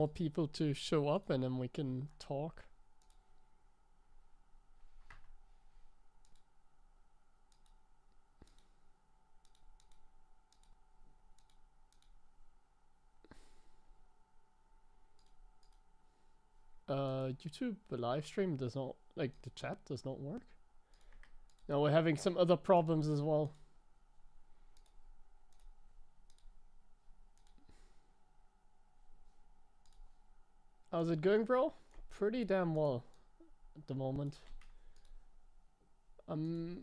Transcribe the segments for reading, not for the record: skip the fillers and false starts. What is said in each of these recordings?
more people to show up and then we can talk. YouTube live stream does not, like the chat does not work. Now we're having some other problems as well. How's it going, bro? Pretty damn well at the moment. I'm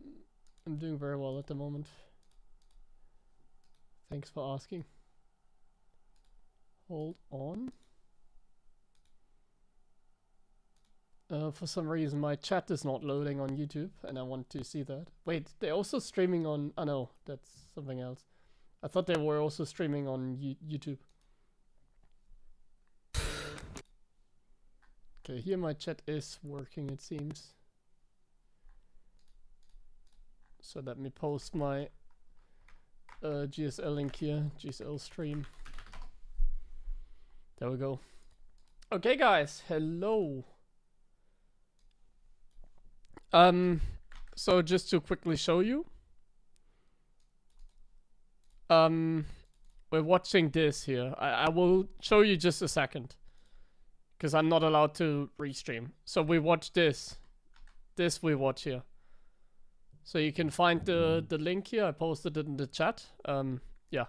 doing very well at the moment. Thanks for asking. Hold on. For some reason my chat is not loading on YouTube and I want to see that. Wait, they're also streaming on... Oh no, that's something else. I thought they were also streaming on YouTube. Okay, here my chat is working, it seems. So let me post my GSL link here, GSL stream. There we go. Okay guys, hello. So just to quickly show you. We're watching this here. I will show you just a second. Because I'm not allowed to restream. So we watch this. This we watch here. So you can find the link here. I posted it in the chat. Yeah.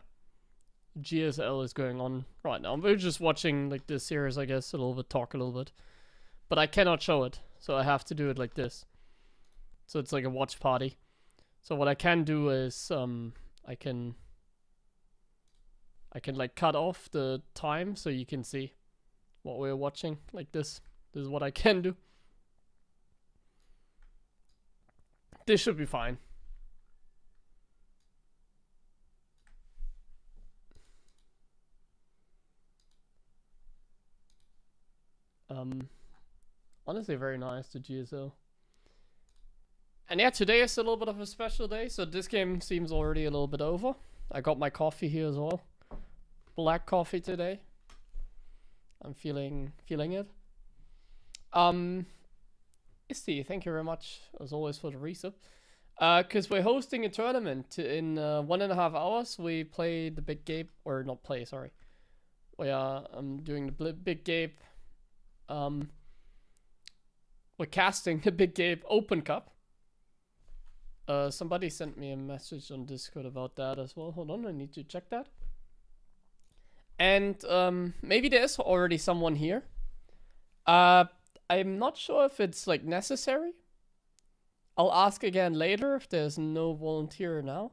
GSL is going on right now. We're just watching like this series, I guess. A little bit, talk a little bit. But I cannot show it. So I have to do it like this. So it's like a watch party. So what I can do is I can like cut off the time so you can see what we're watching like this. This is what I can do. This should be fine. Honestly, very nice to GSL. And yeah, today is a little bit of a special day, so this game seems already a little bit over. I got my coffee here as well. Black coffee today. I'm feeling it. Isty, thank you very much as always for the resub. Cause we're hosting a tournament in 1.5 hours. We play the Big Gabe, or not play, sorry. We are doing the Big Gabe. We're casting the Big Gabe Open Cup. Somebody sent me a message on Discord about that as well. Hold on, I need to check that. And maybe there's already someone here. I'm not sure if it's like necessary. I'll ask again later if there's no volunteer now.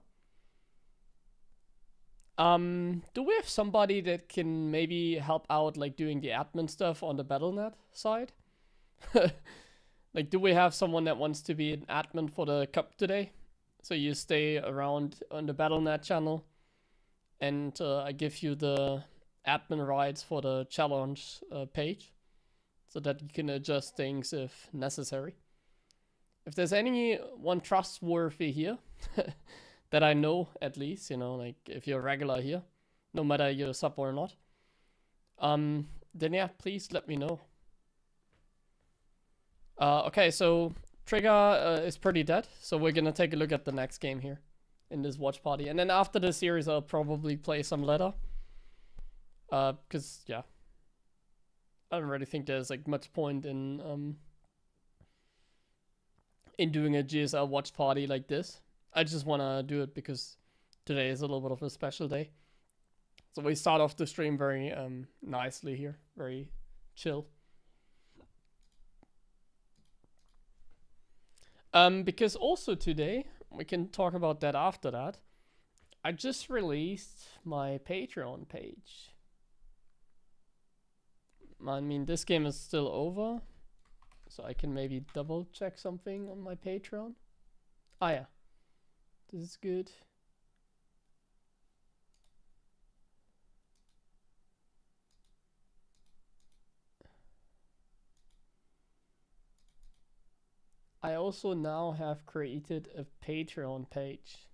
Do we have somebody that can maybe help out like doing the admin stuff on the Battle.net side? Like, do we have someone that wants to be an admin for the cup today? So you stay around on the Battle.net channel and I give you the admin rights for the challenge page so that you can adjust things if necessary. If there's anyone trustworthy here that I know, at least, you know, like if you're regular here, no matter you're a sub or not, then yeah, please let me know. Okay, so Trigger is pretty dead, so we're gonna take a look at the next game here in this watch party, and then after the series I'll probably play some ladder. Cause yeah, I don't really think there's like much point in doing a GSL watch party like this. I just wanna do it because today is a little bit of a special day. So we start off the stream very nicely here, very chill. Because also today, we can talk about that after that, I just released my Patreon page. I mean, this game is still over, so I can maybe double check something on my Patreon. Ah yeah, this is good. I also now have created a Patreon page.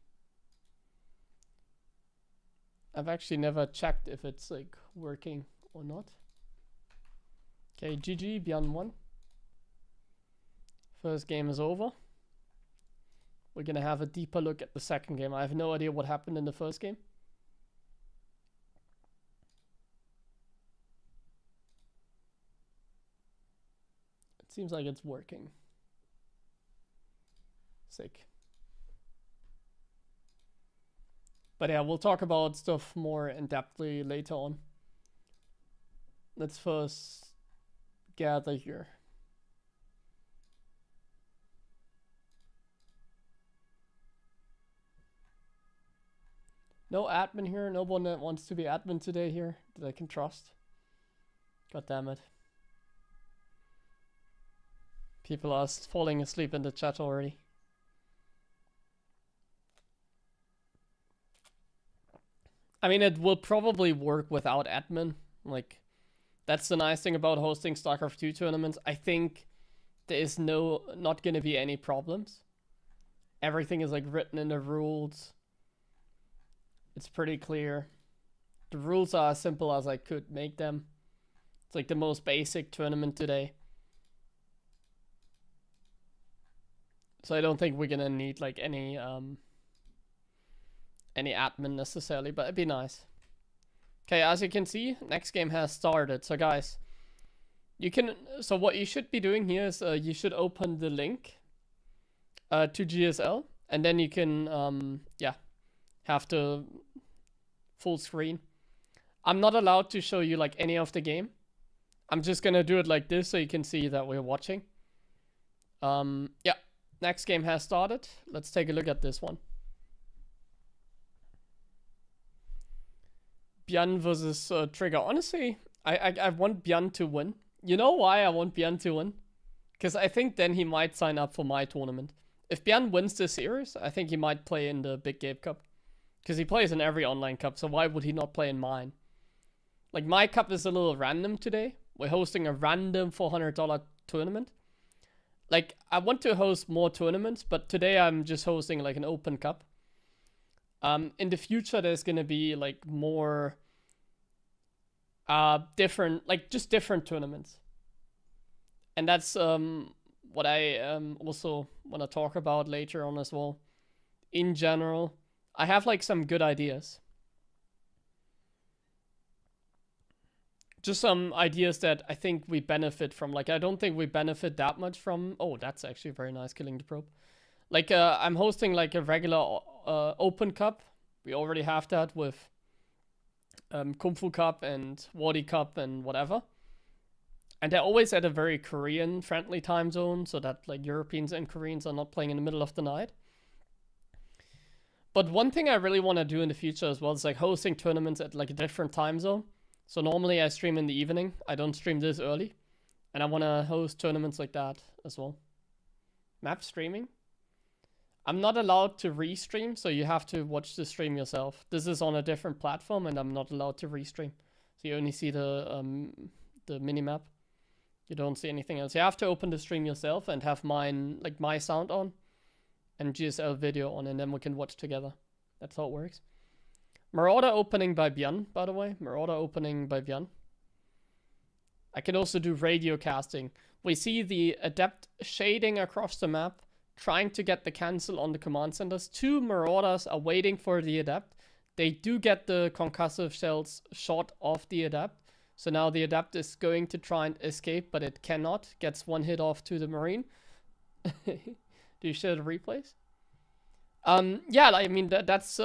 I've actually never checked if it's like working or not. Okay, GG, Bian won. First game is over. We're gonna have a deeper look at the second game. I have no idea what happened in the first game. It seems like it's working. Sick. But yeah, we'll talk about stuff more in depthly later on. Let's first gather here. No admin here. No one that wants to be admin today here that I can trust. God damn it. People are falling asleep in the chat already. I mean, it will probably work without admin. Like, that's the nice thing about hosting StarCraft 2 tournaments. I think there is not going to be any problems. Everything is like written in the rules. It's pretty clear. The rules are as simple as I could make them. It's like the most basic tournament today. So I don't think we're gonna need like any admin necessarily, but it'd be nice. Okay, as you can see, next game has started. So guys, so what you should be doing here is you should open the link to GSL, and then you can have the full screen. I'm not allowed to show you like any of the game. I'm just gonna do it like this so you can see that we're watching. Yeah, next game has started. Let's take a look at this one. Bian versus Trigger. Honestly, I want Bian to win. You know why I want Bian to win? Because I think then he might sign up for my tournament. If Bian wins this series, I think he might play in the Big Gabe Cup. Because he plays in every online cup, so why would he not play in mine? Like, my cup is a little random today. We're hosting a random $400 tournament. Like, I want to host more tournaments, but today I'm just hosting like an open cup. In the future, there's gonna be like more different, like just different tournaments. And that's what I also want to talk about later on as well. In general, I have like some good ideas. Just some ideas that I think we benefit from. Like, I don't think we benefit that much from. Oh, that's actually very nice, killing the probe. Like, I'm hosting like a regular open cup. We already have that with Kung Fu Cup and Wardy Cup and whatever. And they're always at a very Korean friendly time zone, so that like Europeans and Koreans are not playing in the middle of the night. But one thing I really want to do in the future as well is like hosting tournaments at like a different time zone. So normally I stream in the evening. I don't stream this early. And I want to host tournaments like that as well. Map streaming. I'm not allowed to restream, so you have to watch the stream yourself. This is on a different platform, and I'm not allowed to restream. So you only see the minimap. You don't see anything else. You have to open the stream yourself and have mine, like my sound on, and GSL video on, and then we can watch together. That's how it works. Marauder opening by Bian, by the way. Marauder opening by Bian. I can also do radio casting. We see the adept shading across the map, trying to get the cancel on the command centers. 2 Marauders are waiting for the adept. They do get the concussive shells shot off the adept. So now the adept is going to try and escape, but it cannot. Gets 1 hit off to the Marine. Do you share the replays? Yeah, I mean, that's...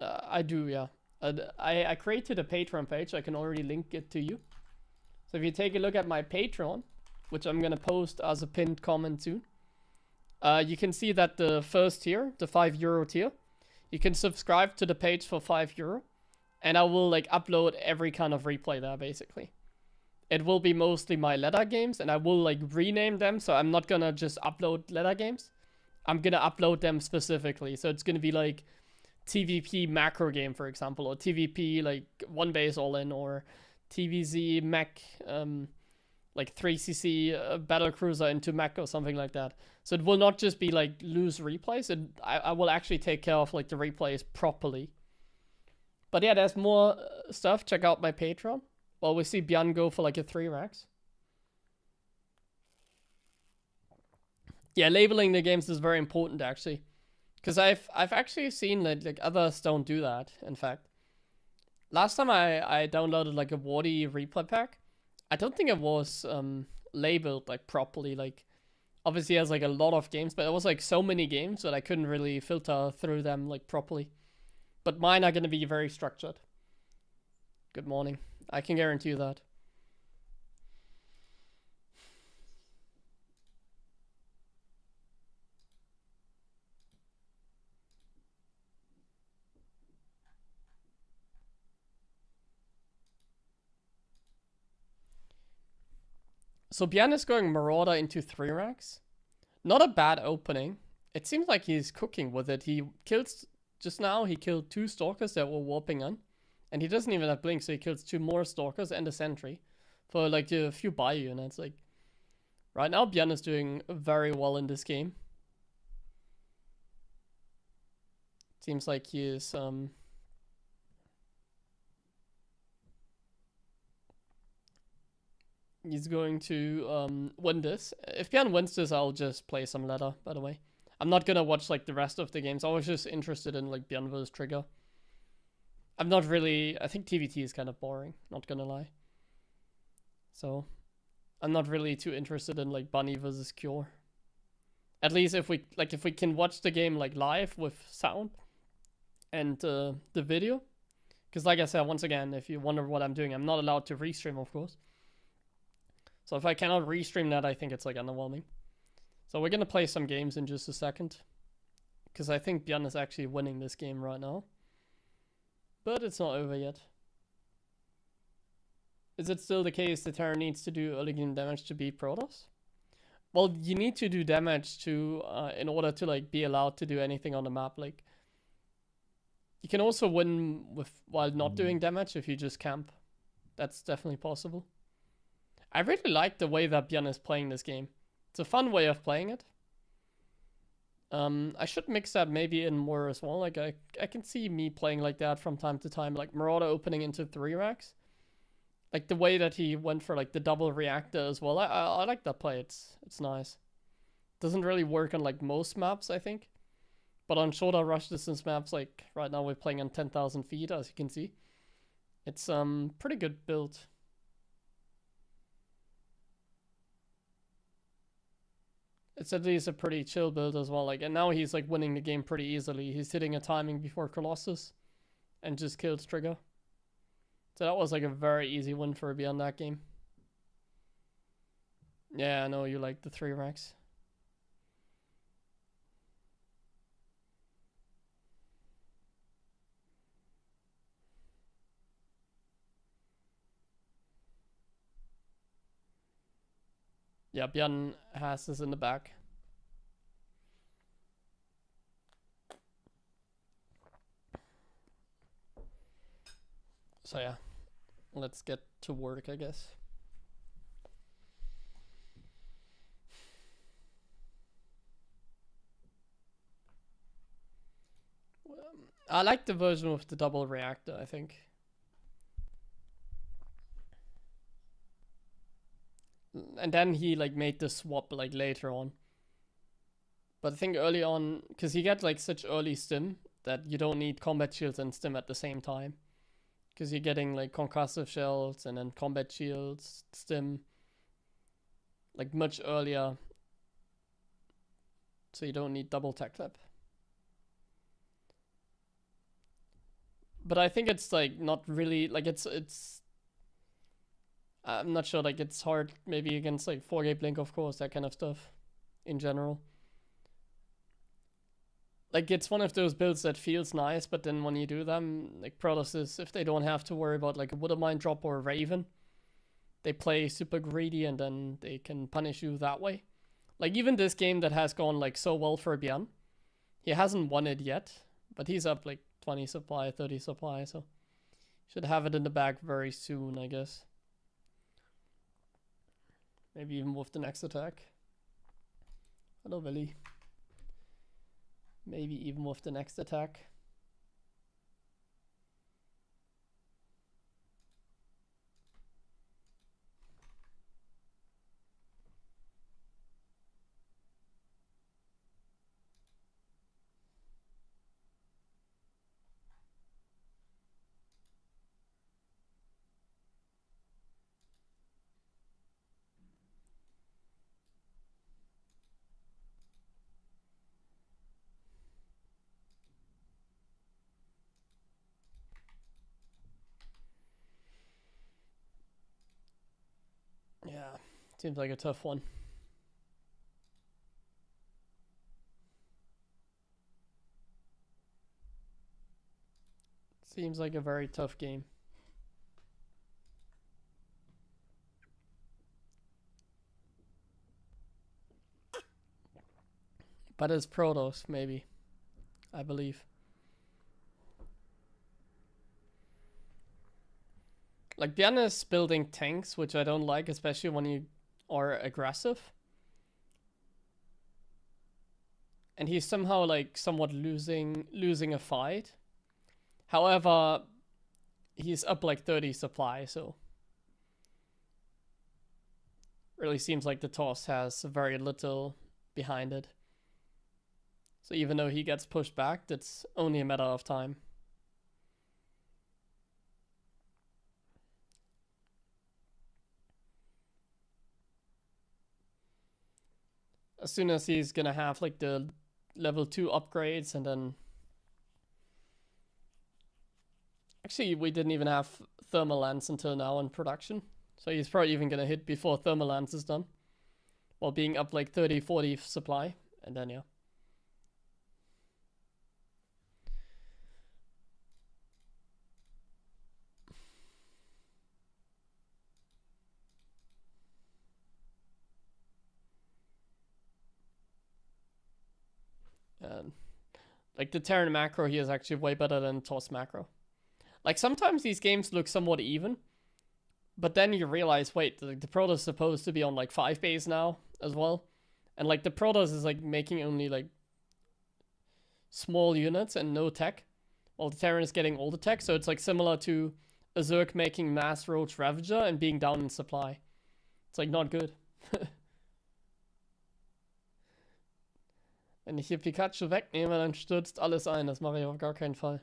I do, yeah. I created a Patreon page. I can already link it to you. So if you take a look at my Patreon, which I'm going to post as a pinned comment soon, you can see that the first tier, the €5 tier, you can subscribe to the page for €5. And I will like upload every kind of replay there, basically. It will be mostly my ladder games, and I will like rename them. So I'm not going to just upload ladder games. I'm going to upload them specifically. So it's going to be like TVP macro game, for example, or TVP like one base all in, or TVZ mech like 3cc battle cruiser into mech or something like that. So it will not just be like loose replays. I will actually take care of like the replays properly. But yeah, there's more stuff. Check out my Patreon. Well, we see Bian go for like a 3 racks. Yeah, labeling the games is very important actually, because I've actually seen that like others don't do that. In fact, last time I downloaded like a Wardy replay pack, I don't think it was labeled like properly. Like obviously it has like a lot of games, but it was like so many games that I couldn't really filter through them like properly. But mine are gonna be very structured. Good morning. I can guarantee you that. So Bian is going Marauder into 3 racks. Not a bad opening. It seems like he's cooking with it. He kills, just now he killed 2 Stalkers that were warping on. And he doesn't even have Blink, so he kills 2 more Stalkers and a Sentry. For like a few Bio units. Like, right now Bian is doing very well in this game. Seems like he is, he's going to win this. If Bian wins this, I'll just play some ladder, by the way. I'm not gonna watch like the rest of the games. I was just interested in like Bian vs Trigger. I'm not really, I think TVT is kind of boring, not gonna lie. So, I'm not really too interested in like Bunny versus Cure. At least if we can watch the game like live with sound and the video. Because like I said, once again, if you wonder what I'm doing, I'm not allowed to restream, of course. So if I cannot restream that, I think it's like underwhelming. So we're gonna play some games in just a second. Because I think Bian is actually winning this game right now. But it's not over yet. Is it still the case that Terra needs to do early game damage to beat Protoss? Well, you need to do damage to in order to like be allowed to do anything on the map. Like, you can also win with while not doing damage if you just camp. That's definitely possible. I really like the way that Bian is playing this game. It's a fun way of playing it. I should mix that maybe in more as well. Like I can see me playing like that from time to time. Like Marauder opening into 3 racks. Like the way that he went for like the double reactor as well. I like that play. It's nice. Doesn't really work on like most maps, I think. But on shorter rush distance maps, like right now we're playing on 10,000 feet, as you can see. It's pretty good build. It's at least a pretty chill build as well. Like, and now he's like winning the game pretty easily. He's hitting a timing before Colossus and just kills Trigger. So that was like a very easy win for Bian that game. Yeah, I know you like the 3 racks. Yeah, Bian has this in the back. So yeah, let's get to work, I guess. I like the version with the double reactor, I think. And then he like made the swap like later on. But I think early on, because you get like such early stim that you don't need combat shields and stim at the same time. Because you're getting like concussive shells and then combat shields, stim, like much earlier. So you don't need double tech clip. But I think it's like not really, like it's I'm not sure, like it's hard maybe against like 4K Blink, of course, that kind of stuff in general. Like it's one of those builds that feels nice, but then when you do them, like Protoss, if they don't have to worry about like a Woodermine drop or a Raven, they play super greedy and then they can punish you that way. Like even this game that has gone like so well for Bian, he hasn't won it yet, but he's up like 20 supply, 30 supply, so should have it in the bag very soon, I guess. Maybe even with the next attack. Hello, Willy. Maybe even with the next attack. Seems like a tough one. Seems like a very tough game. But it's Protoss, maybe. I believe. Like, Bian is building tanks, which I don't like, especially when you are aggressive. And he's somehow, like, somewhat losing a fight. However, he's up like 30 supply, so... Really seems like the toss has very little behind it. So even though he gets pushed back, that's only a matter of time. As soon as he's gonna have like the level 2 upgrades and then... Actually, we didn't even have thermal lance until now in production. So he's probably even gonna hit before thermal lance is done. While being up like 30, 40 supply. And then, yeah. And like the Terran macro here is actually way better than TOS macro. Like sometimes these games look somewhat even, but then you realize, wait, the Protoss is supposed to be on like 5 base now as well. And like the Protoss is like making only like small units and no tech, while the Terran is getting all the tech. So it's like similar to a Zerg making mass Roach Ravager and being down in supply. It's like not good. Wenn ich hier Pikachu wegnehme, dann stürzt alles ein. Das mache ich auf gar keinen Fall.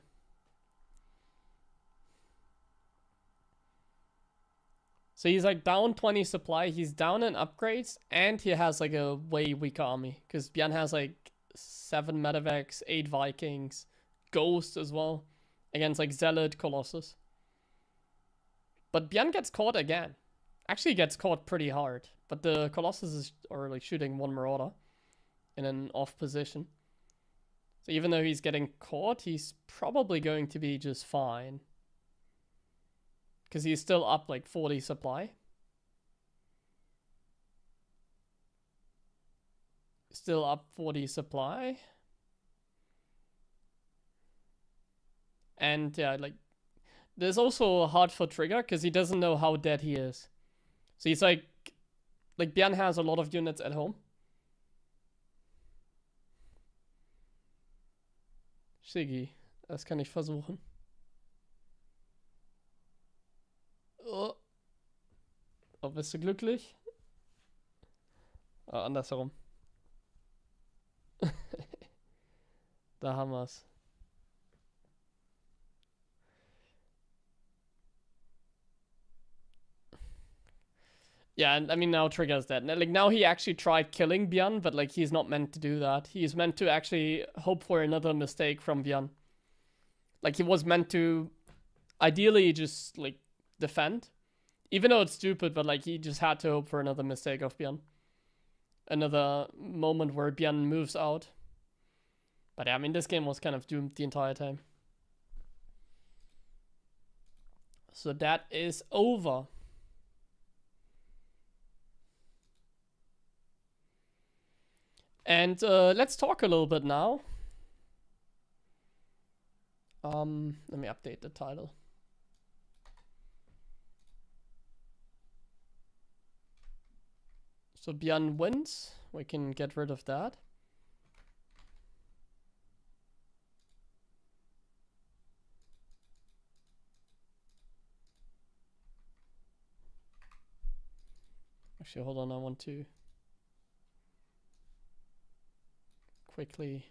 So he's like down 20 supply, he's down in upgrades, and he has like a way weaker army. Because Bian has like 7 Medivacs, 8 Vikings, Ghost as well. Against like Zealot, Colossus. But Bian gets caught again. Actually gets caught pretty hard. But the Colossus is already shooting 1 Marauder in an off position. So even though he's getting caught, he's probably going to be just fine. Because he's still up like 40 supply. Still up 40 supply. And yeah, like, there's also a hard for trigger because he doesn't know how dead he is. So he's like Bian has a lot of units at home. Shiggy, das kann ich versuchen. Oh, bist du glücklich? Ah, andersherum. Da haben wir's. Yeah, and I mean now Trigger's dead. Like now he actually tried killing Bian, but like he's not meant to do that. He's meant to actually hope for another mistake from Bian. Like he was meant to ideally just like defend. Even though it's stupid, but like he just had to hope for another mistake of Bian. Another moment where Bian moves out. But yeah, I mean this game was kind of doomed the entire time. So that is over. And let's talk a little bit now. Let me update the title. So Bian wins. We can get rid of that. Actually, hold on, I want to quickly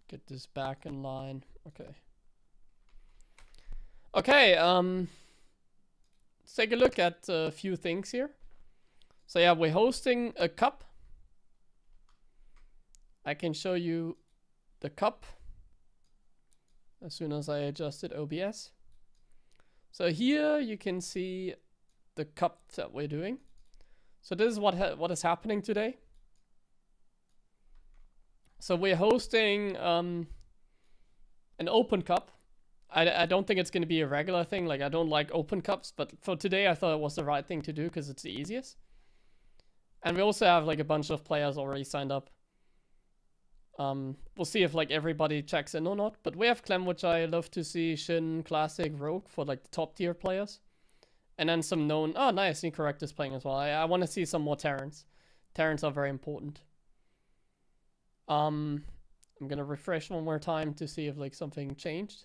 get this back in line. Okay. Okay, let's take a look at a few things here. So yeah, we're hosting a cup. I can show you the cup. as soon as I adjusted OBS. So here you can see the cup that we're doing. So this is what is happening today. So we're hosting an open cup. I don't think it's going to be a regular thing. Like, I don't like open cups, but for today I thought it was the right thing to do because it's the easiest. And we also have like a bunch of players already signed up. We'll see if like everybody checks in or not. But we have Clem, which I love to see, Shin, Classic, Rogue for like the top tier players. And then some known... Oh, nice. Incorrect is playing as well. I want to see some more Terrans. Terrans are very important. I'm going to refresh one more time to see if like something changed.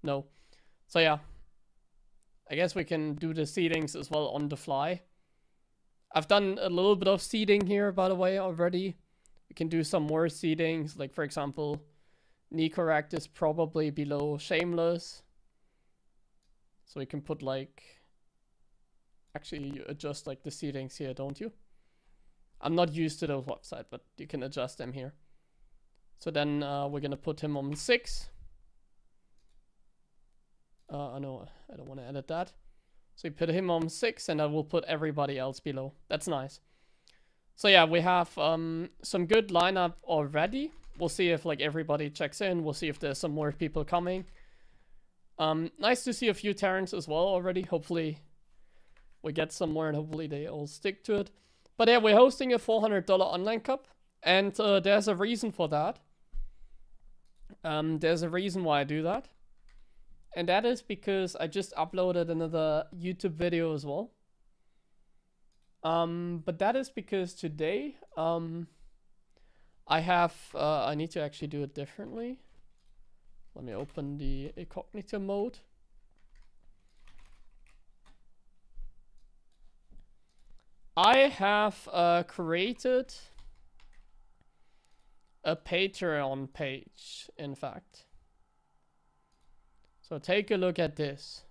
No. So yeah. I guess we can do the seedings as well on the fly. I've done a little bit of seeding here, by the way, already. We can do some more seedings. Like, for example, Nicorrect is probably below Shameless. So we can put like... Actually, you adjust like the seedings here, don't you? I'm not used to those websites, but you can adjust them here. So then we're going to put him on 6. No, I don't want to edit that. So we put him on 6, and I will put everybody else below. That's nice. So yeah, we have some good lineup already. We'll see if like everybody checks in. We'll see if there's some more people coming. Nice to see a few Terrans as well already. Hopefully we get some more, and hopefully they all stick to it. But yeah, we're hosting a $400 online cup, and there's a reason for that. There's a reason why I do that. And that is because I just uploaded another YouTube video as well. But that is because today, I need to actually do it differently. Let me open the incognito mode. I have created a Patreon page, in fact. So take a look at this.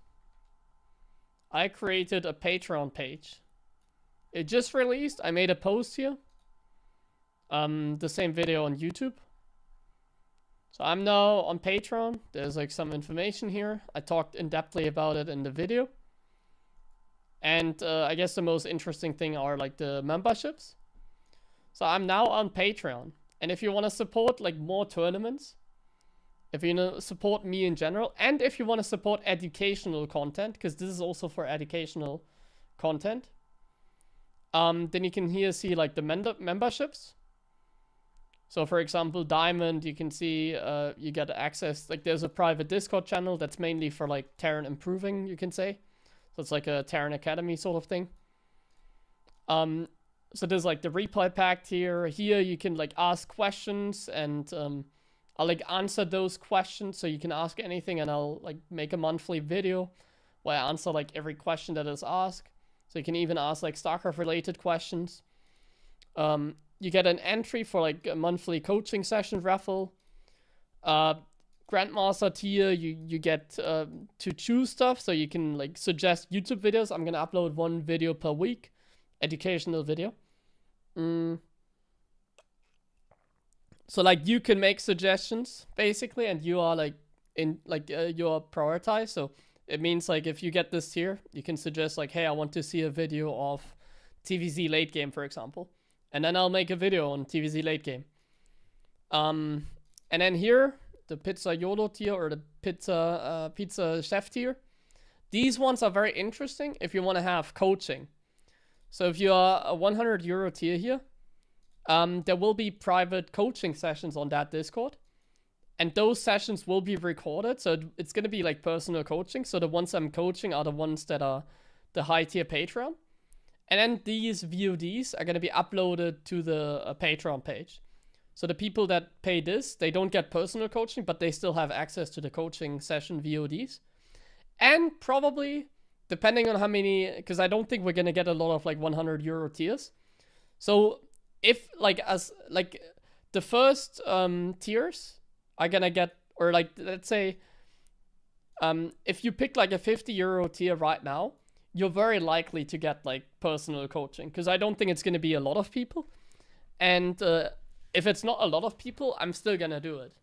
I created a Patreon page. It just released. I made a post here. The same video on YouTube. So I'm now on Patreon. There's like some information here. I talked in depthly about it in the video. And I guess the most interesting thing are like the memberships. So I'm now on Patreon. And if you want to support like more tournaments, if you want to support me in general, and if you want to support educational content, because this is also for educational content, then you can here see like the memberships. So for example, Diamond, you can see you get access, like there's a private Discord channel that's mainly for like Terran improving, you can say. So it's like a Terran Academy sort of thing. So there's like the replay pack here. Here you can like ask questions, and I'll like answer those questions. So you can ask anything, and I'll like make a monthly video where I answer like every question that is asked. So you can even ask like StarCraft related questions. You get an entry for like a monthly coaching session raffle. Grandmaster tier, you get to choose stuff, so you can like suggest YouTube videos. I'm gonna upload one video per week, educational video. So like you can make suggestions basically, and you are like you're prioritized. So it means like if you get this tier, you can suggest like, hey, I want to see a video of TVZ late game, for example, and then I'll make a video on TVZ late game. And then here, the Pizza YOLO tier, or the Pizza Chef tier. These ones are very interesting if you want to have coaching. So if you are a €100 tier here, there will be private coaching sessions on that Discord. And those sessions will be recorded. So it's going to be like personal coaching. So the ones I'm coaching are the ones that are the high tier Patreon. And then these VODs are going to be uploaded to the Patreon page. So the people that pay this, they don't get personal coaching, but they still have access to the coaching session VODs. And probably, depending on how many, because I don't think we're going to get a lot of like €100 tiers. So if like the first tiers are going to get, or like let's say, if you pick like a €50 tier right now, you're very likely to get like personal coaching, because I don't think it's going to be a lot of people. And if it's not a lot of people, I'm still going to do it.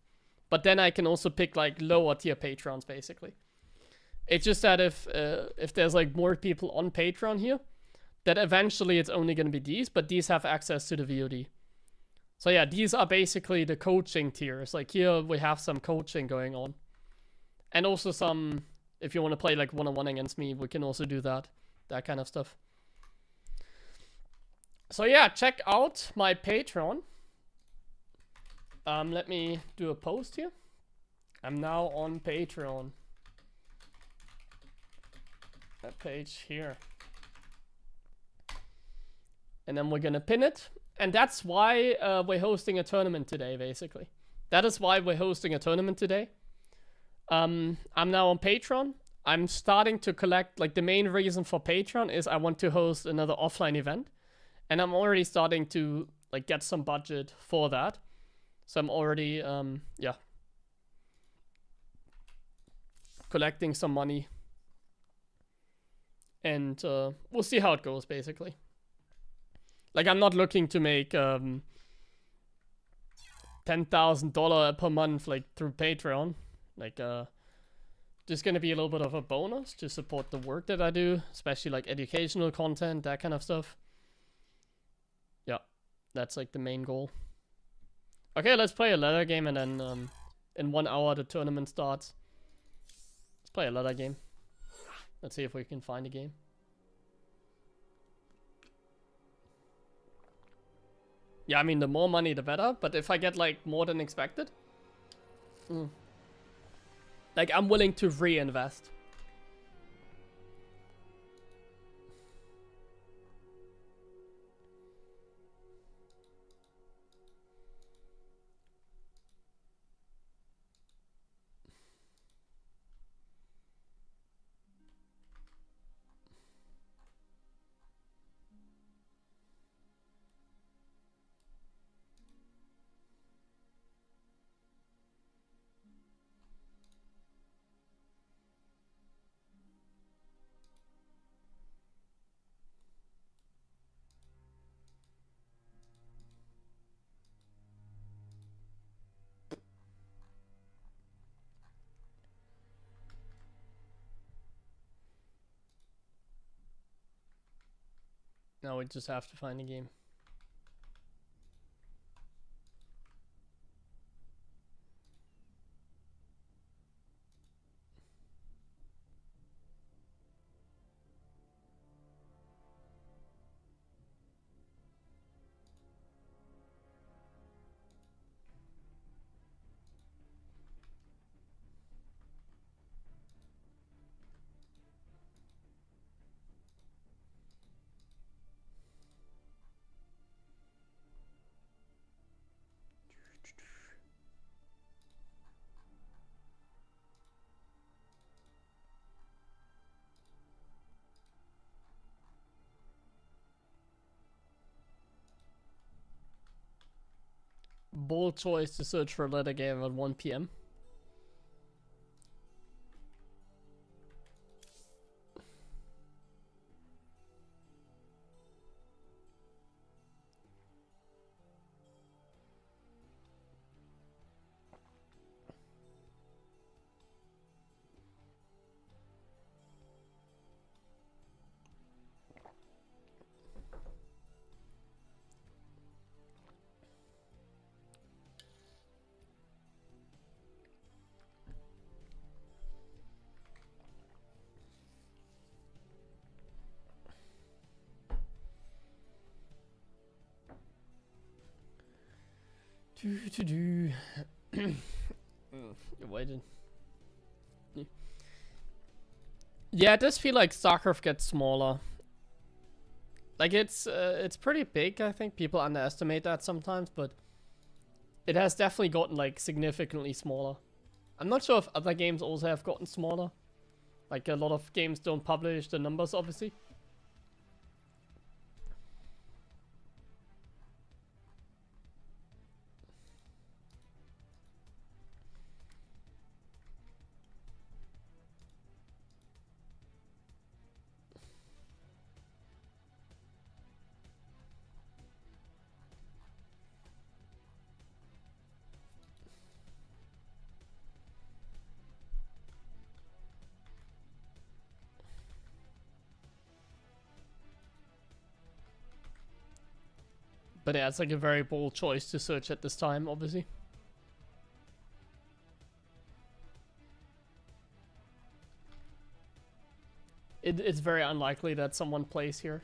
But then I can also pick like lower tier patrons basically. It's just that if there's like more people on Patreon here, that eventually it's only going to be these, but these have access to the VOD. So yeah, these are basically the coaching tiers. Like here we have some coaching going on. And also some, if you want to play like one-on-one against me, we can also do that. That kind of stuff. So yeah, check out my Patreon. Let me do a post here. I'm now on Patreon. That page here. And then we're gonna pin it. And that's why we're hosting a tournament today, basically. That is why we're hosting a tournament today. I'm now on Patreon. I'm starting to collect, like the main reason for Patreon is I want to host another offline event. And I'm already starting to like get some budget for that. So I'm already, yeah, collecting some money. And we'll see how it goes, basically. Like, I'm not looking to make $10,000 per month, like, through Patreon. Like, just gonna be a little bit of a bonus to support the work that I do, especially, like, educational content, that kind of stuff. Yeah, that's, like, the main goal. Okay, let's play a ladder game, and then, in 1 hour, the tournament starts. Let's play a ladder game. Let's see if we can find a game. Yeah, I mean, the more money, the better. But if I get, like, more than expected... Like, I'm willing to reinvest. Now we just have to find a game. Bold choice to search for a ladder game at 1 PM. Waited. Yeah, it does feel like StarCraft gets smaller. Like it's pretty big. I think people underestimate that sometimes, but it has definitely gotten like significantly smaller. I'm not sure if other games also have gotten smaller. Like a lot of games don't publish the numbers, obviously. But yeah, it's like a very bold choice to search at this time, obviously. It's very unlikely that someone plays here.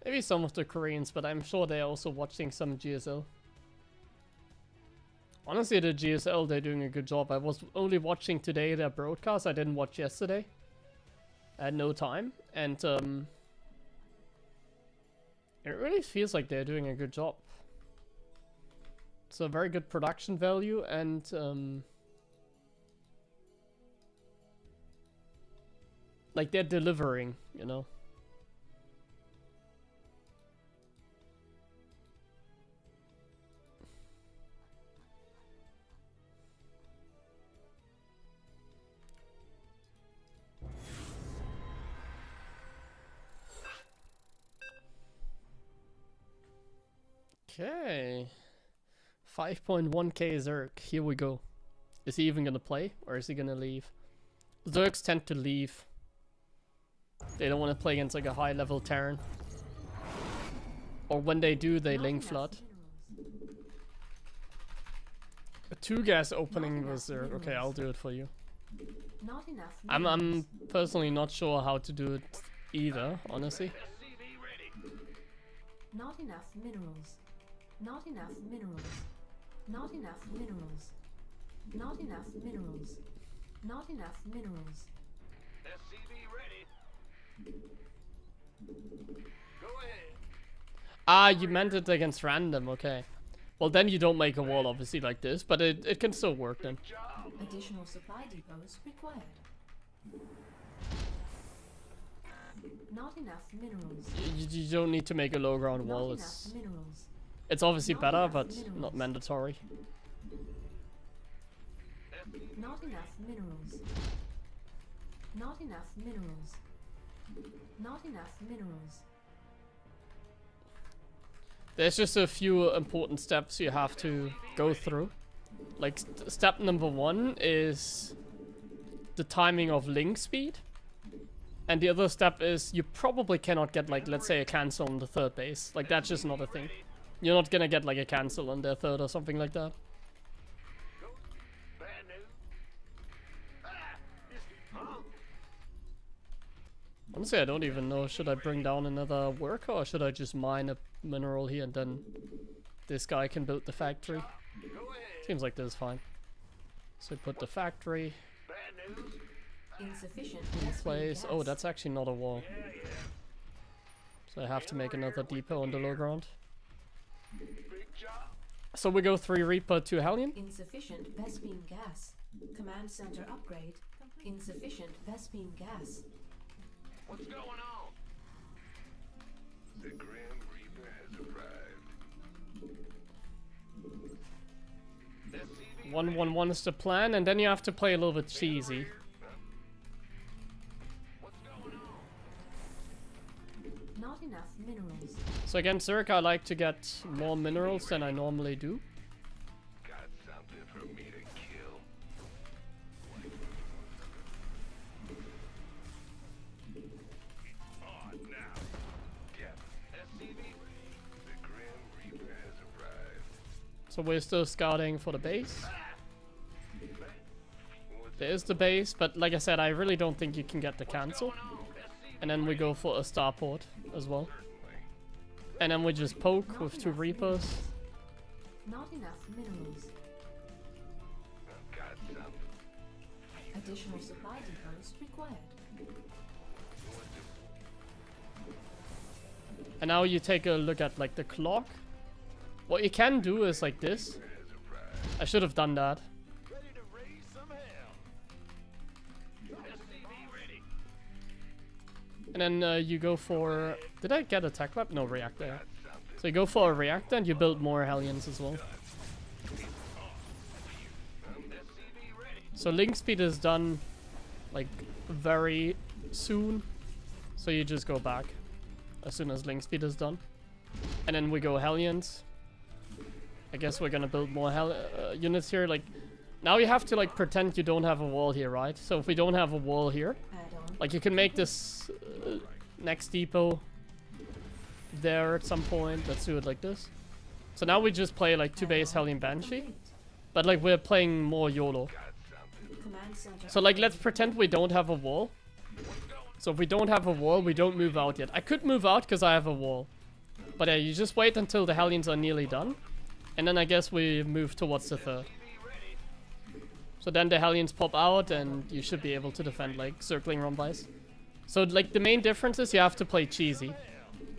Maybe some of the Koreans, but I'm sure they're also watching some GSL. Honestly, the GSL, they're doing a good job. I was only watching today their broadcast. I didn't watch yesterday. I had no time. And it really feels like they're doing a good job. It's a very good production value and like they're delivering, you know. Okay. 5.1k Zerg. Here we go. Is he even gonna play or is he gonna leave? Zergs tend to leave. They don't want to play against like a high level Terran. Or when they do, they link flood. A 2-gas opening was there. Okay, I'll do it for you. Not enough. I'm personally not sure how to do it either, honestly. Not enough minerals. Not enough minerals. Not enough minerals. Not enough minerals. Not enough minerals. SCV ready. Go ahead. Ah, you meant it against random, okay. Well, then you don't make a wall, obviously, like this, but it can still work then. Additional supply depots required. Not enough minerals. You don't need to make a low ground wall. Not enough minerals. It's obviously Not better, enough but minerals. not mandatory. Not enough minerals. Not enough minerals. Not enough minerals. There's just a few important steps you have to go through. Like, step number 1 is the timing of link speed. And the other step is you probably cannot get, like, let's say a cancel on the 3rd base. Like, that's just not a thing. You're not gonna get, like, a cancel on their 3rd or something like that. Bad news. This punk. Honestly, I don't even know. Should I bring down another worker or should I just mine a mineral here and then this guy can build the factory? Go ahead. Seems like this is fine. So put the factory Bad news. Insufficient in gas place. gas. Oh, that's actually not a wall. So I have to make another depot on the low ground. Big job. So we go 3 Reaper, 2 Hellion. Insufficient Vespine gas. Command center upgrade. Insufficient Vespine gas. What's going on? The Grim Reaper has arrived. SCV 1-1-1 is the plan, and then you have to play a little bit cheesy. What's going on? Not enough minerals. So against Zerg, I like to get more minerals than I normally do. Got something for me to kill. On now. Yep. SCV ready. The Grim Reaper has arrived. So we're still scouting for the base. There is the base, but like I said, I really don't think you can get the cancel. And then we go for a starport as well. And then we just poke with 2 Reapers. Not enough minerals. Got something. Additional supply depots required. And now you take a look at like the clock. What you can do is like this. I should have done that. Ready to raise some hell. SCV ready. And then you go for... Did I get a tech lab? No, reactor. So you go for a reactor and you build more Hellions as well. So link speed is done like very soon. So you just go back as soon as link speed is done. And then we go Hellions. I guess we're gonna build more units here. Like, now you have to like pretend you don't have a wall here, right? So if we don't have a wall here, Add on. like you can make this next depot there at some point. Let's do it like this. So now we just play like 2 base Hellion Banshee. But like we're playing more YOLO. Command center. So like let's pretend we don't have a wall. So if we don't have a wall, we don't move out yet. I could move out because I have a wall. But yeah, you just wait until the Hellions are nearly done. And then I guess we move towards the third. So then the Hellions pop out and you should be able to defend like circling Rumbice. So like the main difference is you have to play cheesy.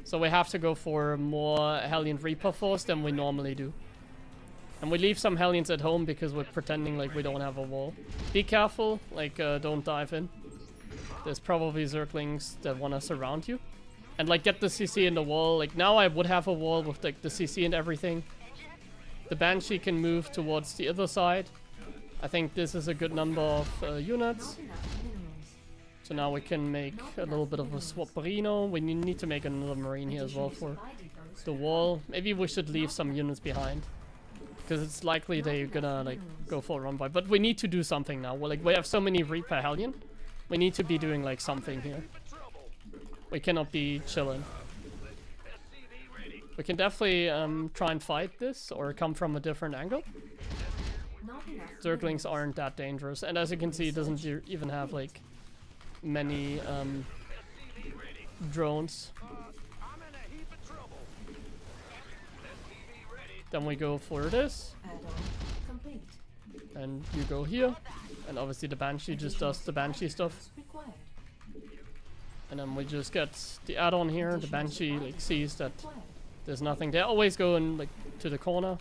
So we have to go for more Hellion Reaper Force than we normally do. And we leave some Hellions at home because we're pretending like we don't have a wall. Be careful, like don't dive in. There's probably Zerglings that want to surround you. And like get the CC in the wall. Like now I would have a wall with like the CC and everything. The Banshee can move towards the other side. I think this is a good number of units. Not enough minerals. So now we can make a little bit of a swap Marino. We need to make another Marine here as well for Supply depots. the wall. Maybe we should leave some units behind. Because it's likely they're gonna like go for a run by. But we need to do something now. Well, like we have so many Reaper Hellion. We need to be doing like something here. We cannot be chilling. We can definitely try and fight this or come from a different angle. Not enough Zerglings aren't that dangerous. And as you can see, it doesn't even have like many drones. Then we go for this. add-on complete. And you go here. And obviously the Banshee just does the Banshee stuff. Required. And then we just get the add-on here. The Banshee like sees that Required. there's nothing. They always go in like to the corner.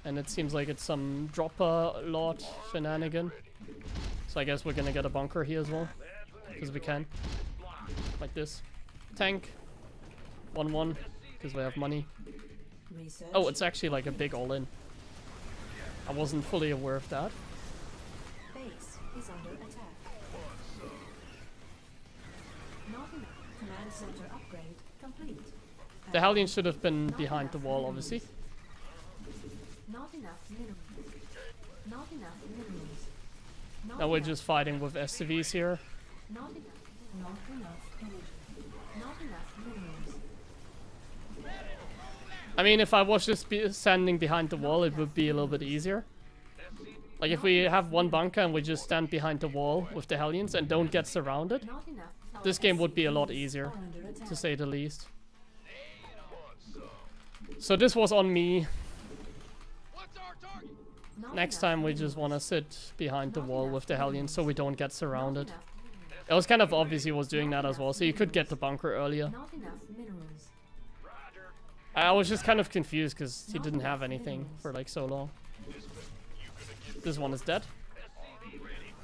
And it seems like it's some dropper lot shenanigan. So I guess we're gonna get a bunker here as well. Because we can. Like this. Tank. 1-1. Because we have money. Research. Oh, it's actually like a big all-in. I wasn't fully aware of that. Base is under attack. Not enough. Command center upgrade complete. The Hellion should have been behind the wall, obviously. Not enough minerals. Not enough minerals. Not Now we're enough- just fighting with SCVs here. Not enough. Not enough energy. Not enough minerals. I mean, if I was just standing behind the wall, it would be a little bit easier. Like if we have one bunker and we just stand behind the wall with the Hellions and don't get surrounded, Not enough. this game would be a lot easier, Are under attack. to say the least. So this was on me. Not Next enough time we just minerals. want to sit behind the wall with the Hellions so we don't get Not surrounded. enough. It was kind of obvious he was doing that as well, so you could get the bunker earlier. Not enough minerals. I was just kind of confused because he didn't have anything for like so long. This one is dead.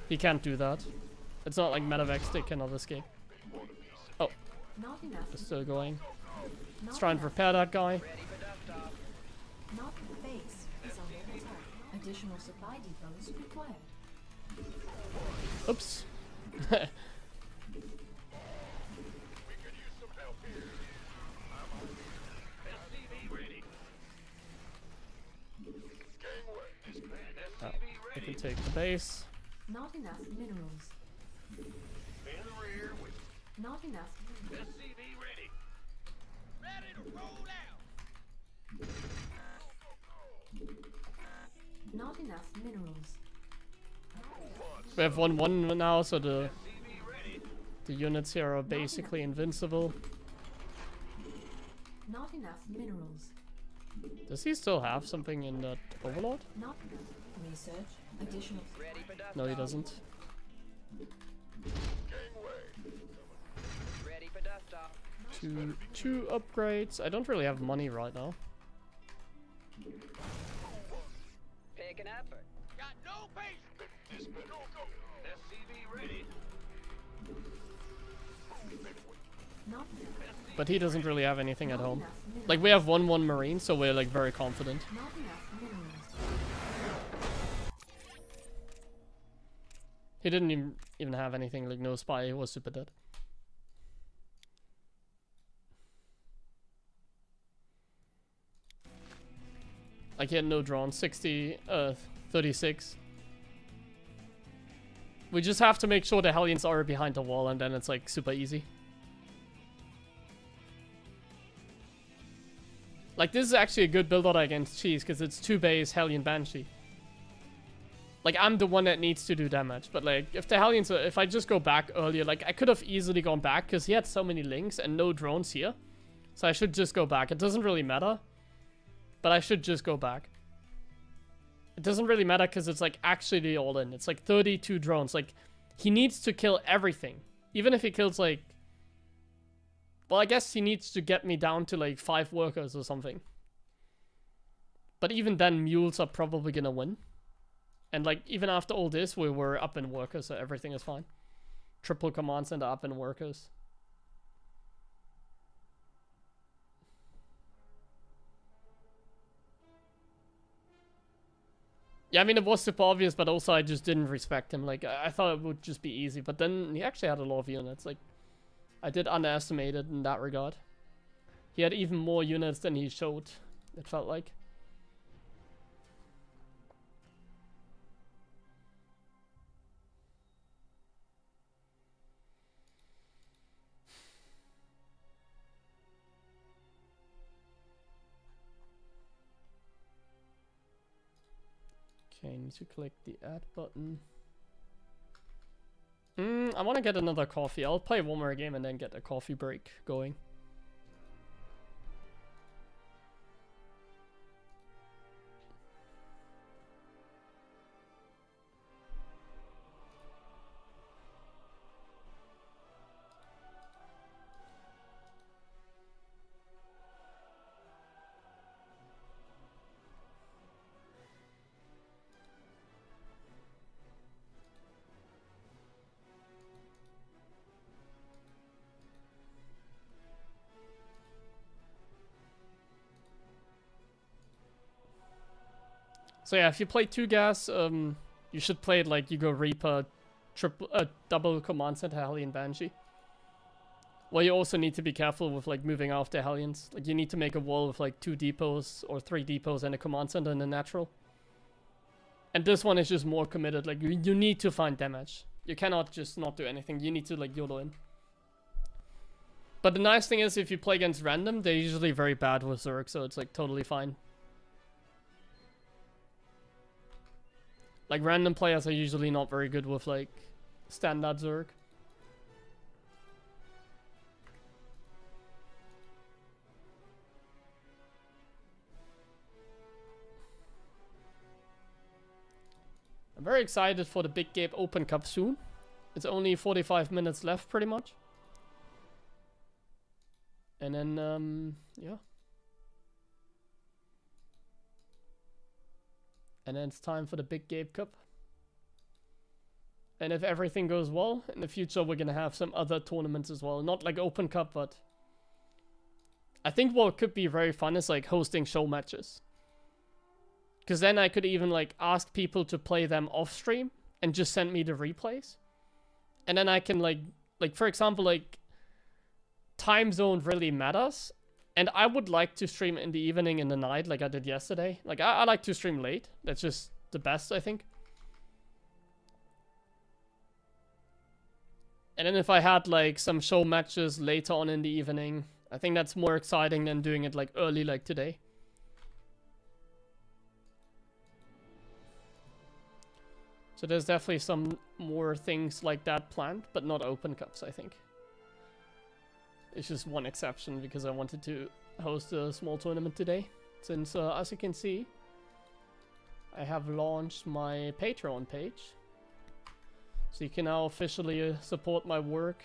He can't do that. It's not like Medivacs, they cannot escape. Oh, Not enough. it's still going. Let's Not try and enough. repair that guy. Not base is under attack. Additional supply depots required. Oops. Oh, I can take the base. Not enough minerals. Not enough. Not enough minerals. We have 1-1 now, so the units here are basically invincible. Not enough minerals. Does he still have something in that Overlord? Not research. Additional. No, he doesn't. Two upgrades. I don't really have money right now. Pick an effort. Got no patience. SCV ready. Not But he doesn't really have anything at not home. enough minerals. Like we have 1-1 Marine, so we're like very confident. Not enough minerals. He didn't even have anything, like no spy, he was super dead. Like he had no drone, 36. We just have to make sure the Hellions are behind the wall and then it's like super easy. Like, this is actually a good build order against Cheese, because it's 2 base Hellion Banshee. Like, I'm the one that needs to do damage, but like, if the Hellions, if I just go back earlier, like, I could have easily gone back, because he had so many links and no drones here. So I should just go back. It doesn't really matter, but I should just go back. It doesn't really matter, because it's like, actually all in. It's like 32 drones. Like, he needs to kill everything. Even if he kills like... Well, I guess he needs to get me down to like 5 workers or something. But even then, mules are probably gonna win. And like, even after all this, we were up in workers, so everything is fine. Triple command center up in workers. Yeah, I mean, it was super obvious, but also I just didn't respect him. Like, I thought it would just be easy, but then he actually had a lot of units. Like, I did underestimate it in that regard. He had even more units than he showed, it felt like. Okay, need to click the add button. I want to get another coffee. I'll play one more game and then get a coffee break going. So yeah, if you play 2 gas, you should play it like you go Reaper, double command center Hellion Banshee. Well, you also need to be careful with like moving after Hellions. Like, you need to make a wall with like 2 depots or 3 depots and a command center in the natural. And this one is just more committed. Like, you need to find damage. You cannot just not do anything. You need to like YOLO in. But the nice thing is, if you play against random, they're usually very bad with Zerg, so it's like totally fine. Like, random players are usually not very good with, like, standard Zerg. I'm very excited for the Big Gabe Open Cup soon. It's only 45 minutes left, pretty much. And then, yeah. And then it's time for the Big Gabe Cup. And if everything goes well, in the future we're gonna have some other tournaments as well. Not like Open Cup, but... I think what could be very fun is like hosting show matches. Because then I could even like ask people to play them off stream and just send me the replays. And then I can like for example, like time zone really matters. And I would like to stream in the evening and the night like I did yesterday. Like, I like to stream late. That's just the best, I think. And then if I had like some show matches later on in the evening, I think that's more exciting than doing it like early like today. So there's definitely some more things like that planned, but not Open Cups, I think. It's just one exception because I wanted to host a small tournament today. Since, as you can see, I have launched my Patreon page. So you can now officially support my work.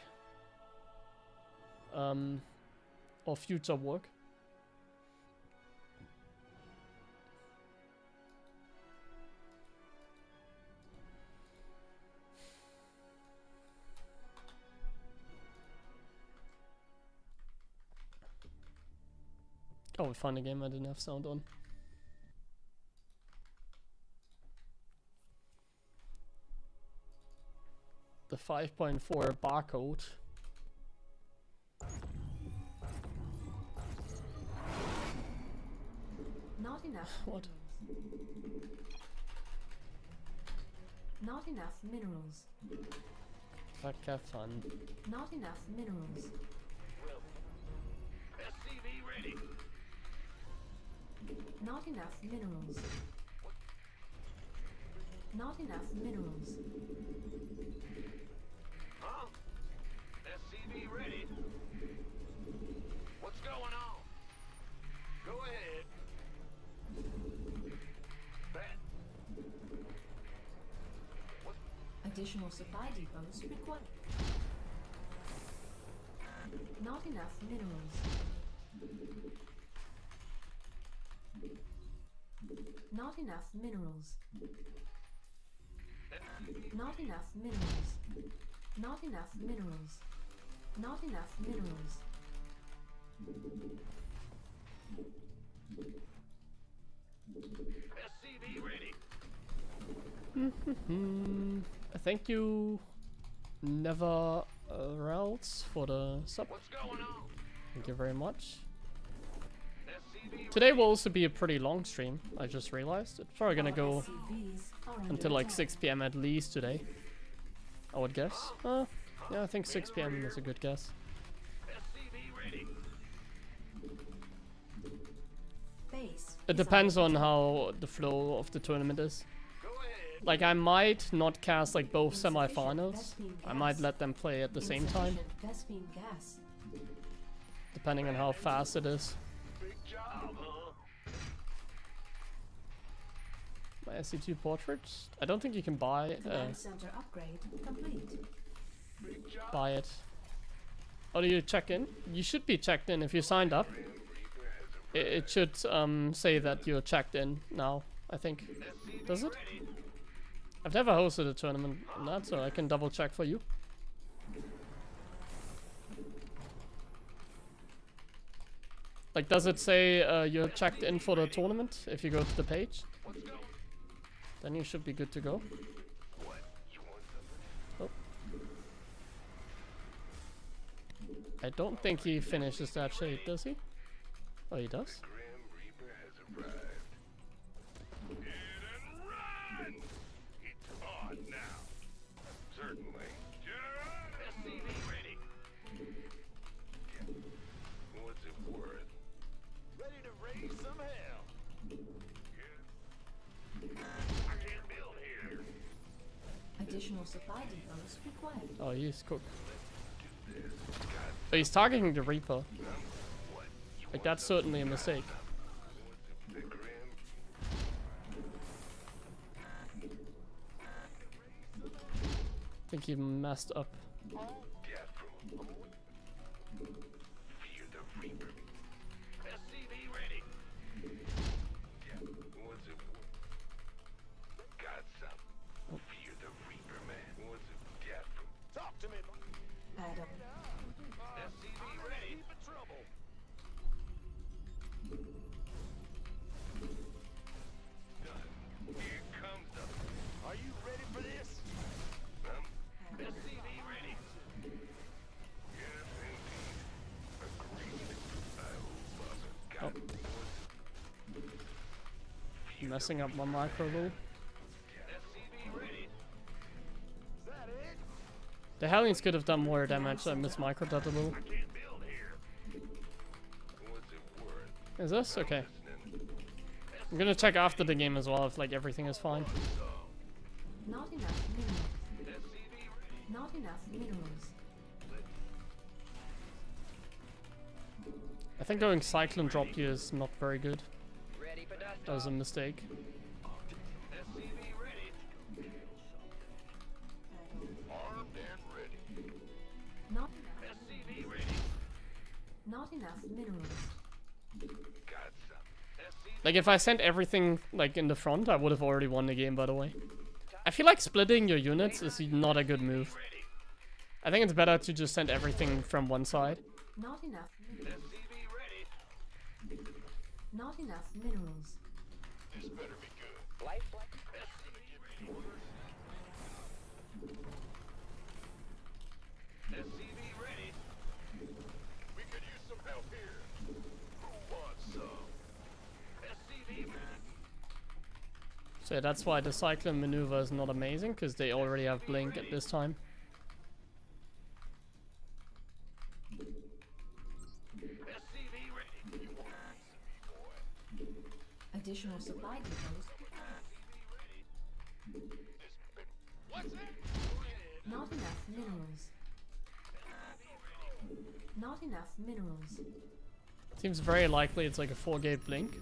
Or future work. Oh, we found a game I didn't have sound on. The 5.4 barcode. Not enough. What? Not enough minerals. Fuck, have fun. Not enough minerals. SCV ready. Not enough minerals. Not enough minerals. Huh? SCV ready. What's going on? Go ahead. Bet. Additional supply depots required. Not enough minerals. Not enough minerals. Not enough minerals. Not enough minerals. Not enough minerals. SCV ready. Thank you, Never else, for the sub. What's going on? Thank you very much. SCV Today will also be a pretty long stream. I just realized it's probably gonna go SCVs are under until like attack. 6 p.m. at least today. I would guess. Yeah, I think 6 p.m. is a good guess. SCV ready. Base It is depends under on how the flow of the tournament is. Go ahead. Like, I might not cast like both Insufficient semifinals. Vespene I might gas. let them play at the same time, Insufficient Vespene gas. depending on how fast it is. Big job, huh? My SC2 portraits? I don't think you can buy Command center upgrade complete. Big job. buy it. How do you check in? You should be checked in if you signed up. It should say that you're checked in now, I think. Does it? I've never hosted a tournament on that, so I can double check for you. Like, does it say you're checked in for the tournament if you go to the page? Then you should be good to go. Oh. I don't think he finishes that shade, does he? Oh, he does? Grim Reaper has arrived. Hit and run! It's on now. Certainly. SCV ready. What's it worth? Ready to raise some hell. I can't build here. Additional supply depots required. Oh, he's cooked. But he's targeting the Reaper. Like, that's certainly a mistake. The Grim I think he messed up. death from Fear the Reaper. SCV ready. Yeah, what's it worth? Got some. Fear the Reaper, man. What's it death from? Talk to me. Add up. SCV ready. Keep in trouble. Done. Here comes the. Are you ready for this? SCV ready. Yes, indeed. Agreed. I will bother. Got Messing up my micro rule. SCV ready. Is that it? The Hellions could have done more damage. I mismicroed that a little. I can't build here. What's it worth? Is this? Okay. Listening. I'm gonna check after the game as well if like everything is fine. Not enough minerals. SCV ready. Not enough minerals. I think going Cyclone drop here is not very good. Ready for dust That was a off. mistake. SCV ready. Armed and ready. Not enough. SCV ready. Not enough minerals. Got some. SCV Like, if I sent everything like in the front, I would have already won the game, by the way. I feel like splitting your units is not a good move. ready. I think it's better to just send everything from one side. Not enough minerals. SCV ready. Not enough minerals. This better be good. Life flight. SCV ready. SCV ready. We could use some help here. Who wants some? SCV ready. So yeah, that's why the Cyclone maneuver is not amazing, because they already have Blink at this time. SCV ready. You want boy. Additional supply depots. Not enough minerals. Not enough minerals. Seems very likely it's like a 4-gate blink.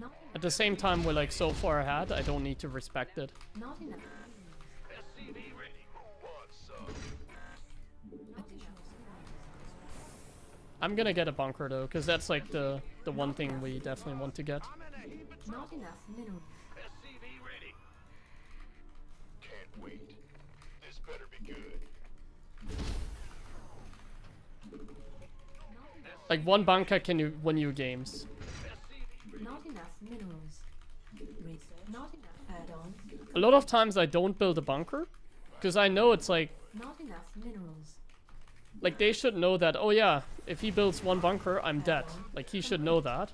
Not At the same time, we're like so far ahead, I don't need to respect it. Not enough. SCV ready. Who wants some? Additional I'm gonna get a bunker though, because that's like the one thing we definitely want to get. I'm in a heap of Not enough minerals. SCV ready. Can't wait. This better be good. Like one bunker can you win you games. Not enough minerals. Research. Not enough add-on. A lot of times I don't build a bunker, because I know it's like Not enough minerals. they should know that, oh yeah, if he builds one bunker, I'm dead. Like he should know that.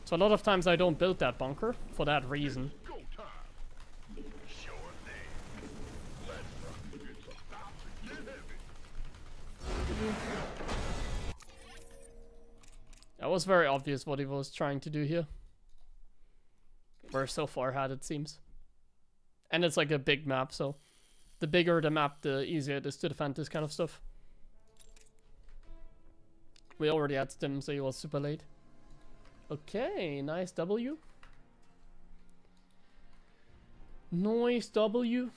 So a lot of times I don't build that bunker for that reason. Go time. Sure thing. Let's rock. It's about to get heavy. That was very obvious what he was trying to do here. We're so far ahead, it seems. And it's like a big map, so the bigger the map, the easier it is to defend this kind of stuff. We already had Stim, so he was super late. Okay, nice W. Nice W.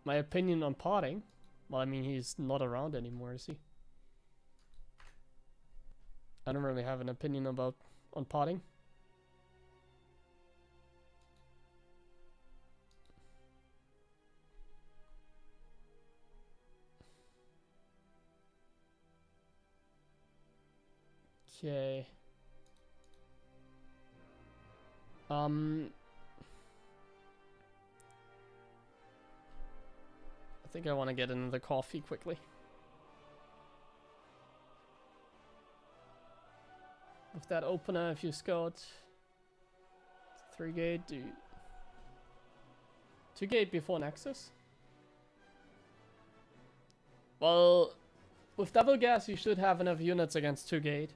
My opinion on potting? Well, I mean, he's not around anymore, is he? I don't really have an opinion about on potting. Okay. I think I want to get another coffee quickly. With that opener, if you scout 3-gate, do 2-gate before Nexus? Well, with double gas, you should have enough units against 2-gate.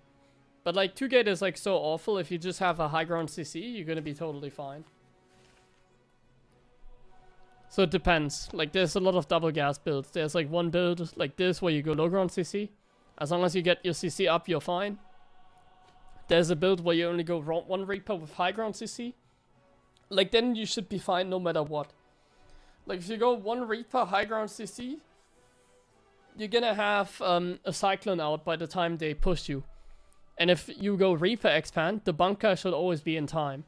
But like 2-gate is like so awful, if you just have a high ground CC, you're gonna be totally fine. So it depends. Like there's a lot of double gas builds. There's like one build like this where you go low ground CC. As long as you get your CC up, you're fine. There's a build where you only go one Reaper with high ground CC. Like then you should be fine no matter what. Like if you go one Reaper high ground CC, you're gonna have a Cyclone out by the time they push you. And if you go Reaper expand, the bunker should always be in time.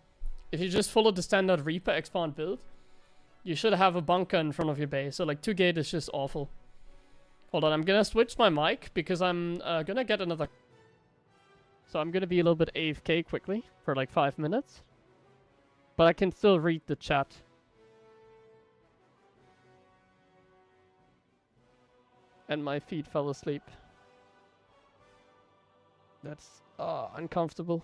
If you just follow the standard Reaper expand build, you should have a bunker in front of your base. So like 2-gate is just awful. Hold on, I'm gonna switch my mic because I'm gonna get another. So I'm gonna be a little bit AFK quickly for like 5 minutes. But I can still read the chat. And my feet fell asleep. That's uncomfortable.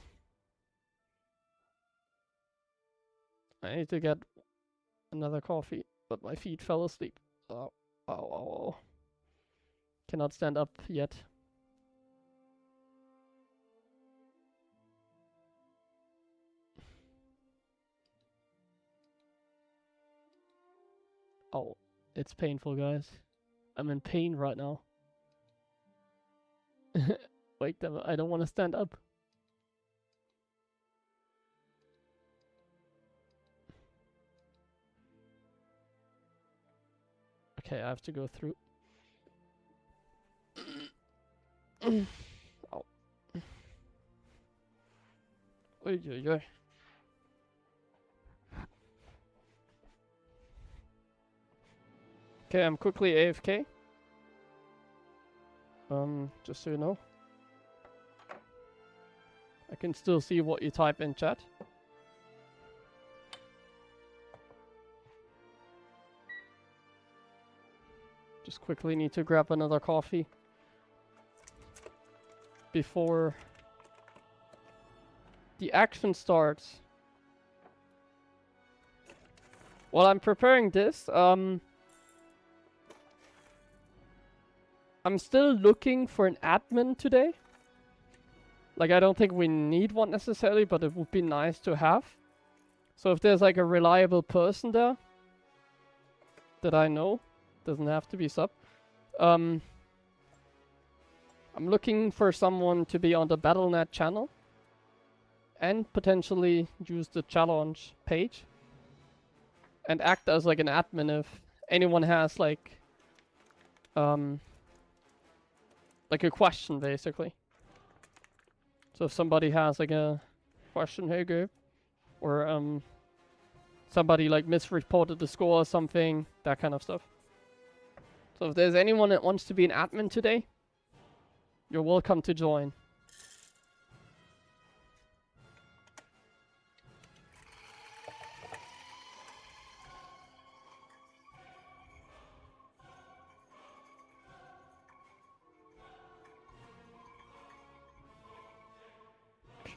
I need to get another coffee, but my feet fell asleep. Oh, oh, oh, oh. Cannot stand up yet. Oh, it's painful, guys. I'm in pain right now. Wait, I don't want to stand up. Okay, I have to go through. Oh. Oy, oy, oy. Okay, I'm quickly AFK. Just so you know. I can still see what you type in chat. Just quickly need to grab another coffee before the action starts. While I'm preparing this, I'm still looking for an admin today. Like, I don't think we need one necessarily, but it would be nice to have. So if there's like a reliable person there that I know, doesn't have to be sub. I'm looking for someone to be on the Battle.net channel and potentially use the challenge page and act as like an admin if anyone has like a question basically. So if somebody has like a question, hey Gabe, or somebody like misreported the score or something, that kind of stuff. So if there's anyone that wants to be an admin today, you're welcome to join.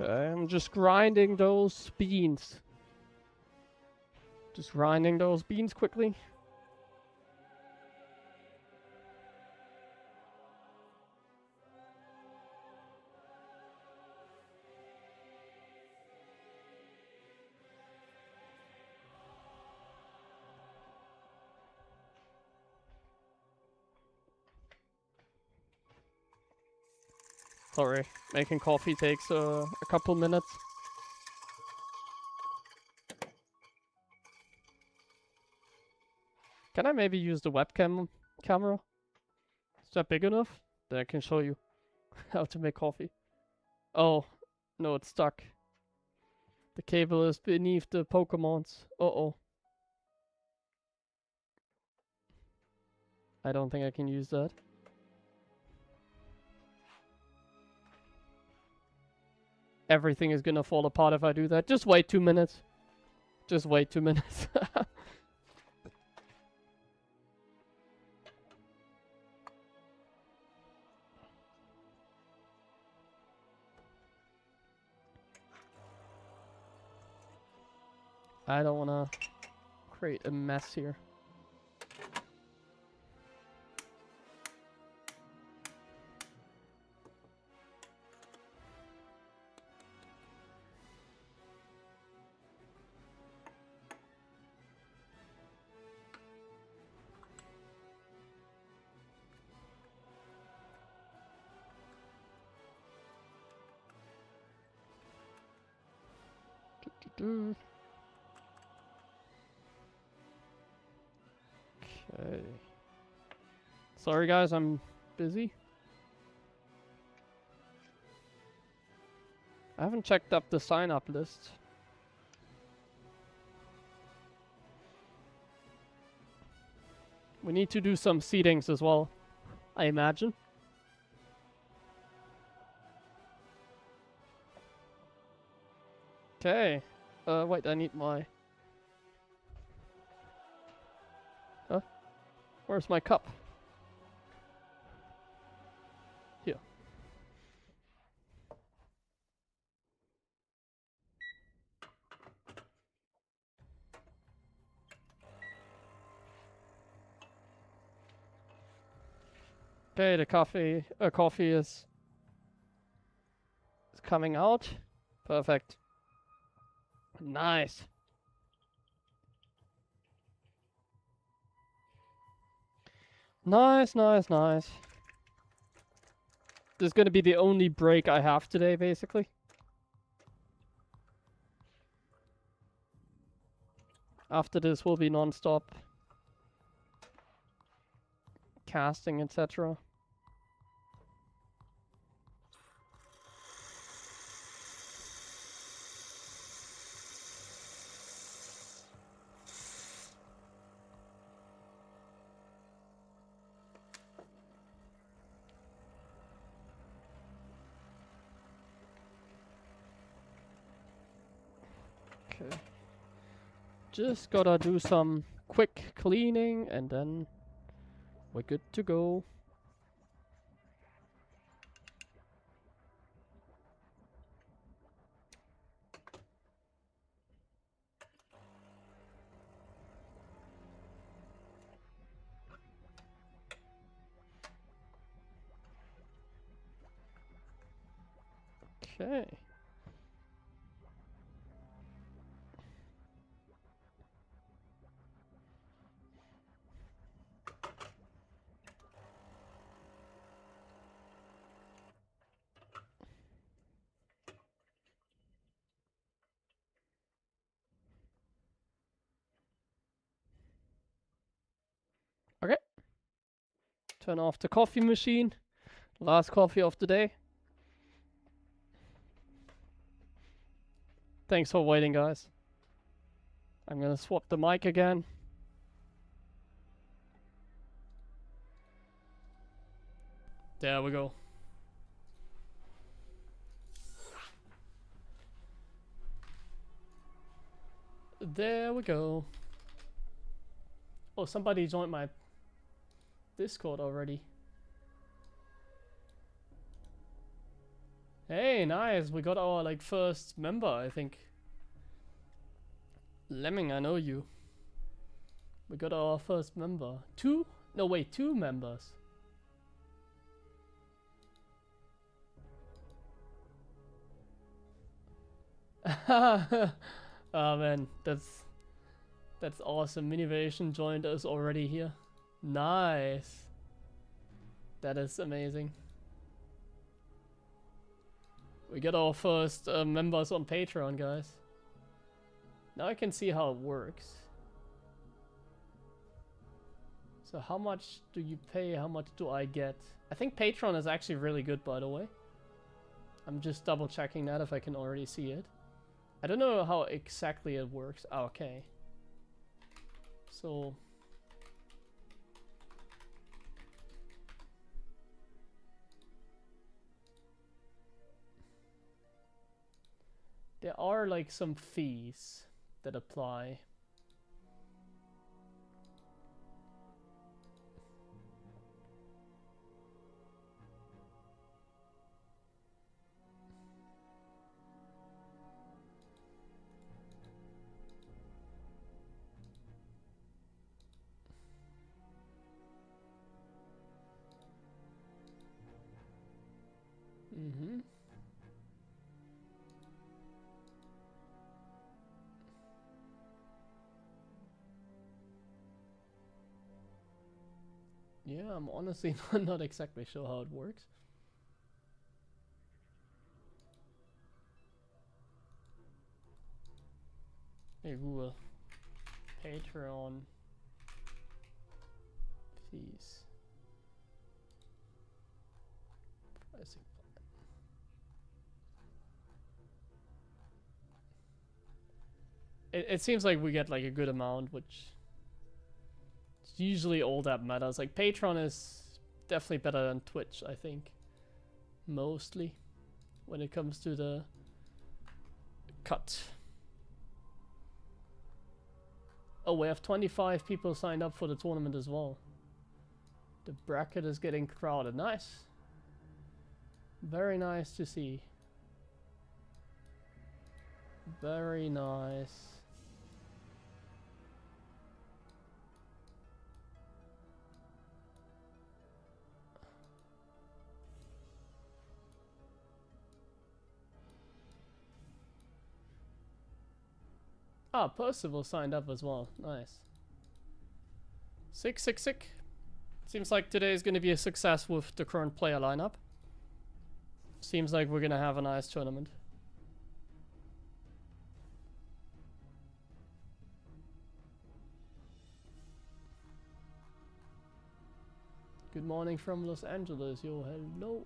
Okay, I'm just grinding those beans. Just grinding those beans quickly. Sorry, making coffee takes a couple minutes. Can I maybe use the webcam camera? Is that big enough? That I can show you how to make coffee. Oh, no, it's stuck. The cable is beneath the Pokemons. Uh-oh. I don't think I can use that. Everything is gonna fall apart if I do that. Just wait 2 minutes. Just wait 2 minutes. I don't wanna create a mess here. Okay. Sorry guys, I'm busy. I haven't checked up the sign-up list. We need to do some seedings as well, I imagine. Okay. Wait, I need my... Huh? Where's my cup? Here. Okay, the coffee is coming out. Perfect. Nice. Nice, nice, nice. This is gonna be the only break I have today, basically. After this will be non-stop casting, etc. Okay. Just gotta do some quick cleaning and then we're good to go. Okay. Okay. Turn off the coffee machine. Last coffee of the day. Thanks for waiting, guys. I'm gonna swap the mic again. There we go. There we go. Oh, somebody joined my Discord already. Hey, nice. We got our like first member, I think. Lemming, I know you. We got our first member. Two? No, wait, two members. Oh man, that's awesome. Minivation joined us already here. Nice. That is amazing. We got our first members on Patreon, guys. Now I can see how it works. So how much do you pay? How much do I get? I think Patreon is actually really good, by the way. I'm just double checking that if I can already see it. I don't know how exactly it works. Oh, okay. So there are like some fees that apply. Mm-hmm. Yeah, I'm honestly not exactly sure how it works. Hey Google, Patreon fees. Pricing plan. It seems like we get like a good amount, which is usually all that matters. Like Patreon is definitely better than Twitch, I think. Mostly when it comes to the cut. Oh, we have 25 people signed up for the tournament as well. The bracket is getting crowded. Nice. Very nice to see. Very nice. Ah, Percival signed up as well. Nice. Sick. Seems like today is going to be a success with the current player lineup. Seems like we're going to have a nice tournament. Good morning from Los Angeles. Yo, hello.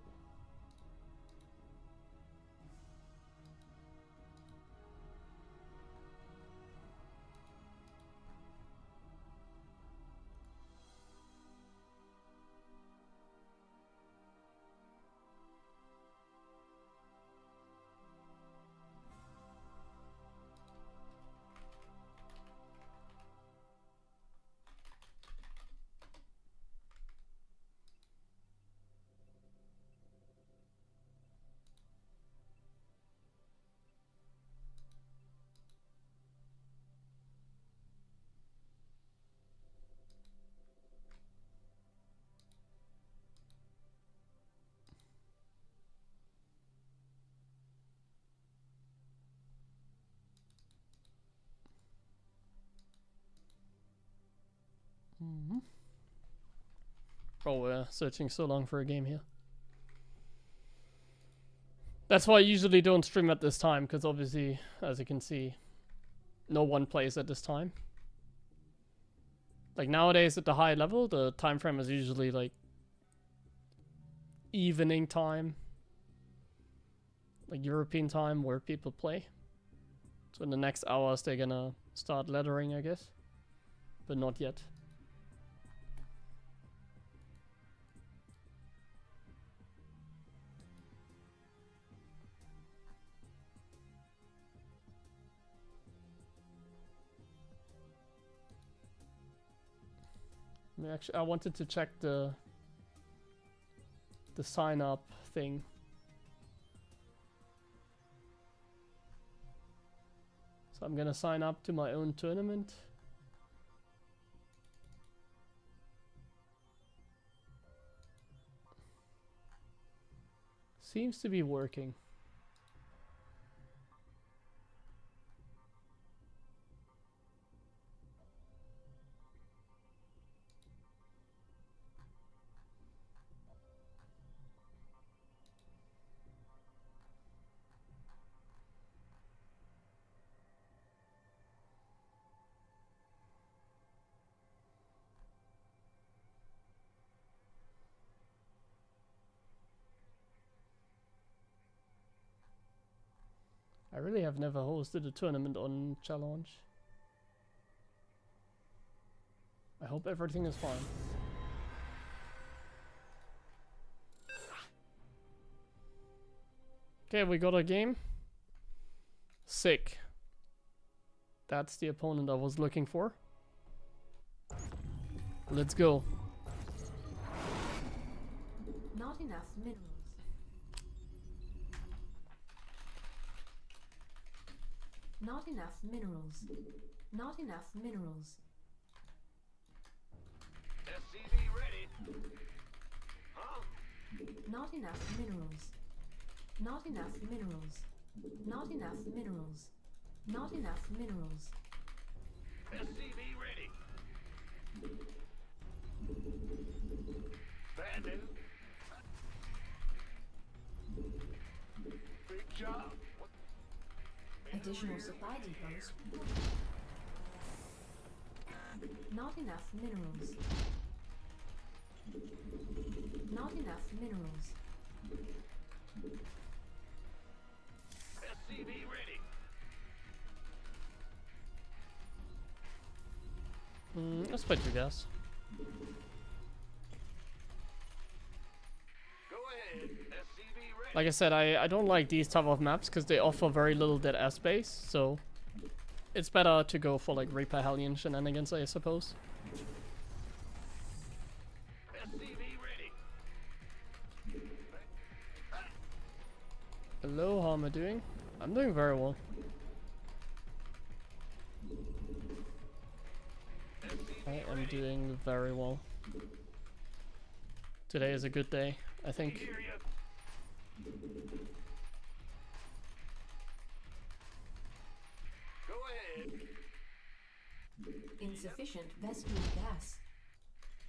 Oh, we're searching so long for a game here. That's why I usually don't stream at this time, because obviously, as you can see, no one plays at this time. Like nowadays at the high level, the time frame is usually like evening time. Like European time where people play. So in the next hours they're gonna start lettering, I guess. But not yet. Actually, I wanted to check the sign up thing. So I'm gonna sign up to my own tournament. Seems to be working. I really have never hosted a tournament on Challenge. I hope everything is fine. Okay, we got a game. Sick. That's the opponent I was looking for. Let's go. Not enough minerals. Not enough minerals. Not enough minerals. SCV ready. Huh? Not enough minerals. Not enough minerals. Not enough minerals. Not enough minerals. SCV ready. Bad news. Big job. Additional supply depots. Not enough minerals. Not enough minerals. SCV ready. Let's play 2 gas. Go ahead. SCV ready. Like I said, I don't like these type of maps because they offer very little dead air space, so it's better to go for like Reaper Hellion shenanigans, I suppose. SCV ready. Hello, how am I doing? I'm doing very well. I am doing very well. Today is a good day, I think. Hear ya. Go ahead. Insufficient Vespine gas.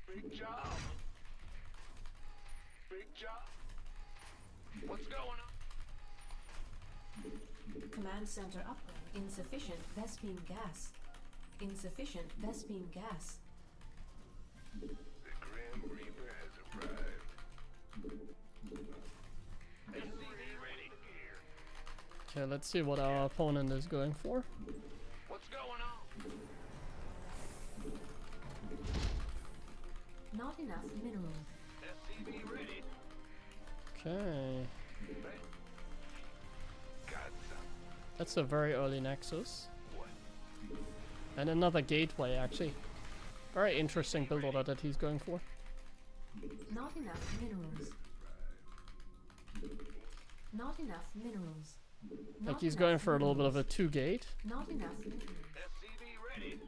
Big job. Big job. What's going on? Command center up. Insufficient Vespine gas. Insufficient Vespine gas. The Grim Reaper has arrived. SCV ready. Okay, let's see what our opponent is going for. What's going on? Not enough minerals. SCV ready. Okay, Got some. that's a very early Nexus. What? And another gateway, actually. Very interesting build order that he's going for. Not enough minerals. Not enough minerals. Like he's going for a little bit of a 2 gate. Not enough minerals. SCV ready.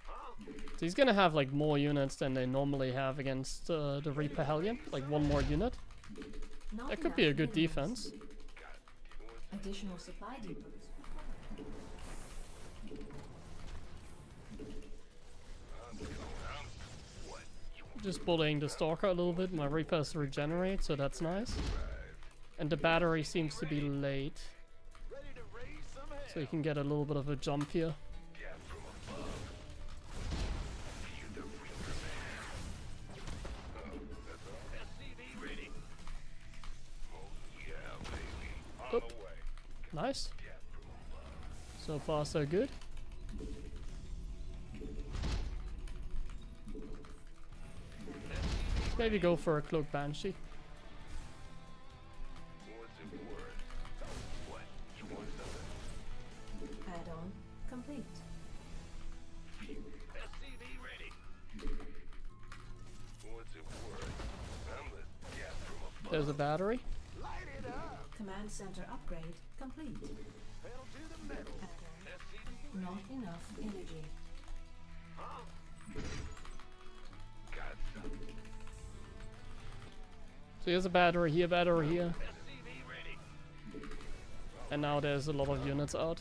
Huh? So he's gonna have like more units than they normally have against the Reaper Hellion. Like 1 more unit. Not That could be a enough good minerals. defense. Additional supply depots. Just bullying the Stalker a little bit. My Reapers regenerate, so that's nice. And the battery seems to be late. So you can get a little bit of a jump here. Oop. Nice. So far, so good. Maybe go for a Cloak Banshee. Add-on complete. There's a battery. Command center upgrade complete. Add-on. Not enough energy. So here's a battery here. And now there's a lot of units out.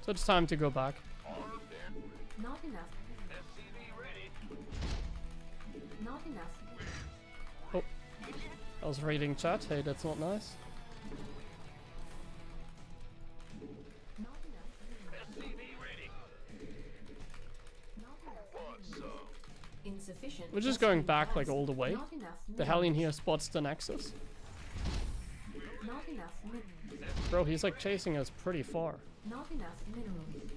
So it's time to go back. Not enough. Not enough. Oh, I was reading chat. Hey, that's not nice. Not enough. Not enough. Insufficient. We're just going back like all the way. Not enough. The Hellion here spots the Nexus. Not enough minerals. Bro, he's like chasing us pretty far. Not enough minerals.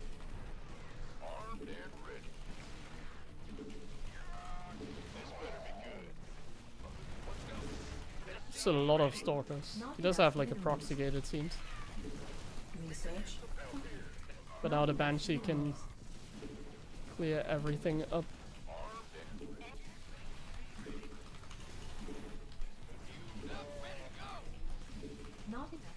Still a lot of Stalkers. He does have like a proxy gate, it seems. Research. But now the Banshee can clear everything up. Not enough.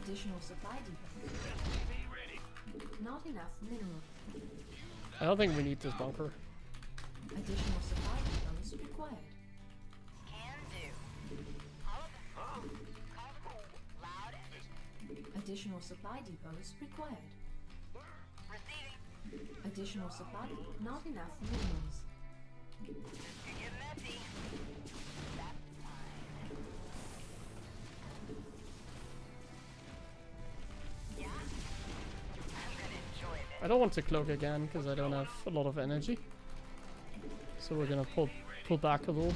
Additional supply depot. Not enough mineral. I don't think we need this bunker. Additional supply depots required. Additional supply depots required. Additional supply. Not enough minerals. I don't want to cloak again because I don't have a lot of energy. So we're gonna pull back a little.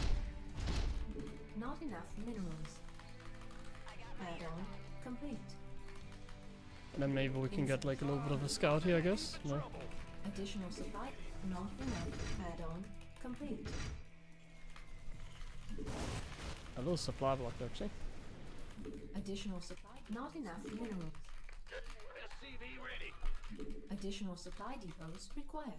Not enough minerals. Add-on complete. And then maybe we can get like a little bit of a scout here, I guess. No. Additional supply. Not enough. Add-on complete. A little supply block actually. Additional supply. Not enough minerals. Additional supply depots required.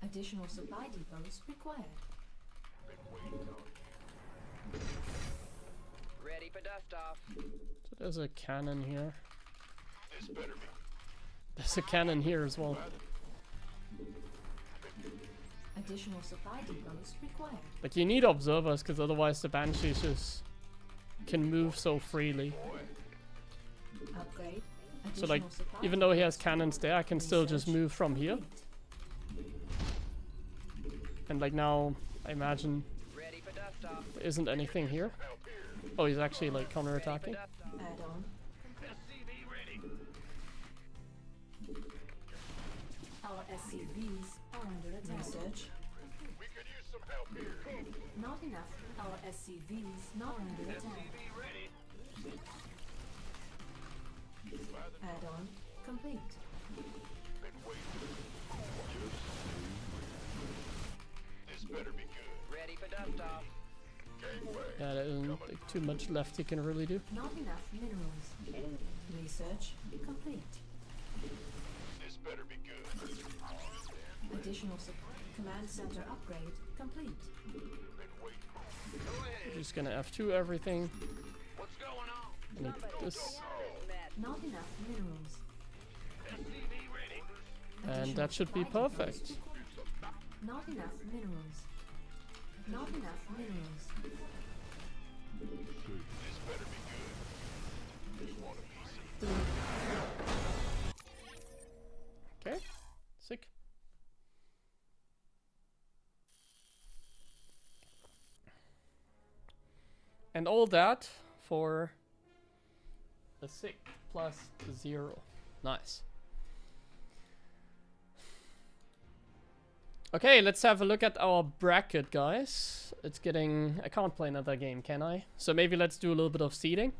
Additional supply depots required. Ready for dust off. So there's a cannon here. There's a cannon here as well. Additional supply depots required. Like you need observers because otherwise the Banshees just can move so freely. Upgrade. So like Additional supply even though he has cannons there, I can still just move from here. And like now, I imagine Ready for dust off. there isn't anything here. Oh, he's actually like counter-attacking. Add-on. Our SCVs are under attack. Research. Not enough. Our SCVs not under attack. Add-on complete. Ready for dust off. Yeah, there isn't like too much left he can really do. Not enough minerals. Research complete. better be good. Additional support. Command center upgrade complete. Go ahead. We're just gonna F2 everything. What's going on? Like Somebody this. fix this mess. Not enough minerals. SCV ready. And Additional that should be supply depots perfect. required. Not enough minerals. Not enough minerals. This better be good. Just want a piece of Okay, sick. And all that for a 6 plus 0. Nice. Okay, let's have a look at our bracket, guys. It's getting... I can't play another game, can I? So maybe let's do a little bit of seeding.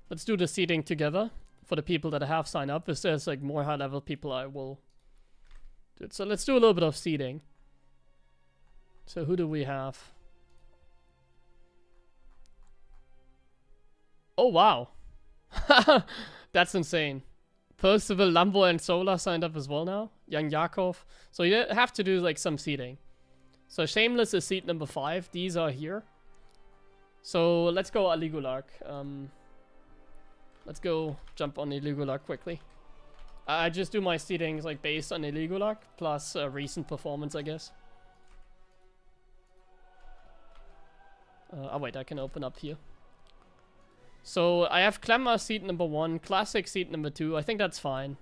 Let's do the seeding together for the people that have signed up. If there's like more high level people, I will do it. So let's do a little bit of seeding. So who do we have? Oh wow. That's insane. Percival, Lambo and Solar signed up as well now. Young Yakov. So you have to do like some seeding. So Shameless is seed number 5. These are here. So let's go Aligulark. Let's go jump on Aligulark quickly. I just do my seedings like based on Aligulark plus recent performance, I guess. Oh wait, I can open up here. So I have Clem as seed number 1, Classic seed number 2. I think that's fine.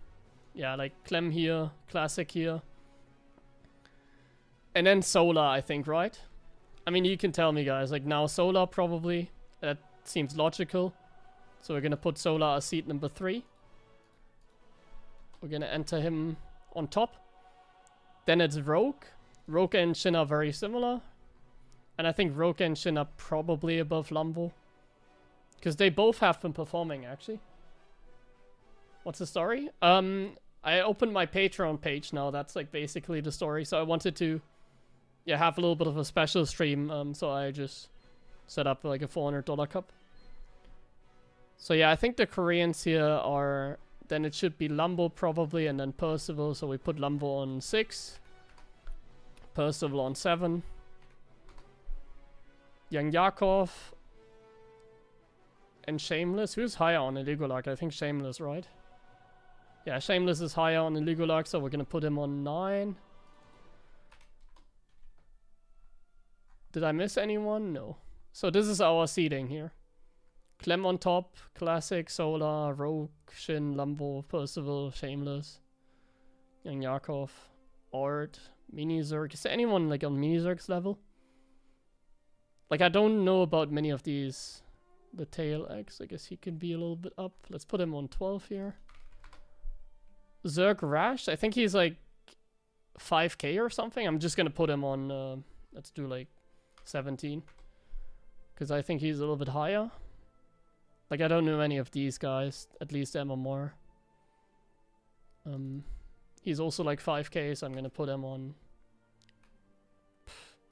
Yeah, like Clem here, Classic here. And then Solar, I think, right? I mean, you can tell me, guys. Like now Solar probably. That seems logical. So we're gonna put Solar as seed number 3. We're gonna enter him on top. Then it's Rogue. Rogue and Shin are very similar. And I think Rogue and Shin are probably above Lambo. Because they both have been performing, actually. What's the story? I opened my Patreon page now. That's like basically the story. So I wanted to, yeah, have a little bit of a special stream. So I just set up like a $400 cup. So yeah, I think the Koreans here are... Then it should be Lambo probably, and then Percival. So we put Lambo on 6. Percival on 7. Young Yakov. And Shameless. Who's higher on Aligulark? I think Shameless, right? Yeah, Shameless is higher on Aligulark, so we're gonna put him on 9. Did I miss anyone? No. So this is our seeding here. Clem on top, Classic, Solar, Rogue, Shin, Lambo, Percival, Shameless, Young Yakov, Art, Mini Zerg. Is there anyone like on Mini Zerg's level? Like I don't know about many of these. The Tail X, I guess he can be a little bit up. Let's put him on 12 here. Zerg Rash, I think he's like 5k or something. I'm just gonna put him on, let's do like 17. Because I think he's a little bit higher. Like I don't know any of these guys, at least MMR. He's also like 5k, so I'm gonna put him on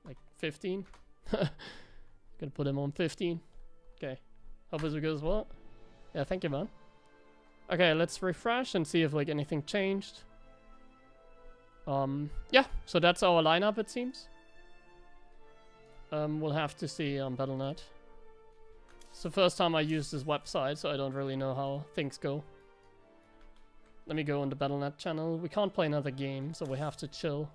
like 15. Gonna put him on 15. Okay. Hope this goes well. Yeah, thank you, man. Okay, let's refresh and see if like anything changed. Yeah, so that's our lineup, it seems. We'll have to see on Battle.net. It's the first time I use this website, so I don't really know how things go. Let me go on the Battle.net channel. We can't play another game, so we have to chill.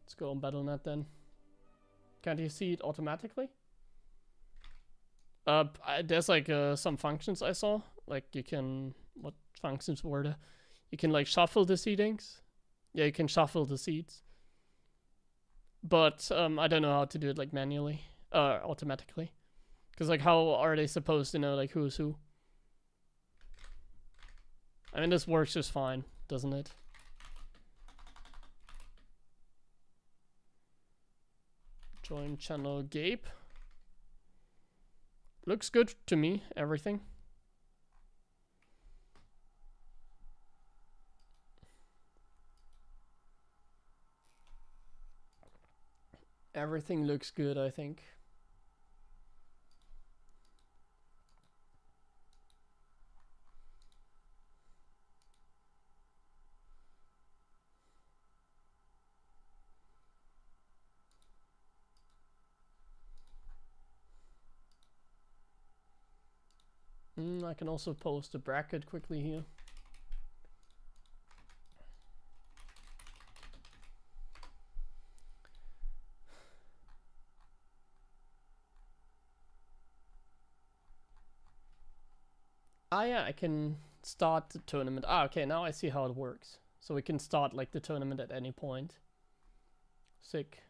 Let's go on Battle.net then. Can't you see it automatically? There's like some functions I saw. Like you can... What functions were there? You can like shuffle the seedings. Yeah, you can shuffle the seeds. But I don't know how to do it like manually. Automatically. Because like how are they supposed to know like who's who? I mean this works just fine, doesn't it? Join channel Gabe. Looks good to me, everything. Everything looks good, I think. I can also post a bracket quickly here. Ah, yeah, I can start the tournament. Ah, okay, now I see how it works. So we can start like the tournament at any point. Sick.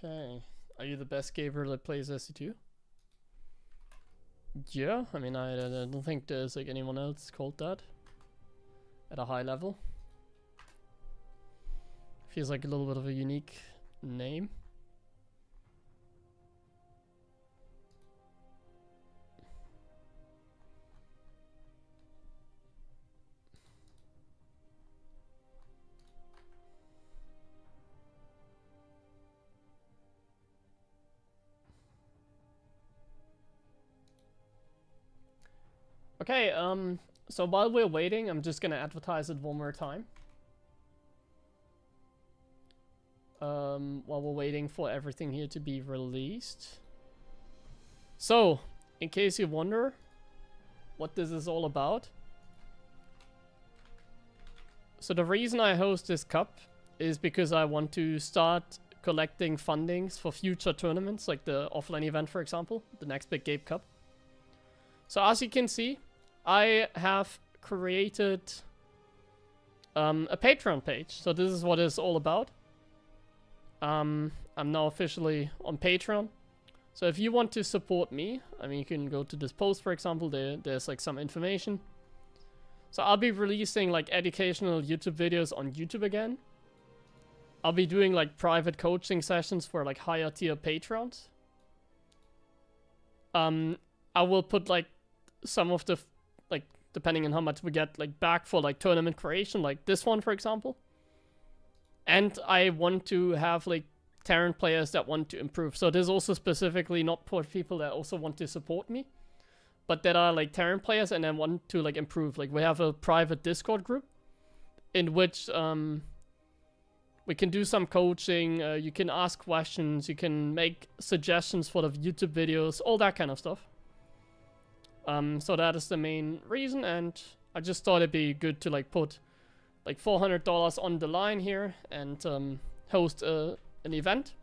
Okay. Are you the best gamer that plays SC2? Yeah, I mean, I don't think there's like anyone else called that at a high level. Feels like a little bit of a unique name. Okay, so while we're waiting, I'm just gonna advertise it one more time. While we're waiting for everything here to be released. So, in case you wonder what this is all about. So the reason I host this cup is because I want to start collecting fundings for future tournaments, like the offline event, for example, the next big Gabe Cup. So as you can see, I have created a Patreon page. So this is what it's all about. I'm now officially on Patreon. So if you want to support me, I mean, you can go to this post, for example. There's like some information. So I'll be releasing like educational YouTube videos on YouTube again. I'll be doing like private coaching sessions for like higher tier patrons. I will put like some of the like, depending on how much we get like back for like tournament creation, like this one, for example. And I want to have like Terran players that want to improve. So this is also specifically not for people that also want to support me, but that are like Terran players and then want to like improve. Like we have a private Discord group in which we can do some coaching. You can ask questions. You can make suggestions for the YouTube videos, all that kind of stuff. So that is the main reason, and I just thought it'd be good to like put like $400 on the line here and host an event.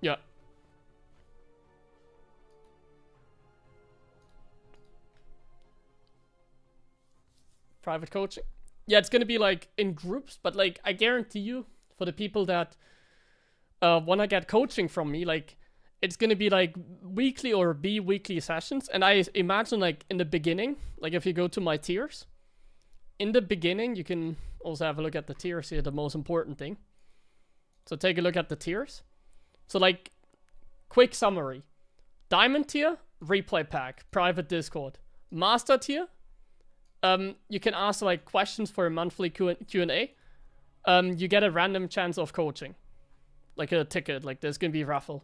Yeah. Private coaching. Yeah, it's gonna be like in groups, but like I guarantee you, for the people that wanna get coaching from me, like it's gonna be like weekly or bi-weekly sessions. And I imagine like in the beginning, like if you go to my tiers, in the beginning, you can also have a look at the tiers here, the most important thing. So take a look at the tiers. So like, quick summary. Diamond tier, replay pack, private Discord. Master tier, you can ask like questions for a monthly Q&A. You get a random chance of coaching. Like a ticket, like there's gonna be a raffle.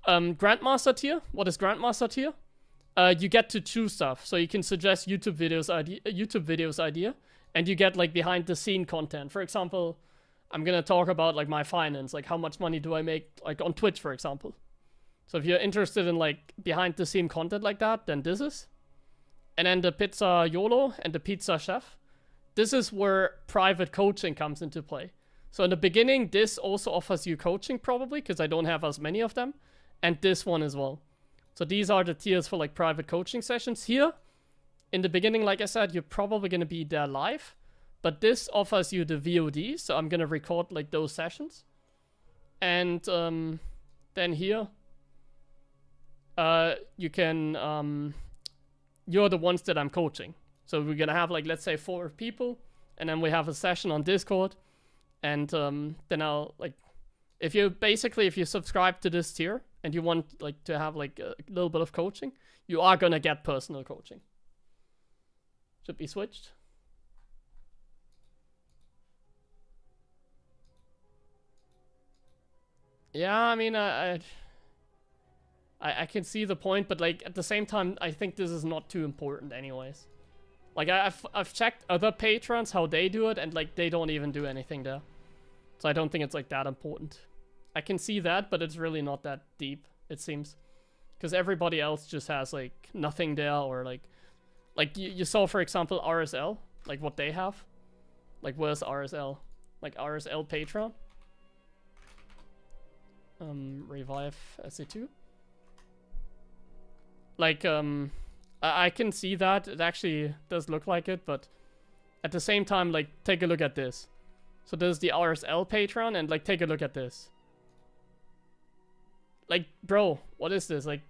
Grandmaster tier, what is Grandmaster tier? You get to choose stuff, so you can suggest YouTube videos idea, and you get like behind the scene content. For example, I'm gonna talk about like my finance, like how much money do I make like on Twitch, for example. So if you're interested in like behind the scene content like that, then this is. And then the Pizza YOLO and the Pizza Chef. This is where private coaching comes into play. So in the beginning, this also offers you coaching probably, because I don't have as many of them. And this one as well. So these are the tiers for like private coaching sessions. Here, in the beginning, like I said, you're probably going to be there live. But this offers you the VOD, so I'm going to record like those sessions. And then here, you can, you're the ones that I'm coaching. So we're going to have like, let's say 4 people. and then we have a session on Discord, and then I'll like, if you subscribe to this tier and you want like to have like a little bit of coaching, you are gonna get personal coaching. Should be switched. Yeah, I mean, I can see the point, but like at the same time, I think this is not too important, anyways. Like I've checked other patrons how they do it, and like they don't even do anything there, so I don't think it's like that important. I can see that, but it's really not that deep, it seems, because everybody else just has like nothing there, or like you saw, for example, RSL, like what they have. Like where's RSL? Like RSL Patreon. Revive SC2. Like, I can see that. It actually does look like it, but at the same time, like, take a look at this. So there's the RSL Patreon, and like, take a look at this. Like, bro, what is this? Like,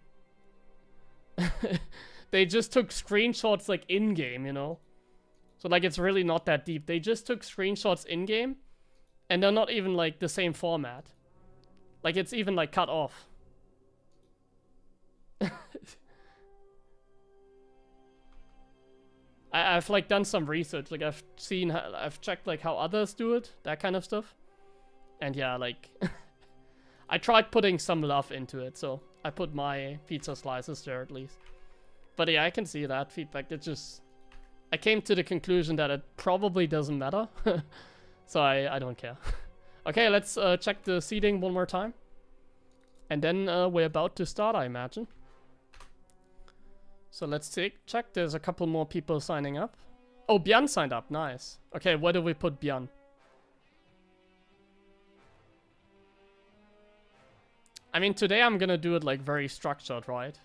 they just took screenshots, like, in-game, you know? So, like, it's really not that deep. They just took screenshots in-game, and they're not even, like, the same format. Like, it's even, like, cut off. I've, like, done some research. Like, I've checked, like, how others do it. That kind of stuff. And, yeah, like... I tried putting some love into it, so I put my pizza slices there, at least. But, yeah, I can see that feedback. It just... I came to the conclusion that it probably doesn't matter. So, I don't care. Okay, let's check the seating one more time. And then we're about to start, I imagine. So let's check. There's a couple more people signing up. Oh, Bian signed up. Nice. Okay, where do we put Bian? I mean, today I'm gonna do it like very structured, right?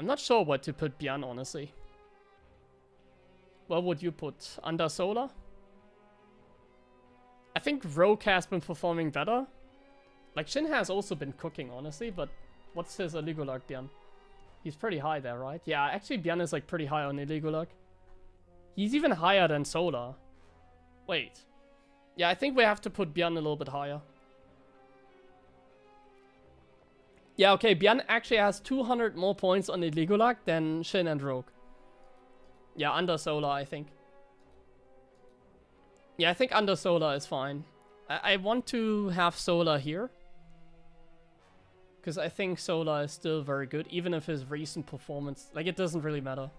I'm not sure what to put Bian, honestly. What would you put? Under Solar? I think Rogue has been performing better. Like, Shin has also been cooking, honestly, but what's his illegal luck, Bian? He's pretty high there, right? Yeah, actually, Bian is, like, pretty high on illegal luck. He's even higher than Solar. Wait. Yeah, I think we have to put Bian a little bit higher. Yeah, okay, Bian actually has 200 more points on illegal luck than Shin and Rogue. Yeah, under Solar, I think. Yeah, I think under Solar is fine. I want to have Solar here, because I think Solar is still very good, even if his recent performance... Like, it doesn't really matter.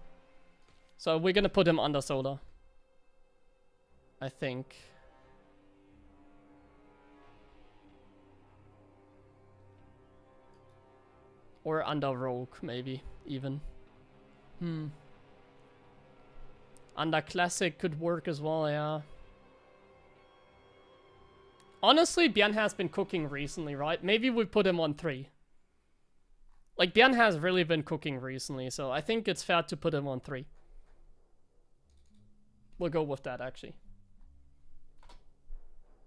So we're gonna put him under Solar. I think. Or under Rogue, maybe, even. Under Classic could work as well, yeah. Honestly, Bian has been cooking recently, right? Maybe we put him on 3. Like, Bian has really been cooking recently, so I think it's fair to put him on 3. We'll go with that, actually.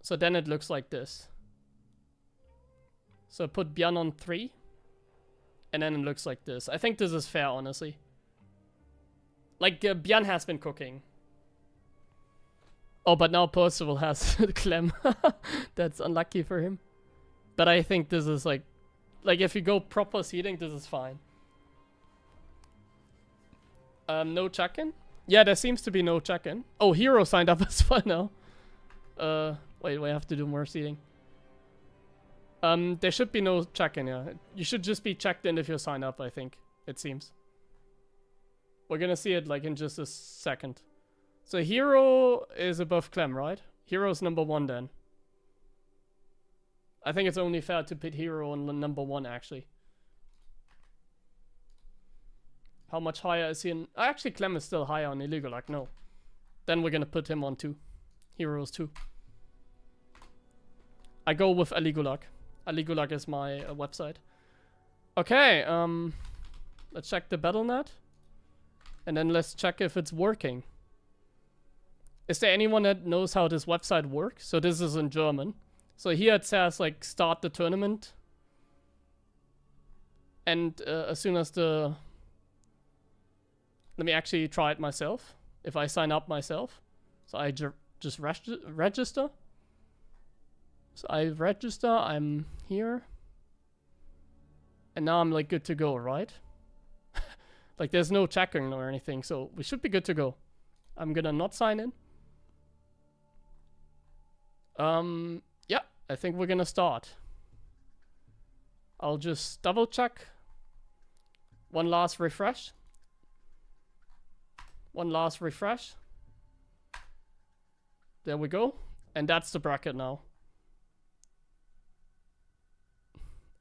So then it looks like this. So put Bian on 3. And then it looks like this. I think this is fair, honestly. Like, Bian has been cooking. Oh, but now Percival has Clem. That's unlucky for him. But I think this is like if you go proper seeding, this is fine. No check-in? Yeah, there seems to be no check-in. Oh, Hero signed up as well now. Wait, we have to do more seeding. There should be no check-in, yeah. You should just be checked in if you sign up, I think. It seems. We're gonna see it like in just a second. So Hero is above Clem, right? Hero's number 1 then. I think it's only fair to put Hero on number 1, actually. How much higher is he in... Actually, Clem is still higher on illegal luck, no. Then we're gonna put him on 2. Hero's 2. I go with illegal luck. Illegal luck is my website. Okay, let's check the BattleNet. And then let's check if it's working. Is there anyone that knows how this website works? So this is in German. So here it says like start the tournament. And as soon as the... Let me actually try it myself. if I sign up myself. So I just register. So I register, I'm here. And now I'm like good to go, right? Like there's no checking or anything, so we should be good to go. I'm gonna not sign in. Yeah, I think we're gonna start. I'll just double check. One last refresh. One last refresh. There we go. And that's the bracket now.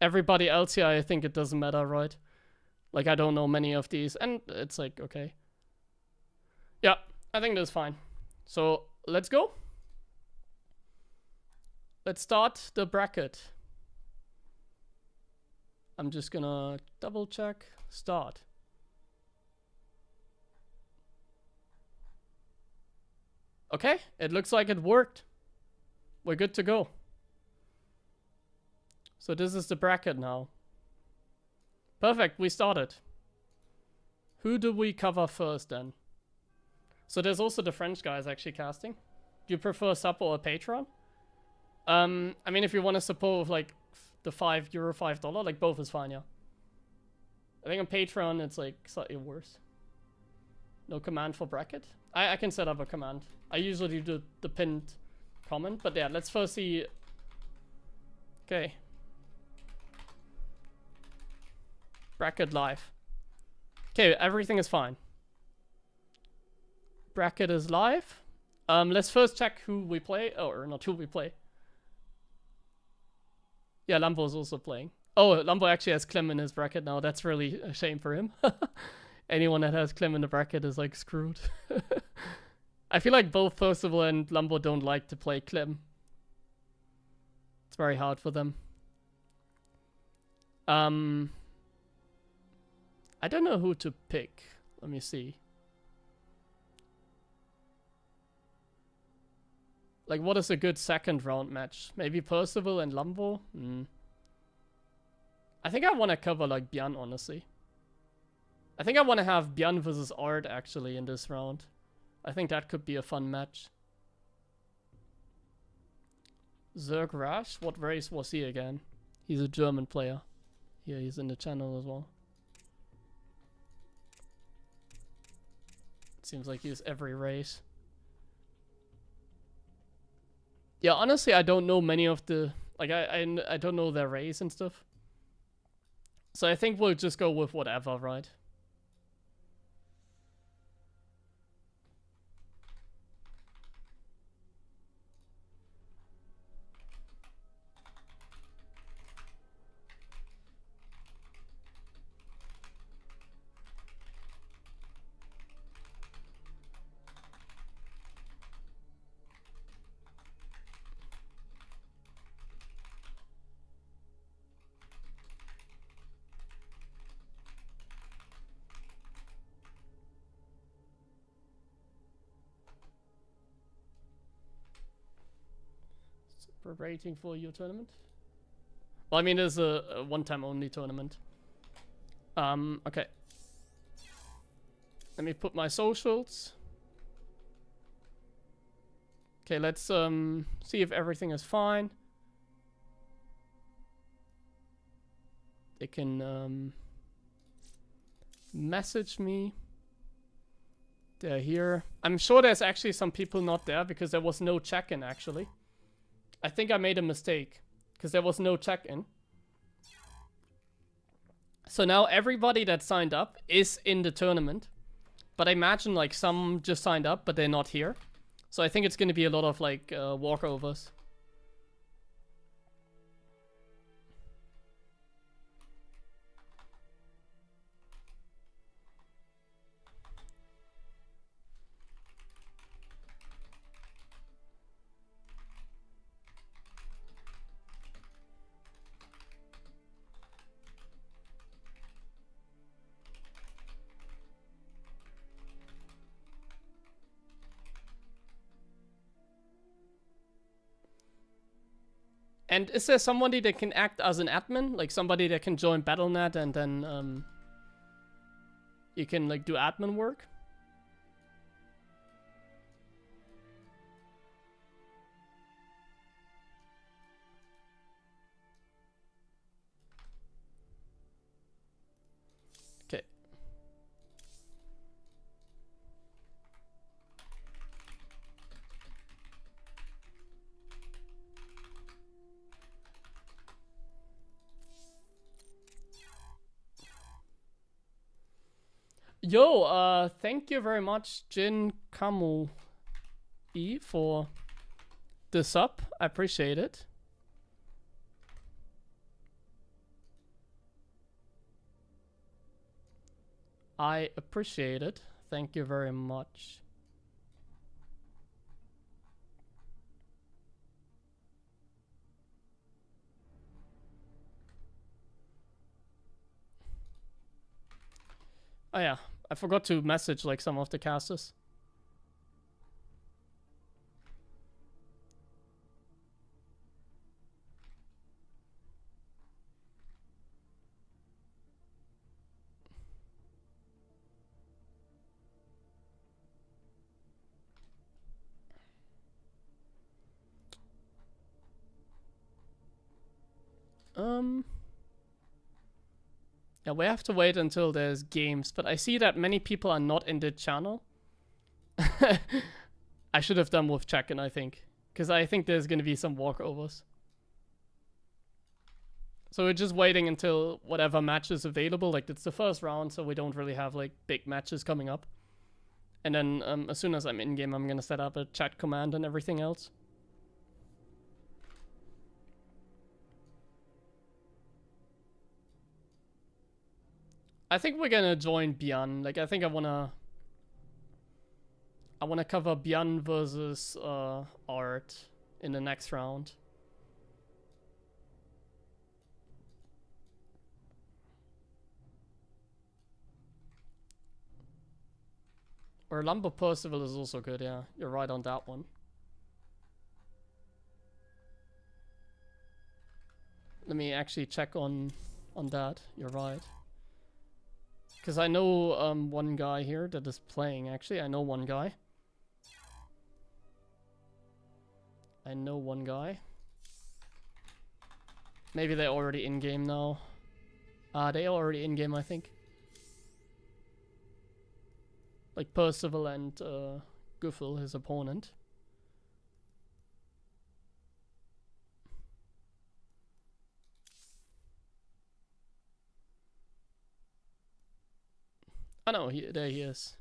Everybody else here, I think it doesn't matter, right? Like, I don't know many of these. And it's like, okay. Yeah, I think that's fine. So, let's go. Let's start the bracket. I'm just gonna double check. Start. Okay, it looks like it worked. We're good to go. So this is the bracket now. Perfect, we started. Who do we cover first then? So there's also the French guys actually casting. Do you prefer sub or a Patreon? I mean, if you want to support with like the €5, $5, like both is fine, yeah. I think on Patreon it's like slightly worse. No command for bracket? I can set up a command. I usually do the pinned comment, but yeah, let's first see. Okay. Bracket live. Okay, everything is fine. Bracket is live. Let's first check who we play. Oh, or not who we play. Yeah, Lambo is also playing. Oh, Lambo actually has Clem in his bracket now. That's really a shame for him. Anyone that has Clem in the bracket is like screwed. I feel like both Percival and Lambo don't like to play Clem. It's very hard for them. I don't know who to pick. Let me see. Like, what is a good second round match? Maybe Percival and Lambo? I think I want to cover, like, Bian, honestly. I think I want to have Bian versus Art, actually, in this round. I think that could be a fun match. Zerg Rash? What race was he again? He's a German player. Yeah, he's in the channel as well. Seems like he's every race. Yeah, honestly, I don't know many of the... Like, I don't know their race and stuff. So I think we'll just go with whatever, right? Rating for your tournament? Well, I mean, there's a one-time only tournament. Okay. Let me put my socials. Okay, let's see if everything is fine. They can message me. They're here. I'm sure there's actually some people not there because there was no check-in actually. I think I made a mistake because there was no check-in. So now everybody that signed up is in the tournament. But I imagine like some just signed up, but they're not here. So I think it's going to be a lot of like walkovers. And is there somebody that can act as an admin? Like somebody that can join Battle.net and then you can like do admin work? Yo, thank you very much, Jin Kamu E, for the sub. I appreciate it. I appreciate it. Thank you very much. Oh yeah, I forgot to message like some of the casters. Yeah, we have to wait until there's games, but I see that many people are not in the channel. I should have done with check-in, I think. Because I think there's going to be some walkovers. So we're just waiting until whatever match is available. Like, it's the first round, so we don't really have, like, big matches coming up. And then as soon as I'm in-game, I'm going to set up a chat command and everything else. I think we're gonna join Bian. Like, I think I wanna cover Bian versus Art in the next round. Or Lumber Percival is also good, yeah. You're right on that one. Let me actually check on that. You're right. Because I know one guy here that is playing, actually. I know one guy. Maybe they're already in-game now. They're already in-game, I think. Like Percival and Guffel, his opponent. Oh no, there he is.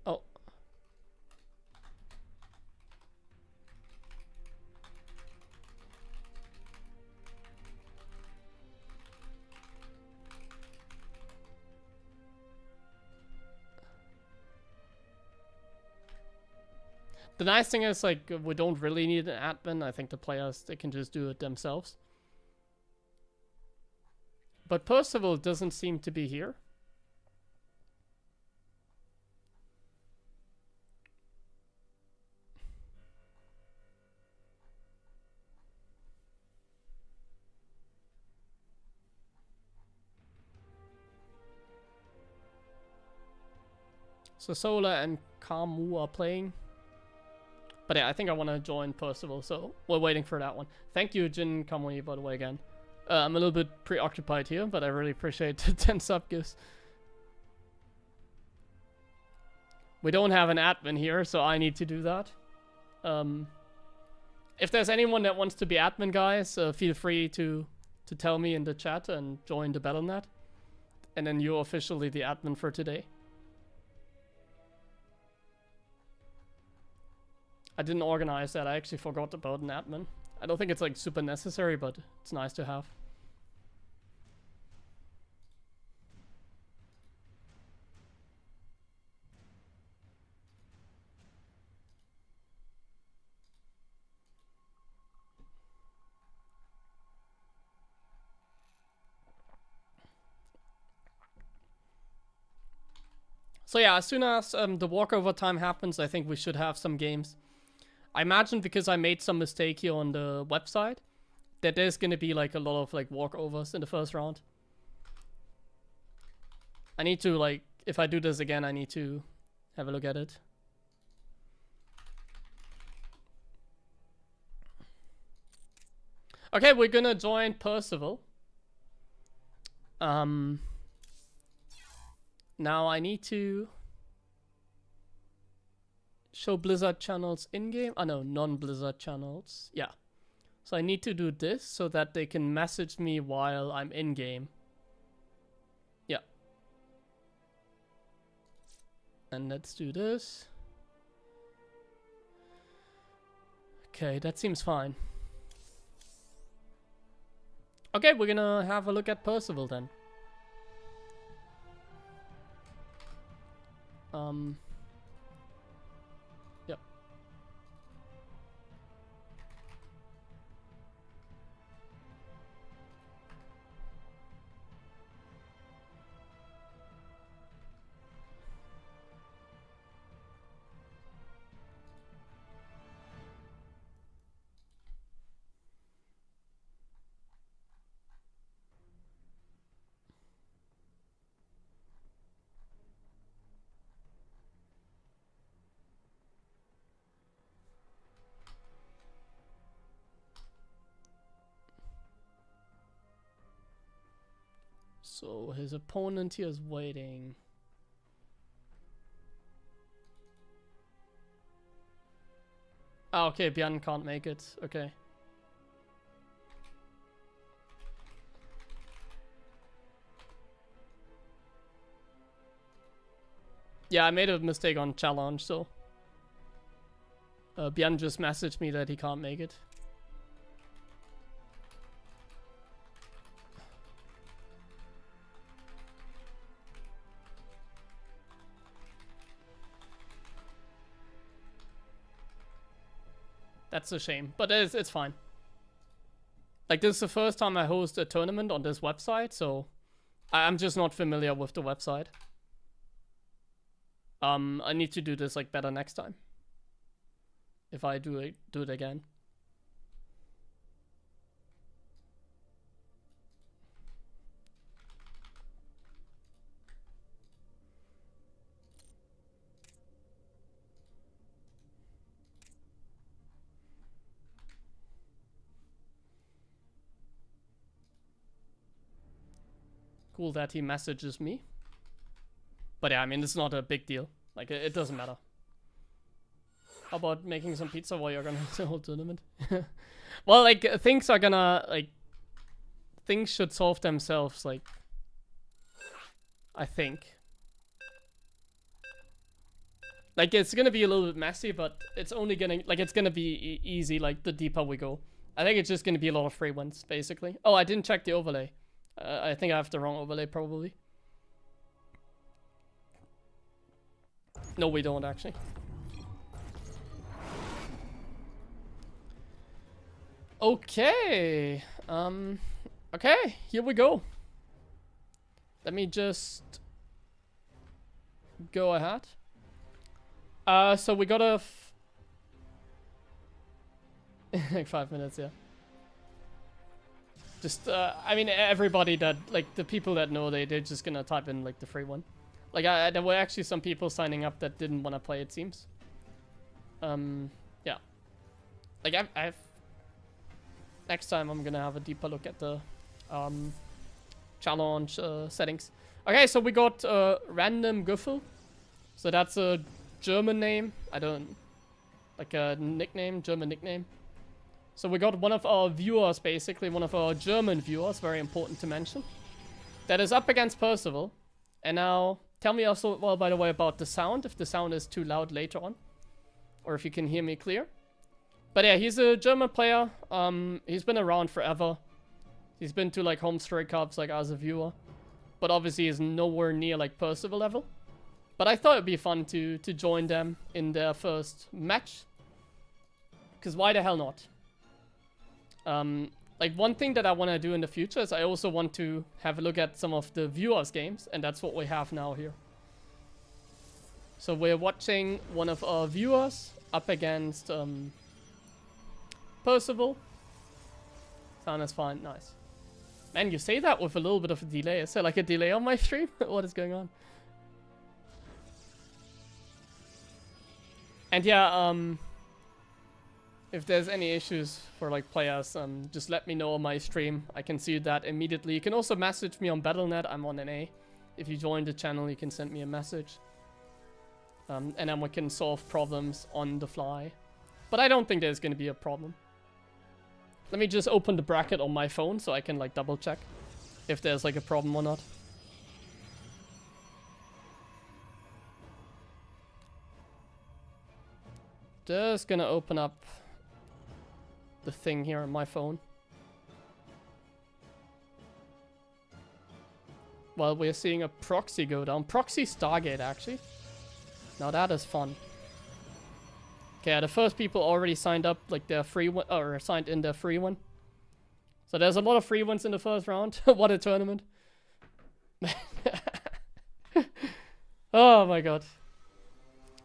Oh. The nice thing is, like, we don't really need an admin. I think the players, they can just do it themselves. But Percival doesn't seem to be here. So Sola and Kamu are playing. But yeah, I think I want to join Percival, so we're waiting for that one. Thank you, Jin Kamui, by the way, again. I'm a little bit preoccupied here, but I really appreciate the 10 sub gifts. We don't have an admin here, so I need to do that. If there's anyone that wants to be admin, guys, feel free to tell me in the chat and join the Battle.net. And then you're officially the admin for today. I didn't organize that. I actually forgot about an admin. I don't think it's like super necessary, but it's nice to have. So yeah, as soon as the walkover time happens, I think we should have some games. I imagine because I made some mistake here on the website, that there's gonna be like a lot of like walkovers in the first round. I need to, like, if I do this again, I need to have a look at it. Okay, we're gonna join Percival. Now I need to show Blizzard channels in-game. Oh no, non-Blizzard channels. Yeah. So I need to do this so that they can message me while I'm in-game. Yeah. And let's do this. Okay, that seems fine. Okay, we're gonna have a look at Percival then. Yep. So his opponent here is waiting. Ah, okay, Bian can't make it. Okay. Yeah, I made a mistake on challenge, so Bian just messaged me that he can't make it. That's a shame, but it's fine. Like, this is the first time I host a tournament on this website, so I'm just not familiar with the website. I need to do this like better next time. If I do it again. Cool that he messages me. But yeah, I mean, it's not a big deal. Like, it doesn't matter. How about making some pizza while you're gonna host the whole tournament? Well, like, things are gonna, like, things should solve themselves, like, I think. Like, it's gonna be a little bit messy, but it's only gonna, like, it's gonna be easy, like, the deeper we go. I think it's just gonna be a lot of free wins, basically. Oh, I didn't check the overlay. I think I have the wrong overlay, probably. No, we don't, actually. Okay. Okay, here we go. Let me just go ahead. So we got a like 5 minutes, yeah. Just, I mean, everybody that, like, the people that know, they're just gonna type in, like, the free one. Like, there were actually some people signing up that didn't want to play, it seems. Yeah. Like, I've... Next time, I'm gonna have a deeper look at the, challenge, settings. Okay, so we got, Random Güffel. So that's a German name. I don't... Like, a nickname, German nickname. So we got one of our viewers, basically, one of our German viewers, very important to mention, that is up against Percival. And now, tell me also, well, by the way, about the sound, if the sound is too loud later on, or if you can hear me clear. But yeah, he's a German player. He's been around forever. He's been to, like, home straight cups, like, as a viewer. But obviously he's nowhere near, like, Percival level. But I thought it'd be fun to join them in their first match. Because why the hell not? Like, one thing that I want to do in the future is I also want to have a look at some of the viewers' games, and that's what we have now here. So we're watching one of our viewers up against Percival. Sound is fine, nice. Man, you say that with a little bit of a delay. Is there like a delay on my stream? What is going on? And yeah, if there's any issues for like players, just let me know on my stream. I can see that immediately. You can also message me on Battle.net. I'm on NA. If you join the channel, you can send me a message. And then we can solve problems on the fly. But I don't think there's going to be a problem. Let me just open the bracket on my phone so I can like double check if there's like a problem or not. Just gonna open up the thing here on my phone. While we're seeing a proxy go down. Proxy Stargate, actually. Now that is fun. Okay, the first people already signed up, like their free one, or signed in their free one. So there's a lot of free ones in the first round. What a tournament. Oh my god.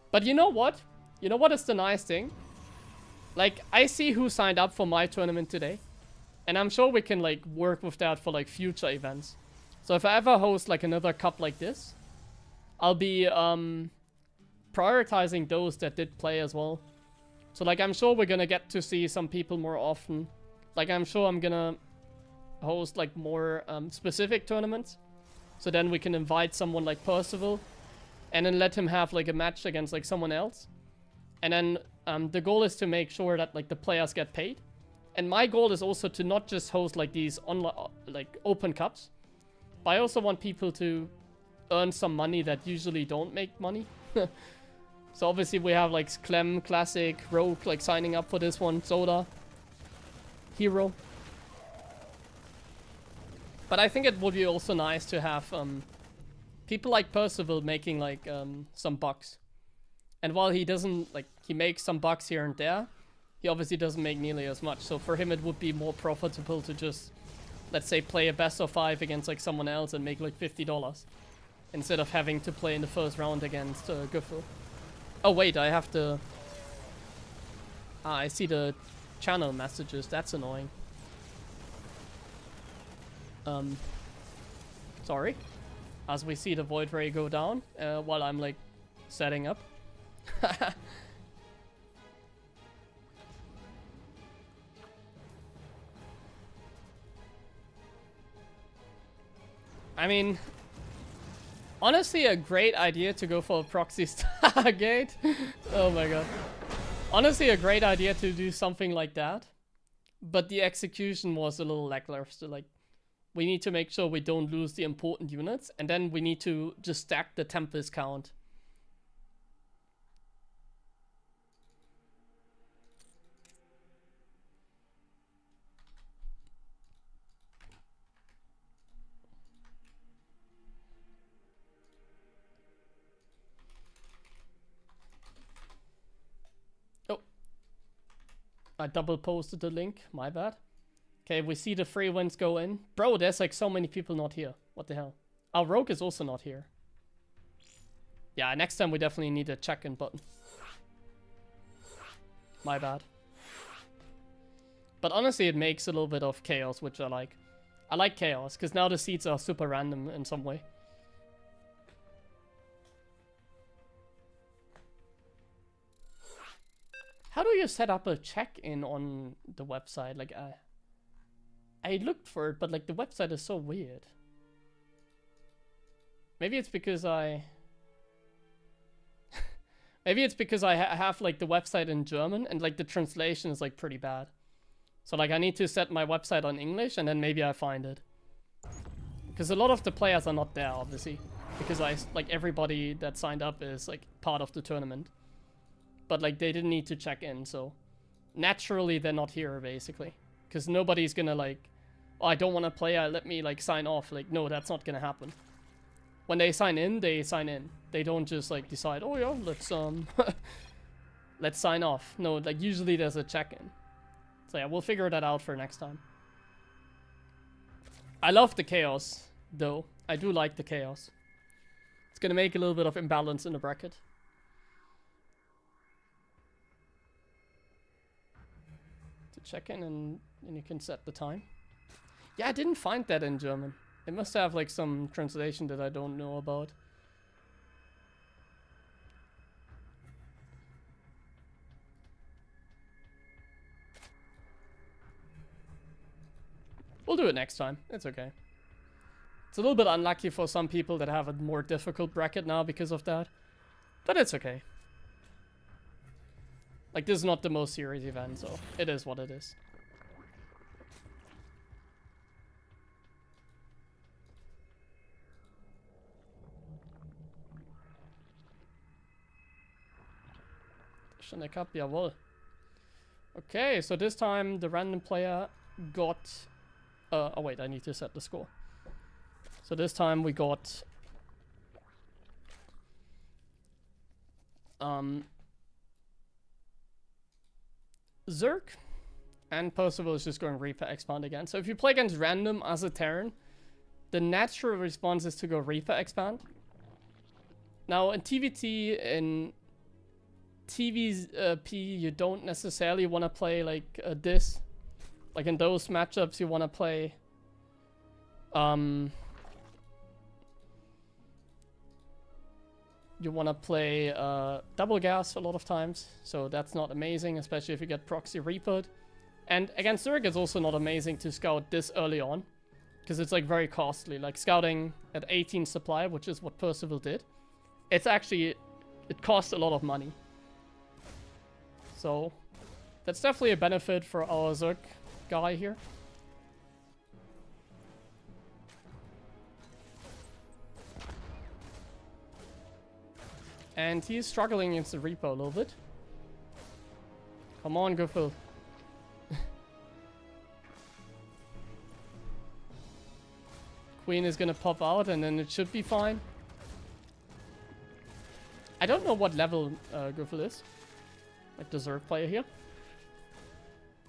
But you know what? You know what is the nice thing? Like, I see who signed up for my tournament today. And I'm sure we can, like, work with that for, like, future events. So if I ever host, like, another cup like this, I'll be, prioritizing those that did play as well. So like I'm sure we're gonna get to see some people more often. Like I'm sure I'm gonna host like more specific tournaments. So then we can invite someone like Percival and then let him have like a match against like someone else. And then the goal is to make sure that like the players get paid. And my goal is also to not just host like these online like open cups, but I also want people to earn some money that usually don't make money. So obviously we have like Clem, Classic, Rogue like signing up for this one, Soda, Hero. But I think it would be also nice to have people like Percival making like some bucks. And while he doesn't like, he makes some bucks here and there, he obviously doesn't make nearly as much. So for him it would be more profitable to just, let's say, play a best of 5 against like someone else and make like $50. Instead of having to play in the first round against Guffel. Oh wait, I have to... Ah, I see the channel messages. That's annoying. Sorry. As we see the Void Ray go down while I'm like setting up. I mean... Honestly, a great idea to go for a proxy Stargate. Oh my god. Honestly, a great idea to do something like that. But the execution was a little lackluster. Like, we need to make sure we don't lose the important units. And then we need to just stack the Tempest count. I double posted the link, my bad. Okay, we see the free wins go in. Bro, there's like so many people not here. What the hell? Our Rogue is also not here. Yeah, next time we definitely need a check-in button. My bad. But honestly, it makes a little bit of chaos, which I like. I like chaos, because now the seats are super random in some way. How do you set up a check-in on the website? Like, I looked for it, but like the website is so weird. Maybe it's because I... Maybe it's because I have like the website in German and like the translation is like pretty bad. So like I need to set my website on English and then maybe I find it. Because a lot of the players are not there, obviously. Because like everybody that signed up is like part of the tournament. But like they didn't need to check in, so naturally they're not here basically. Because nobody's gonna like, oh, I don't want to play, let me like sign off. Like, no, that's not gonna happen. When they sign in, they sign in. They don't just like decide, oh yeah, let's let's sign off. No, like usually there's a check-in. So yeah, we'll figure that out for next time. I love the chaos though. I do like the chaos. It's gonna make a little bit of imbalance in the bracket. Check in and you can set the time. Yeah, I didn't find that in German. It must have like some translation that I don't know about. We'll do it next time. It's okay. It's a little bit unlucky for some people that have a more difficult bracket now because of that. But it's okay. Like, this is not the most serious event, so it is what it is. Schöne Cup, jawohl. Okay, so this time the random player got... oh wait, I need to set the score. So this time we got... Zerg. And Percival is just going Reaper Expand again. So if you play against random as a Terran, the natural response is to go Reaper Expand. Now in TVT, in TVP, you don't necessarily want to play like this. Like in those matchups, you want to play double gas a lot of times, so that's not amazing, especially if you get proxy reapered. And against Zerg, it's also not amazing to scout this early on, because it's like very costly. Like scouting at 18 supply, which is what Percival did, it's actually, it costs a lot of money. So that's definitely a benefit for our Zerg guy here. And he's struggling against the Reaper a little bit. Come on, Guffel. Queen is gonna pop out and then it should be fine. I don't know what level Guffel is. Like the Zerg player here.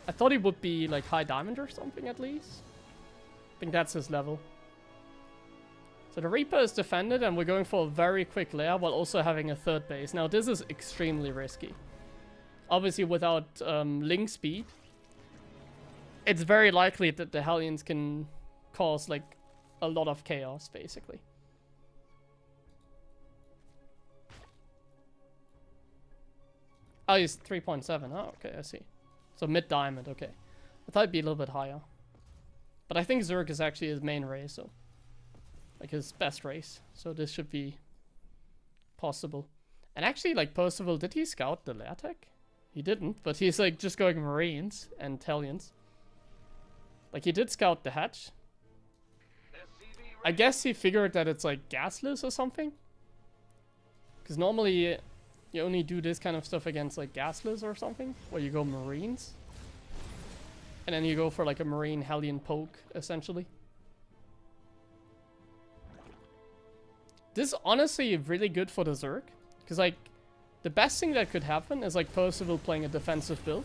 I thought he would be like high diamond or something at least. I think that's his level. So the Reaper is defended and we're going for a very quick lair while also having a third base. Now this is extremely risky. Obviously without link speed, it's very likely that the Hellions can cause like a lot of chaos basically. Oh, he's 3.7. Oh, okay, I see. So mid-diamond, okay. I thought it'd be a little bit higher. But I think Zerg is actually his main race, so... like his best race. So this should be possible. And actually, like, Percival, did he scout the lair tech? He didn't, but he's, like, just going Marines and Hellions. Like, he did scout the hatch. I guess he figured that it's, like, gasless or something. Because normally... you only do this kind of stuff against like gasless or something, where you go Marines. And then you go for like a Marine Hellion poke, essentially. This is honestly really good for the Zerg. Because like, the best thing that could happen is like Percival playing a defensive build.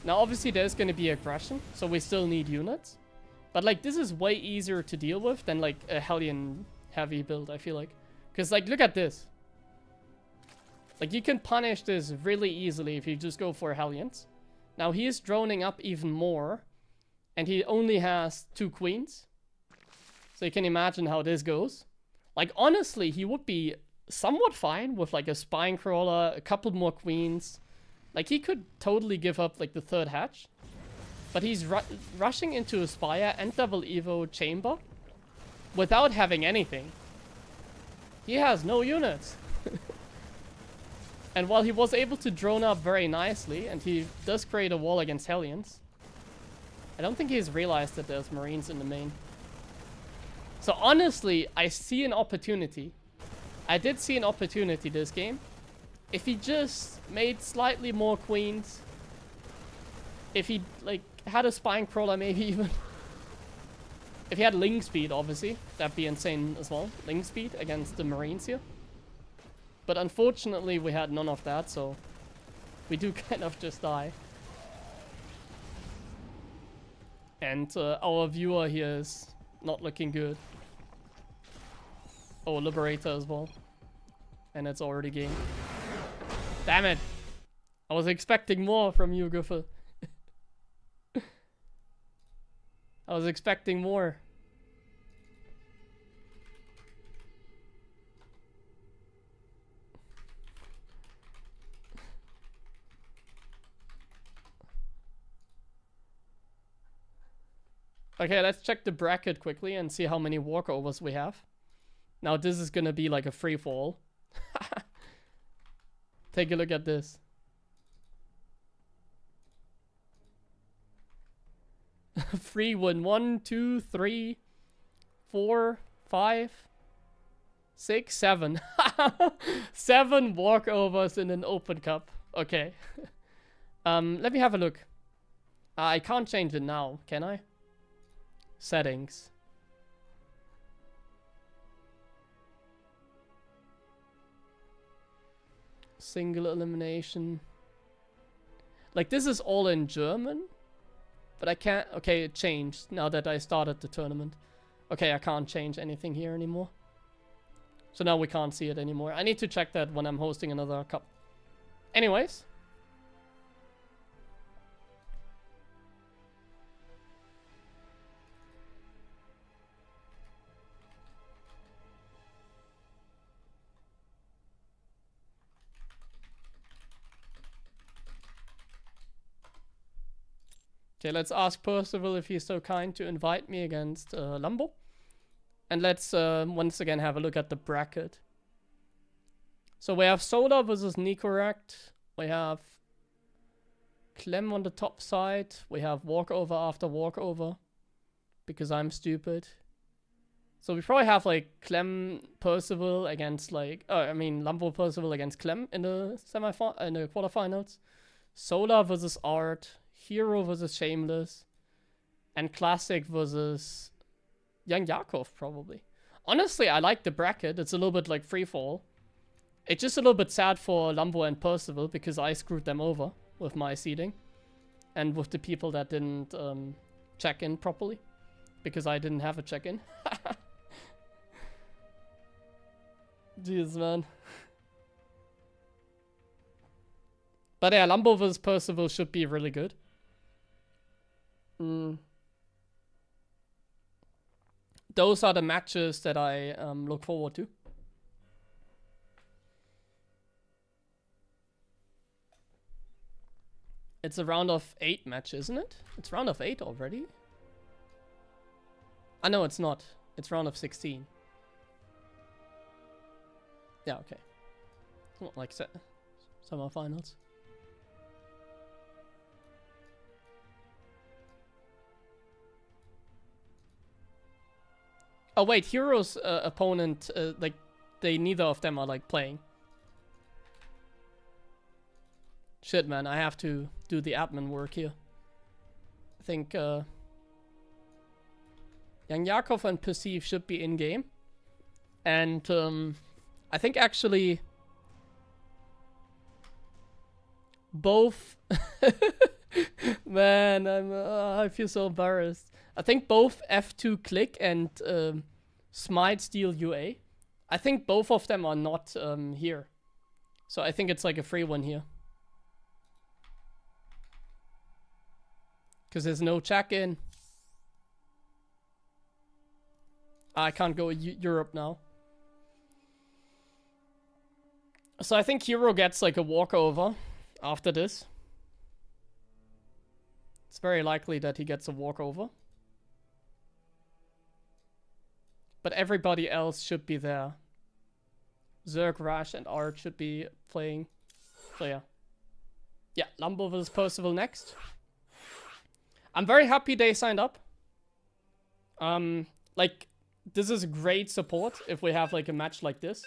Now obviously there's going to be aggression, so we still need units. But like, this is way easier to deal with than like a Hellion heavy build, I feel like. Because like, look at this. Like, you can punish this really easily if you just go for Hellions. Now, he is droning up even more. And he only has 2 queens. So you can imagine how this goes. Like, honestly, he would be somewhat fine with, like, a Spine Crawler, a couple more queens. Like, he could totally give up, like, the 3rd hatch. But he's rushing into a Spire and double Evo chamber without having anything. He has no units. And while he was able to drone up very nicely, and he does create a wall against Hellions, I don't think he's realized that there's Marines in the main. So honestly, I see an opportunity. I did see an opportunity this game. If he just made slightly more queens, if he like had a Spine Crawler maybe even. If he had link speed, obviously, that'd be insane as well. Link speed against the Marines here. But unfortunately, we had none of that, so we do kind of just die. And our viewer here is not looking good. Oh, Liberator as well. And it's already game. Damn it! I was expecting more from you, Guffel. I was expecting more. Okay, let's check the bracket quickly and see how many walkovers we have. Now this is gonna be like a free fall. Take a look at this. Free win. 1, 2, 3, 4, 5, 6, 7. 7 walkovers in an open cup. Okay. Let me have a look. I can't change it now, can I? Settings. Single elimination. Like, this is all in German, but I can't. Okay, it changed now that I started the tournament. Okay, I can't change anything here anymore. So now we can't see it anymore. I need to check that when I'm hosting another cup. Anyways. Okay, let's ask Percival if he's so kind to invite me against Lambo. And let's once again have a look at the bracket. So we have Solar versus Nicorrect. We have Clem on the top side. We have walkover after walkover. Because I'm stupid. So we probably have like Clem Percival against like... Lambo Percival against Clem in the quarterfinals. Solar versus Art. Hero versus Shameless, and Classic versus Jan Yakov, probably. Honestly, I like the bracket. It's a little bit like free fall. It's just a little bit sad for Lambo and Percival because I screwed them over with my seeding and with the people that didn't check in properly because I didn't have a check-in. Jeez, man. But yeah, Lambo versus Percival should be really good. Those are the matches that I look forward to. It's a round of 8 match, isn't it? It's round of 8 already? Ah, no, it's not. It's round of 16. Yeah, okay. It's not like semifinals. Oh wait, Hero's opponent, like, neither of them are like playing. Shit, man, I have to do the admin work here. I think Jan Yakov and Perceive should be in game, and I think actually both. Man, I feel so embarrassed. I think both F2 Click and Smite Steel UA. I think both of them are not here. So I think it's like a free one here. Because there's no check-in. I can't go Europe now. So I think Hero gets like a walkover after this. It's very likely that he gets a walkover. But everybody else should be there. Zerg, Rash, and Art should be playing. So yeah. Yeah, Lambo versus Percival next. I'm very happy they signed up. Like, this is great support if we have like a match like this.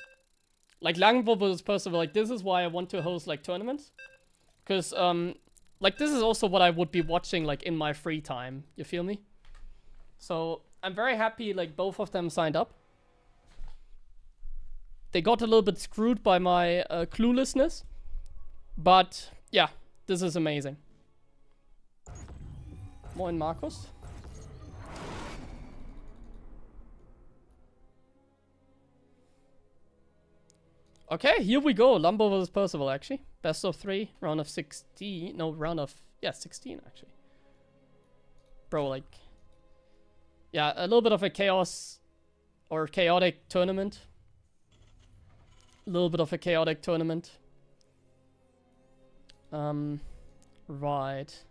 Like Lambo versus Percival, like this is why I want to host like tournaments. Because, like this is also what I would be watching like in my free time. You feel me? So I'm very happy like both of them signed up. They got a little bit screwed by my cluelessness. But yeah, this is amazing. Moin Markus. Okay, here we go. Lambo versus Percival, actually. Best of 3, round of 16. No, round of... Yeah, 16, actually. Bro, like... Yeah, a little bit of a chaos or chaotic tournament. A little bit of a chaotic tournament. Right.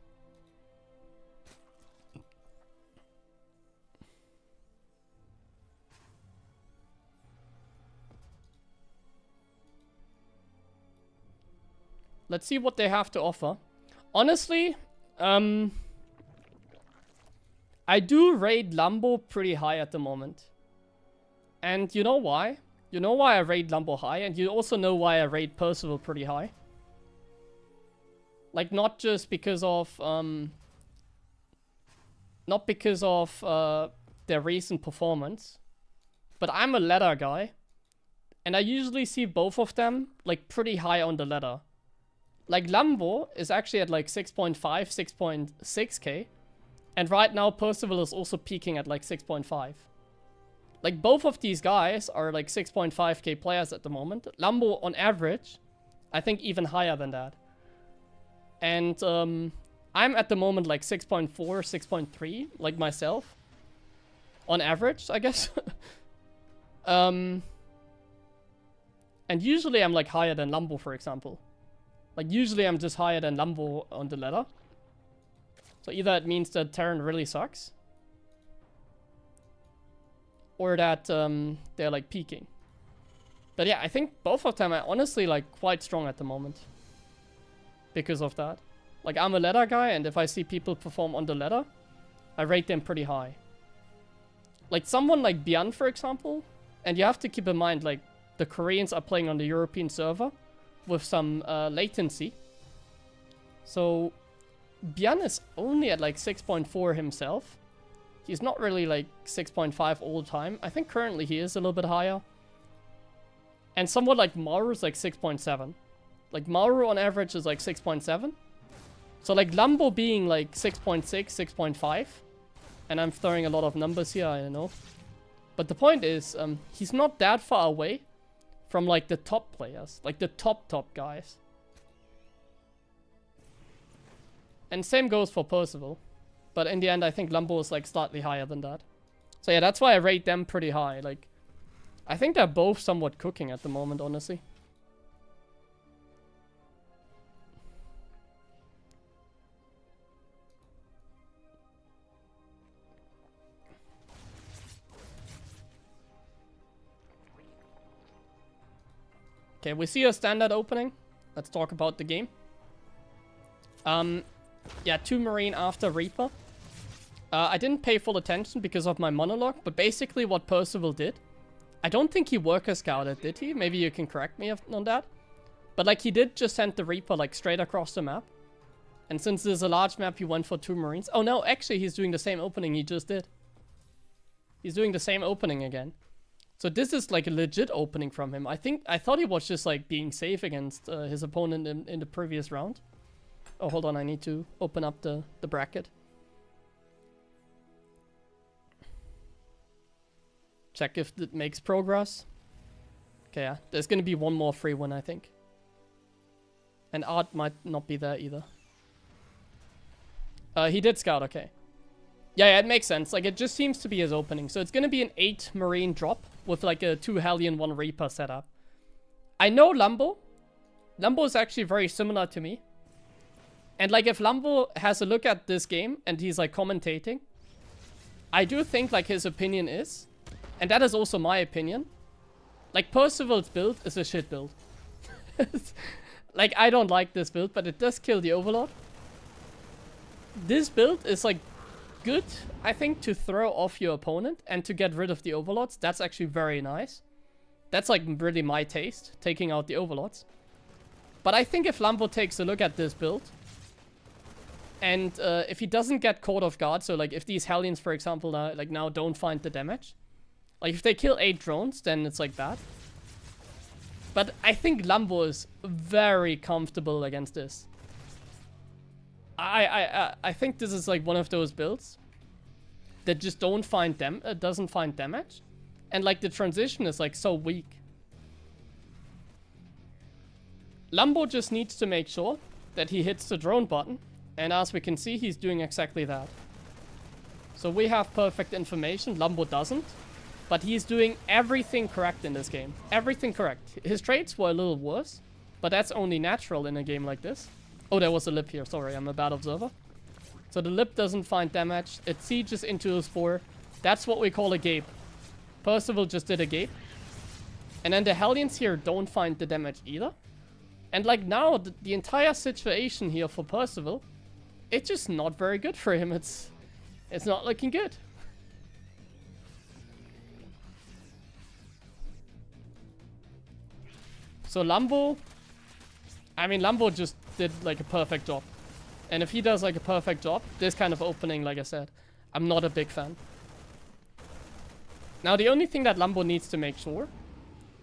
Let's see what they have to offer. Honestly, I do rate Lambo pretty high at the moment. And you know why? You know why I rate Lambo high, and you also know why I rate Percival pretty high. Like, not just because of, not because of their recent performance, but I'm a ladder guy, and I usually see both of them, like, pretty high on the ladder. Like, Lambo is actually at, like, 6.5, 6.6k, and right now Percival is also peaking at, like, 6.5. Like, both of these guys are, like, 6.5k players at the moment. Lambo, on average, I think even higher than that. And, I'm at the moment, like, 6.4, 6.3, like, myself. On average, I guess. And usually I'm, like, higher than Lambo, for example. Like, usually I'm just higher than Lambo on the ladder. So either it means that Terran really sucks, or that they're, like, peaking. But yeah, I think both of them are honestly, like, quite strong at the moment. Because of that. Like, I'm a ladder guy, and if I see people perform on the ladder, I rate them pretty high. Like, someone like Bian, for example, and you have to keep in mind, like, the Koreans are playing on the European server with some latency. So, Bian is only at, like, 6.4 himself. He's not really, like, 6.5 all the time. I think currently he is a little bit higher. And someone like Maru is, like, 6.7. Like, Maru on average is, like, 6.7. So, like, Lambo being, like, 6.6, 6.5. And I'm throwing a lot of numbers here, I don't know. But the point is, he's not that far away from, like, the top players. Like, the top guys. And same goes for Percival. But in the end, I think Lambo is, like, slightly higher than that. So yeah, that's why I rate them pretty high. Like, I think they're both somewhat cooking at the moment, honestly. Okay, we see a standard opening. Let's talk about the game. Yeah, 2 Marine after Reaper. I didn't pay full attention because of my monologue, but basically what Percival did, I don't think he worker scouted, did he? Maybe you can correct me on that. But, like, he did just send the Reaper, like, straight across the map. And since there's a large map, he went for 2 Marines. Oh, no, actually, he's doing the same opening he just did. He's doing the same opening again. So this is, like, a legit opening from him. I thought he was just, like, being safe against his opponent in the previous round. Oh, hold on, I need to open up the bracket. Check if it makes progress. Okay, yeah. There's gonna be one more free one, I think. And Art might not be there either. He did scout, okay. Yeah, it makes sense. Like, it just seems to be his opening. So it's gonna be an 8 Marine drop with, like, a 2 Hellion, 1 Reaper setup. I know Lambo. Lambo is actually very similar to me. And, like, if Lambo has a look at this game and he's, like, commentating, I do think, like, his opinion is, and that is also my opinion, like, Percival's build is a shit build. Like, I don't like this build, but it does kill the Overlord. This build is, like, good, I think, to throw off your opponent and to get rid of the Overlords. That's actually very nice. That's, like, really my taste, taking out the Overlords. But I think if Lambo takes a look at this build, and if he doesn't get caught off guard, so, like, if these Hellions, for example, like, now don't find the damage, like, if they kill 8 drones, then it's, like, bad. But I think Lambo is very comfortable against this. I think this is, like, one of those builds that just doesn't find damage. And, like, the transition is, like, so weak. Lambo just needs to make sure that he hits the drone button. And as we can see, he's doing exactly that. So we have perfect information. Lambo doesn't. But he's doing everything correct in this game. Everything correct. His trades were a little worse. But that's only natural in a game like this. Oh, there was a lip here. Sorry, I'm a bad observer. So the lip doesn't find damage. It sieges into a spore. That's what we call a Gabe. Percival just did a Gabe. And then the Hellions here don't find the damage either. And like now, the entire situation here for Percival, it's just not very good for him. It's not looking good. So Lambo, I mean, Lambo just did like a perfect job. And if he does like a perfect job, this kind of opening, like I said, I'm not a big fan. Now, the only thing that Lambo needs to make sure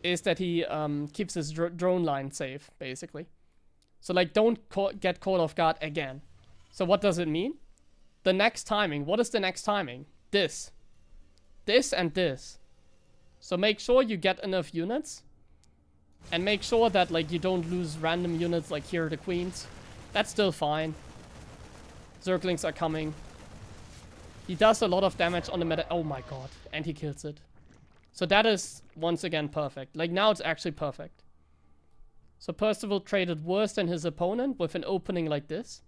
is that he keeps his drone line safe, basically. So, like, don't get caught off guard again. So, what does it mean? The next timing. What is the next timing? This. This and this. So, make sure you get enough units. And make sure that, like, you don't lose random units, like here, the queens. That's still fine. Zerglings are coming. He does a lot of damage on the meta. Oh my god. And he kills it. So that is, once again, perfect. Like, now it's actually perfect. So Percival traded worse than his opponent with an opening like this.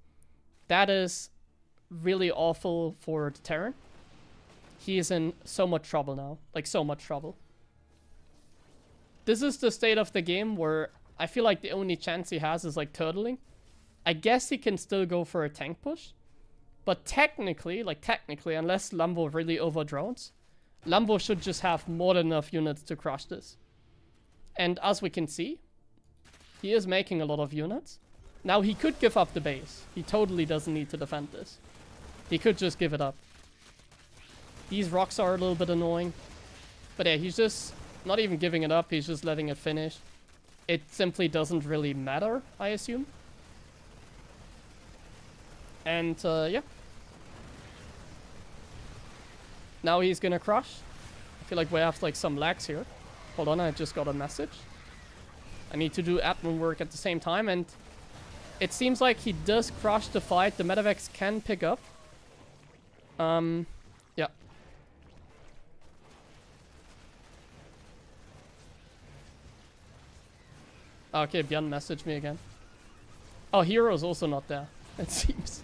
That is really awful for the Terran. He is in so much trouble now. Like, so much trouble. This is the state of the game where I feel like the only chance he has is, like, turtling. I guess he can still go for a tank push. But technically, unless Lambo really overdrones, Lambo should just have more than enough units to crush this. And as we can see, he is making a lot of units. Now, he could give up the base. He totally doesn't need to defend this. He could just give it up. These rocks are a little bit annoying. But yeah, he's just not even giving it up. He's just letting it finish. It simply doesn't really matter, I assume. And, yeah. Now he's gonna crush. I feel like we have, like, some lags here. Hold on, I just got a message. I need to do admin work at the same time, and it seems like he does crush the fight. The medevacs can pick up. Yeah. Okay, Bian messaged me again. Oh, Hero's also not there, it seems.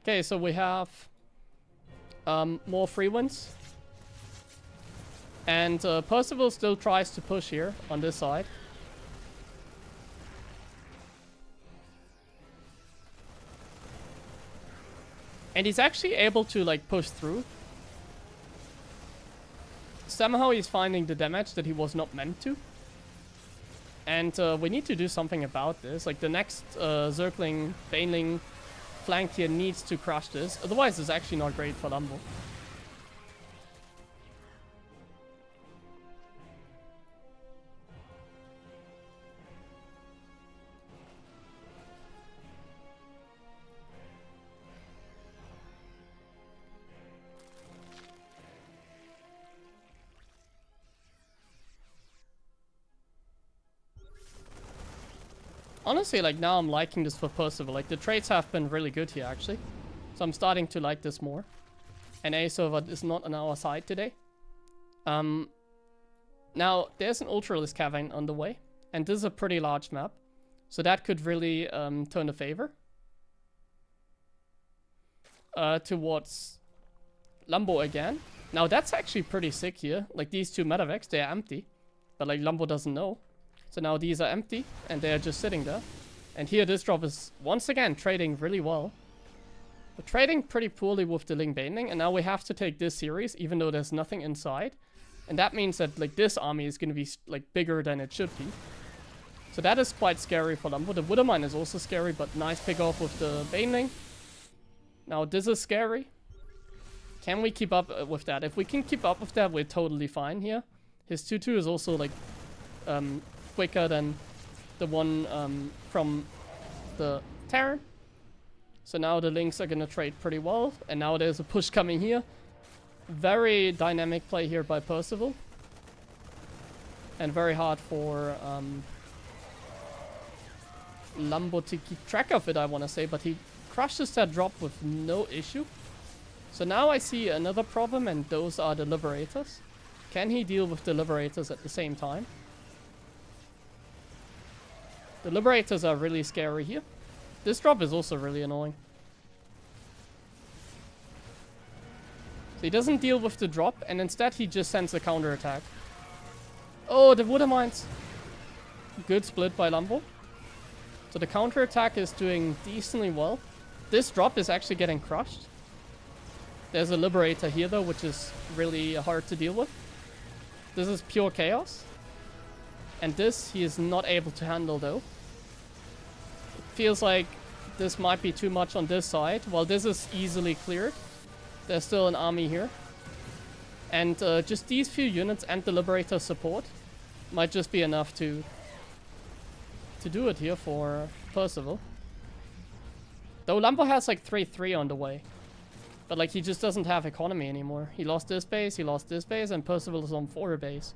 Okay, so we have more free wins. And Percival still tries to push here on this side. And he's actually able to, like, push through. Somehow he's finding the damage that he was not meant to. And we need to do something about this. Like, the next Zergling, Baneling flank here needs to crush this. Otherwise, it's actually not great for Lambo. Honestly, like, now I'm liking this for Percival. Like, the trades have been really good here, actually. So I'm starting to like this more. And A-Server is not on our side today. Now, there's an Ultralisk Cavern on the way. And this is a pretty large map. So that could really turn a favor. Towards Lambo again. Now, that's actually pretty sick here. Like, these two medevacs, they are empty. But, like, Lambo doesn't know. So now these are empty, and they are just sitting there. And here this drop is, once again, trading really well. We're trading pretty poorly with the Ling Baneling, and now we have to take this series, even though there's nothing inside. And that means that, like, this army is going to be, like, bigger than it should be. So that is quite scary for Lambo. The Woodermine is also scary, but nice pick off with the Baneling. Now this is scary. Can we keep up with that? If we can keep up with that, we're totally fine here. His 2-2 is also, like, quicker than the one from the Terran. So now the Lynx are gonna trade pretty well. And now there's a push coming here. Very dynamic play here by Percival. And very hard for Lambo to keep track of it, I want to say, but he crushes that drop with no issue. So now I see another problem, and those are the Liberators. Can he deal with the Liberators at the same time? The Liberators are really scary here. This drop is also really annoying. So he doesn't deal with the drop, and instead he just sends a counterattack. Oh, the Water Mines. Good split by Lambo. So the counterattack is doing decently well. This drop is actually getting crushed. There's a Liberator here though, which is really hard to deal with. This is pure chaos. And this he is not able to handle though. It feels like this might be too much on this side. While this is easily cleared, there's still an army here. And just these few units and the Liberator support might just be enough to do it here for Percival. Though Lambo has like 3-3 on the way. But like he just doesn't have economy anymore. He lost this base, and Percival is on 4 base.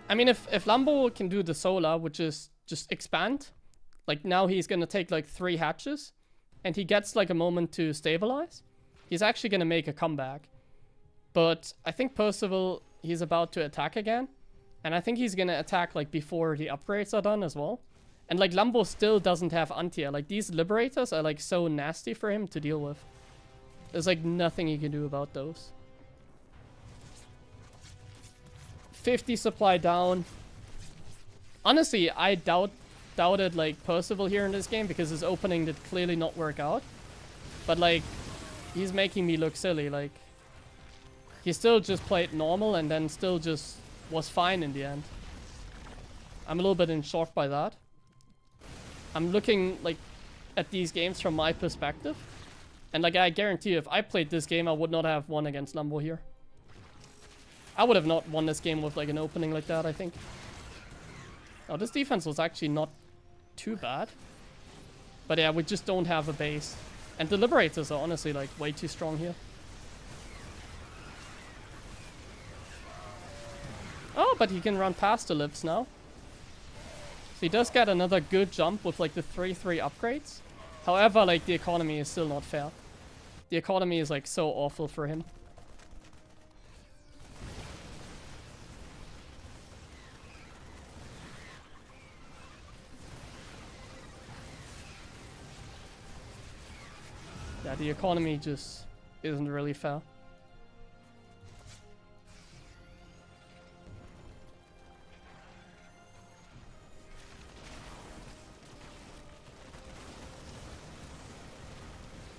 I mean, if Lambo can do the solar, which is just expand, like now he's gonna take like 3 hatches, and he gets like a moment to stabilize, he's actually gonna make a comeback. But I think Percival, he's about to attack again, and I think he's gonna attack like before the upgrades are done as well. And like Lambo still doesn't have anti-air. Like these Liberators are like so nasty for him to deal with. There's like nothing he can do about those. 50 supply down. Honestly, I doubted like Percival here in this game because his opening did clearly not work out. But like, he's making me look silly. Like, he still just played normal and then still just was fine in the end. I'm a little bit in shock by that. I'm looking like at these games from my perspective. And like, I guarantee you, if I played this game, I would not have won against Lambo here. I would have not won this game with like an opening like that, I think. Oh, this defense was actually not too bad. But yeah, we just don't have a base. And the Liberators are honestly like way too strong here. Oh, but he can run past the Libs now. So he does get another good jump with like the 3-3 upgrades. However, like the economy is still not fair. The economy is like so awful for him. Yeah, the economy just isn't really fair.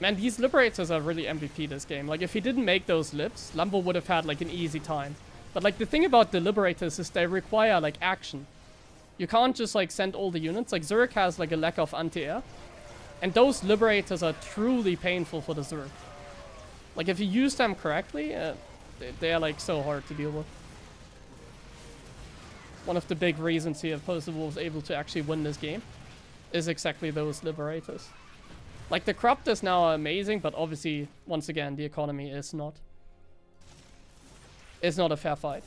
Man, these Liberators are really MVP this game. Like, if he didn't make those Libs, Lambo would have had, like, an easy time. But, like, the thing about the Liberators is they require, like, action. You can't just, like, send all the units. Like, Zerg has, like, a lack of anti-air. And those Liberators are truly painful for the Zerg. Like, if you use them correctly, they are, like, so hard to deal with. One of the big reasons here Percival was able to actually win this game is exactly those Liberators. Like, the Corruptors now are amazing, but obviously, once again, the economy is not. It's not a fair fight.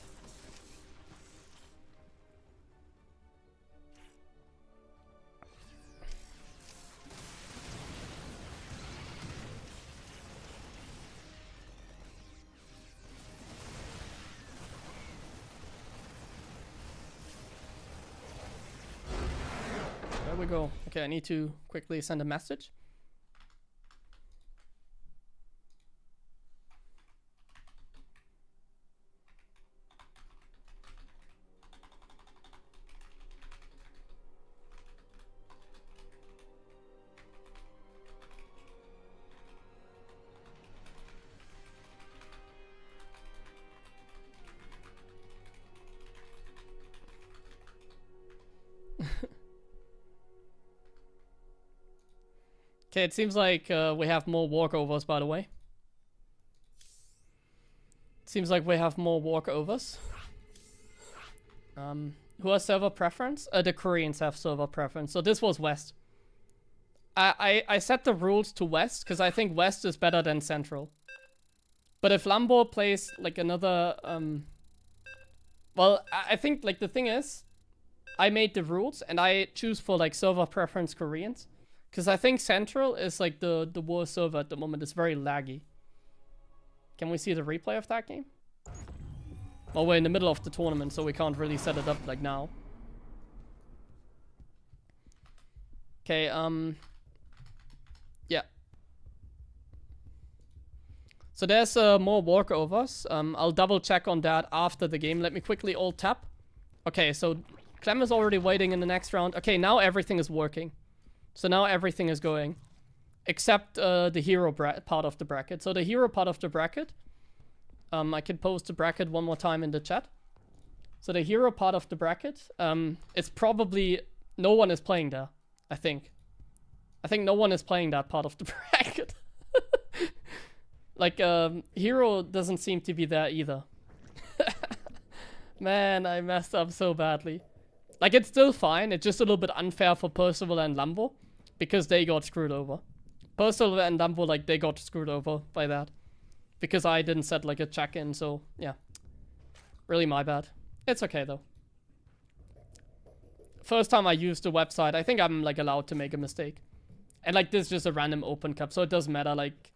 There we go. Okay, I need to quickly send a message. Okay, it seems like we have more walkovers, by the way. It seems like we have more walkovers. Who has server preference? The Koreans have server preference. So this was West. I set the rules to West because I think West is better than Central. But if Lambo plays like another, well, I think like the thing is, I made the rules and I choose for like server preference Koreans. Because I think Central is like the worst server at the moment. It's very laggy. Can we see the replay of that game? Well, we're in the middle of the tournament, so we can't really set it up like now. Okay, yeah. So there's more walkovers. I'll double check on that after the game. Let me quickly alt tab. Okay, so Clem is already waiting in the next round. Okay, now everything is working. So now everything is going. Except the hero part of the bracket. So the hero part of the bracket. I can post the bracket one more time in the chat. So the hero part of the bracket. It's probably... No one is playing there. I think no one is playing that part of the bracket. Like, hero doesn't seem to be there either. Man, I messed up so badly. Like, it's still fine. It's just a little bit unfair for Percival and Lambo. Because they got screwed over. Percival and Lambo, like, they got screwed over by that. Because I didn't set, like, a check-in, so, yeah. Really my bad. It's okay, though. First time I used the website, I think I'm, like, allowed to make a mistake. And, like, this is just a random open cup, so it doesn't matter, like...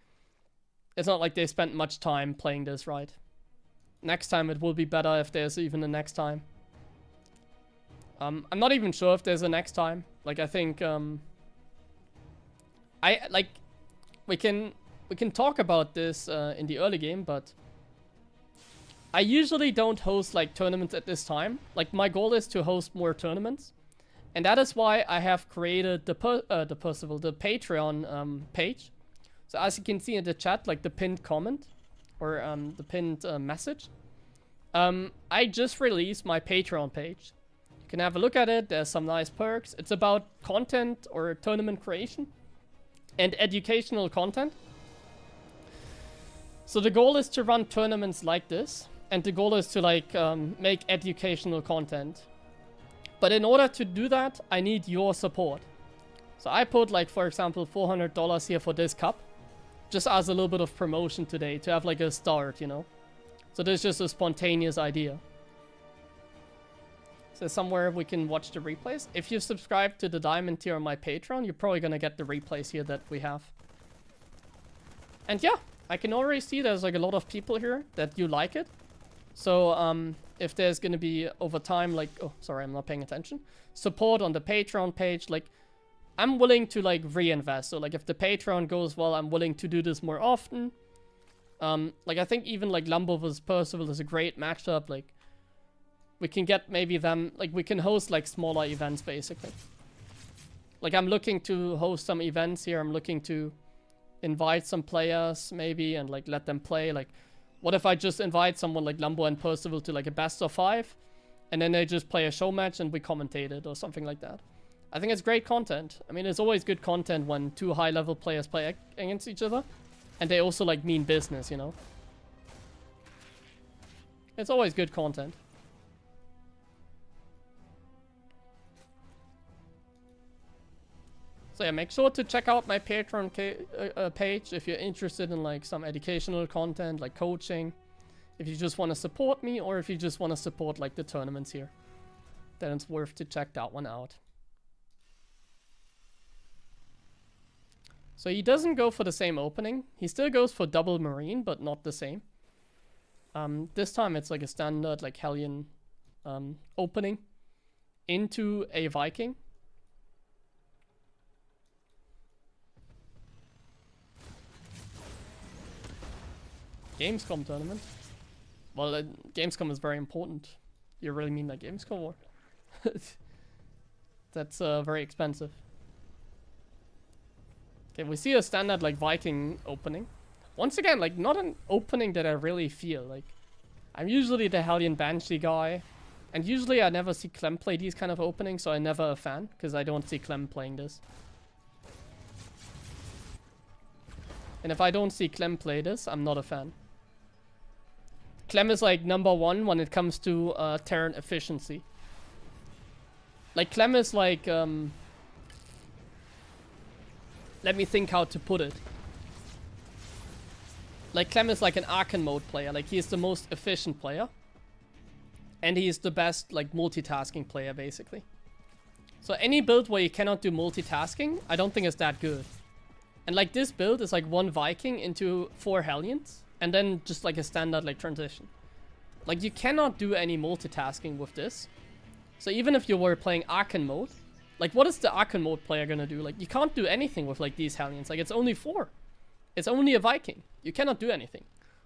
It's not like they spent much time playing this, right? Next time it will be better if there's even a next time. I'm not even sure if there's a next time. Like, I think, we can talk about this in the early game, but I usually don't host like tournaments at this time. Like, my goal is to host more tournaments, and that is why I have created the Patreon page. So as you can see in the chat, like the pinned comment or the pinned message, I just released my Patreon page. You can have a look at it. There's some nice perks. It's about content or tournament creation and educational content. So the goal is to run tournaments like this, and the goal is to like make educational content. But in order to do that, I need your support. So I put like, for example, $400 here for this cup, just as a little bit of promotion today to have like a start, you know. So this is just a spontaneous idea. So somewhere we can watch the replays. If you subscribe to the diamond tier on my Patreon, you're probably gonna get the replays here that we have. And yeah, I can already see there's like a lot of people here that you like it. So if there's gonna be over time, like, oh sorry, I'm not paying attention, support on the Patreon page, like I'm willing to like reinvest. So like if the Patreon goes well, I'm willing to do this more often. Like I think even like Lambo vs Percival is a great matchup. Like we can get maybe them, like we can host like smaller events basically. Like I'm looking to host some events here. I'm looking to invite some players maybe and like let them play. Like what if I just invite someone like Lambo and Percival to like a best of 5 and then they just play a show match and we commentate it or something like that. I think it's great content. I mean, it's always good content when two high-level players play against each other. And they also, like, mean business, you know? It's always good content. So yeah, make sure to check out my Patreon page if you're interested in, like, some educational content, like coaching. If you just want to support me, or if you just want to support, like, the tournaments here. Then it's worth to check that one out. So he doesn't go for the same opening. He still goes for double marine, but not the same. This time it's like a standard like Hellion opening into a Viking. Gamescom tournament. Well, Gamescom is very important. You really mean like Gamescom? Or that's very expensive. Okay, we see a standard like Viking opening. Once again, like not an opening that I really feel. Like I'm usually the Hellion Banshee guy, and usually I never see Clem play these kind of openings, so I'm never a fan because I don't see Clem playing this. And if I don't see Clem play this, I'm not a fan. Clem is like #1 when it comes to Terran efficiency. Like Clem is like Let me think how to put it. Like, Clem is like an Arcan mode player. Like, he is the most efficient player. And he is the best, like, multitasking player, basically. So any build where you cannot do multitasking, I don't think is that good. And, like, this build is, like, 1 Viking into 4 Hellions. And then just, like, a standard, like, transition. Like, you cannot do any multitasking with this. So even if you were playing Arcan mode, like, what is the Arcan mode player gonna do? Like, you can't do anything with, like, these Hellions. Like, it's only 4. It's only a Viking. You cannot do anything.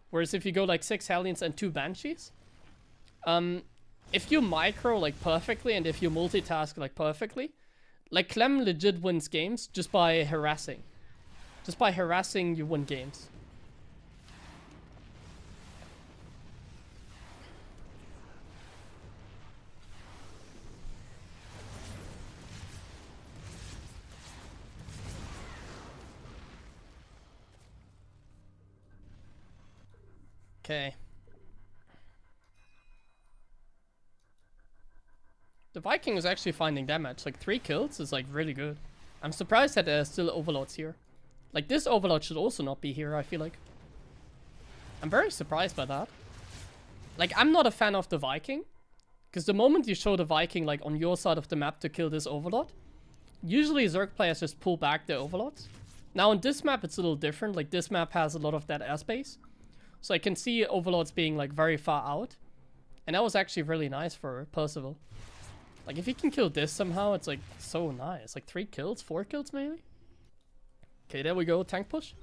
Whereas if you go, like, 6 Hellions and 2 Banshees, if you micro, like, perfectly, and if you multitask, like, perfectly, like, Clem legit wins games just by harassing. Just by harassing, you win games. Okay. The Viking is actually finding damage. Like, 3 kills is, like, really good. I'm surprised that there's still Overlords here. Like, this Overlord should also not be here, I feel like. I'm very surprised by that. Like, I'm not a fan of the Viking. Because the moment you show the Viking, like, on your side of the map to kill this Overlord, usually Zerg players just pull back their Overlords. Now, on this map, it's a little different. Like, this map has a lot of that airspace. So I can see Overlords being, like, very far out. And that was actually really nice for Percival. Like, if he can kill this somehow, it's, like, so nice. Like, 3 kills? 4 kills, maybe? Okay, there we go. Tank push.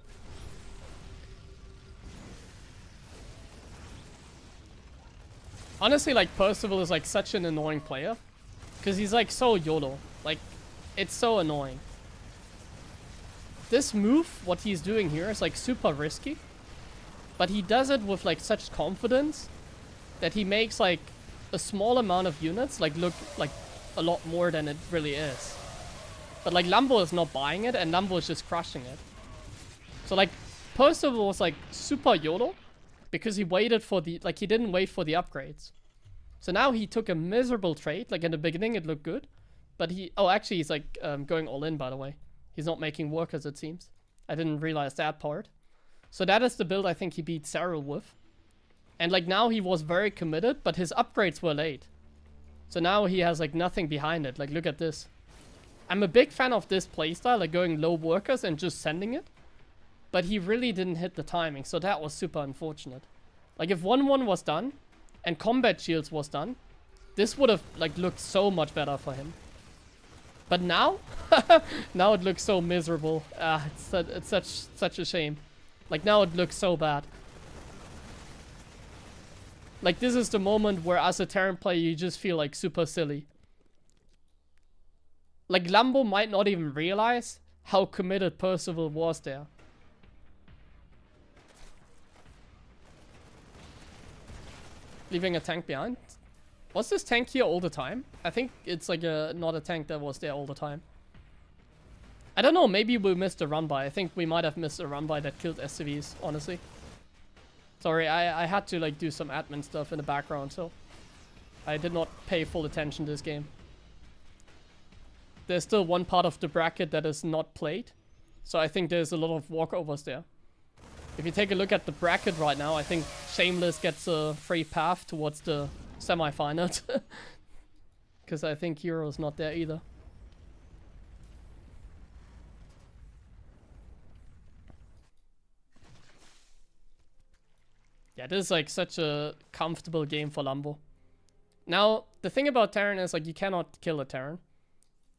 Honestly, like, Percival is, like, such an annoying player. Because he's, like, so YOLO. Like, it's so annoying. This move, what he's doing here, is, like, super risky. But he does it with, like, such confidence that he makes, like, a small amount of units, like, look like a lot more than it really is. But, like, Lambo is not buying it, and Lambo is just crushing it. So, like, Percival was, like, super YOLO because he waited for the, like, he didn't wait for the upgrades. So now he took a miserable trade. Like, in the beginning, it looked good. But he, oh, actually, he's, like, going all in, by the way. He's not making workers, it seems. I didn't realize that part. So that is the build I think he beat Cyril with. And, like, now he was very committed, but his upgrades were late. So now he has, like, nothing behind it. Like, look at this. I'm a big fan of this playstyle, like, going low workers and just sending it. But he really didn't hit the timing, so that was super unfortunate. Like, if 1-1 was done, and combat shields was done, this would have, like, looked so much better for him. But now? Now it looks so miserable. It's such a shame. Like, now it looks so bad. Like, this is the moment where, as a Terran player, you just feel, like, super silly. Like, Lambo might not even realize how committed Percival was there. Leaving a tank behind. Was this tank here all the time? I think it's, like, not a tank that was there all the time. I don't know, maybe we missed a run-by. I think we might have missed a run-by that killed SCVs, honestly. Sorry, I had to, like, do some admin stuff in the background, so I did not pay full attention to this game. There's still one part of the bracket that is not played, so I think there's a lot of walkovers there. If you take a look at the bracket right now, I think Shameless gets a free path towards the semifinals. Because I think Hero's not there either. Yeah, this is, like, such a comfortable game for Lambo. Now, the thing about Terran is, like, you cannot kill a Terran.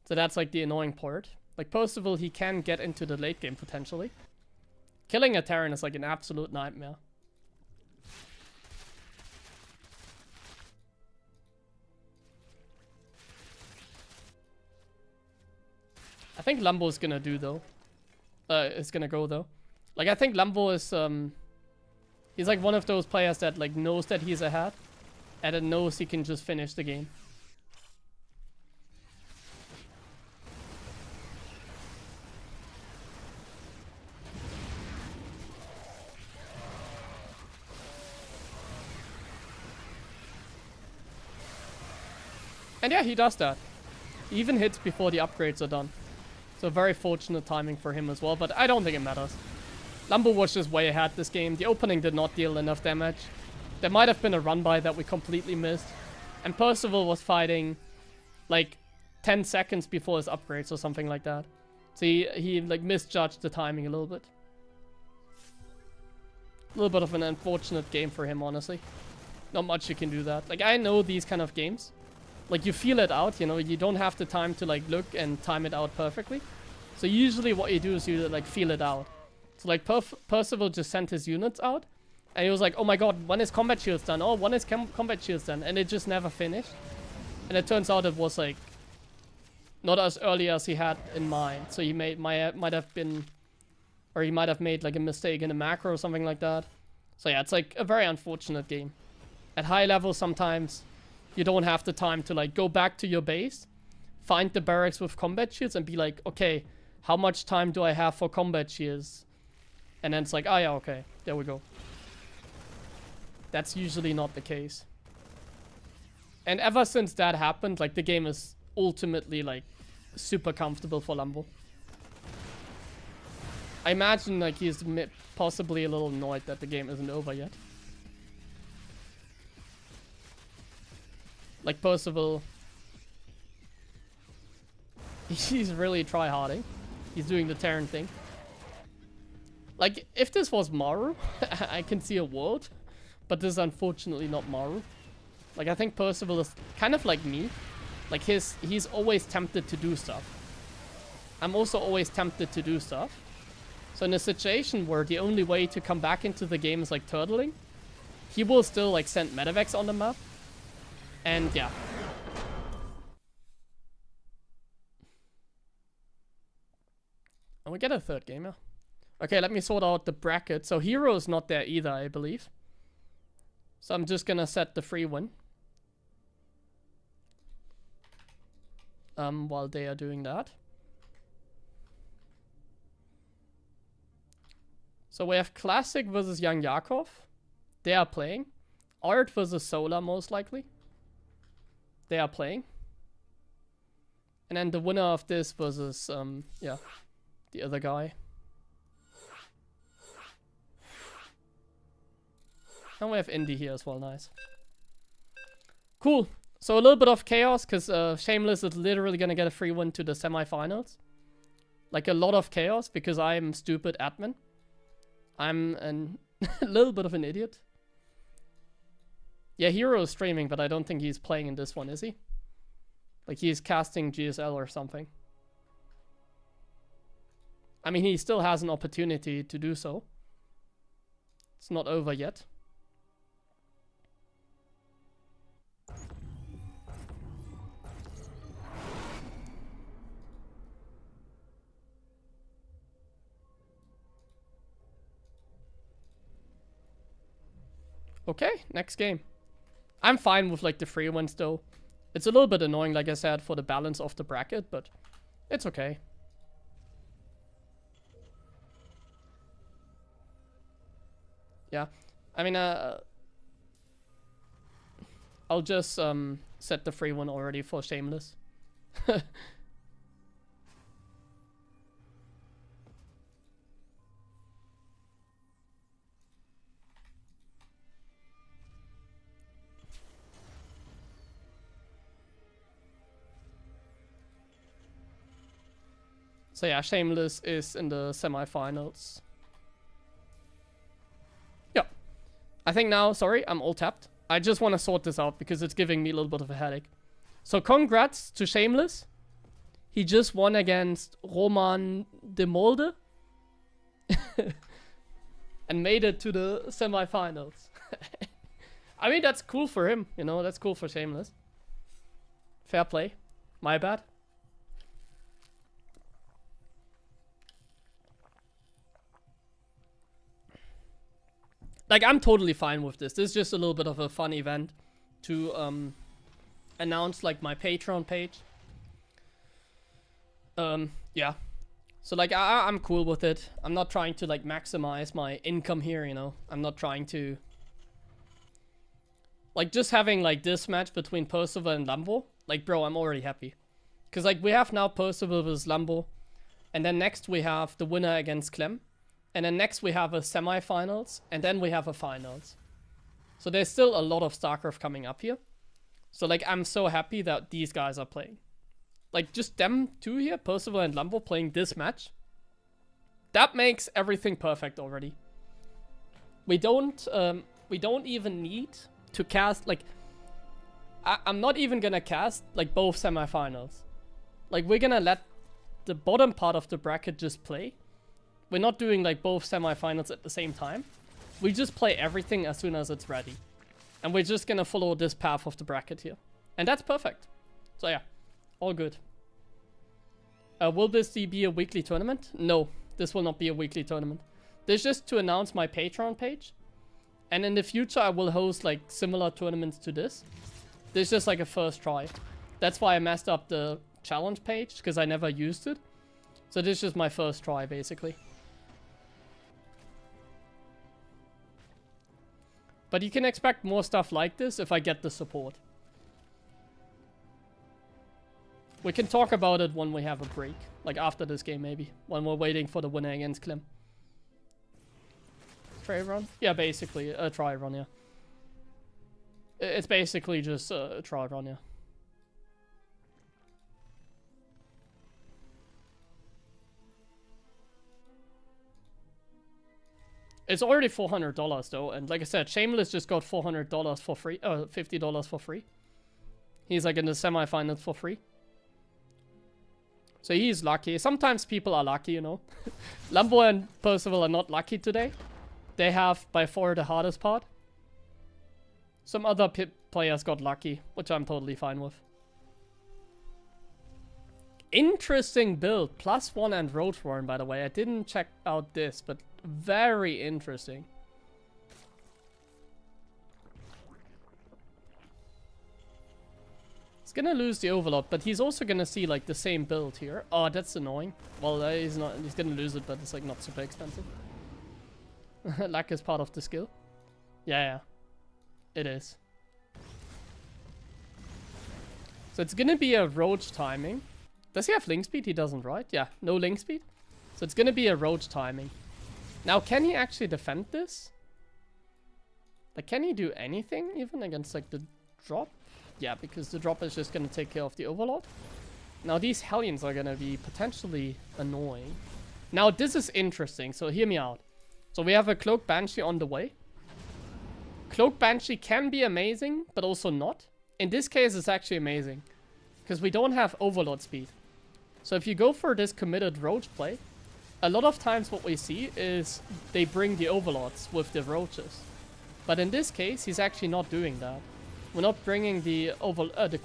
So that's, like, the annoying part. Like, Percival, he can get into the late game, potentially. Killing a Terran is, like, an absolute nightmare. I think Lambo is gonna do, though. Is gonna go, though. Like, I think Lambo is, he's, like, one of those players that, like, knows that he's ahead. And then knows he can just finish the game. And yeah, he does that. He even hits before the upgrades are done. So very fortunate timing for him as well, but I don't think it matters. Lambo was just way ahead this game. The opening did not deal enough damage. There might have been a run by that we completely missed. And Percival was fighting like 10 seconds before his upgrades or something like that. So he like misjudged the timing a little bit. A little bit of an unfortunate game for him, honestly. Not much you can do that. Like, I know these kind of games. Like, you feel it out, you know, you don't have the time to like look and time it out perfectly. So usually what you do is you like feel it out. So like Percival just sent his units out. And he was like, oh my god, when is combat shields done? Oh, when is combat shields done? And it just never finished. And it turns out it was like not as early as he had in mind. So he might have been, or he might have made like a mistake in a macro or something like that. So yeah, it's like a very unfortunate game. At high level, sometimes you don't have the time to like go back to your base, find the barracks with combat shields and be like, okay, how much time do I have for combat shields? And then it's like, oh yeah, okay, there we go. That's usually not the case. And ever since that happened, like the game is ultimately like super comfortable for Lambo. I imagine like he's possibly a little annoyed that the game isn't over yet. Like Percival, he's really try-harding. He's doing the Terran thing. Like, if this was Maru, I can see a world. But this is unfortunately not Maru. Like, I think Percival is kind of like me. Like, he's always tempted to do stuff. I'm also always tempted to do stuff. So in a situation where the only way to come back into the game is like turtling, he will still like send medevacs on the map. And yeah. And we get a third gamer. Okay, let me sort out the bracket. So Hero is not there either, I believe. So I'm just gonna set the free one. While they are doing that. So we have Classic versus Young Yakov. They are playing. Art versus Solar, most likely. They are playing. And then the winner of this versus, yeah, the other guy. And we have Indy here as well, nice. Cool. So a little bit of chaos, because Shameless is literally gonna get a free win to the semifinals. Like a lot of chaos, because I'm stupid admin. I'm a little bit of an idiot. Yeah, Hero is streaming, but I don't think he's playing in this one, is he? Like he's casting GSL or something. I mean, he still has an opportunity to do so. It's not over yet. Okay, next game. I'm fine with like the free ones though. It's a little bit annoying, like I said, for the balance of the bracket, but it's okay. Yeah, I mean, I'll just set the free one already for Shameless. So yeah, Shameless is in the semifinals. Yeah. I think now, sorry, I'm all tapped. I just want to sort this out because it's giving me a little bit of a headache. So congrats to Shameless. He just won against Roman de Molde. And made it to the semifinals. I mean, that's cool for him, you know, that's cool for Shameless. Fair play. My bad. Like, I'm totally fine with this. This is just a little bit of a fun event to announce, like, my Patreon page. Yeah. So, like, I'm cool with it. I'm not trying to, like, maximize my income here, you know. I'm not trying to... Like, just having, like, this match between Percival and Lambo. Like, bro, I'm already happy. Because, like, we have now Percival versus Lambo. And then next we have the winner against Clem. And then next we have a semifinals. And then we have a finals. So there's still a lot of StarCraft coming up here. So like I'm so happy that these guys are playing. Like just them two here, Percival and Lambo, playing this match. That makes everything perfect already. We don't even need to cast, like, I'm not even gonna cast, like, both semifinals. Like, we're gonna let the bottom part of the bracket just play. We're not doing, like, both semifinals at the same time. We just play everything as soon as it's ready. And we're just gonna follow this path of the bracket here. And that's perfect. So yeah, all good. Will this be a weekly tournament? No, this will not be a weekly tournament. This is just to announce my Patreon page. And in the future, I will host, like, similar tournaments to this. This is just, like, a first try. That's why I messed up the challenge page, because I never used it. So this is just my first try, basically. But you can expect more stuff like this if I get the support. We can talk about it when we have a break. Like, after this game, maybe. When we're waiting for the winner against Clem. Try run? Yeah, basically a try run, yeah. It's basically just a try run, yeah. It's already $400 though, and like I said, Shameless just got $400 for free, $50 for free. He's like in the semifinals for free. So he's lucky. Sometimes people are lucky, you know. Lambo and Percival are not lucky today. They have by far the hardest part. Some other players got lucky, which I'm totally fine with. Interesting build. +1 and Roadworm, by the way. I didn't check out this, but very interesting. He's gonna lose the Overlord, but he's also gonna see like the same build here. Oh, that's annoying. Well, he's not. He's gonna lose it, but it's like not super expensive. Luck is part of the skill. Yeah, it is. So it's gonna be a Roach timing. Does he have link speed? He doesn't, right? Yeah, no link speed. So it's gonna be a Roach timing. Now, can he actually defend this? Like, can he do anything even against like the drop? Yeah, because the drop is just gonna take care of the Overlord. Now these Hellions are gonna be potentially annoying. Now this is interesting, so hear me out. So we have a Cloak Banshee on the way. Cloak Banshee can be amazing, but also not. In this case, it's actually amazing. Because we don't have Overlord speed. So if you go for this committed Roach play, a lot of times what we see is they bring the Overlords with the Roaches. But in this case, he's actually not doing that. We're not bringing the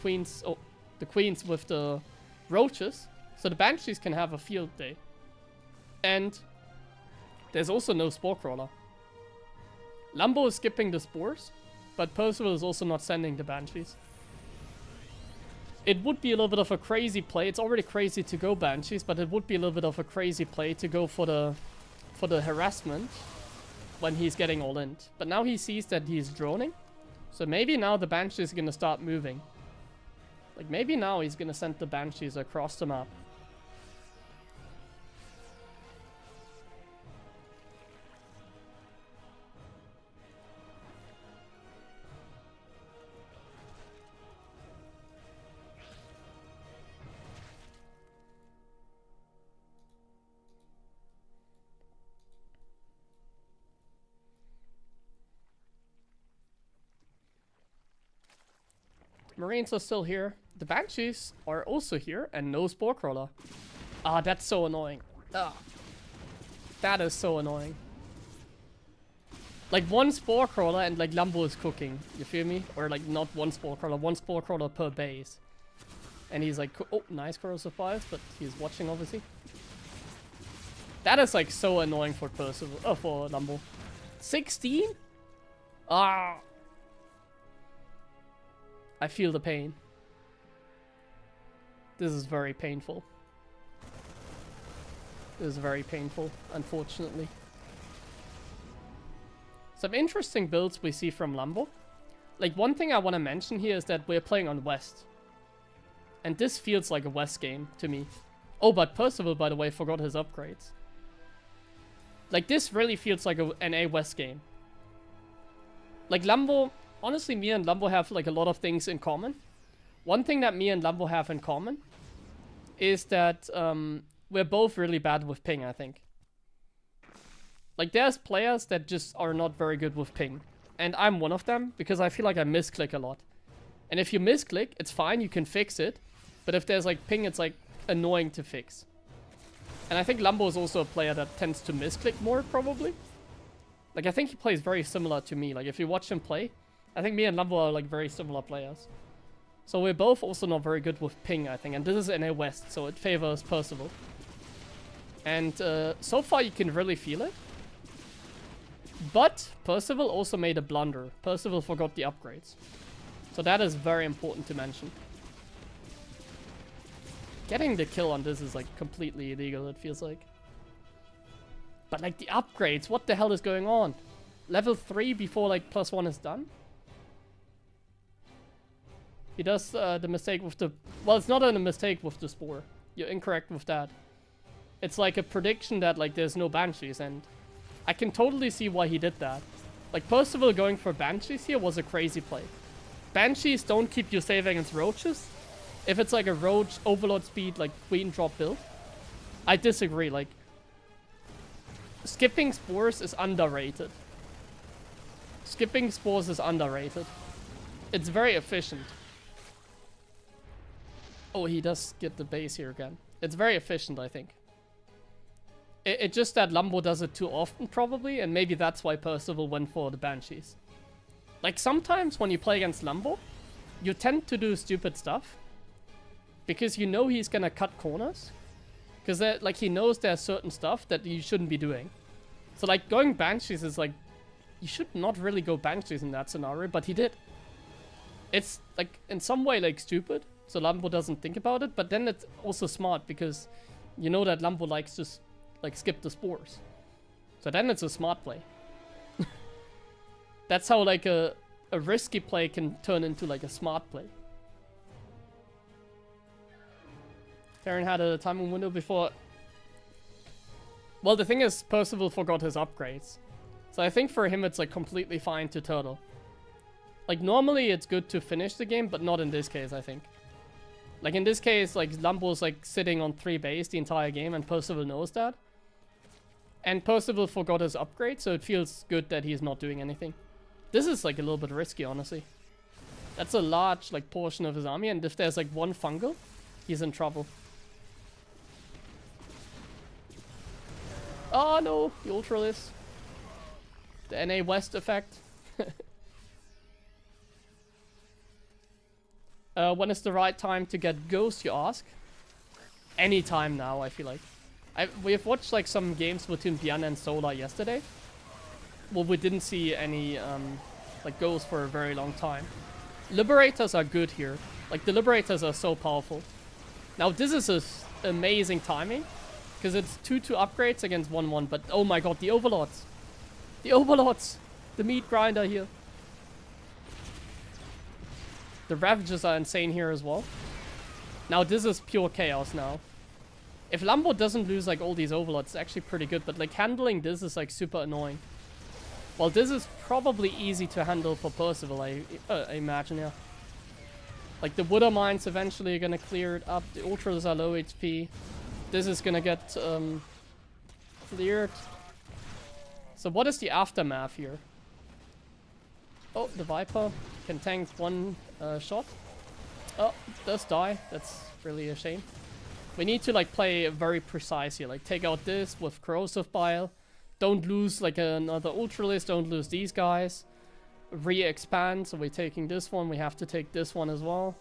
queens with the Roaches, so the Banshees can have a field day. And there's also no Spore Crawler. Lambo is skipping the Spores, but Percival is also not sending the Banshees. It would be a little bit of a crazy play. It's already crazy to go Banshees, but it would be a little bit of a crazy play to go for the harassment when he's getting all in. But now he sees that he's droning. So maybe now the Banshees are going to start moving. Like maybe now he's going to send the Banshees across the map. Marines are still here. The Banshees are also here and no Spore Crawler. Ah, that's so annoying. Ah, that is so annoying. Like one Spore Crawler and like Lambo is cooking. You feel me? Or like not one Spore Crawler per base. And he's like, oh, nice corrosive bias, but he's watching obviously. That is like so annoying for Percival. Oh, for Lambo. 16? Ah. I feel the pain. This is very painful. This is very painful, unfortunately. Some interesting builds we see from Lambo. Like, one thing I want to mention here is that we're playing on West. And this feels like a West game to me. Oh, but Percival, by the way, forgot his upgrades. Like, this really feels like an A West game. Like, Lambo... Honestly, me and Lambo have, like, a lot of things in common. One thing that me and Lambo have in common is that we're both really bad with ping, I think. Like, there's players that just are not very good with ping. And I'm one of them, because I feel like I misclick a lot. And if you misclick, it's fine, you can fix it. But if there's, like, ping, it's, like, annoying to fix. And I think Lambo is also a player that tends to misclick more, probably. Like, I think he plays very similar to me. Like, if you watch him play, I think me and Lambo are, like, very similar players. So we're both also not very good with ping, I think. And this is NA West, so it favors Percival. And so far you can really feel it. But Percival also made a blunder. Percival forgot the upgrades. So that is very important to mention. Getting the kill on this is like completely illegal, it feels like. But like the upgrades, what the hell is going on? Level 3 before like +1 is done? He does the mistake with the... Well, it's not a mistake with the Spore. You're incorrect with that. It's like a prediction that like there's no Banshees, and I can totally see why he did that. Like Percival going for Banshees here was a crazy play. Banshees don't keep you safe against Roaches. If it's like a Roach Overlord speed like Queen drop build. I disagree, like skipping Spores is underrated. Skipping Spores is underrated. It's very efficient. Oh, he does get the base here again. It's very efficient, I think. It's just that Lambo does it too often, probably, and maybe that's why Percival went for the Banshees. Like, sometimes when you play against Lambo, you tend to do stupid stuff. Because you know he's gonna cut corners. Because, like, he knows there's certain stuff that you shouldn't be doing. So, like, going Banshees is, like... You should not really go Banshees in that scenario, but he did. It's, like, in some way, like, stupid. So Lambo doesn't think about it, but then it's also smart because you know that Lambo likes to like skip the Spores. So then it's a smart play. That's how like a risky play can turn into like a smart play. Farron had a timing window before. Well, the thing is, Percival forgot his upgrades. So I think for him it's like completely fine to turtle. Like normally it's good to finish the game, but not in this case, I think. Like in this case, like Lambo's like sitting on 3 base the entire game and Percival knows that. And Percival forgot his upgrade, so it feels good that he's not doing anything. This is like a little bit risky, honestly. That's a large like portion of his army, and if there's like one fungal, he's in trouble. Oh no, the Ultralis. The NA West effect. When is the right time to get Ghost, you ask? Anytime now, I feel like. We have watched like some games between Bian and Solar yesterday. Well, we didn't see any like Ghost for a very long time. Liberators are good here. Like the Liberators are so powerful. Now this is amazing timing. Because it's 2-2 upgrades against 1-1. But oh my god, the Overlords. The Overlords. The meat grinder here. The Ravagers are insane here as well. Now this is pure chaos now. If Lambo doesn't lose like all these Overlords, it's actually pretty good. But like handling this is like super annoying. Well, this is probably easy to handle for Percival, I imagine, yeah. Like the Wooder Mines eventually are gonna clear it up. The Ultras are low HP. This is gonna get cleared. So what is the aftermath here? Oh, the Viper can tank 1 shot. Oh, does die. That's really a shame. We need to like play very precise here. Like take out this with Corrosive Bile. Don't lose like another Ultralis. Don't lose these guys. Re-expand. So we're taking this one. We have to take this one as well.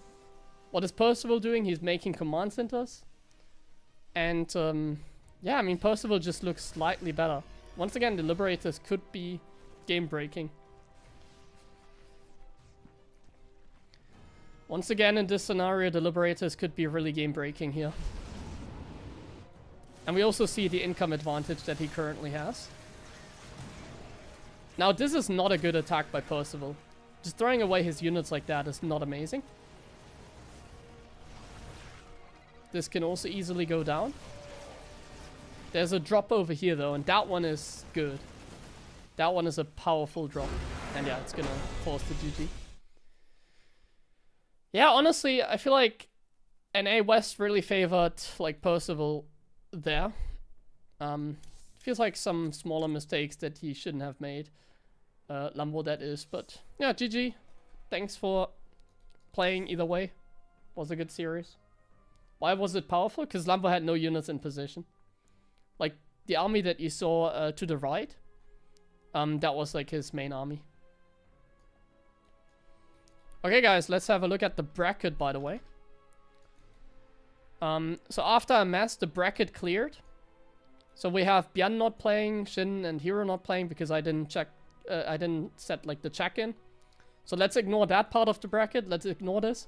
What is Percival doing? He's making command centers. And yeah, I mean Percival just looks slightly better. Once again, the Liberators could be game breaking. Once again, in this scenario, the Liberators could be really game-breaking here. And we also see the income advantage that he currently has. Now, this is not a good attack by Percival. Just throwing away his units like that is not amazing. this can also easily go down. There's a drop over here though, and that one is good. That one is a powerful drop. And yeah, it's gonna force the GG. Yeah, honestly, I feel like NA West really favored like Percival there. Feels like some smaller mistakes that he shouldn't have made. Lambo that is, but yeah, GG. Thanks for playing either way. Was a good series. Why was it powerful? Because Lambo had no units in position. Like, the army that you saw to the right, that was like his main army. Okay guys, let's have a look at the bracket, by the way. So after a mess, the bracket cleared. So we have Bian not playing, Shin and Hero not playing because I didn't check, I didn't set like the check-in. So let's ignore that part of the bracket, let's ignore this.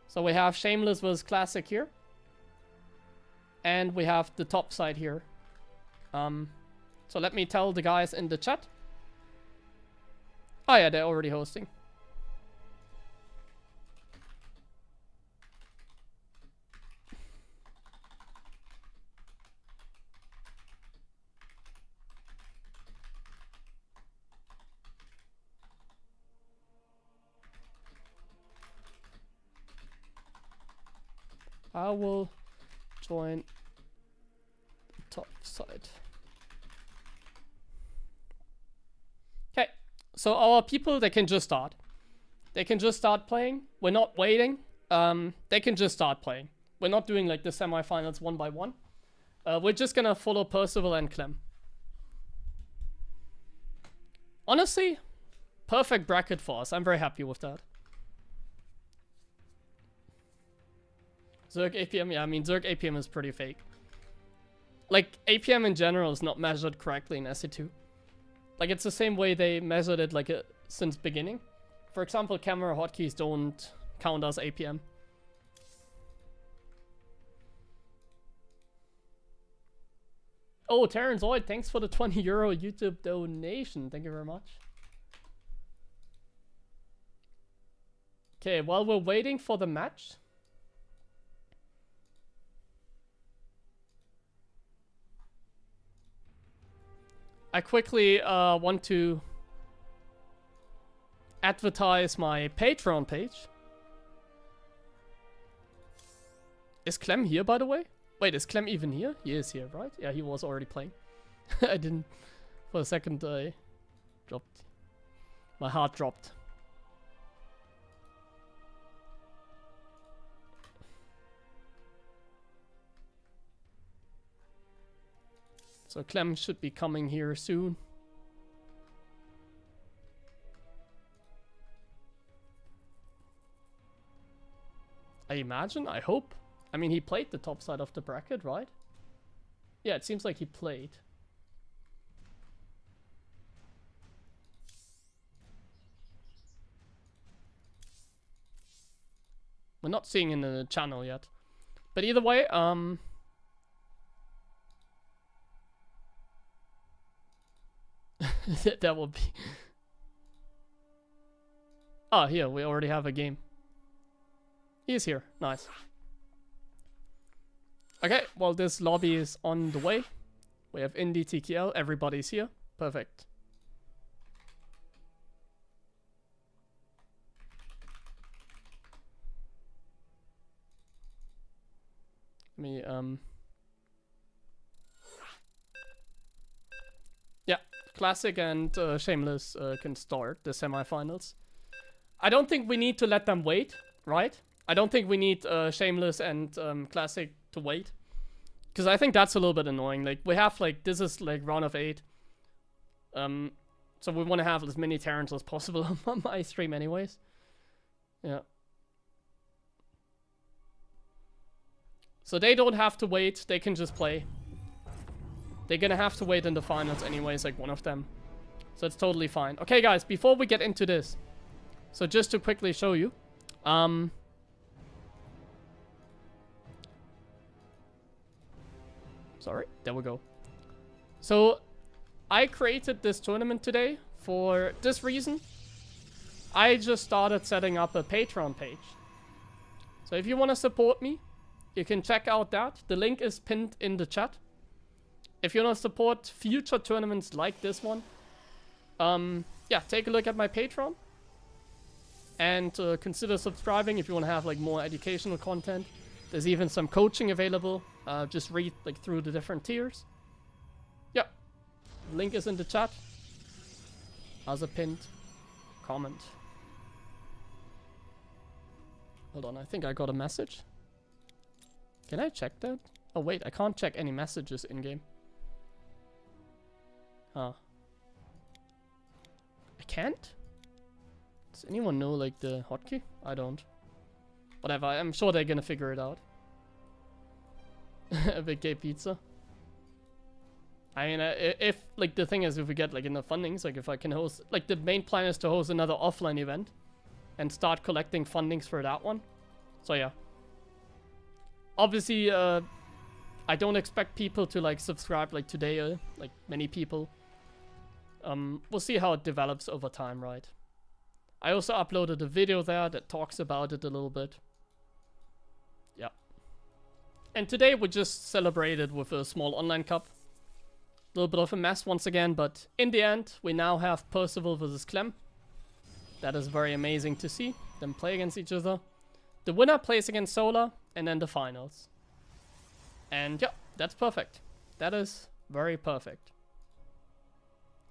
So we have Shameless versus Classic here. And we have the top side here. So let me tell the guys in the chat. Oh yeah, they're already hosting. I will join the top side. Okay, so our people, they can just start. They can just start playing. We're not waiting. They can just start playing. We're not doing like the semifinals one by one. We're just gonna follow Percival and Clem. Honestly, perfect bracket for us. I'm very happy with that. Zerg APM, yeah, I mean, Zerg APM is pretty fake. Like, APM in general is not measured correctly in SE2. Like, it's the same way they measured it, like, since beginning. For example, camera hotkeys don't count as APM. Oh, Terrence Oid, thanks for the 20 euro YouTube donation. Thank you very much. Okay, while we're waiting for the match... I quickly want to advertise my Patreon page. Is Clem here, by the way? Wait, is Clem even here? He is here, right? Yeah, he was already playing. I didn't... For a second, I dropped... My heart dropped. So Clem should be coming here soon. I imagine, I hope. I mean, he played the top side of the bracket, right? Yeah, it seems like he played. We're not seeing in the channel yet. But either way, that will be... Ah, here, we already have a game. He's here, nice. Okay, well, this lobby is on the way. We have Indie TKL, everybody's here. Perfect. Let me, yeah, Classic and Shameless can start the semifinals. I don't think we need to let them wait, right? I don't think we need Shameless and Classic to wait. Because I think that's a little bit annoying. Like, we have, like, this is, like, round of 8. So we want to have as many Terrans as possible on my stream anyways. Yeah. So they don't have to wait. They can just play. They're gonna have to wait in the finals anyways, like one of them. So it's totally fine. Okay, guys, before we get into this. So just to quickly show you. Sorry, there we go. So I created this tournament today for this reason. I just started setting up a Patreon page. So if you want to support me, you can check out that. The link is pinned in the chat. If you want to support future tournaments like this one, yeah, take a look at my Patreon. And consider subscribing if you want to have like more educational content. There's even some coaching available. Just read like through the different tiers. Yeah, link is in the chat as a pinned comment. Hold on, I think I got a message. Can I check that? Oh wait, I can't check any messages in game. Huh. I can't? Does anyone know like the hotkey? I don't. Whatever, I'm sure they're gonna figure it out. A big Gabe pizza. I mean, if like the thing is, if we get like enough fundings, like if I can host, like the main plan is to host another offline event and start collecting fundings for that one. So yeah. Obviously, I don't expect people to like subscribe like today, like many people. We'll see how it develops over time, right? I also uploaded a video there that talks about it a little bit. Yeah. And today we just celebrated with a small online cup. A little bit of a mess once again, but in the end, we now have Percival versus Clem. That is very amazing to see them play against each other. The winner plays against Solar, and then the finals. And yeah, that's perfect. That is very perfect.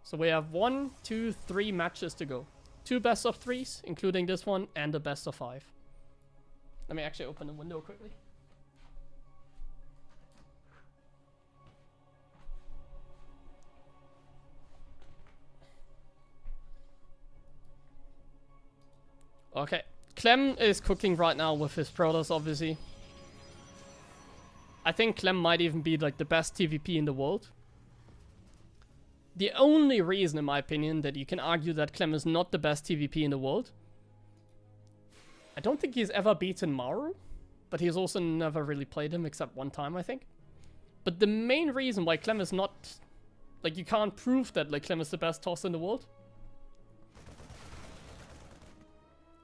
So we have 1, 2, 3 matches to go. 2 best of 3s, including this one, and a best of 5. Let me actually open the window quickly. Okay, Clem is cooking right now with his Protoss, obviously. I think Clem might even be like the best TVP in the world. The only reason, in my opinion, that you can argue that Clem is not the best TVP in the world, I don't think he's ever beaten Maru, but he's also never really played him except one time, I think. But the main reason why Clem is not, like, you can't prove that like Clem is the best toss in the world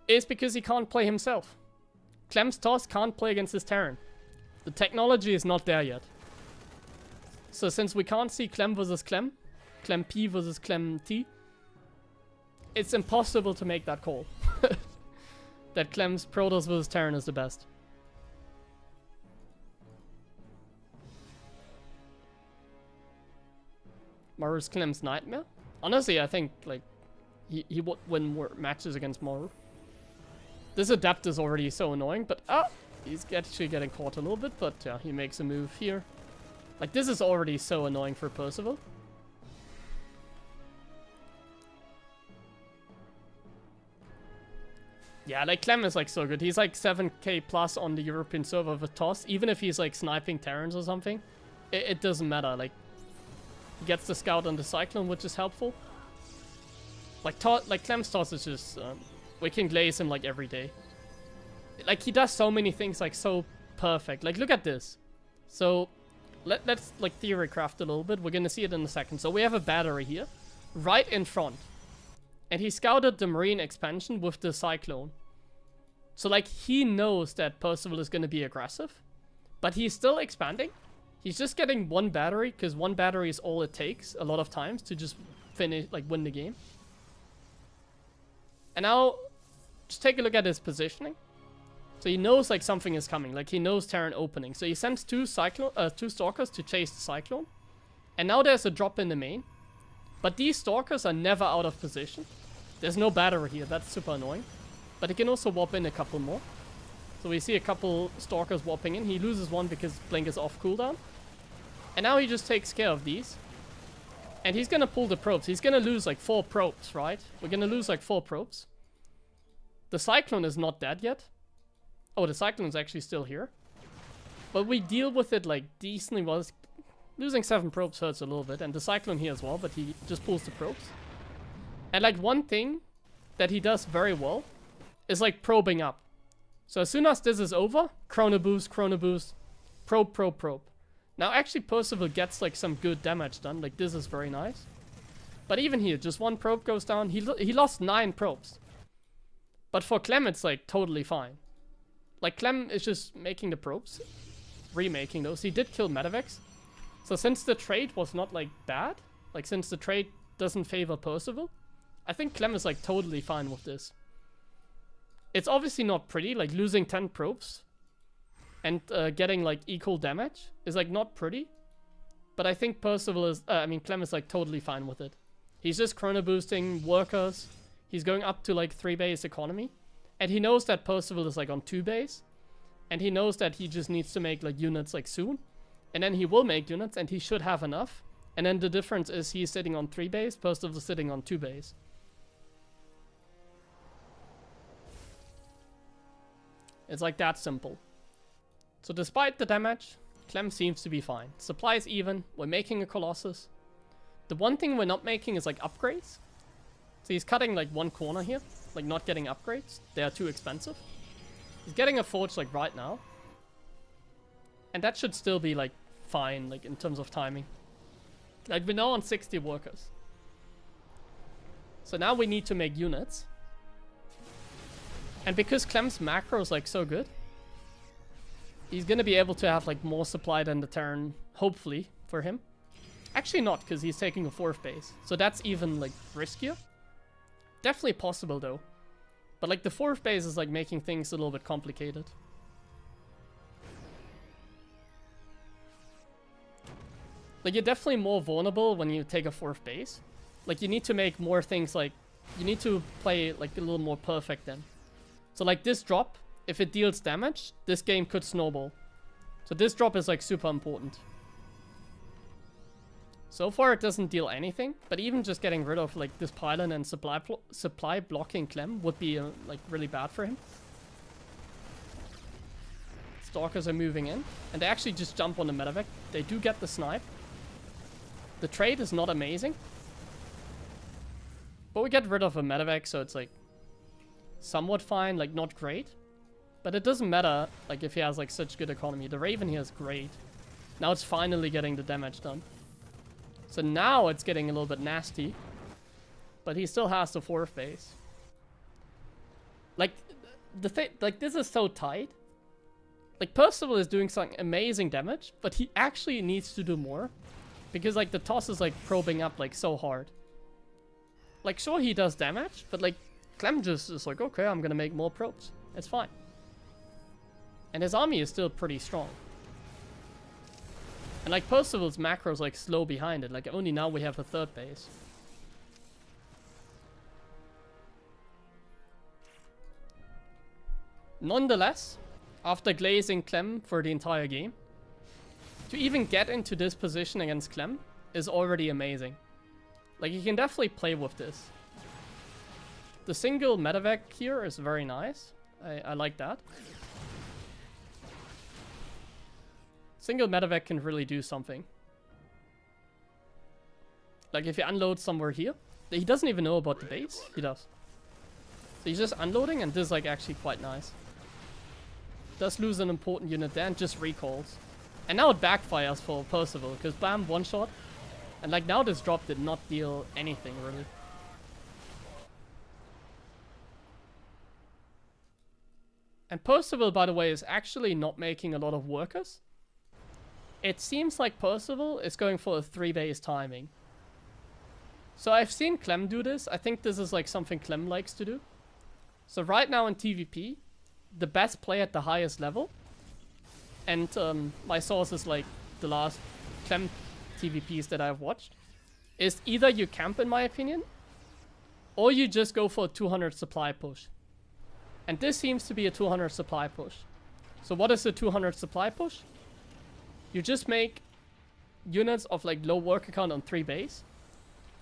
is because he can't play himself. Clem's toss can't play against his Terran. The technology is not there yet. So since we can't see Clem versus Clem, Clem P versus Clem T, it's impossible to make that call. That Clem's Protoss versus Terran is the best. Maru's Clem's nightmare? Honestly, I think like he would win more matches against Maru. This Adept is already so annoying, but he's actually getting caught a little bit, but yeah, he makes a move here. Like, this is already so annoying for Percival. Yeah, like, Clem is, like, so good. He's, like, 7k plus on the European server with Toss. Even if he's, like, sniping Terrans or something, it doesn't matter. Like, he gets the Scout on the Cyclone, which is helpful. Like, Clem's Toss is just... we can glaze him, like, every day. Like, he does so many things, like, so perfect. Like, look at this. So, let's, like, theory craft a little bit. We're gonna see it in a second. So, we have a battery here, right in front. And he scouted the Marine expansion with the Cyclone. So, like, he knows that Percival is gonna be aggressive. But he's still expanding. He's just getting one battery, because one battery is all it takes, a lot of times, to just finish, like, win the game. And now, just take a look at his positioning. So he knows like something is coming, like he knows Terran opening. So he sends two Stalkers to chase the Cyclone. And now there's a drop in the main. But these Stalkers are never out of position. There's no battery here, that's super annoying. But he can also warp in a couple more. So we see a couple Stalkers warping in. He loses one because Blink is off cooldown. And now he just takes care of these. And he's gonna pull the probes. He's gonna lose like 4 probes, right? We're gonna lose like 4 probes. The Cyclone is not dead yet. Oh, the Cyclone's actually still here. But we deal with it like decently well. Losing 7 probes hurts a little bit. And the Cyclone here as well, but he just pulls the probes. And like one thing that he does very well is like probing up. So as soon as this is over, Chrono Boost, probe, probe, probe. Now actually Percival gets like some good damage done. Like this is very nice. But even here, just 1 probe goes down. He lost 9 probes. But for Clem, it's like totally fine. Like Clem is just making the probes. remaking those. He did kill Medivacs. So since the trade was not like bad, like since the trade doesn't favor Percival, I think Clem is like totally fine with this. It's obviously not pretty, like losing 10 probes and getting like equal damage is like not pretty. But I think Percival is, Clem is like totally fine with it. He's just chrono boosting workers. He's going up to like 3 base economy. And he knows that Percival is like on 2 base. And he knows that he just needs to make like units like soon. And then he will make units and he should have enough. And then the difference is he's sitting on 3 base, Percival is sitting on 2 base. It's like that simple. So despite the damage, Clem seems to be fine. Supply is even, we're making a Colossus. The one thing we're not making is like upgrades. So he's cutting like one corner here, like not getting upgrades. They are too expensive. He's getting a forge like right now. And that should still be like fine, like in terms of timing. Like we're now on 60 workers. So now we need to make units. And because Clem's macro is like so good, he's gonna be able to have like more supply than the Terran, hopefully, for him. Actually not, because he's taking a 4th base. So that's even like riskier. Definitely possible though. But like the 4th base is like making things a little bit complicated. Like you're definitely more vulnerable when you take a 4th base. Like you need to make more things like, you need to play like a little more perfect then. So like this drop, if it deals damage, this game could snowball. So this drop is like super important. So far it doesn't deal anything, but even just getting rid of like this pylon and supply blocking Clem would be like really bad for him. Stalkers are moving in, and they actually just jump on the medevac. They do get the snipe. The trade is not amazing, but we get rid of a medevac, so it's like somewhat fine, like not great. But it doesn't matter, like if he has like such good economy. The Raven here is great. Now it's finally getting the damage done. So now it's getting a little bit nasty. But he still has the 4th base. Like, the thing, like this is so tight. Like Percival is doing some amazing damage, but he actually needs to do more. Because like the toss is like probing up like so hard. Like sure he does damage, but like Clem just is like, okay, I'm gonna make more probes. It's fine. And his army is still pretty strong. And like Percival's macro is like slow behind it. Like only now we have a 3rd base. Nonetheless, after glazing Clem for the entire game, to even get into this position against Clem is already amazing. Like you can definitely play with this. The single medevac here is very nice. I like that. Single medevac can really do something. Like if you unload somewhere here, he doesn't even know about the base. He does. So he's just unloading, and this is like actually quite nice. Does lose an important unit there and just recalls. And now it backfires for Percival, because bam, one shot. And like now this drop did not deal anything really. And Percival, by the way, is actually not making a lot of workers. It seems like Percival is going for a 3 base timing. So I've seen Clem do this. I think this is like something Clem likes to do. So right now in TVP, the best play at the highest level, and my source is like the last Clem TVPs that I've watched, is either you camp, in my opinion, or you just go for a 200 supply push. And this seems to be a 200 supply push. So what is a 200 supply push? You just make units of like low worker count on 3 base,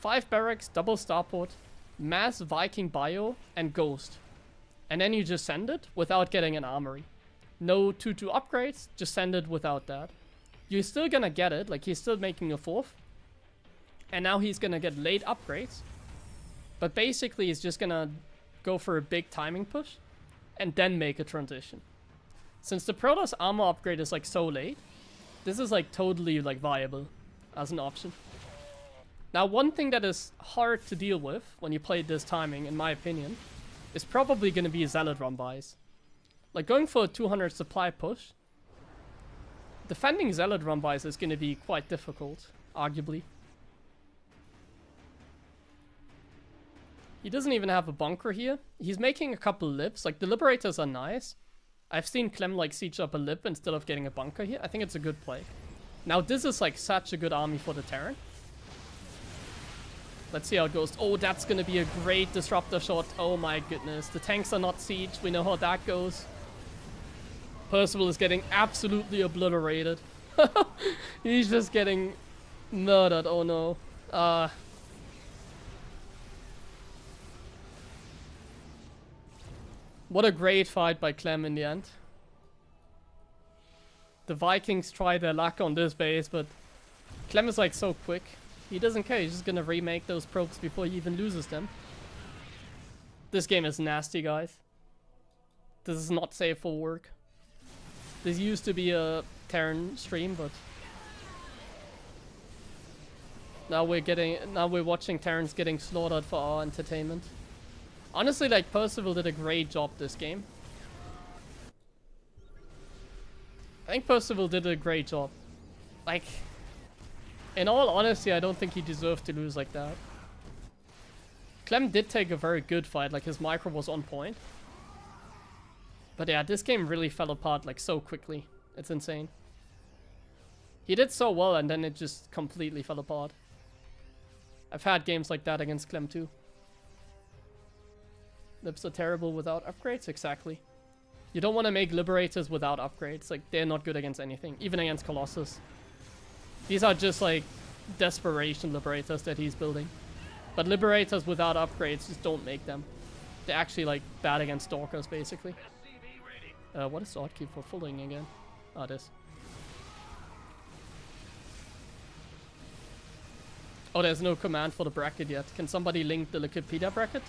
5 barracks, double starport, mass Viking bio, and ghost. And then you just send it without getting an armory. No 2-2 upgrades, just send it without that. You're still gonna get it, like he's still making a 4th. And now he's gonna get late upgrades. But basically he's just gonna go for a big timing push and then make a transition. Since the Protoss armor upgrade is like so late, this is like totally like viable as an option. Now one thing that is hard to deal with when you play this timing, in my opinion, is probably going to be Zealot run buys. Like going for a 200 supply push defending Zealot run-bys is going to be quite difficult, arguably. He doesn't even have a bunker here. He's making a couple libs. Like, the Liberators are nice. I've seen Clem, like, siege up a lib instead of getting a bunker here. I think it's a good play. Now, this is, like, such a good army for the Terran. Let's see how it goes. Oh, that's going to be a great disruptor shot. Oh, my goodness. The tanks are not sieged. We know how that goes. Percival is getting absolutely obliterated. He's just getting murdered. Oh, no. What a great fight by Clem in the end. The Vikings try their luck on this base, but Clem is like so quick. He doesn't care. He's just gonna remake those probes before he even loses them. This game is nasty, guys. This is not safe for work. This used to be a Terran stream, but now we're watching Terrans getting slaughtered for our entertainment. Honestly, like, Percival did a great job this game. I think Percival did a great job. Like, in all honesty, I don't think he deserved to lose like that. Clem did take a very good fight, like, his micro was on point. But yeah, this game really fell apart, like, so quickly. It's insane. He did so well, and then it just completely fell apart. I've had games like that against Clem too. Libs are terrible without upgrades, exactly. You don't want to make Liberators without upgrades. Like, they're not good against anything, even against Colossus. These are just, like, desperation Liberators that he's building. But Liberators without upgrades just don't make them. They're actually, like, bad against Stalkers, basically. What is Sword Keep for fulling again? Oh, this. Oh, there's no command for the bracket yet. Can somebody link the Wikipedia bracket?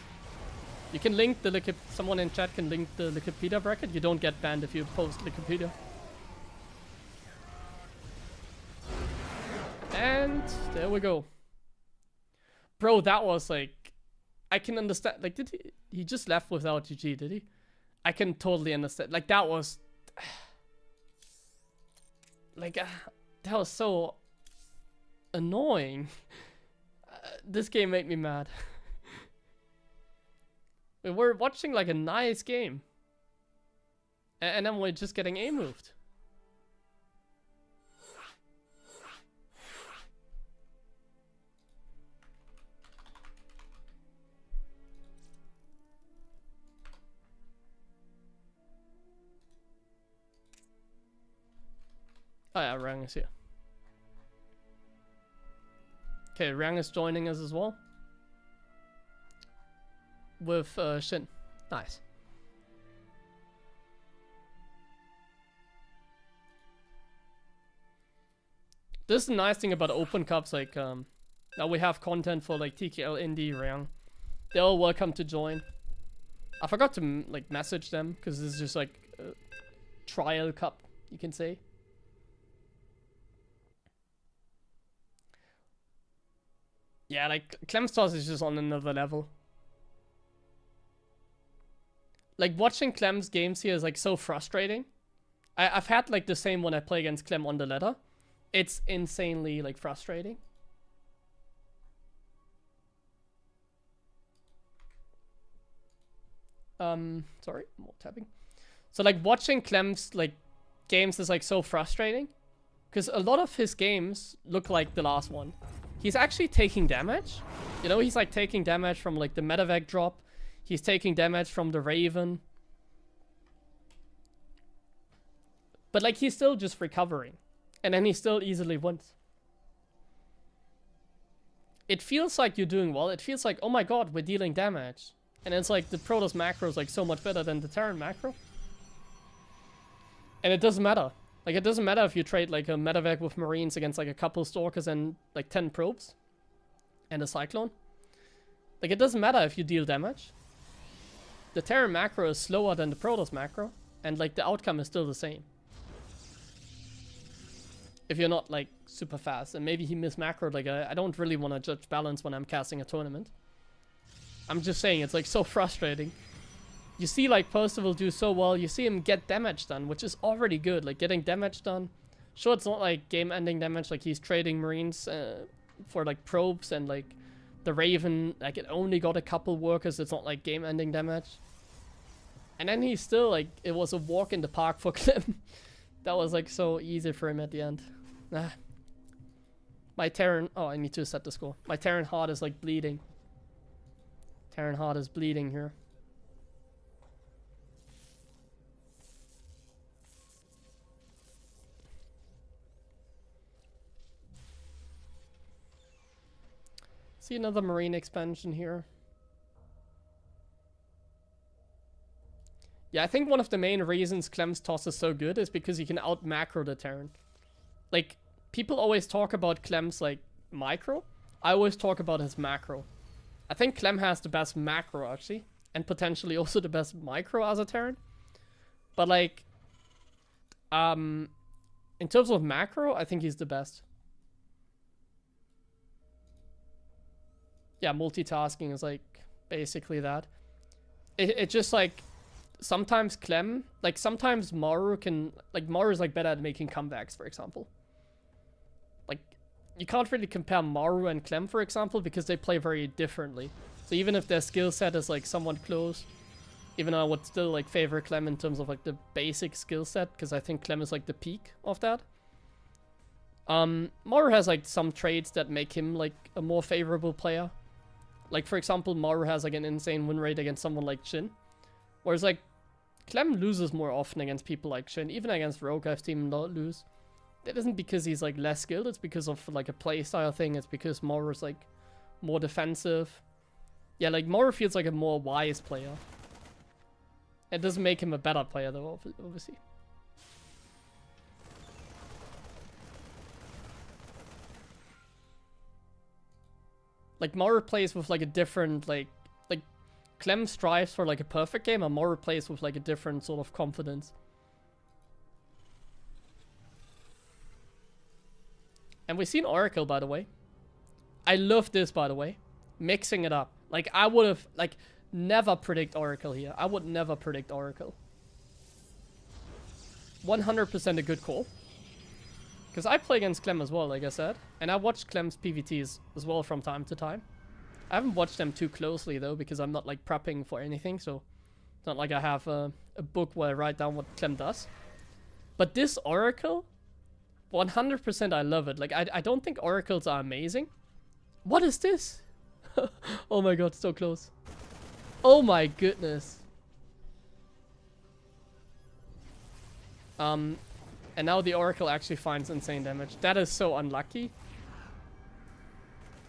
You can link the someone in chat can link the Wikipedia bracket. You don't get banned if you post Wikipedia. And there we go. Bro, that was like, I can understand. Like, did he just left without GG, did he? I can totally understand. Like, that was like that was so annoying. This game made me mad. We're watching like a nice game, and then we're just getting A-moved. Oh yeah, Rang is here. Okay, Rang is joining us as well. With Shin. Nice. This is the nice thing about open cups, like now we have content for like TKL, Indie, Rang. They're all welcome to join. I forgot to like message them because this is just like a trial cup, you can say. Yeah, like Clemstars is just on another level. Like, watching Clem's games here is, like, so frustrating. I've had, like, the same when I play against Clem on the ladder. It's insanely, like, frustrating. Sorry, more tapping. So, like, watching Clem's, like, games is, like, so frustrating. Because a lot of his games look like the last one. He's actually taking damage. You know, he's, like, taking damage from, like, the medevac drop. He's taking damage from the Raven. But, like, he's still just recovering. And then he still easily wins. It feels like you're doing well. It feels like, oh my god, we're dealing damage. And it's like, the Protoss macro is, like, so much better than the Terran macro. And it doesn't matter. Like, it doesn't matter if you trade, like, a medevac with Marines against, like, a couple Stalkers and, like, 10 probes. And a Cyclone. Like, it doesn't matter if you deal damage. The Terran macro is slower than the Protoss macro, and like the outcome is still the same. If you're not like super fast, and maybe he missed macro, like I don't really want to judge balance when I'm casting a tournament. I'm just saying it's like so frustrating. You see like Percival do so well, you see him get damage done, which is already good, like getting damage done, Sure, it's not like game-ending damage, like he's trading Marines for like probes, and like the Raven, like it only got a couple workers, it's not like game-ending damage. And then he's still like, it was a walk in the park for Clem. That was like so easy for him at the end. My Terran, oh, I need to set the score. My Terran heart is like bleeding. Terran heart is bleeding here. See another Marine expansion here. Yeah, I think one of the main reasons Clem's toss is so good is because he can out macro the Terran. Like, people always talk about Clem's like micro. I always talk about his macro. I think Clem has the best macro actually, and potentially also the best micro as a Terran. But like, in terms of macro, I think he's the best. Yeah, multitasking is like basically that. It just like sometimes Clem, like sometimes Maru can, like Maru is like better at making comebacks, for example. Like you can't really compare Maru and Clem, for example, because they play very differently. So even if their skill set is like somewhat close, even though I would still like favor Clem in terms of like the basic skill set, because I think Clem is like the peak of that. Maru has like some traits that make him like a more favorable player. Like for example, Maru has like an insane win rate against someone like Shin. Whereas like Clem loses more often against people like Shin. Even against Rogue I've seen him not lose. That isn't because he's like less skilled, it's because of like a playstyle thing. It's because Maru's like more defensive. Yeah, like Maru feels like a more wise player. It doesn't make him a better player though, obviously. Like Maru plays with like a different like Clem strives for like a perfect game, and Maru plays with like a different sort of confidence. And we've seen Oracle, by the way. I love this, by the way. Mixing it up. Like I would have like never predict Oracle here. I would never predict Oracle. 100% a good call. Because I play against Clem as well, like I said. And I watch Clem's PVTs as well from time to time. I haven't watched them too closely though, because I'm not like prepping for anything. So it's not like I have a book where I write down what Clem does. But this Oracle, 100% I love it. Like I don't think Oracles are amazing. What is this? Oh my god, so close. Oh my goodness. And now the Oracle actually finds insane damage. That is so unlucky.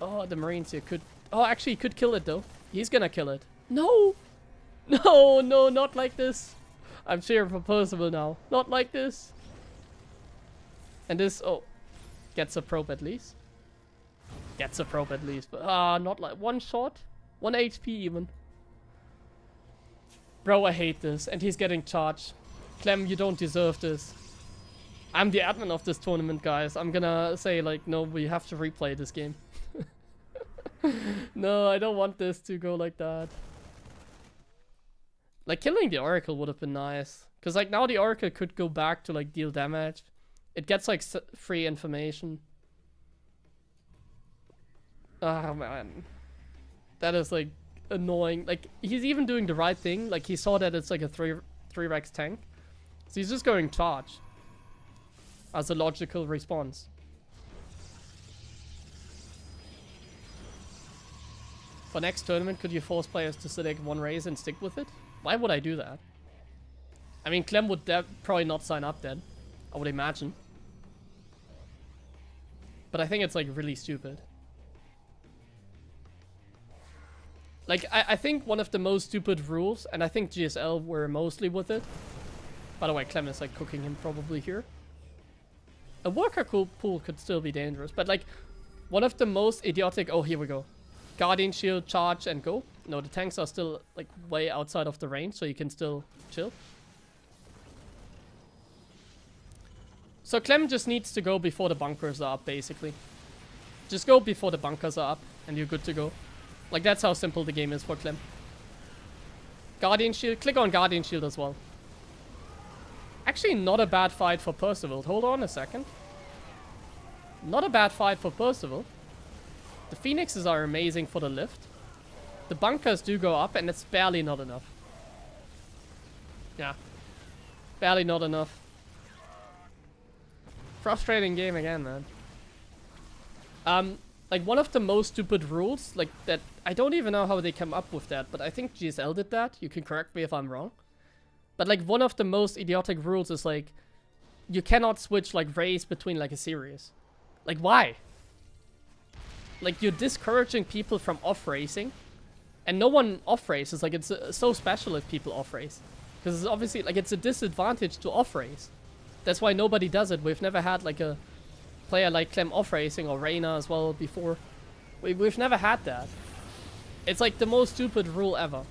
Oh, the Marines here could... Oh, actually, he could kill it, though. He's gonna kill it. No! No, no, not like this. I'm sure proposable now. Not like this. And this... Oh. Gets a probe at least. Gets a probe at least. But, not like... One shot? 1 HP even. Bro, I hate this. And he's getting charged. Clem, you don't deserve this. I'm the admin of this tournament, guys. I'm gonna say, like, no, we have to replay this game. No, I don't want this to go like that. Like, killing the Oracle would have been nice. Because, like, now the Oracle could go back to, like, deal damage. It gets, like, free information. Ah, man. That is, like, annoying. Like, he's even doing the right thing. Like, he saw that it's, like, a 3-Rex tank. So he's just going charge. As a logical response. For next tournament, could you force players to select one race and stick with it? Why would I do that? I mean, Clem would probably not sign up then. I would imagine. But I think it's like really stupid. Like, I think one of the most stupid rules, and I think GSL were mostly with it. By the way, Clem is like cooking him probably here. A worker pool could still be dangerous, but like one of the most idiotic... Oh, here we go. Guardian shield, charge, and go. No, the tanks are still like way outside of the range, so you can still chill. So Clem just needs to go before the bunkers are up, basically. Just go before the bunkers are up, and you're good to go. Like, that's how simple the game is for Clem. Guardian shield. Click on Guardian shield as well. actually not a bad fight for Percival. Hold on a second. Not a bad fight for Percival. The Phoenixes are amazing for the lift. The bunkers do go up, and it's barely not enough. Yeah. Barely not enough. Frustrating game again, man. Like, one of the most stupid rules, like, that... I don't even know how they come up with that, but I think GSL did that. You can correct me if I'm wrong. But, like, one of the most idiotic rules is, like... You cannot switch, like, race between, like, a series. Like, why? Like, you're discouraging people from off-racing. And no one off-races. Like, it's so special if people off-race. Because it's obviously, like, it's a disadvantage to off-race. That's why nobody does it. We've never had, like, a player like Clem off-racing, or Reyna as well before. We've never had that. It's, like, the most stupid rule ever.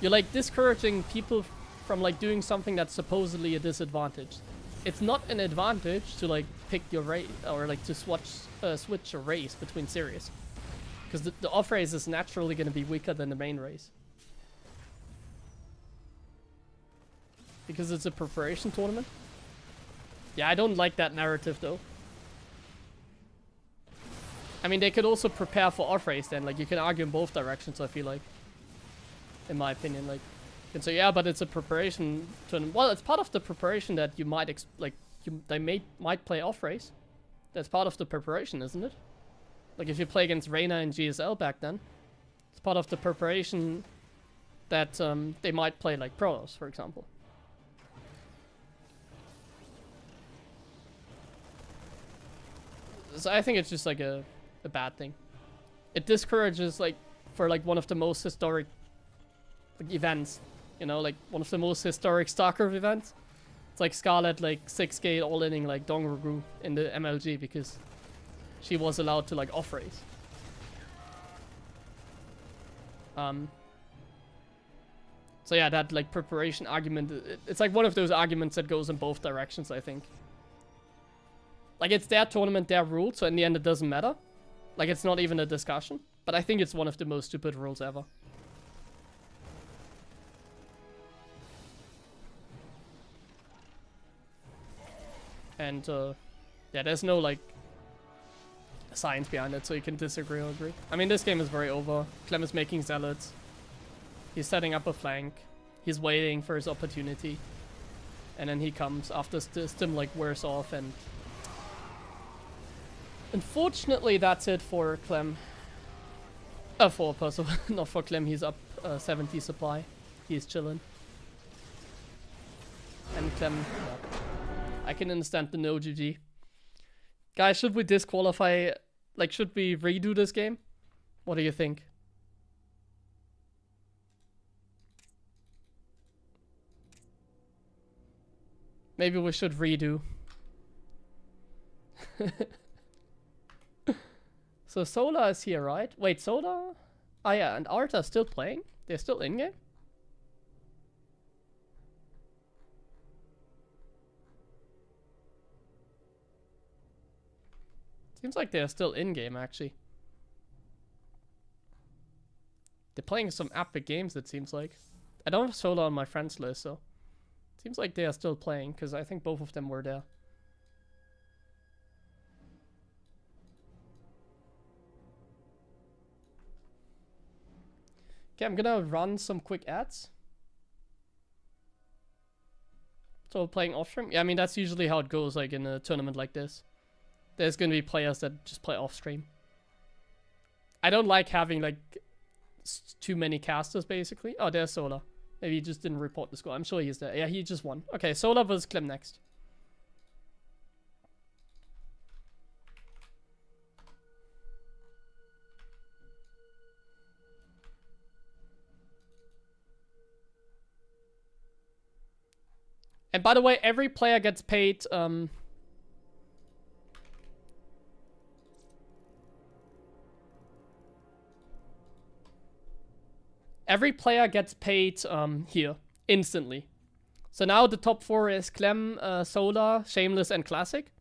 You're, like, discouraging people from, like, doing something that's supposedly a disadvantage. It's not an advantage to, like, pick your race, or, like, to switch a race between series. Because the off race is naturally going to be weaker than the main race. Because it's a preparation tournament. Yeah, I don't like that narrative, though. I mean, they could also prepare for off race then. Like, you can argue in both directions, I feel like. In my opinion, like. And so, yeah, but it's a preparation tournament. Well, it's part of the preparation that you might, they might play off race. That's part of the preparation, isn't it? Like, if you play against Reyna in GSL back then, it's part of the preparation that they might play, like, Protoss, for example. So I think it's just, like, a bad thing. It discourages, like, for, like, one of the most historic, like, events. You know, like, one of the most historic StarCraft events. It's like Scarlet, like, 6-gate all-inning, like, Dongru in the MLG, because she was allowed to, like, off-race. So yeah, that, like, preparation argument, it's like one of those arguments that goes in both directions, I think. Like, it's their tournament, their rule, so in the end it doesn't matter. Like, it's not even a discussion. But I think it's one of the most stupid rules ever. And, yeah, there's no, like, science behind it, so you can disagree or agree. I mean, this game is very over. Clem is making zealots. He's setting up a flank. He's waiting for his opportunity. And then he comes after Stim, like, wears off, and... Unfortunately, that's it for Clem. For Percival. Not for Clem, he's up 70 supply. He's chilling. And Clem... Yeah. I can understand the no GG. Guys, should we disqualify... Like, should we redo this game? What do you think? Maybe we should redo. So Solar is here, right? Wait, Solar? Oh yeah, and Art are still playing? They're still in-game? Seems like they're still in-game, actually. They're playing some epic games, it seems like. I don't have Solar on my friends list, so... Seems like they are still playing, because I think both of them were there. Okay, I'm gonna run some quick ads. So playing off-stream? Yeah, I mean, that's usually how it goes, like, in a tournament like this. There's gonna be players that just play off-stream. I don't like having, like, too many casters, basically. Oh, there's Solar. Maybe he just didn't report the score. I'm sure he's there. Yeah, he just won. Okay, Solar versus Clem next. And by the way, every player gets paid... Every player gets paid here, instantly. So now the top 4 is Clem, Solar, Shameless, and Classic.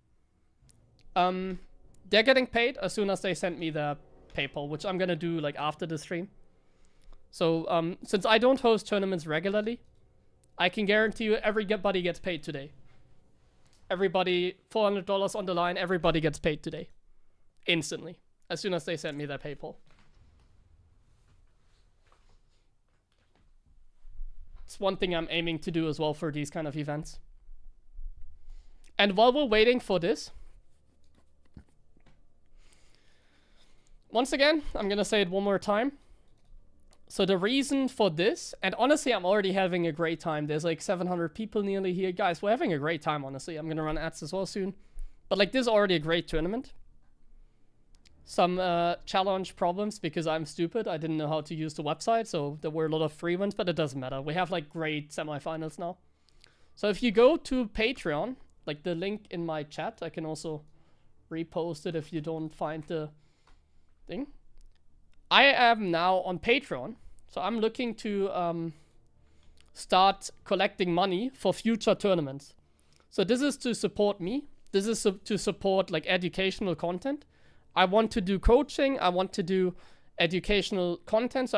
They're getting paid as soon as they send me the PayPal, which I'm gonna do like after the stream. So since I don't host tournaments regularly, I can guarantee you everybody gets paid today. Everybody, $400 on the line, everybody gets paid today. Instantly. As soon as they send me their PayPal. It's one thing I'm aiming to do as well for these kind of events. And while we're waiting for this, once again, I'm gonna say it one more time. So the reason for this, and honestly, I'm already having a great time. There's like 700 people nearly here. Guys, we're having a great time, honestly. I'm gonna run ads as well soon. But like, this is already a great tournament. Some challenge problems because I'm stupid. I didn't know how to use the website, so there were a lot of free ones, but it doesn't matter. We have like great semifinals now. So if you go to Patreon, like the link in my chat, I can also repost it if you don't find the thing. I am now on Patreon, so I'm looking to start collecting money for future tournaments. So this is to support me. This is to support like educational content. I want to do coaching. I want to do educational content. So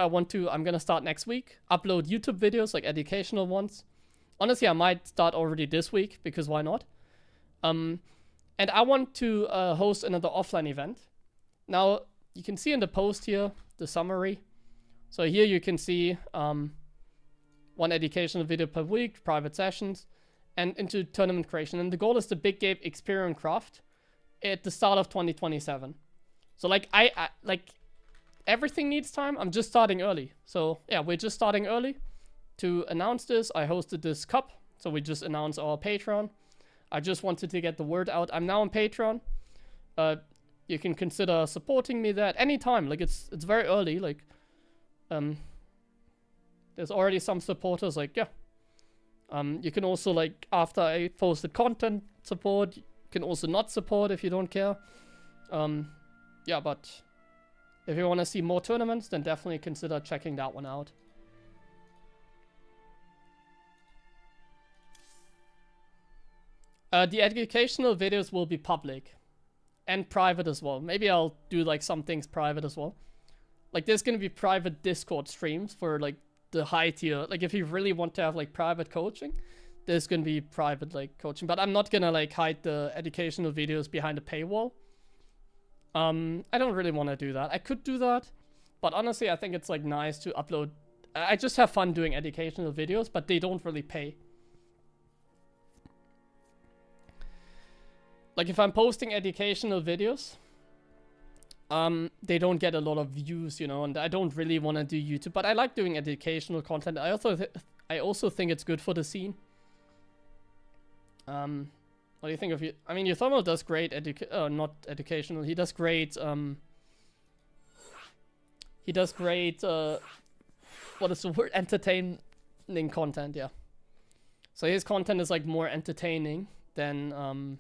I'm gonna start next week. Upload YouTube videos, like educational ones. Honestly, I might start already this week because why not? And I want to host another offline event. Now, you can see in the post here, the summary. So here you can see one educational video per week, private sessions, and into tournament creation. And the goal is the Big Gabe Experience Craft at the start of 2027. So like I like everything needs time. I'm just starting early. So yeah, we're just starting early to announce this. I hosted this cup, so we just announced our Patreon. I just wanted to get the word out. I'm now on Patreon. You can consider supporting me there at any time. Like it's very early. Like there's already some supporters. Like yeah. You can also like after I posted content support. You can also not support if you don't care. Yeah, but if you want to see more tournaments, then definitely consider checking that one out. The educational videos will be public and private as well. Maybe I'll do like some things private as well. Like there's gonna be private Discord streams for like the high tier. Like if you really want to have like private coaching, there's gonna be private like coaching. But I'm not gonna like hide the educational videos behind a paywall. I don't really want to do that. I could do that, but honestly, I think it's like nice to upload. I just have fun doing educational videos, but they don't really pay. Like if I'm posting educational videos, they don't get a lot of views, you know, and I don't really want to do YouTube, but I like doing educational content. I also think it's good for the scene. What do you think of you? I mean, your thumbnail does great. Not educational. He does great. He does great. What is the word? Entertaining content. Yeah. So his content is like more entertaining than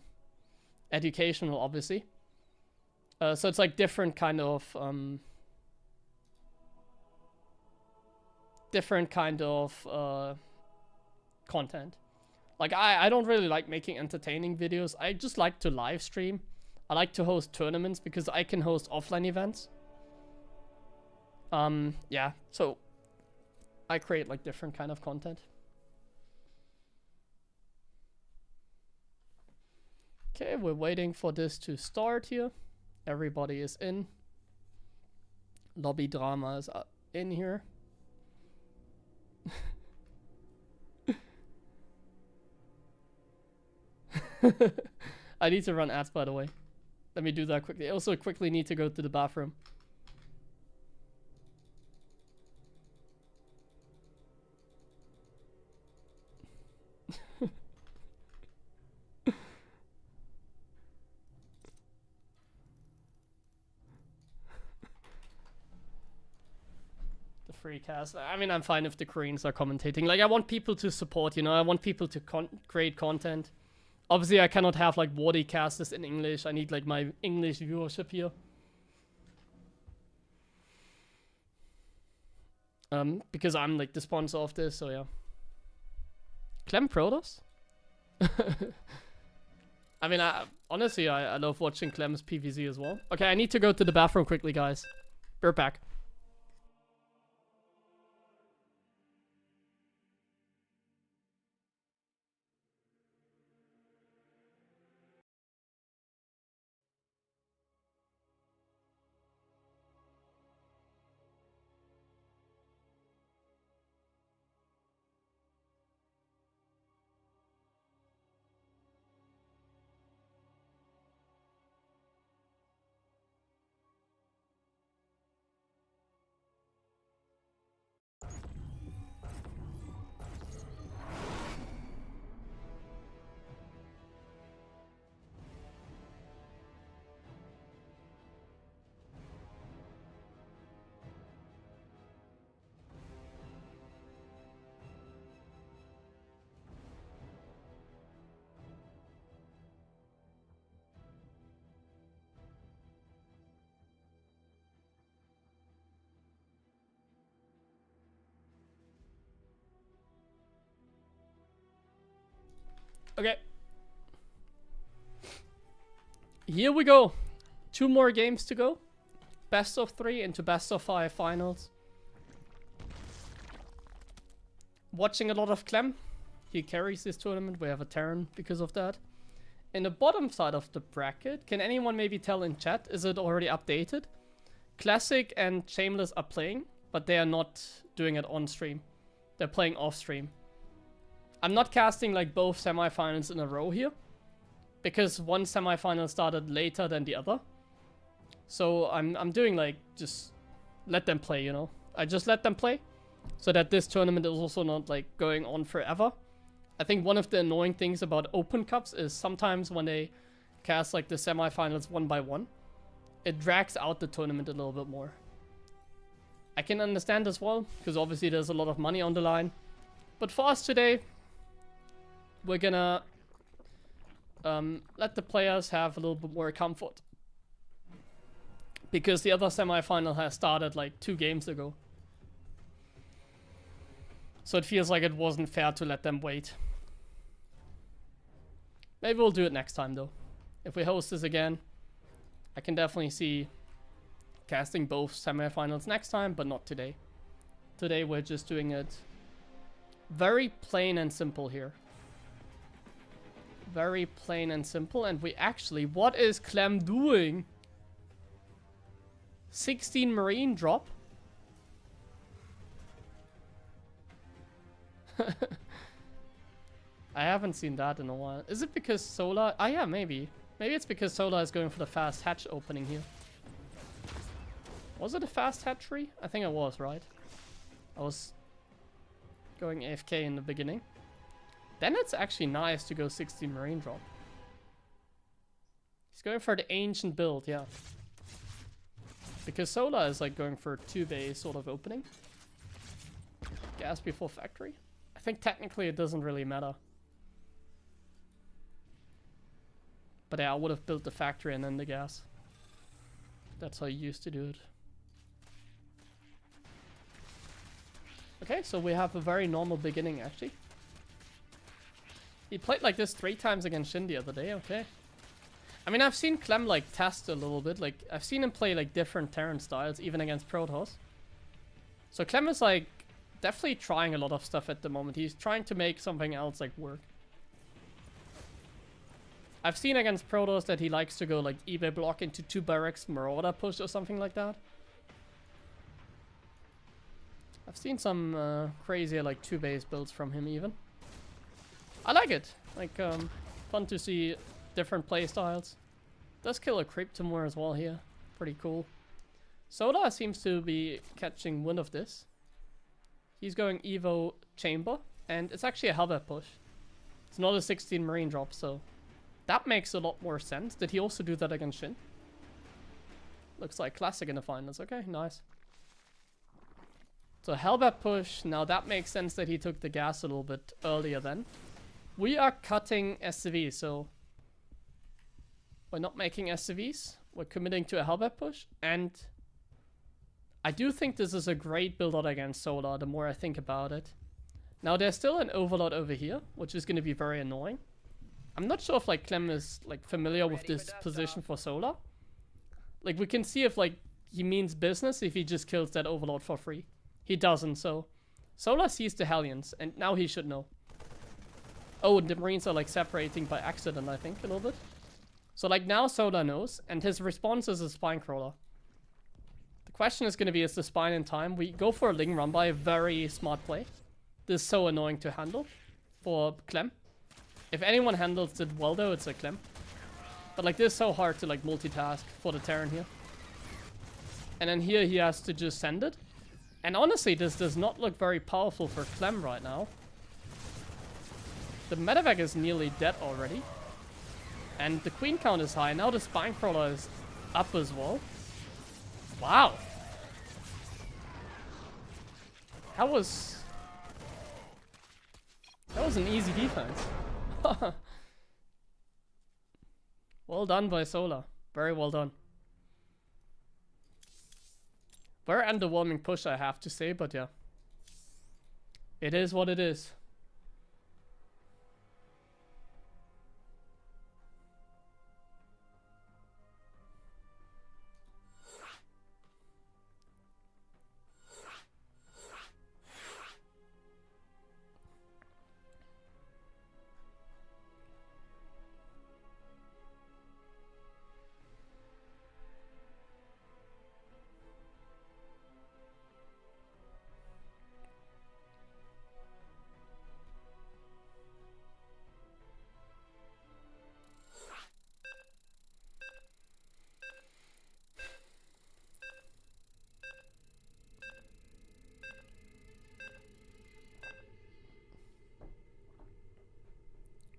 educational, obviously. So it's like different kind of content. Like, I don't really like making entertaining videos. I just like to live stream. I like to host tournaments because I can host offline events. Yeah, so I create like different kind of content. Okay, we're waiting for this to start here. Everybody is in. Lobby drama is in here. I need to run ads, by the way. Let me do that quickly. I also quickly need to go to the bathroom. The free cast. I mean, I'm fine if the Koreans are commentating. Like, I want people to support, you know? I want people to create content. Obviously, I cannot have, like, Wardy cast this in English. I need, like, my English viewership here. Because I'm, like, the sponsor of this, so yeah. Clem Protos? I mean, honestly, I love watching Clem's PVZ as well. Okay, I need to go to the bathroom quickly, guys. We're back. Okay. Here we go. 2 more games to go. Best of 3 into best of 5 finals. Watching a lot of Clem. He carries this tournament. We have a Terran because of that. In the bottom side of the bracket, can anyone maybe tell in chat, is it already updated? Classic and Shameless are playing, but they are not doing it on stream. They're playing off stream. I'm not casting like both semifinals in a row here, because one semifinal started later than the other. So I'm doing like, just let them play, you know. I just let them play, so that this tournament is also not like going on forever. I think one of the annoying things about Open Cups is sometimes when they cast like the semifinals 1 by 1, it drags out the tournament a little bit more. I can understand as well, because obviously there's a lot of money on the line. But for us today, we're gonna let the players have a little bit more comfort. Because the other semifinal has started like 2 games ago. So it feels like it wasn't fair to let them wait. Maybe we'll do it next time though. If we host this again, I can definitely see casting both semifinals next time, but not today. Today we're just doing it very plain and simple here. Very plain and simple, and we actually, what is Clem doing? 16 Marine drop? I haven't seen that in a while. Is it because Solar? Ah, yeah, maybe. Maybe it's because Solar is going for the fast hatch opening here. Was it a fast hatchery? I think it was, right? I was going AFK in the beginning. Then it's actually nice to go 16 Marine drop. He's going for the ancient build, yeah. Because Solar is like going for a 2-bay sort of opening. Gas before factory. I think technically it doesn't really matter. But yeah, I would have built the factory and then the gas. That's how you used to do it. Okay, so we have a very normal beginning actually. He played like this 3 times against Shin the other day, okay. I mean, I've seen Clem like test a little bit. Like, I've seen him play like different Terran styles, even against Protoss. So Clem is like definitely trying a lot of stuff at the moment. He's trying to make something else like work. I've seen against Protoss that he likes to go like eBay block into 2 barracks, Marauder push or something like that. I've seen some crazier like 2-base builds from him even. I like it. Like, fun to see different play styles. Does kill a Cryptomore as well here. Pretty cool. Soda seems to be catching wind of this. He's going Evo Chamber, and it's actually a Hellbat push. It's not a 16 Marine drop, so that makes a lot more sense. Did he also do that against Shin? Looks like Classic in the finals. Okay, nice. So Hellbat push. Now that makes sense that he took the gas a little bit earlier then. We are cutting SCV, so we're not making SCVs. We're committing to a Hellbat push, and I do think this is a great build-out against Solar, the more I think about it. Now there's still an Overlord over here, which is going to be very annoying. I'm not sure if like Clem is like familiar with this position for Solar. Like, we can see if like he means business if he just kills that Overlord for free. He doesn't, so Solar sees the Hellions, and now he should know. Oh, and the Marines are like separating by accident, I think, a little bit. So like now Solar knows, and his response is a Spine Crawler. The question is going to be, is the Spine in time? We go for a Ling Run by, a very smart play. This is so annoying to handle for Clem. If anyone handles it well though, it's a Clem. But like, this is so hard to like multitask for the Terran here. And then here he has to just send it. And honestly, this does not look very powerful for Clem right now. The medevac is nearly dead already. And the queen count is high. Now the Spine Crawler is up as well. Wow. That was an easy defense. Well done by Solar. Very well done. Very underwhelming push, I have to say, but yeah. It is what it is.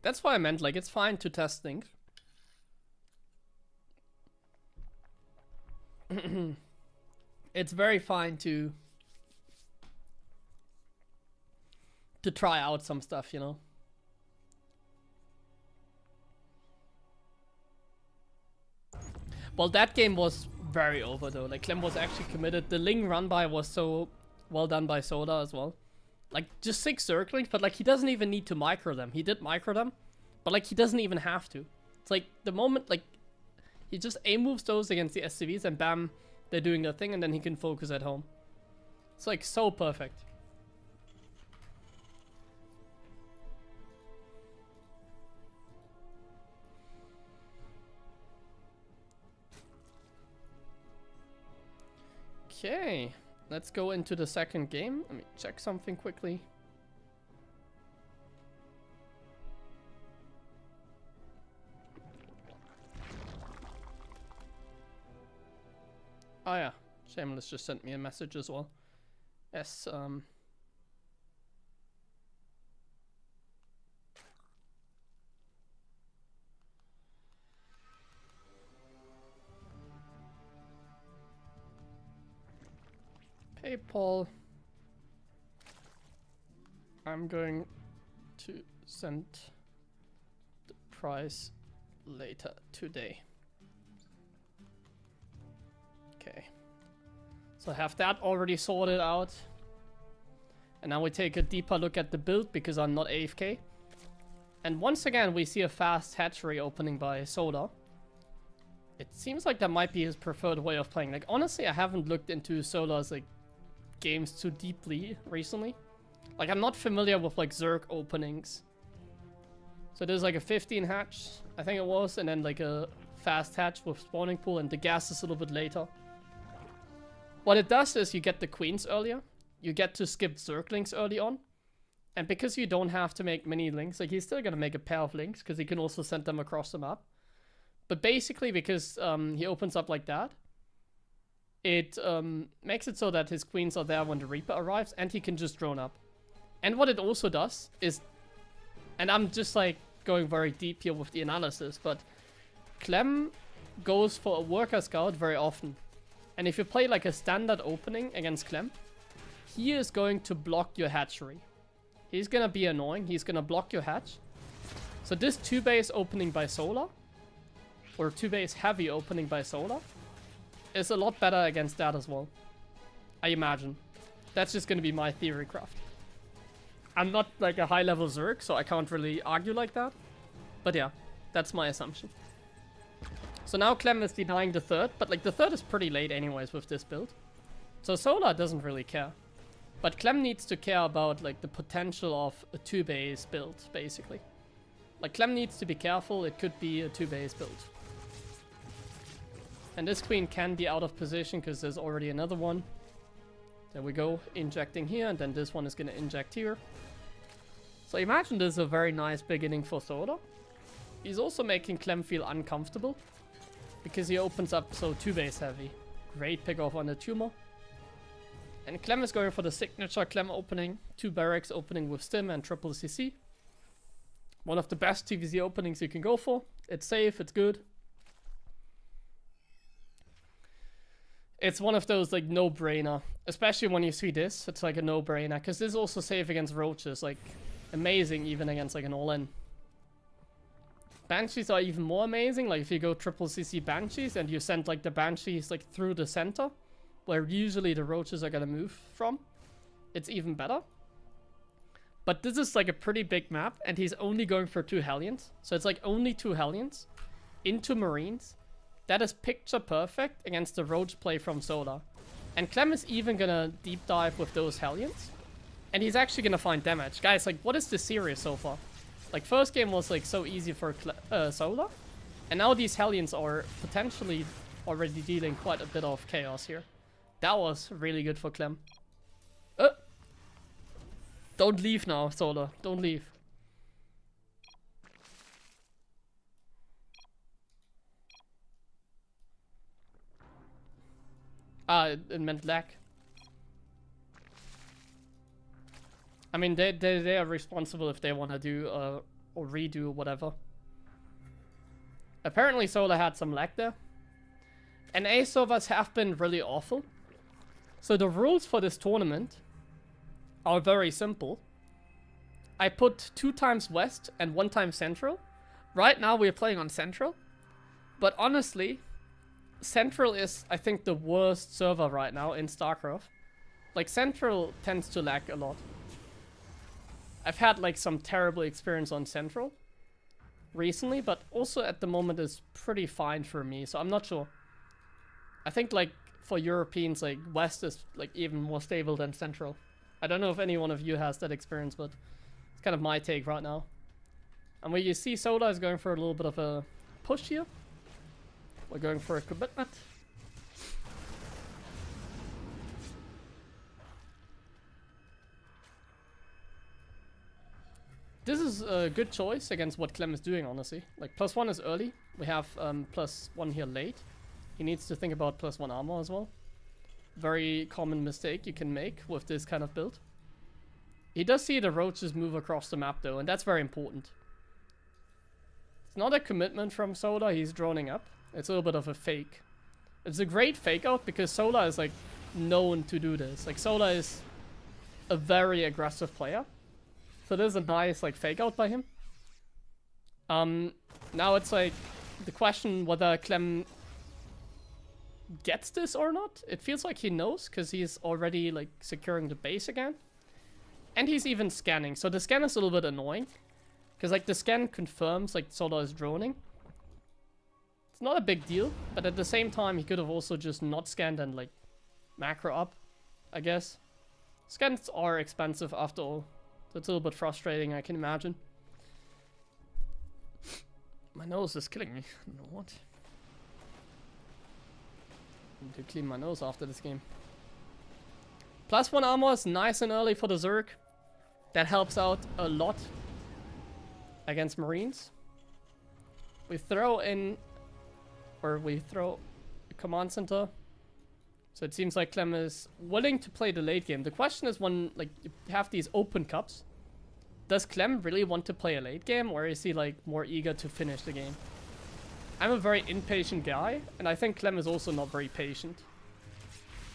That's what I meant, like, it's fine to test things. It's very fine to try out some stuff, you know. Well, that game was very over though. Like, Clem was actually committed. The Ling run by was so well done by Soda as well. Like, just 6 circlings, but like, he doesn't even need to micro them. He did micro them, but like, he doesn't even have to. It's like, the moment, like, he just A-moves those against the SCVs and bam, they're doing their thing and then he can focus at home. It's like, so perfect. Okay, let's go into the second game. Let me check something quickly. Oh yeah, Shameless just sent me a message as well. Yes, hey Paul, I'm going to send the price later today. Okay, so I have that already sorted out. And now we take a deeper look at the build because I'm not AFK. And once again we see a fast hatchery opening by Soda. It seems like that might be his preferred way of playing. Like, honestly, I haven't looked into Soda's like games too deeply recently. Like, I'm not familiar with like Zerg openings. So there's like a 15 hatch, I think it was, and then like a fast hatch with spawning pool, and the gas is a little bit later. What it does is you get the queens earlier. You get to skip Zerglings early on. And because you don't have to make many links, like, he's still gonna make a pair of links because he can also send them across the map. But basically, because he opens up like that, it makes it so that his queens are there when the Reaper arrives, and he can just drone up. And what it also does is, and I'm just like going very deep here with the analysis, but Clem goes for a worker scout very often. And if you play like a standard opening against Clem, he is going to block your hatchery. He's gonna be annoying, he's gonna block your hatch. So this 2-base opening by Solar, or 2-base heavy opening by Solar, is a lot better against that as well, I imagine. That's just gonna be my theory craft. I'm not like a high level Zerg, so I can't really argue like that. But yeah, that's my assumption. So now Clem is denying the third, but like the third is pretty late anyways with this build. So Solar doesn't really care. But Clem needs to care about like the potential of a 2-base build, basically. Like, Clem needs to be careful, it could be a 2-base build. And this queen can be out of position because there's already another one. There we go, injecting here, and then this one is going to inject here. So imagine this is a very nice beginning for Soda. He's also making Clem feel uncomfortable because he opens up so 2-base heavy. Great pick off on the tumor. And Clem is going for the signature Clem opening. 2 barracks opening with stim and triple CC. One of the best TVZ openings you can go for. It's safe, it's good. It's one of those like no-brainer. Especially when you see this, it's like a no-brainer. Because this is also safe against roaches. Like, amazing even against like an all-in. Banshees are even more amazing. Like, if you go triple CC Banshees and you send like the Banshees like through the center, where usually the roaches are gonna move from, it's even better. But this is like a pretty big map, and he's only going for 2 Hellions. So it's like only 2 Hellions into Marines. That is picture perfect against the roach play from Soda. And Clem is even gonna deep dive with those Hellions. And he's actually gonna find damage. Guys, like, what is this series so far? Like, first game was like so easy for Soda. And now these Hellions are potentially already dealing quite a bit of chaos here. That was really good for Clem. Don't leave now, Solar. Don't leave. Ah, it meant lag. I mean, they are responsible if they want to do or redo whatever. Apparently Solar had some lag there. NA servers have been really awful. So the rules for this tournament are very simple. I put 2 times West and 1 time Central. Right now we're playing on Central. But honestly, Central is, I think, the worst server right now in StarCraft. Like, Central tends to lag a lot. I've had, like, some terrible experience on Central recently, but also at the moment is pretty fine for me, so I'm not sure. I think, like, for Europeans, like, West is, like, even more stable than Central. I don't know if any one of you has that experience, but it's kind of my take right now. And where you see Soda is going for a little bit of a push here. We're going for a commitment. This is a good choice against what Clem is doing, honestly. Like, +1 is early. We have +1 here late. He needs to think about +1 armor as well. Very common mistake you can make with this kind of build. He does see the roaches move across the map though, and that's very important. It's not a commitment from Soda, he's droning up. It's a little bit of a fake. It's a great fake out because Sola is like known to do this. Like Sola is a very aggressive player. So this is a nice like fake out by him. Now it's like the question whether Clem gets this or not. It feels like he knows because he's already like securing the base again. And he's even scanning. So the scan is a little bit annoying. Because like the scan confirms like Sola is droning. It's not a big deal, but at the same time he could have also just not scanned and like macro up, I guess. Scans are expensive after all. So it's a little bit frustrating, I can imagine. My nose is killing me. I don't know what. I need to clean my nose after this game. +1 armor is nice and early for the Zerg. That helps out a lot against Marines. We throw in, or we throw a command center. So it seems like Clem is willing to play the late game. The question is when like you have these open cups, does Clem really want to play a late game or is he like more eager to finish the game? I'm a very impatient guy and I think Clem is also not very patient.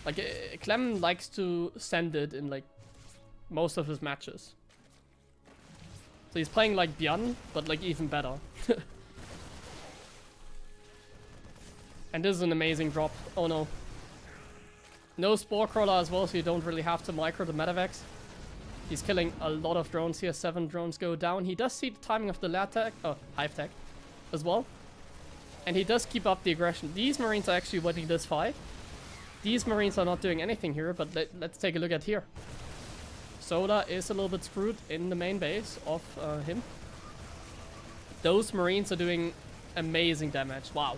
Like Clem likes to send it in like most of his matches. So he's playing like Bian, but like even better. And this is an amazing drop. Oh no. No Spore Crawler as well, so you don't really have to micro the Medivacs. He's killing a lot of drones here. 7 drones go down. He does see the timing of the lat tech, hive tech as well. And he does keep up the aggression. These Marines are actually winning this fight. These Marines are not doing anything here, but let's take a look at here. Soda is a little bit screwed in the main base of him. Those Marines are doing amazing damage. Wow.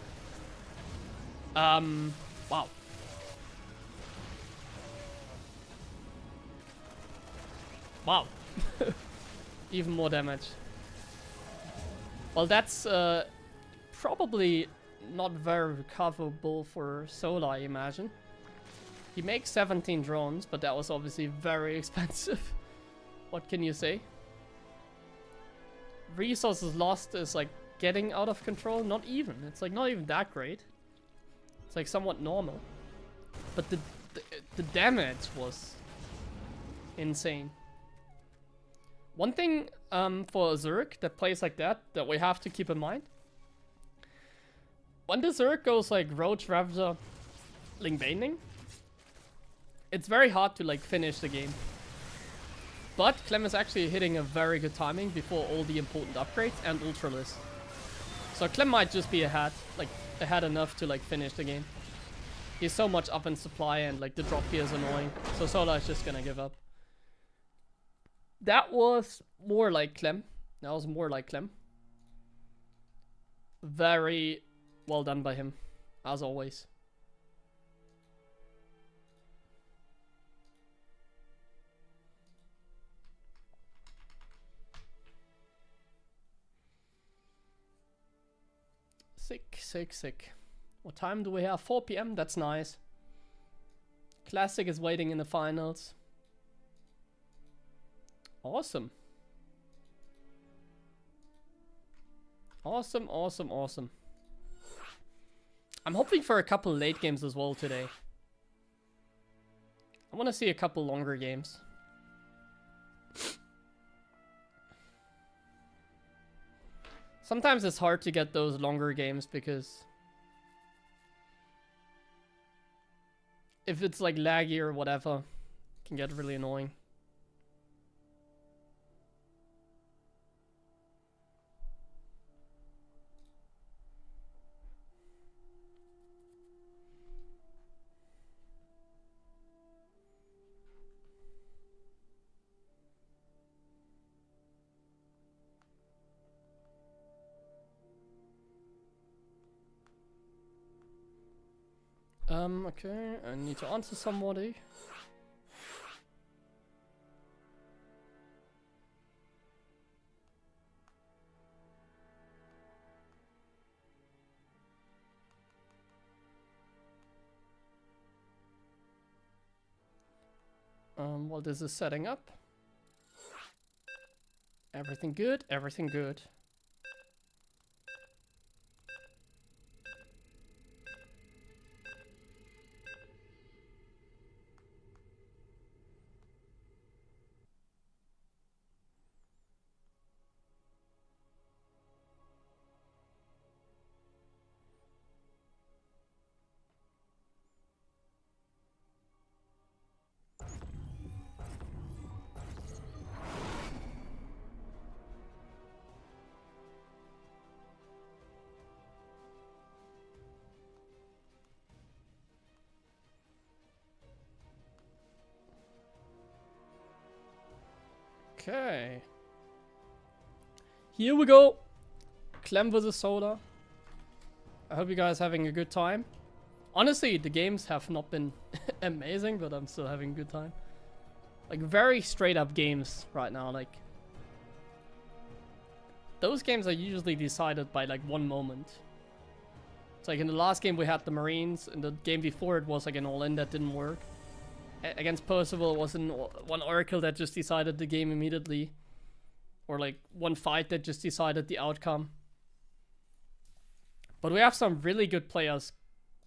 Wow. Wow. Even more damage. Well, that's probably not very recoverable for Sola, I imagine. He makes 17 drones, but that was obviously very expensive. What can you say? Resources lost is like getting out of control. Not even. It's like not even that great. It's like somewhat normal. But the damage was insane. One thing for a Zerg that plays like that we have to keep in mind. When the Zerg goes like Roach, Ravager, Lingbaning, it's very hard to like finish the game. But Clem is actually hitting a very good timing before all the important upgrades and Ultralisk. So Clem might just be ahead enough to like finish the game. He's so much up in supply and like the drop here is annoying. So Sola is just gonna give up. That was more like Clem. That was more like Clem. Very well done by him, as always. Sick. What time do we have? 4 PM? That's nice. Classic is waiting in the finals. Awesome. Awesome, awesome, awesome. I'm hoping for a couple late games as well today. I want to see a couple longer games. Sometimes it's hard to get those longer games because if it's like laggy or whatever, it can get really annoying. Okay, I need to answer somebody. While this is setting up. Everything good, everything good. Okay. Here we go. Clem vs Solar. I hope you guys are having a good time. Honestly, the games have not been amazing, but I'm still having a good time. Like, very straight up games right now. Like, those games are usually decided by like one moment. It's like in the last game we had the Marines. In the game before it was like an all-in that didn't work. Against Percival, it was one Oracle that just decided the game immediately. Or like one fight that just decided the outcome. But we have some really good players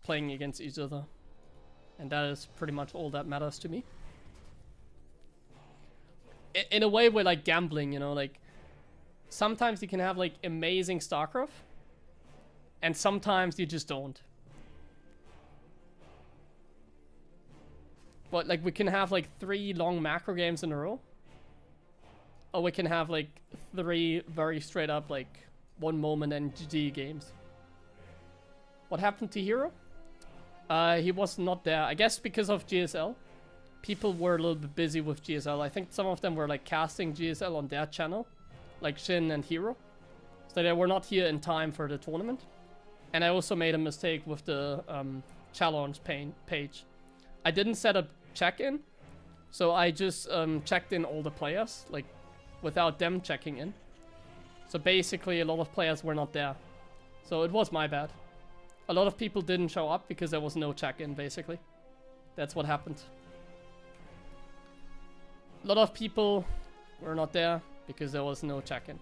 playing against each other. And that is pretty much all that matters to me. In a way, we're like gambling, you know, like sometimes you can have like amazing StarCraft. And sometimes you just don't. But like we can have like 3 long macro games in a row. Or we can have like 3 very straight up like one moment and GG games. What happened to Hero? He was not there. I guess because of GSL. People were a little bit busy with GSL. I think some of them were like casting GSL on their channel. Like Shin and Hero. So they were not here in time for the tournament. And I also made a mistake with the challenge page. I didn't set up check-in. So I just checked in all the players. Like without them checking in. So basically a lot of players were not there. So it was my bad. A lot of people didn't show up because there was no check-in basically. That's what happened. A lot of people were not there because there was no check-in.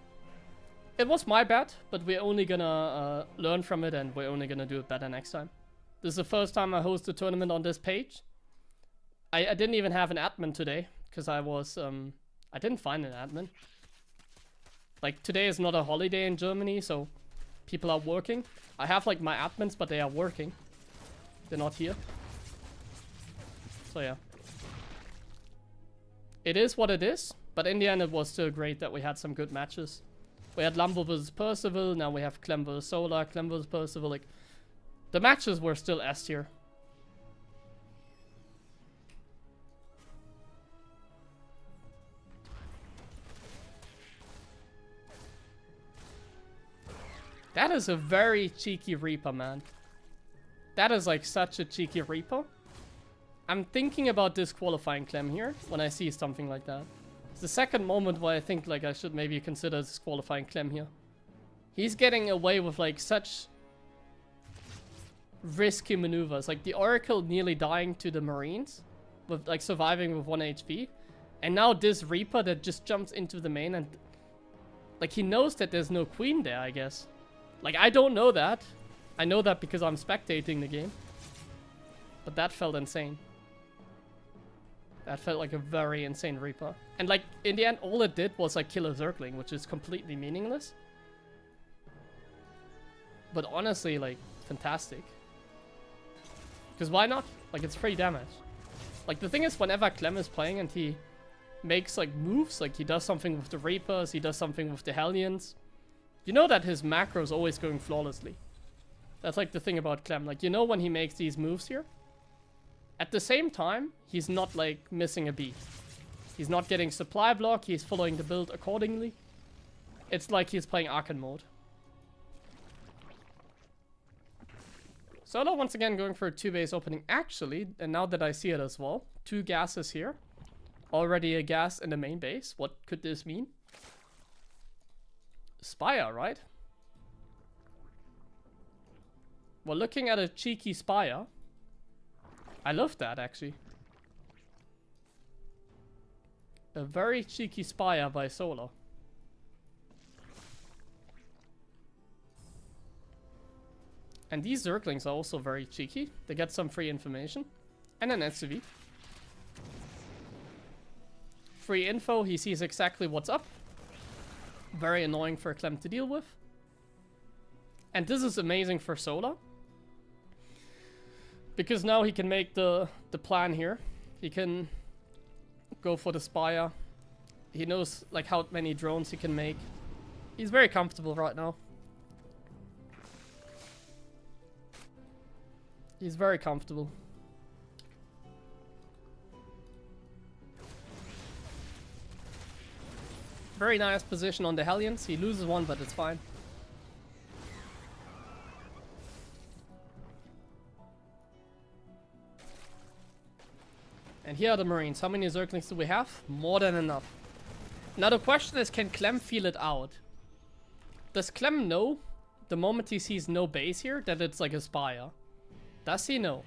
It was my bad, but we're only gonna learn from it and we're only gonna do it better next time. This is the first time I host a tournament on this page. I didn't even have an admin today because I was I didn't find an admin. Like today is not a holiday in Germany, so people are working. I have like my admins, but they are working. They're not here. So yeah. It is what it is, but in the end it was still great that we had some good matches. We had Lambo vs Percival, now we have Clem vs Solar, Clem vs Percival, like the matches were still S tier. That is a very cheeky Reaper, man. That is like such a cheeky Reaper. I'm thinking about disqualifying Clem here when I see something like that. It's the second moment where I think like I should maybe consider disqualifying Clem here. He's getting away with like such risky maneuvers. Like the Oracle nearly dying to the Marines. With like surviving with 1 HP. And now this Reaper that just jumps into the main and... Like he knows that there's no queen there, I guess. Like, I don't know that. I know that because I'm spectating the game. But that felt insane. That felt like a very insane Reaper. And like, in the end, all it did was like kill a Zergling, which is completely meaningless. But honestly, like, fantastic. Because why not? Like, it's free damage. Like, the thing is, whenever Clem is playing and he makes like moves, like he does something with the Reapers, he does something with the Hellions, you know that his macro is always going flawlessly. That's like the thing about Clem. Like, you know, when he makes these moves here, at the same time, he's not like missing a beat. He's not getting supply block, he's following the build accordingly. It's like he's playing Archon mode. Solo once again going for a 2-base opening actually, and now that I see it as well, 2 gases here. Already a gas in the main base. What could this mean? Spire, right? We're looking at a cheeky Spire. I love that, actually. A very cheeky Spire by Solar. And these Zerglings are also very cheeky. They get some free information. And an SCV. Free info, he sees exactly what's up. Very annoying for Clem to deal with. And this is amazing for Solar. Because now he can make the plan here. He can go for the Spire. He knows like how many drones he can make. He's very comfortable right now. He's very comfortable. Very nice position on the Hellions. He loses one, but it's fine. And here are the Marines. How many Zerglings do we have? More than enough. Now the question is, can Clem feel it out? Does Clem know, the moment he sees no base here, that it's like a Spire? Does he know?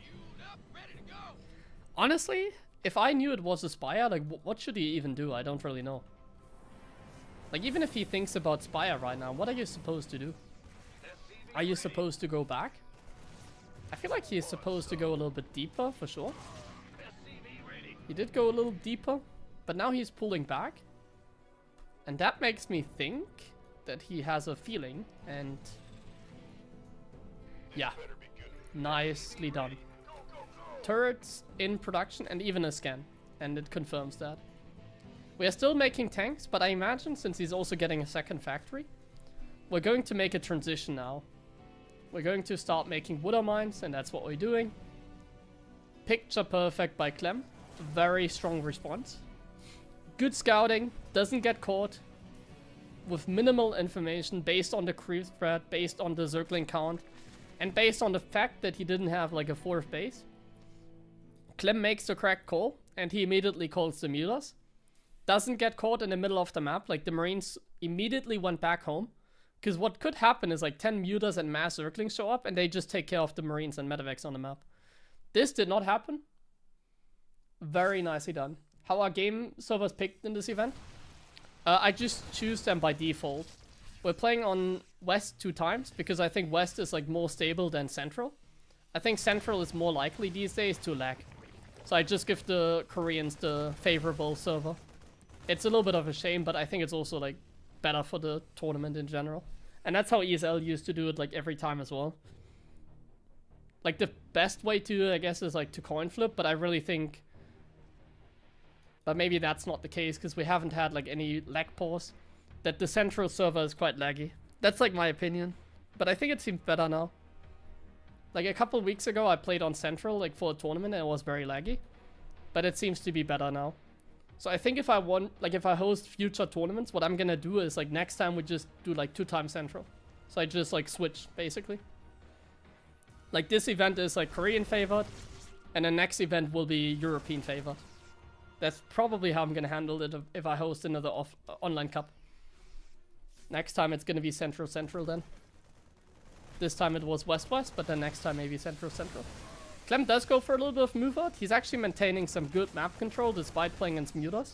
Honestly, if I knew it was a Spire, like, what should he even do? I don't really know. Like, even if he thinks about Spire right now, what are you supposed to do? Are you supposed to go back? I feel like he is supposed to go a little bit deeper, for sure. He did go a little deeper, but now he's pulling back. And that makes me think that he has a feeling, and... yeah. Nicely done. Turrets in production and even a scan. And it confirms that. We are still making tanks, but I imagine since he's also getting a second factory, we're going to make a transition now. We're going to start making water mines, and that's what we're doing. Picture perfect by Clem. Very strong response. Good scouting, doesn't get caught. With minimal information based on the creep spread, based on the Zergling count, and based on the fact that he didn't have like a 4th base. Clem makes the correct call, and he immediately calls the Mulas. Doesn't get caught in the middle of the map, like the Marines immediately went back home. Because what could happen is like 10 Mutas and mass Zerglings show up and they just take care of the Marines and Medivacs on the map. This did not happen. Very nicely done. How are game servers picked in this event? I just choose them by default. We're playing on West 2 times because I think West is like more stable than Central. I think Central is more likely these days to lag. So I just give the Koreans the favorable server. It's a little bit of a shame, but I think it's also like better for the tournament in general. And that's how ESL used to do it like every time as well. Like the best way to do it, I guess, is like to coin flip, but I really think... but maybe that's not the case because we haven't had like any lag pause. That the Central server is quite laggy. That's like my opinion. But I think it seems better now. Like a couple weeks ago I played on Central like for a tournament and it was very laggy. But it seems to be better now. So I think if I want, like if I host future tournaments, what I'm gonna do is like next time we just do like 2 times Central. So I just like switch basically. Like this event is like Korean favored and the next event will be European favored. That's probably how I'm gonna handle it if I host another online cup. Next time it's gonna be Central then. This time it was West-West, but then next time maybe Central. Clem does go for a little bit of move out. He's actually maintaining some good map control despite playing against Mutas.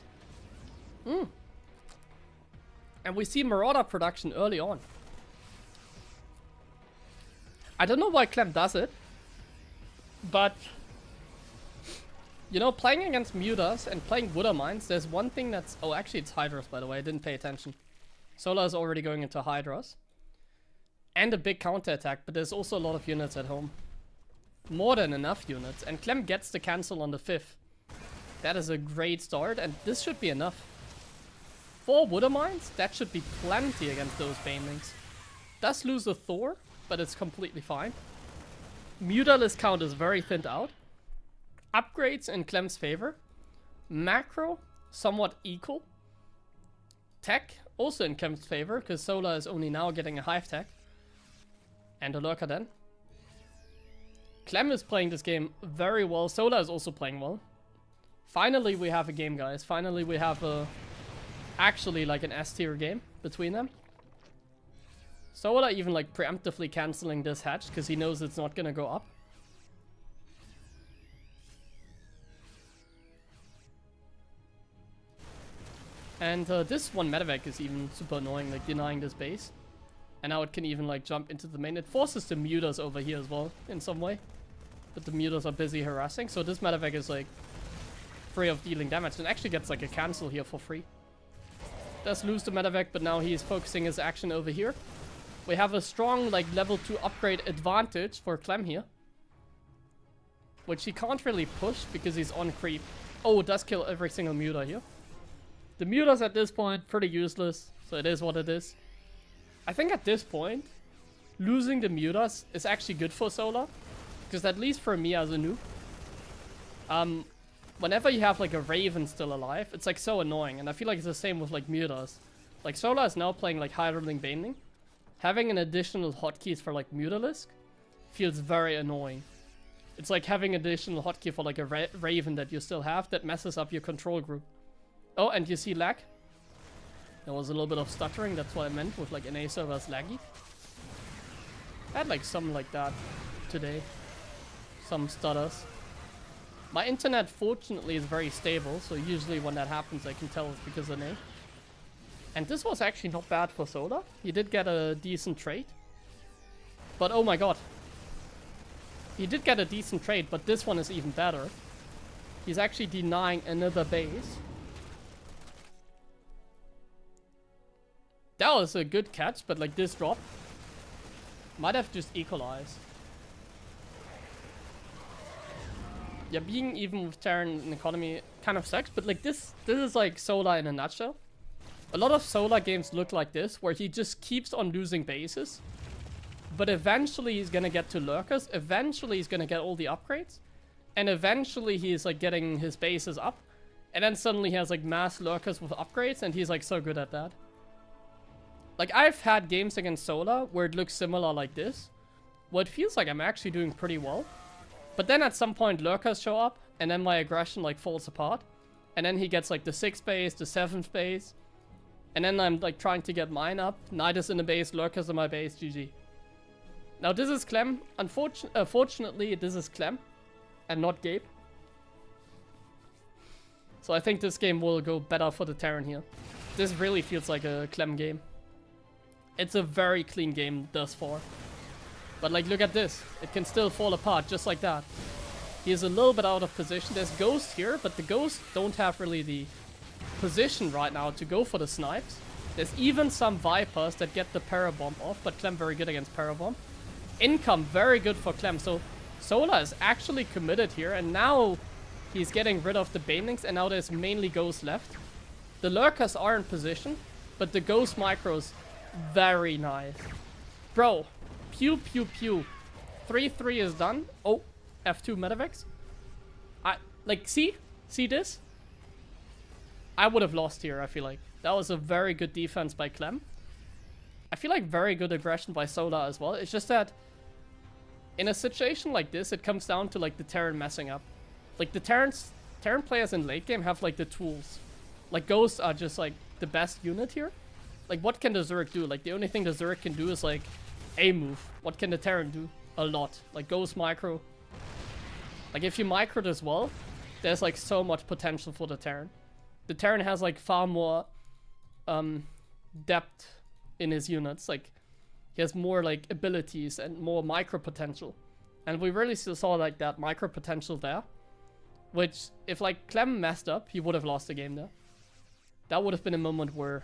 And we see Marauder production early on. I don't know why Clem does it, but you know, playing against Mutas and playing Woodermines, there's one thing that's... Oh, actually it's Hydras, by the way. I didn't pay attention. Solar is already going into Hydras. And a big counterattack, but there's also a lot of units at home. More than enough units. And Clem gets the cancel on the 5th. That is a great start, and this should be enough. 4 Woodermines? That should be plenty against those Banelings. Does lose a Thor, but it's completely fine. Mutalist count is very thinned out. Upgrades in Clem's favor. Macro, somewhat equal. Tech, also in Clem's favor, because Solar is only now getting a Hive Tech. And a Lurker then. Clem is playing this game very well. Solar is also playing well. Finally we have a game, guys. Finally we have a... actually like an S-tier game between them. Solar even like preemptively cancelling this hatch, because he knows it's not gonna go up. And this one medevac is even super annoying, like denying this base. And now it can even like jump into the main. It forces the mutas over here as well in some way. But the mutas are busy harassing, so this medevac is like free of dealing damage and actually gets like a cancel here for free. Does lose the medevac, but now he is focusing his action over here. We have a strong like level 2 upgrade advantage for Clem here. Which he can't really push because he's on creep. Oh, it does kill every single muta here. The mutas at this point, pretty useless, so it is what it is. I think at this point, losing the mutas is actually good for Solar. Because at least for me as a noob, whenever you have like a Raven still alive, it's like so annoying. And I feel like it's the same with like mutas. Like Solar is now playing like Hireling Baneling. Having an additional hotkeys for like Mutalisk feels very annoying. It's like having additional hotkey for like a Raven that you still have that messes up your control group. Oh, and you see lag? There was a little bit of stuttering, that's what I meant with like NA servers laggy. I had like something like that today. Some stutters. My internet fortunately is very stable, so usually when that happens I can tell it's because of NA. And this was actually not bad for Solar. He did get a decent trade. But oh my god. He did get a decent trade, but this one is even better. He's actually denying another base. That was a good catch, but like this drop might have just equalized. Yeah, being even with Terran in economy kind of sucks, but like this is like Solar in a nutshell. A lot of Solar games look like this, where he just keeps on losing bases. But eventually he's gonna get to Lurkers, eventually he's gonna get all the upgrades. And eventually he's like getting his bases up. And then suddenly he has like mass Lurkers with upgrades, and he's like so good at that. Like I've had games against Solar where it looks similar like this. Where it feels like I'm actually doing pretty well. But then at some point Lurkers show up, and then my aggression like falls apart. And then he gets like the 6th base, the 7th base. And then I'm like trying to get mine up. Knight is in the base, Lurkers in my base, GG. Now this is Clem. Fortunately, this is Clem. And not Gabe. So I think this game will go better for the Terran here. This really feels like a Clem game. It's a very clean game thus far. But like, look at this. It can still fall apart just like that. He is a little bit out of position. There's Ghosts here, but the Ghosts don't have really the position right now to go for the snipes. There's even some Vipers that get the Parabomb off, but Clem very good against Parabomb. Income very good for Clem, so Solar is actually committed here, and now he's getting rid of the Banelings, and now there's mainly Ghosts left. The Lurkers are in position, but the Ghost micros, very nice. Bro, pew pew pew. 3-3 is done. Oh, F2 medevacs. Like, see this? I would have lost here, I feel like. That was a very good defense by Clem. I feel like very good aggression by Solar as well. It's just that in a situation like this, it comes down to like the Terran messing up. Like the Terran players in late game have like the tools. Like Ghosts are just like the best unit here. Like what can the Zurich do? Like the only thing the Zurich can do is like a move. What can the Terran do? A lot. Like Ghost micro. Like if you micro this well, there's like so much potential for the Terran. The Terran has like far more depth in his units. Like He has more like abilities and more micro potential. And we really still saw like that micro potential there. Which, if like Clem messed up, he would have lost the game there. That would have been a moment where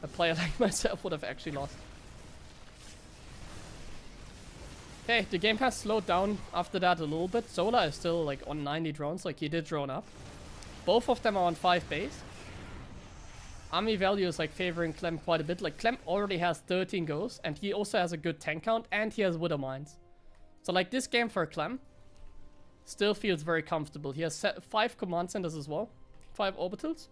a player like myself would have actually lost. Okay, the game has slowed down after that a little bit. Zola is still like on 90 drones, like he did drone up. Both of them are on 5 base. Army value is like favoring Clem quite a bit. Like Clem already has 13 goes, and he also has a good tank count, and he has Widow Mines. So like this game for Clem still feels very comfortable. He has 5 command centers as well, 5 orbitals.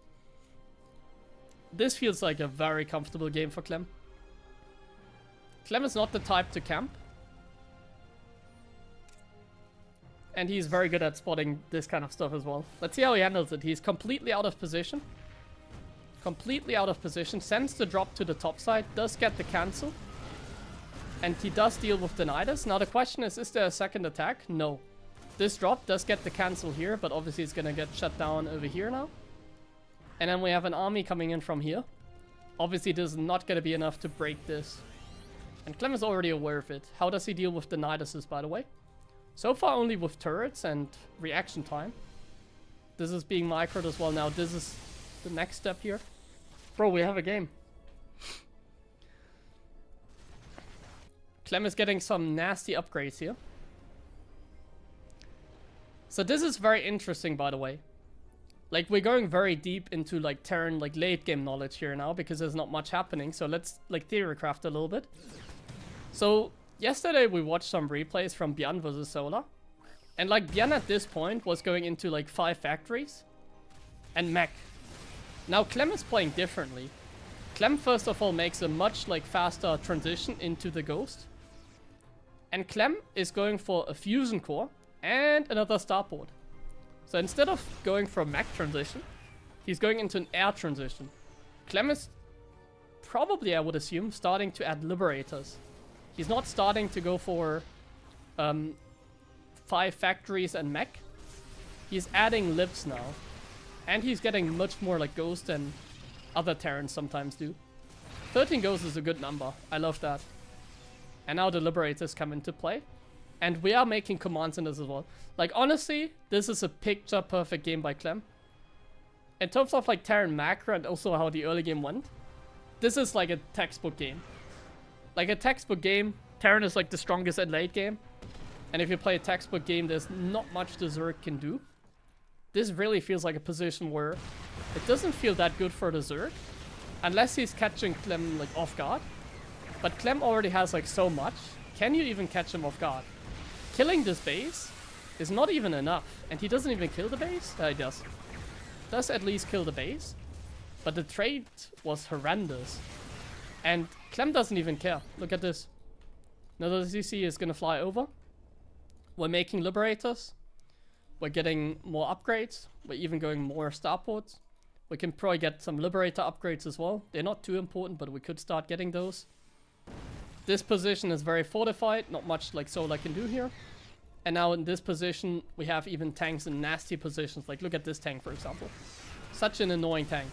This feels like a very comfortable game for Clem. Clem is not the type to camp. And he's very good at spotting this kind of stuff as well. Let's see how he handles it. He's completely out of position. Completely out of position. Sends the drop to the top side. Does get the cancel. And he does deal with the Nidus. Now the question is there a second attack? No. This drop does get the cancel here, but obviously it's gonna get shut down over here now. And then we have an army coming in from here. Obviously this is not gonna be enough to break this. And Clem is already aware of it. How does he deal with the Niduses, by the way? So far only with turrets and reaction time. This is being microed as well now. This is the next step here. Bro, we have a game. Clem is getting some nasty upgrades here. So this is very interesting, by the way. Like, we're going very deep into like Terran, like late game knowledge here now, because there's not much happening. So let's like theorycraft a little bit. So yesterday we watched some replays from Bian versus Solar. And like Bian at this point was going into like 5 factories and mech. Now Clem is playing differently. Clem first of all makes a much like faster transition into the Ghost. And Clem is going for a fusion core and another starport. So instead of going for a mech transition, he's going into an air transition. Clem is probably, I would assume, starting to add liberators. He's not starting to go for 5 factories and mech. He's adding libs now. And he's getting much more like Ghost than other Terrans sometimes do. 13 Ghosts is a good number. I love that. And now the liberators come into play. And we are making commands in this as well. Like, honestly, this is a picture perfect game by Clem. In terms of like Terran macro and also how the early game went, this is like a textbook game. Like a textbook game, Terran is like the strongest at late game. And if you play a textbook game, there's not much the Zerg can do. This really feels like a position where it doesn't feel that good for the Zerg. Unless he's catching Clem like off guard. But Clem already has like so much. Can you even catch him off guard? Killing this base is not even enough. And he doesn't even kill the base? He does. Does at least kill the base. But the trade was horrendous. And Clem doesn't even care. Look at this. Now the CC is gonna fly over. We're making liberators. We're getting more upgrades. We're even going more starports. We can probably get some liberator upgrades as well. They're not too important, but we could start getting those. This position is very fortified. Not much like Solar can do here. And now in this position, we have even tanks in nasty positions. Like, look at this tank, for example. Such an annoying tank.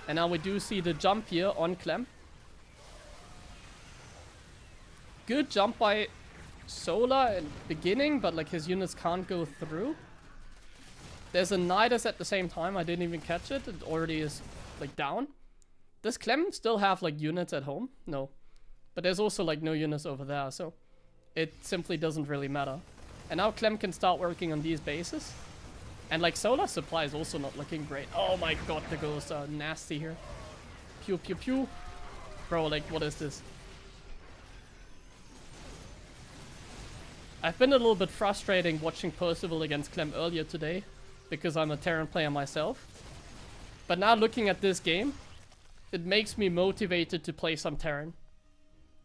And now we do see the jump here on Clem. Good jump by Solar in the beginning, but like his units can't go through. There's a Nidus at the same time. I didn't even catch it. It already is like down. Does Clem still have like units at home? No. But there's also like no units over there, so it simply doesn't really matter. And now Clem can start working on these bases. And like Solar supply is also not looking great. Oh my god, the ghosts are nasty here. Pew pew pew. Bro, like what is this? I've been a little bit frustrating watching Percival against Clem earlier today, because I'm a Terran player myself. But now looking at this game, it makes me motivated to play some Terran.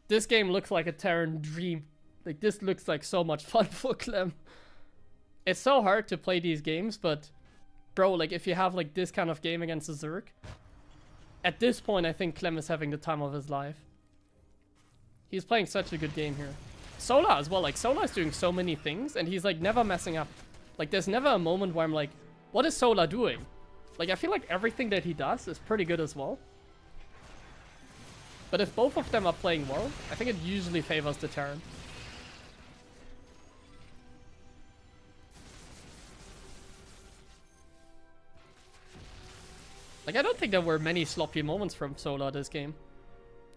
This game looks like a Terran dream. Like, this looks like so much fun for Clem. It's so hard to play these games, but bro, like if you have like this kind of game against a Zerg, at this point I think Clem is having the time of his life. He's playing such a good game here. Solar as well, like Solar is doing so many things and he's like never messing up. Like there's never a moment where I'm like, what is Solar doing? Like I feel like everything that he does is pretty good as well. But if both of them are playing well, I think it usually favors the Terran. Like, I don't think there were many sloppy moments from Solar this game.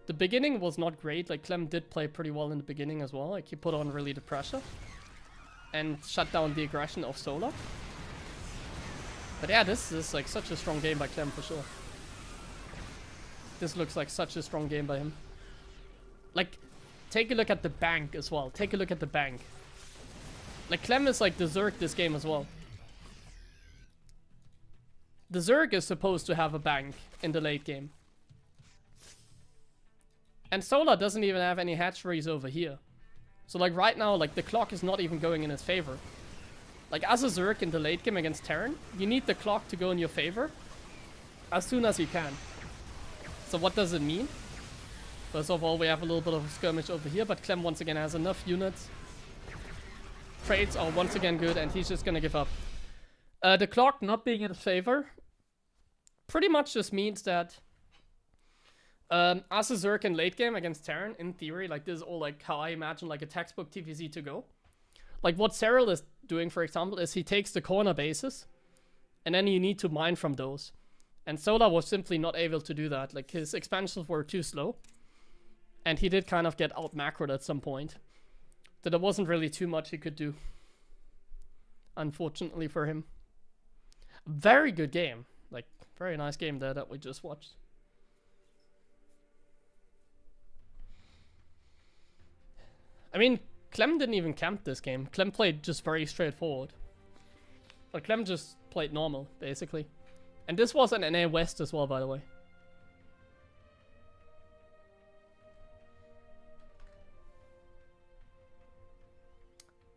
The beginning was not great. Like, Clem did play pretty well in the beginning as well. Like, he put on really the pressure and shut down the aggression of Solar. But yeah, this is like such a strong game by Clem for sure. This looks like such a strong game by him. Like, take a look at the bank as well. Take a look at the bank. Like, Clem is like the Zerg this game as well. The Zerg is supposed to have a bank in the late game. And Solar doesn't even have any hatcheries over here. So like right now, like the clock is not even going in his favor. Like as a Zerg in the late game against Terran, you need the clock to go in your favor as soon as you can. So what does it mean? First of all, we have a little bit of a skirmish over here, but Clem once again has enough units. Trades are once again good, and he's just gonna give up. The clock not being in his favor pretty much just means that as a Zerg in late game against Terran, in theory, like this is all like how I imagine like a textbook TVZ to go. Like what Cyril is doing, for example, is he takes the corner bases, and then you need to mine from those. And Solar was simply not able to do that. Like his expansions were too slow, and he did kind of get out macroed at some point. So there wasn't really too much he could do, unfortunately for him. Very good game. Like, very nice game there that we just watched. I mean, Clem didn't even camp this game. Clem played just very straightforward. Like, Clem just played normal, basically. And this was an NA West as well, by the way.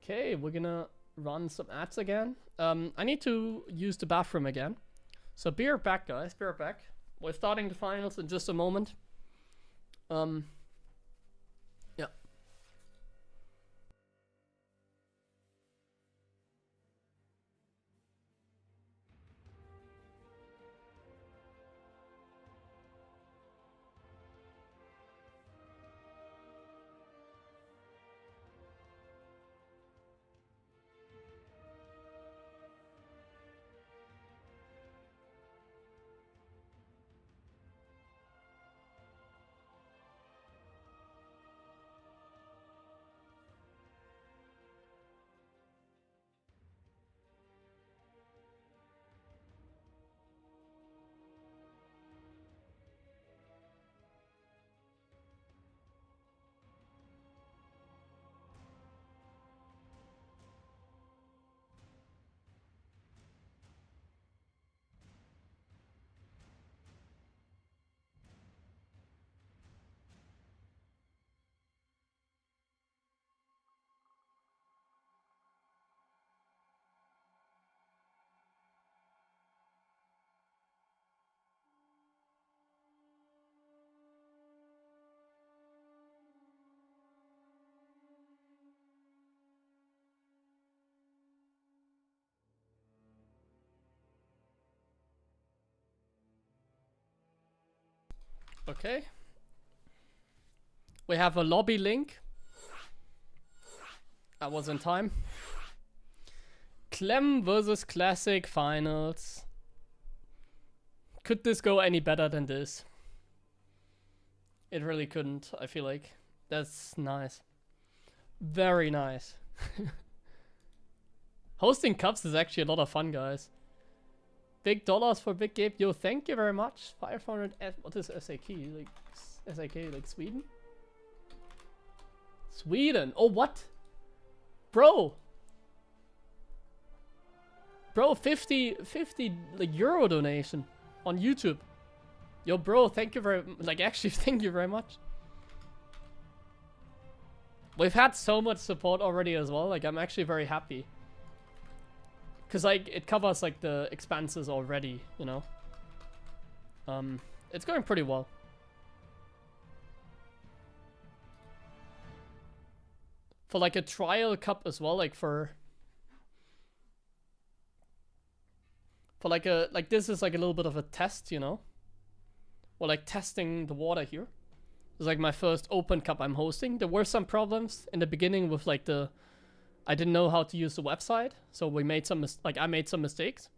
Okay, we're gonna run some ads again. I need to use the bathroom again. So be right back, guys. Be right back. We're starting the finals in just a moment. Yeah. Okay. We have a lobby link. That was in time. Clem versus Classic Finals. Could this go any better than this? It really couldn't, I feel like. That's nice. Very nice. Hosting cups is actually a lot of fun, guys. Big dollars for Big Gabe. Yo, thank you very much. 500. What is SAK? Like SAK, like Sweden? Sweden. Oh, what? Bro. Bro, 50 like euro donation on YouTube. Yo, bro, thank you very like actually thank you very much. We've had so much support already as well. Like I'm actually very happy. Cause like it covers like the expenses already, you know. It's going pretty well. For like a trial cup as well, like for like a this is like a little bit of a test, you know. We're like testing the water here. It's like my first open cup I'm hosting. There were some problems in the beginning with like I didn't know how to use the website, so we made some I made some mistakes.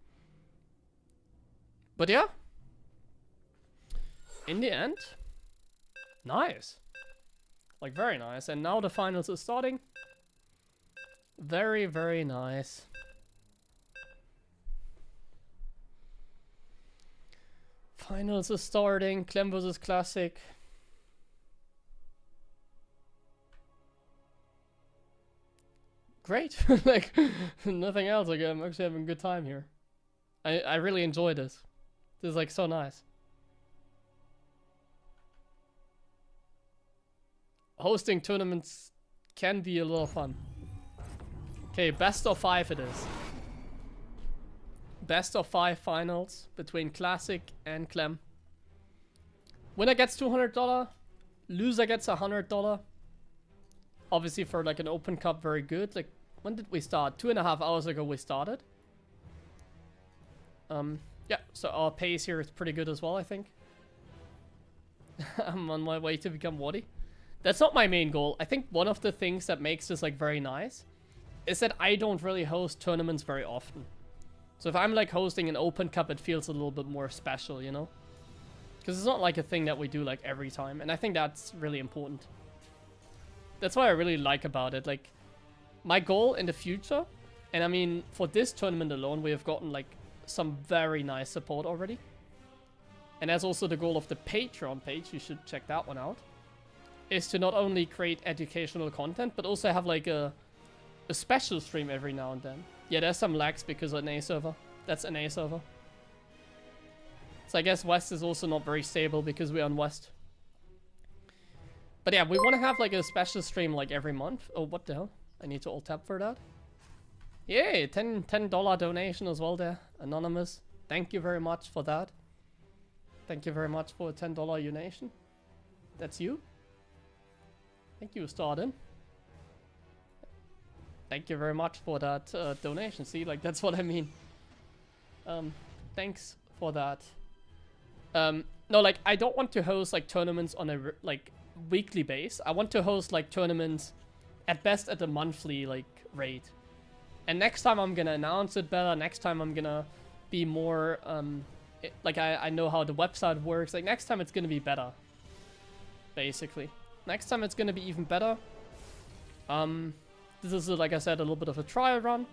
But yeah, in the end, nice, like very nice. And now the finals is starting. Very, very nice. Finals is starting. Clem versus Classic. Great. Like, nothing else. Like, I'm actually having a good time here. I really enjoy this. This is like so nice. Hosting tournaments can be a little fun. Okay, best of 5 it is. Best of 5 finals between Classic and Clem. Winner gets $200. Loser gets $100. Obviously for like an open cup, very good. Like, when did we start? 2.5 hours ago we started. Yeah, so our pace here is pretty good as well, I think. I'm on my way to become Waddy. That's not my main goal. I think one of the things that makes this like very nice is that I don't really host tournaments very often. So if I'm like hosting an open cup, it feels a little bit more special, you know? Because it's not like a thing that we do like every time. And I think that's really important. That's what I really like about it. Like, my goal in the future, and I mean, for this tournament alone, we have gotten like some very nice support already. And that's also the goal of the Patreon page. You should check that one out. Is to not only create educational content, but also have like a special stream every now and then. Yeah, there's some lags because of NA server. That's NA server. So I guess West is also not very stable because we're on West. But yeah, we want to have like a special stream like every month. Oh, what the hell? I need to alt tab for that. Yay, $10 donation as well there. Anonymous. Thank you very much for that. Thank you very much for a $10 donation. That's you. Thank you, Starden. Thank you very much for that donation. See, like, that's what I mean. Thanks for that. No, like, I don't want to host, like, tournaments on a, like, weekly base. I want to host, like, tournaments at best at a monthly, like, rate. And next time I'm gonna announce it better. Next time I'm gonna be more, like, I know how the website works. Like, next time it's gonna be better. Basically. Next time it's gonna be even better. This is, like I said, a little bit of a trial run.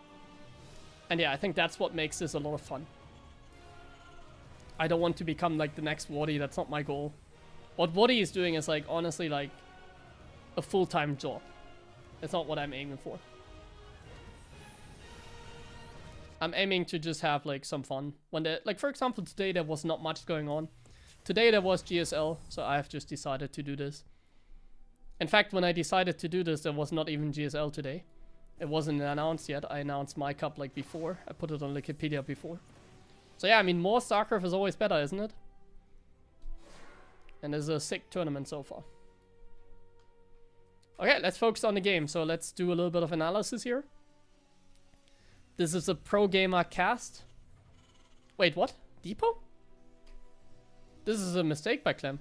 And yeah, I think that's what makes this a lot of fun. I don't want to become like the next Waddy. That's not my goal. What Waddy is doing is like, honestly, like a full-time job. That's not what I'm aiming for. I'm aiming to just have like some fun. When there, like for example, today there was not much going on. Today there was GSL, so I have just decided to do this. In fact, when I decided to do this, there was not even GSL today. It wasn't announced yet. I announced my cup like before. I put it on Wikipedia before. So yeah, I mean, more StarCraft is always better, isn't it? And it's a sick tournament so far. Okay, let's focus on the game. So let's do a little bit of analysis here. This is a Pro Gamer cast. Wait, what? Depot? This is a mistake by Clem.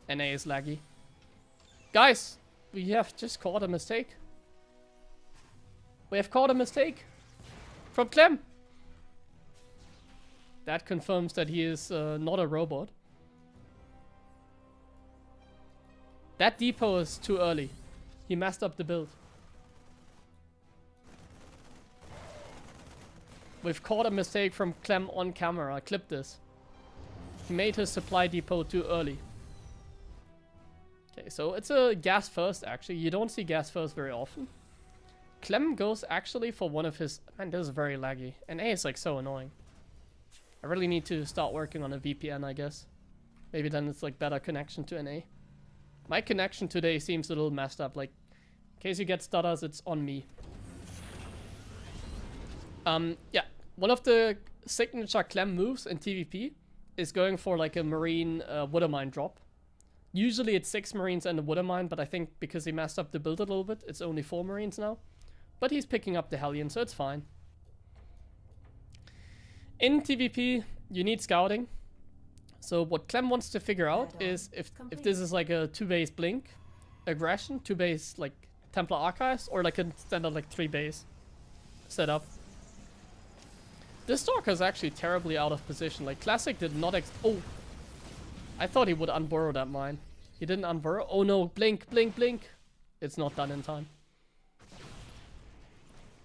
NA is laggy. Guys, we have just caught a mistake. We have caught a mistake from Clem. That confirms that he is not a robot. That depot is too early. He messed up the build. We've caught a mistake from Clem on camera. I clipped this. He made his supply depot too early. Okay, so it's a gas first, actually. You don't see gas first very often. Clem goes actually for one of his... Man, this is very laggy. NA is like so annoying. I really need to start working on a VPN, I guess. Maybe then it's like better connection to NA. My connection today seems a little messed up. Like, in case you get stutters, it's on me. Yeah. One of the signature Clem moves in TVP is going for like a Marine Water Mine drop. Usually it's 6 Marines and a Water Mine, but I think because he messed up the build a little bit, it's only 4 Marines now. But he's picking up the Hellion, so it's fine. In TVP, you need scouting. So what Clem wants to figure out is if this is like a 2-base blink aggression, 2-base like Templar Archives, or like a standard like 3-base setup. This Stalker is actually terribly out of position. Like Classic did not oh, I thought he would unburrow that mine. He didn't unburrow. Oh no, blink, blink, blink. It's not done in time.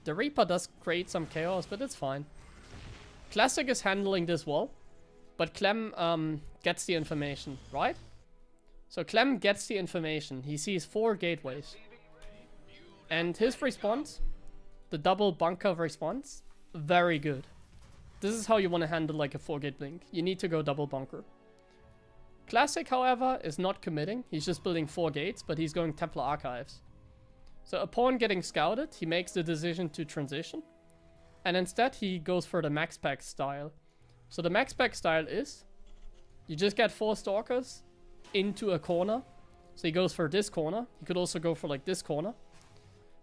The Reaper does create some chaos, but it's fine. Classic is handling this wall, but Clem gets the information, right? So Clem gets the information. He sees 4 gateways. And his response, the double bunker response, very good. This is how you want to handle like a 4-gate blink. You need to go double bunker. Classic, however, is not committing. He's just building 4 gates, but he's going Templar Archives. So upon getting scouted, he makes the decision to transition. And instead, he goes for the max pack style. So the max pack style is, you just get 4 Stalkers into a corner. So he goes for this corner. He could also go for like this corner.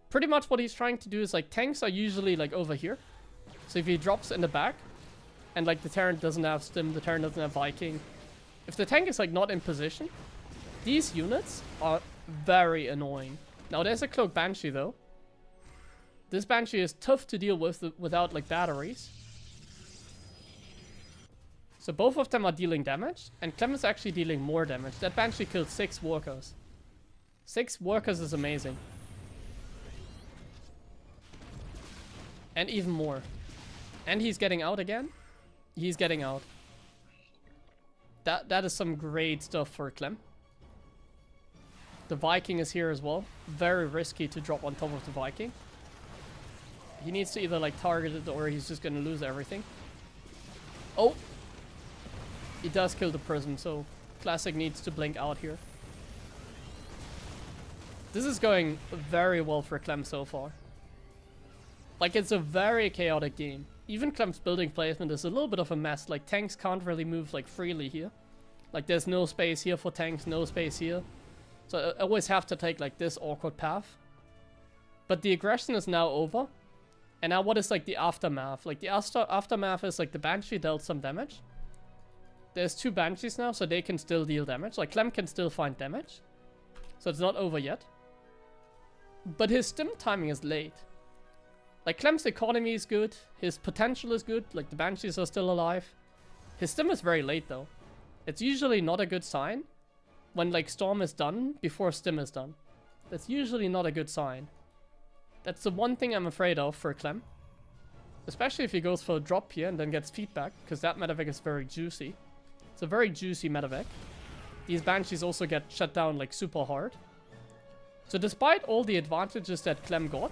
Pretty much what he's trying to do is like, tanks are usually like over here. So if he drops in the back, and like the Terran doesn't have Stim, the Terran doesn't have Viking. If the tank is like not in position, these units are very annoying. Now there's a Cloak Banshee though. This Banshee is tough to deal with without like batteries. So both of them are dealing damage, and Clem is actually dealing more damage. That Banshee killed 6 workers. 6 workers is amazing. And even more. And he's getting out again. He's getting out. That is some great stuff for Clem. The Viking is here as well. Very risky to drop on top of the Viking. He needs to either like target it or he's just gonna lose everything. Oh! He does kill the prison, so Classic needs to blink out here. This is going very well for Clem so far. Like, it's a very chaotic game. Even Clem's building placement is a little bit of a mess. Like, tanks can't really move, like, freely here. Like, there's no space here for tanks, no space here. So I always have to take, like, this awkward path. But the aggression is now over. And now what is, like, the aftermath? Like, the aftermath is, like, the Banshee dealt some damage. There's 2 Banshees now, so they can still deal damage. Like, Clem can still find damage. So it's not over yet. But his stim timing is late. Like, Clem's economy is good, his potential is good, like the Banshees are still alive. His stim is very late though. It's usually not a good sign when like Storm is done before stim is done. That's usually not a good sign. That's the one thing I'm afraid of for Clem. Especially if he goes for a drop here and then gets feedback, because that medevac is very juicy. It's a very juicy medevac. These Banshees also get shut down like super hard. So despite all the advantages that Clem got,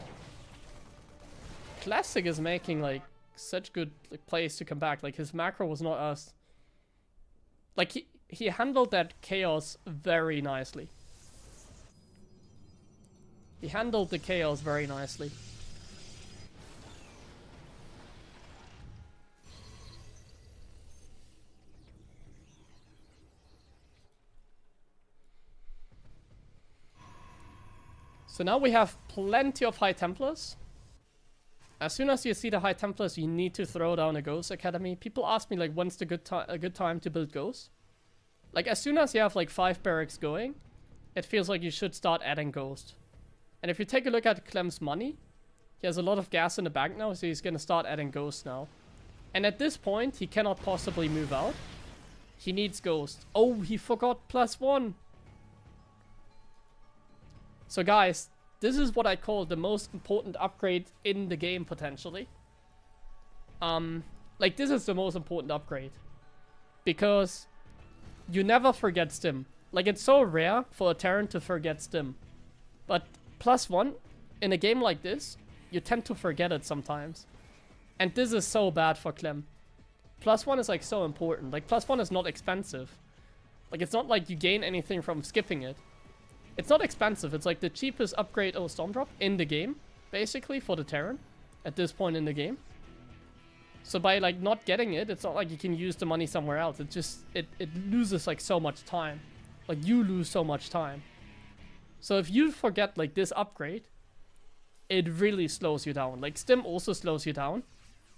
Classic is making like such good like, plays to come back. Like his macro was not as like he handled that chaos very nicely. He handled the chaos very nicely. So now we have plenty of High Templars. As soon as you see the High Templars, you need to throw down a Ghost Academy. People ask me like, when's the a good time to build Ghosts? Like, as soon as you have like 5 barracks going, it feels like you should start adding Ghost. And if you take a look at Clem's money, he has a lot of gas in the bank now, so he's gonna start adding Ghosts now. And at this point, he cannot possibly move out. He needs Ghost. Oh, he forgot +1. So guys, this is what I call the most important upgrade in the game, potentially. Like, this is the most important upgrade. Because you never forget Stim. Like, it's so rare for a Terran to forget Stim. But +1, in a game like this, you tend to forget it sometimes. And this is so bad for Clem. +1 is, like, so important. Like, +1 is not expensive. Like, it's not like you gain anything from skipping it. It's not expensive. It's like the cheapest upgrade or Storm Drop in the game, basically, for the Terran at this point in the game. So by like not getting it, it's not like you can use the money somewhere else. It just it loses like so much time. Like you lose so much time. So if you forget like this upgrade, it really slows you down. Like Stim also slows you down,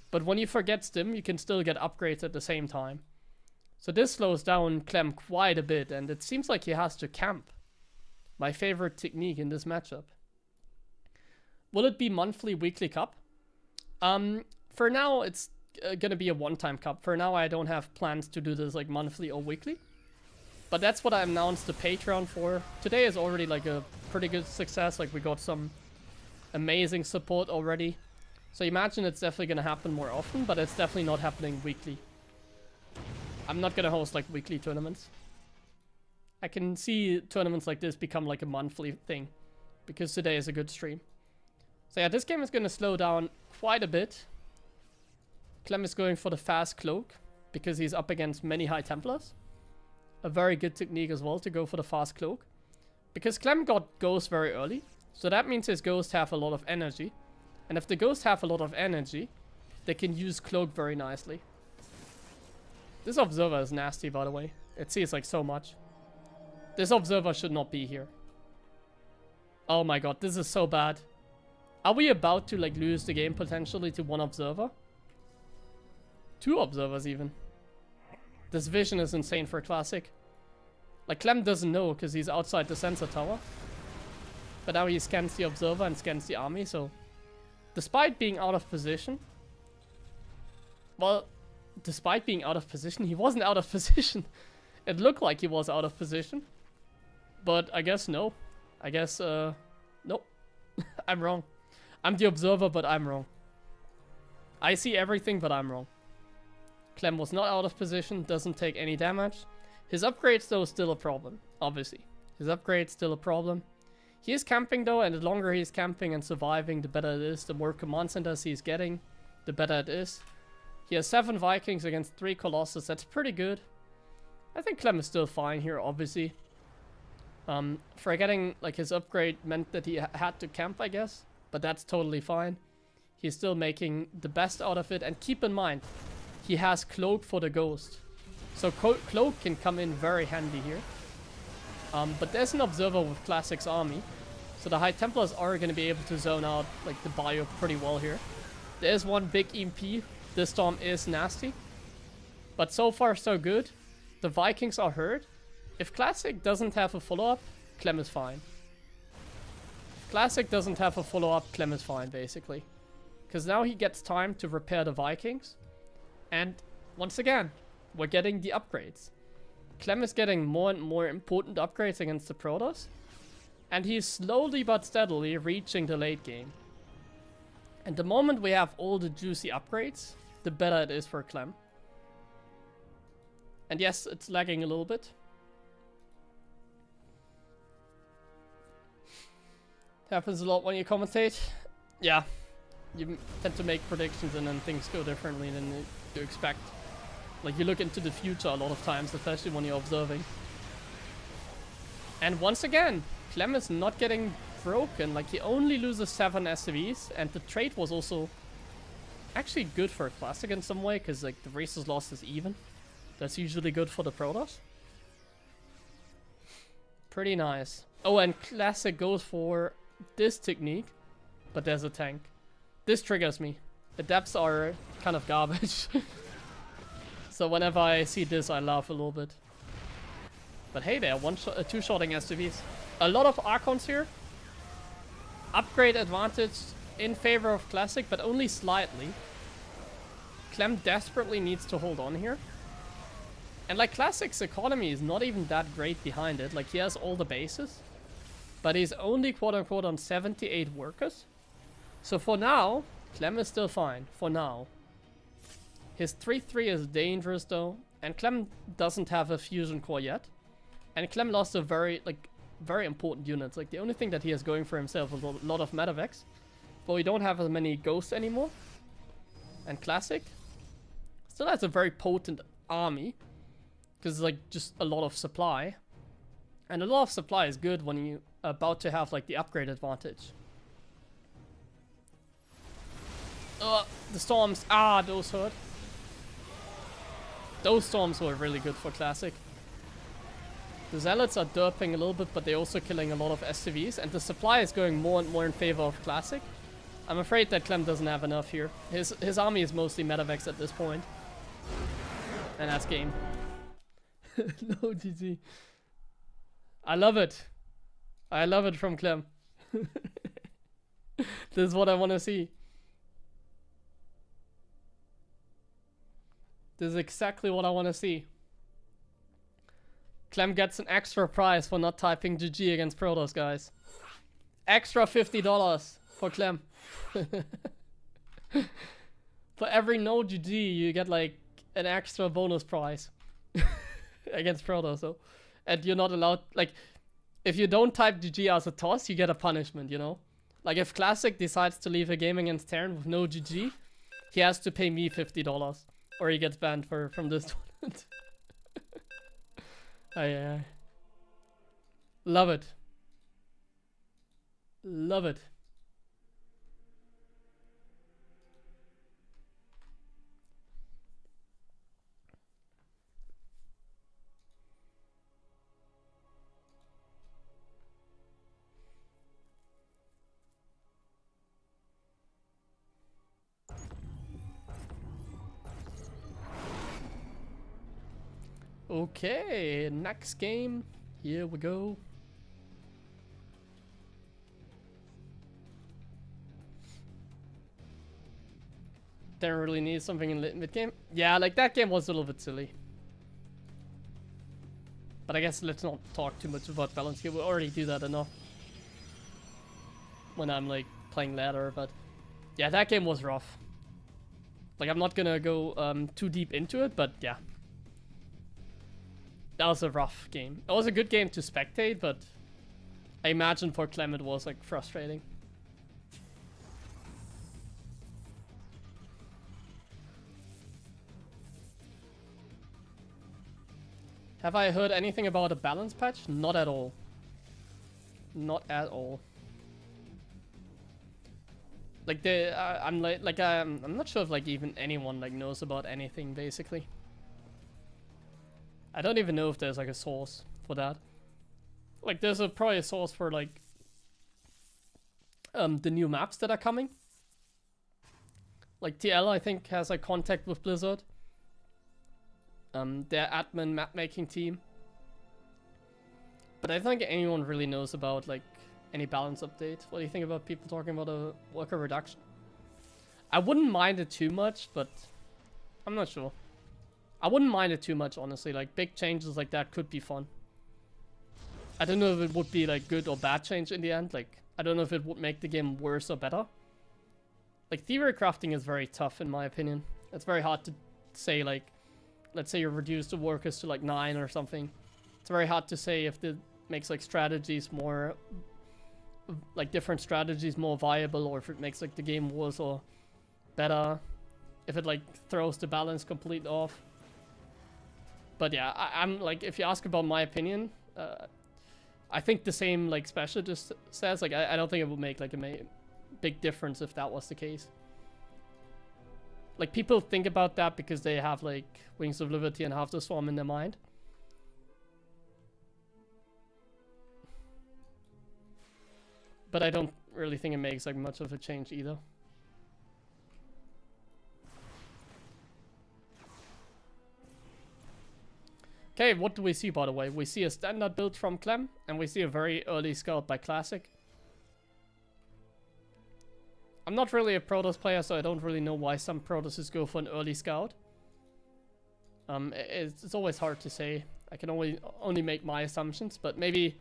but when you forget Stim, you can still get upgrades at the same time. So this slows down Clem quite a bit, and it seems like he has to camp. My favorite technique in this matchup. Will it be monthly, weekly cup? For now, it's gonna be a one-time cup. For now, I don't have plans to do this like monthly or weekly. But that's what I announced the Patreon for. Today is already like a pretty good success. Like we got some amazing support already. So imagine it's definitely gonna happen more often, but it's definitely not happening weekly. I'm not gonna host like weekly tournaments. I can see tournaments like this become like a monthly thing, because today is a good stream. So yeah, this game is gonna slow down quite a bit. Clem is going for the fast cloak, because he's up against many High Templars. A very good technique as well to go for the fast cloak. Because Clem got Ghost very early, so that means his Ghosts have a lot of energy. And if the Ghosts have a lot of energy, they can use cloak very nicely. This Observer is nasty, by the way. It sees like so much. This Observer should not be here. Oh my god, this is so bad. Are we about to like lose the game potentially to one Observer? 2 Observers even. This vision is insane for Classic. Like Clem doesn't know because he's outside the sensor tower. But now he scans the Observer and scans the army, so... Despite being out of position... Well, despite being out of position, he wasn't out of position. It looked like he was out of position. But I guess no. I guess, nope. I'm wrong. I'm the Observer, but I'm wrong. I see everything, but I'm wrong. Clem was not out of position, doesn't take any damage. His upgrades though is still a problem, obviously. His upgrade's still a problem. He is camping though, and the longer he's camping and surviving, the better it is. The more command centers he's getting, the better it is. He has 7 Vikings against 3 Colossus, that's pretty good. I think Clem is still fine here, obviously. Forgetting like his upgrade meant that he had to camp, I guess. But that's totally fine. He's still making the best out of it, and keep in mind, he has Cloak for the Ghost. So Cloak can come in very handy here. But there's an Observer with Classic's army. So the High Templars are going to be able to zone out like the bio pretty well here. There's one big EMP. This storm is nasty. But so far so good. The Vikings are hurt. If Classic doesn't have a follow-up, Clem is fine. If Classic doesn't have a follow-up, Clem is fine basically. Because now he gets time to repair the Vikings. And once again, we're getting the upgrades. Clem is getting more and more important upgrades against the Protoss. And he's slowly but steadily reaching the late game. And the moment we have all the juicy upgrades, the better it is for Clem. And yes, it's lagging a little bit. Happens a lot when you commentate. Yeah, you tend to make predictions and then things go differently than you expect. Like you look into the future a lot of times, especially when you're observing. And once again, Clem is not getting broken. Like he only loses 7 SCVs, and the trade was also actually good for Classic in some way, because like the races lost is even. That's usually good for the Protoss. Pretty nice. Oh, and Classic goes for this technique, but there's a tank. This triggers me. The depths are kind of garbage. So whenever I see this, I laugh a little bit. But hey, they're two-shotting SCVs. A lot of Archons here. Upgrade advantage in favor of Classic, but only slightly. Clem desperately needs to hold on here. And like Classic's economy is not even that great behind it. Like he has all the bases, but he's only quote-unquote on 78 workers. So for now, Clem is still fine. For now. His 3-3 is dangerous though, and Clem doesn't have a fusion core yet. And Clem lost a very important units. Like the only thing that he has going for himself is a lot of Medevacs, but we don't have as many ghosts anymore. And Classic still has a very potent army, because it's like just a lot of supply. And a lot of supply is good when you're about to have like the upgrade advantage. The storms, those hurt. Those storms were really good for Classic. The Zealots are derping a little bit, but they're also killing a lot of SCVs, and the supply is going more and more in favor of Classic. I'm afraid that Clem doesn't have enough here. His army is mostly Medevacs at this point. And that's game. No GG. I love it. I love it from Clem. This is what I want to see. This is exactly what I want to see. Clem gets an extra prize for not typing GG against Protoss, guys. Extra $50 for Clem. For every no GG, you get like an extra bonus prize against Protoss. So, and you're not allowed, like, if you don't type GG as a toss, you get a punishment, you know? Like if Classic decides to leave a game against Terran with no GG, he has to pay me $50. Or he gets banned from this tournament. I love it. Love it. Okay, next game. Here we go. Don't really need something in mid game. Yeah, like that game was a little bit silly. But I guess let's not talk too much about balance here. We already do that enough when I'm like playing ladder. But yeah, that game was rough. Like I'm not gonna go too deep into it, but yeah. That was a rough game. It was a good game to spectate, but I imagine for Clem it was like frustrating. Have I heard anything about a balance patch? Not at all. Not at all. Like I'm not sure if like even anyone like knows about anything basically. I don't even know if there's like a source for that. Like there's probably a source for like the new maps that are coming. Like TL I think has like contact with Blizzard. Their admin map making team. But I don't think anyone really knows about like any balance update. What do you think about people talking about a worker reduction? I wouldn't mind it too much, but I'm not sure. I wouldn't mind it too much, honestly. Like, big changes like that could be fun. I don't know if it would be, like, good or bad change in the end. Like, I don't know if it would make the game worse or better. Like, theory crafting is very tough, in my opinion. It's very hard to say, like, let's say you reduce the workers to, like, 9 or something. It's very hard to say if it makes, like, strategies more... like, different strategies more viable, or if it makes, like, the game worse or better. If it, like, throws the balance completely off. But yeah, I'm like, if you ask about my opinion, I think the same like Special just says, like, I don't think it would make like a big difference if that was the case. Like people think about that because they have like Wings of Liberty and Half the Swarm in their mind. But I don't really think it makes like much of a change either. Okay, what do we see, by the way? We see a standard build from Clem, and we see a very early scout by Classic. I'm not really a Protoss player, so I don't really know why some Protosses go for an early scout. It's always hard to say. I can only make my assumptions, but maybe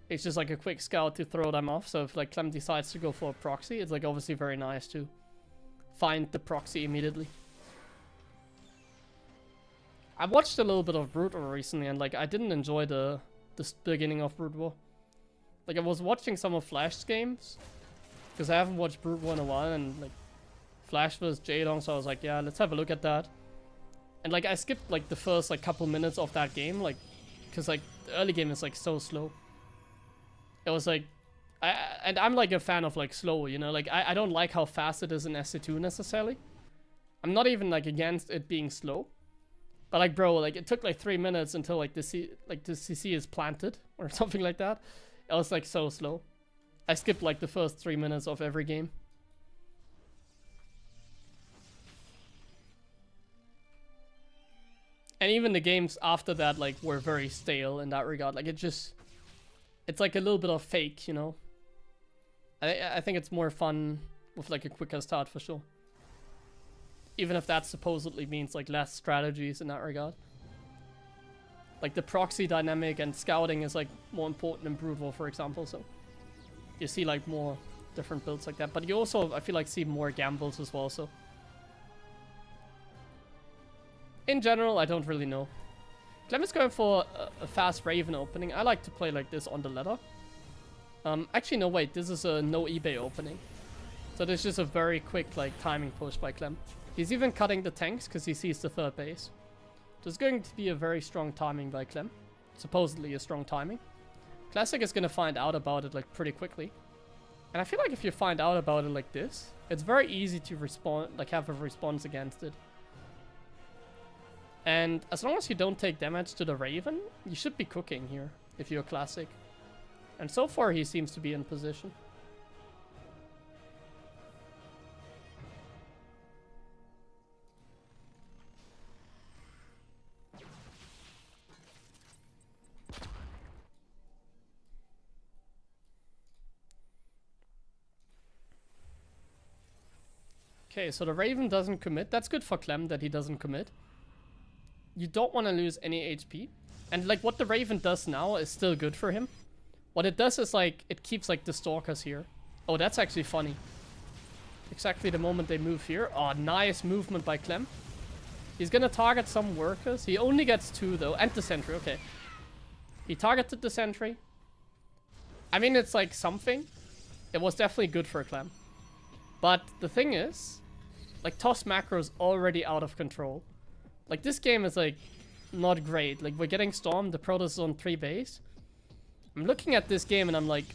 it's just like a quick scout to throw them off. So if like Clem decides to go for a proxy, it's like obviously very nice to find the proxy immediately. I watched a little bit of Brood War recently, and like I didn't enjoy the beginning of Brood War. Like I was watching some of Flash's games, because I haven't watched Brood War in a while, and like Flash was J-Long, so I was like, yeah, let's have a look at that. And like I skipped like the first like couple minutes of that game, like because like the early game is like so slow. It was like, I'm like a fan of like slow, you know, like I don't like how fast it is in SC2 necessarily. I'm not even like against it being slow. But like, bro, like it took like 3 minutes until like the CC is planted or something like that. It was like so slow. I skipped like the first 3 minutes of every game. And even the games after that, like, were very stale in that regard. Like, it's like a little bit of fake, you know? I think it's more fun with, like, a quicker start for sure. Even if that supposedly means, like, less strategies in that regard. Like, the proxy dynamic and scouting is, like, more important in Brutal, for example, so... You see, like, more different builds like that. But you also, I feel like, see more gambles as well, so... In general, I don't really know. Clem is going for a fast Raven opening. I like to play like this on the ladder. Actually, no, wait. This is a no eBay opening. So there's just a very quick like timing push by Clem. He's even cutting the tanks because he sees the third base. So it's going to be a very strong timing by Clem. Supposedly a strong timing. Classic is going to find out about it like pretty quickly. And I feel like if you find out about it like this, it's very easy to respond, like have a response against it. And as long as you don't take damage to the Raven, you should be cooking here, if you're Classic. And so far, he seems to be in position. Okay, so the Raven doesn't commit. That's good for Clem that he doesn't commit. You don't want to lose any HP. And like what the Raven does now is still good for him. What it does is like, it keeps like the Stalkers here. Oh, that's actually funny. Exactly the moment they move here. Oh, nice movement by Clem. He's gonna target some workers. He only gets 2 though. And the sentry, okay. He targeted the sentry. I mean, it's like something. It was definitely good for Clem. But the thing is, like toss macro is already out of control. Like, this game is, like, not great. Like, we're getting stormed. The Protoss is on 3 base. I'm looking at this game and I'm like,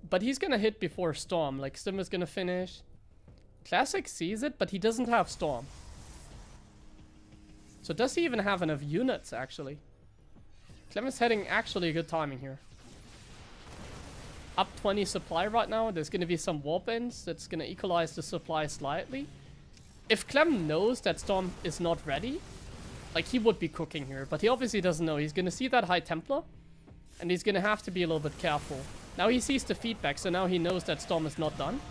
But he's gonna hit before Storm. Like, Stim is gonna finish. Classic sees it, but he doesn't have Storm. So does he even have enough units, actually? Clem is heading actually a good timing here. Up 20 supply right now. There's gonna be some warp ins. That's gonna equalize the supply slightly. If Clem knows that Storm is not ready, like, he would be cooking here. But he obviously doesn't know. He's going to see that High Templar, and he's going to have to be a little bit careful. Now he sees the feedback, so now he knows that Storm is not done.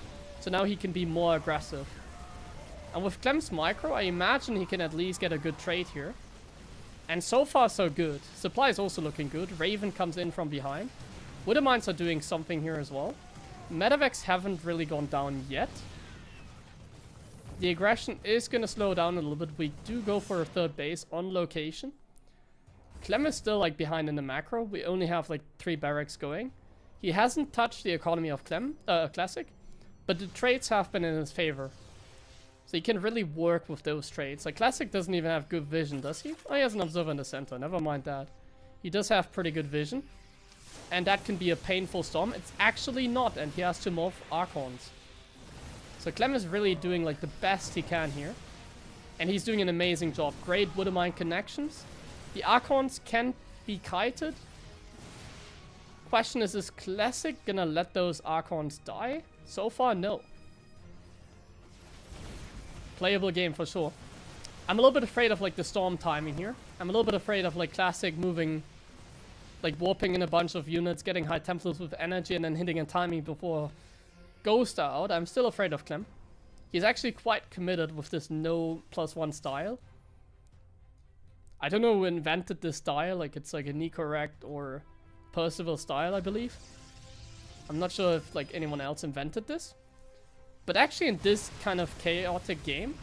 So now he can be more aggressive. And with Clem's micro, I imagine he can at least get a good trade here. And so far, so good. Supply is also looking good. Raven comes in from behind. Widowmines are doing something here as well. Medevacs haven't really gone down yet. The aggression is going to slow down a little bit. We do go for a third base on location. Clem is still like behind in the macro. We only have like 3 barracks going. He hasn't touched the economy of Classic, but the trades have been in his favor. So he can really work with those trades. Like Classic doesn't even have good vision, does he? Oh, he has an observer in the center. Never mind that. He does have pretty good vision. And that can be a painful storm. It's actually not, and he has to morph Archons. So Clem is really doing like the best he can here. And he's doing an amazing job. Great Widowmine connections. The Archons can be kited. Question is Classic gonna let those Archons die? So far, no. Playable game for sure. I'm a little bit afraid of like the storm timing here. I'm a little bit afraid of like Classic moving, like warping in a bunch of units, getting High Templars with energy and then hitting a timing before Ghost out. I'm still afraid of Clem. He's actually quite committed with this no +1 style. I don't know who invented this style, like it's like a Nicorrect or Percival style, I believe. I'm not sure if like anyone else invented this. But actually in this kind of chaotic game,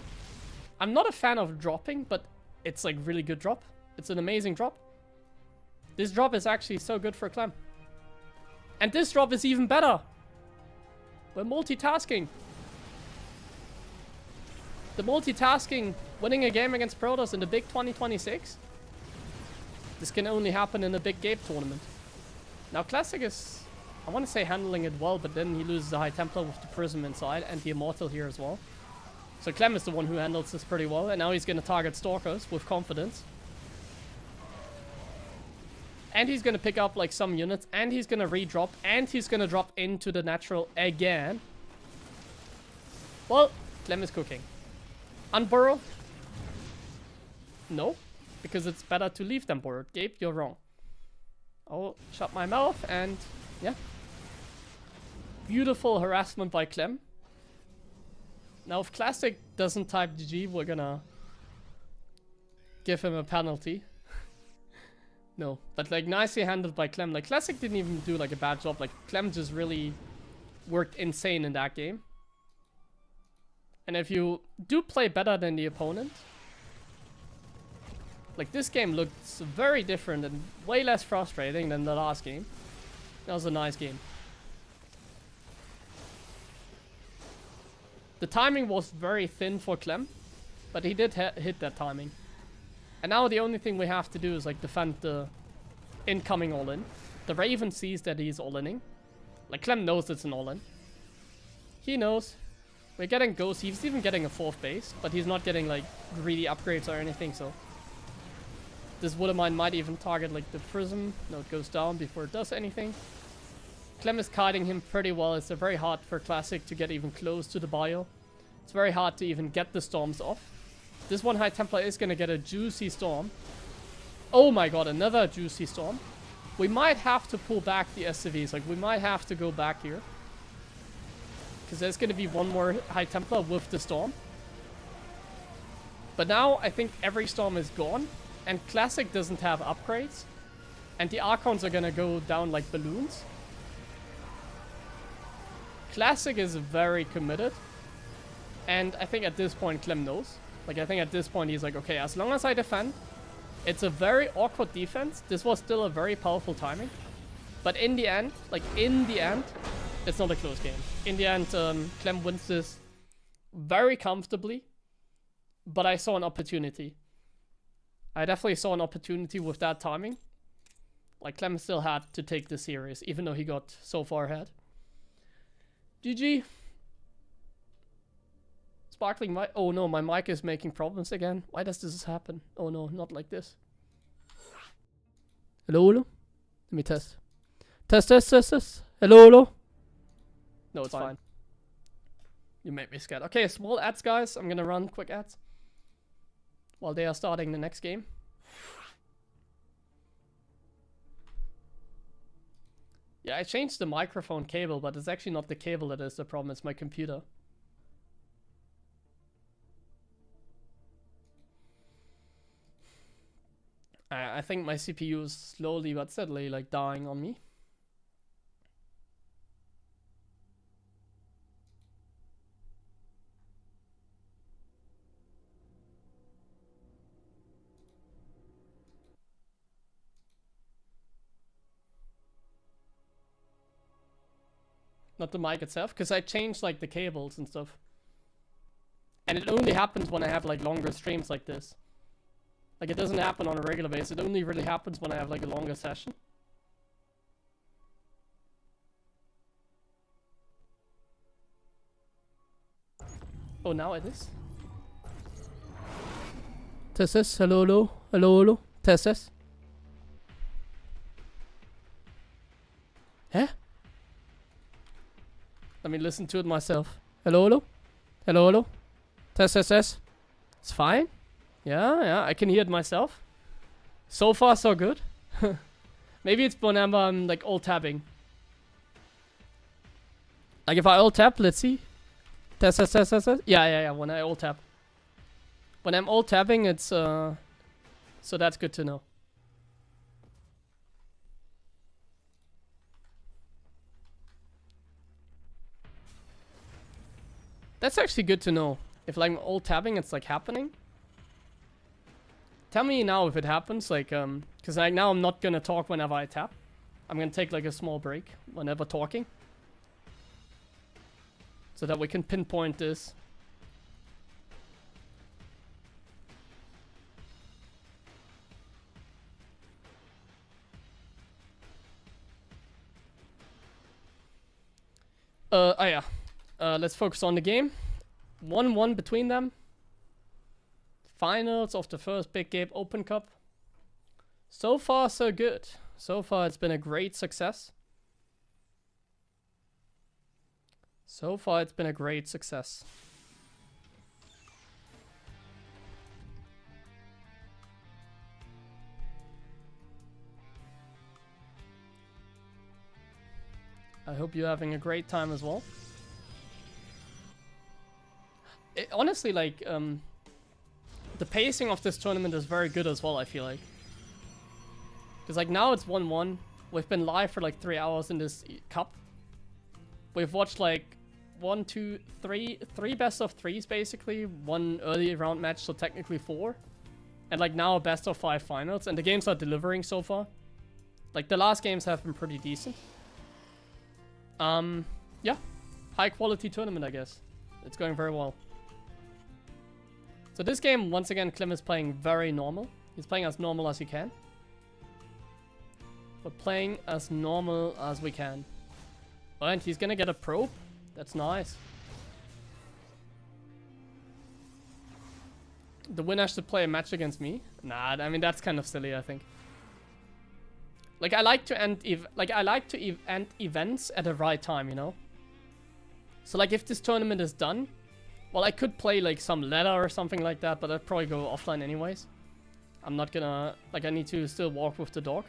I'm not a fan of dropping, but it's like really good drop. It's an amazing drop. This drop is actually so good for Clem. And this drop is even better. We're multitasking. The multitasking, winning a game against Protoss in the big 2026. This can only happen in a big Gabe tournament. Now Classic is, I want to say handling it well, but then he loses the High Templar with the Prism inside and the Immortal here as well. So Clem is the one who handles this pretty well, and now he's going to target Stalkers with confidence. And he's going to pick up like some units, and he's going to redrop, and he's going to drop into the natural again. Well, Clem is cooking. Unburrow, No, because it's better to leave them bored. Gabe, you're wrong. I'll shut my mouth and yeah. Beautiful harassment by Clem. Now if Classic doesn't type GG, we're gonna give him a penalty. No, but like nicely handled by Clem. Like Classic didn't even do like a bad job. Like Clem just really worked insane in that game. And if you do play better than the opponent, like this game looks very different and way less frustrating than the last game. That was a nice game. The timing was very thin for Clem, but he did hit that timing. And now the only thing we have to do is like defend the incoming all-in. The Raven sees that he's all-inning. Like Clem knows it's an all-in. He knows. We're getting ghosts. He's even getting a 4th base, but he's not getting like greedy upgrades or anything, so this Woodermine might even target like the prism. No, it goes down before it does anything. Clem is kiting him pretty well. It's very hard for Classic to get even close to the bio. It's very hard to even get the storms off. This one High Templar is gonna get a juicy storm. Oh my god, another juicy storm. We might have to pull back the SCVs. Like we might have to go back here. Because there's gonna be one more High Templar with the storm. But now I think every storm is gone. And Classic doesn't have upgrades. And the Archons are gonna go down like balloons. Classic is very committed. And I think at this point Clem knows. Like I think at this point he's like, okay, as long as I defend, it's a very awkward defense. This was still a very powerful timing. But in the end, it's not a close game. In the end, Clem wins this very comfortably. But I saw an opportunity. I definitely saw an opportunity with that timing. Like Clem still had to take this series, even though he got so far ahead. GG. Sparkling mic. Oh no, my mic is making problems again. Why does this happen? Oh no, not like this. Hello, hello? Let me test. Test. Hello, hello? No, it's fine. You made me scared. Okay, small ads, guys. I'm gonna run quick ads while they are starting the next game. Yeah, I changed the microphone cable, but it's actually not the cable that is the problem, it's my computer. I think my CPU is slowly but steadily like dying on me. Not the mic itself, because I changed like the cables and stuff. And it only happens when I have like longer streams like this. Like it doesn't happen on a regular basis, it only really happens when I have like a longer session. Oh, now it is? Test, hello, hello, test. Huh? Let me listen to it myself. Hello. Test. It's fine. Yeah, I can hear it myself. So far, so good. Maybe it's whenever I'm like alt tabbing. Like if I alt tab, let's see. Test. Yeah. When I alt tab. When I'm alt tabbing, it's so that's good to know. That's actually good to know. If like I'm alt tabbing, it's like happening. Tell me now if it happens, like, because like now I'm not gonna talk whenever I tap. I'm gonna take like a small break whenever talking. So that we can pinpoint this. Let's focus on the game. 1-1 between them. Finals of the first Big Gabe Open Cup. So far, so good. So far, it's been a great success. I hope you're having a great time as well. Honestly, like, the pacing of this tournament is very good as well, I feel like. Because, like, now it's 1-1. We've been live for, like, 3 hours in this cup. We've watched, like, 1, 2, 3 best of 3s, basically. 1 early round match, so technically 4. And, like, now a best of 5 finals. And the games are delivering so far. Like, the last games have been pretty decent. Yeah. High quality tournament, I guess. It's going very well. So this game, once again, Clem is playing very normal. He's playing as normal as he can. We're playing as normal as we can. And he's gonna get a probe. That's nice. The winner should play a match against me. Nah, I mean, that's kind of silly, I think. Like, I like to end end events at the right time, you know? So, like, if this tournament is done, well, I could play, like, some ladder or something like that, but I'd probably go offline anyways. I'm not gonna... Like, I need to still walk with the dog.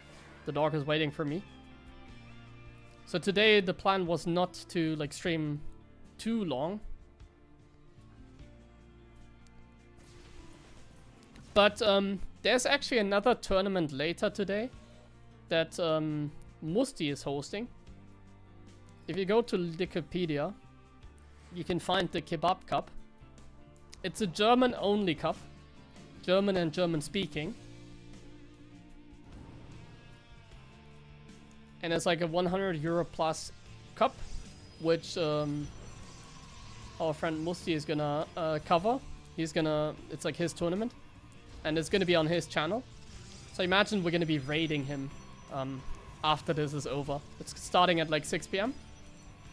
The dog is waiting for me. So today, the plan was not to, like, stream too long. But, there's actually another tournament later today that, Musti is hosting. If you go to Wikipedia, you can find the Kebab Cup. It's a German-only cup. German and German-speaking. And it's like a 100 euro plus cup, which our friend Musti is gonna cover. It's like his tournament. And it's gonna be on his channel. So imagine we're gonna be raiding him after this is over. It's starting at like 6 PM.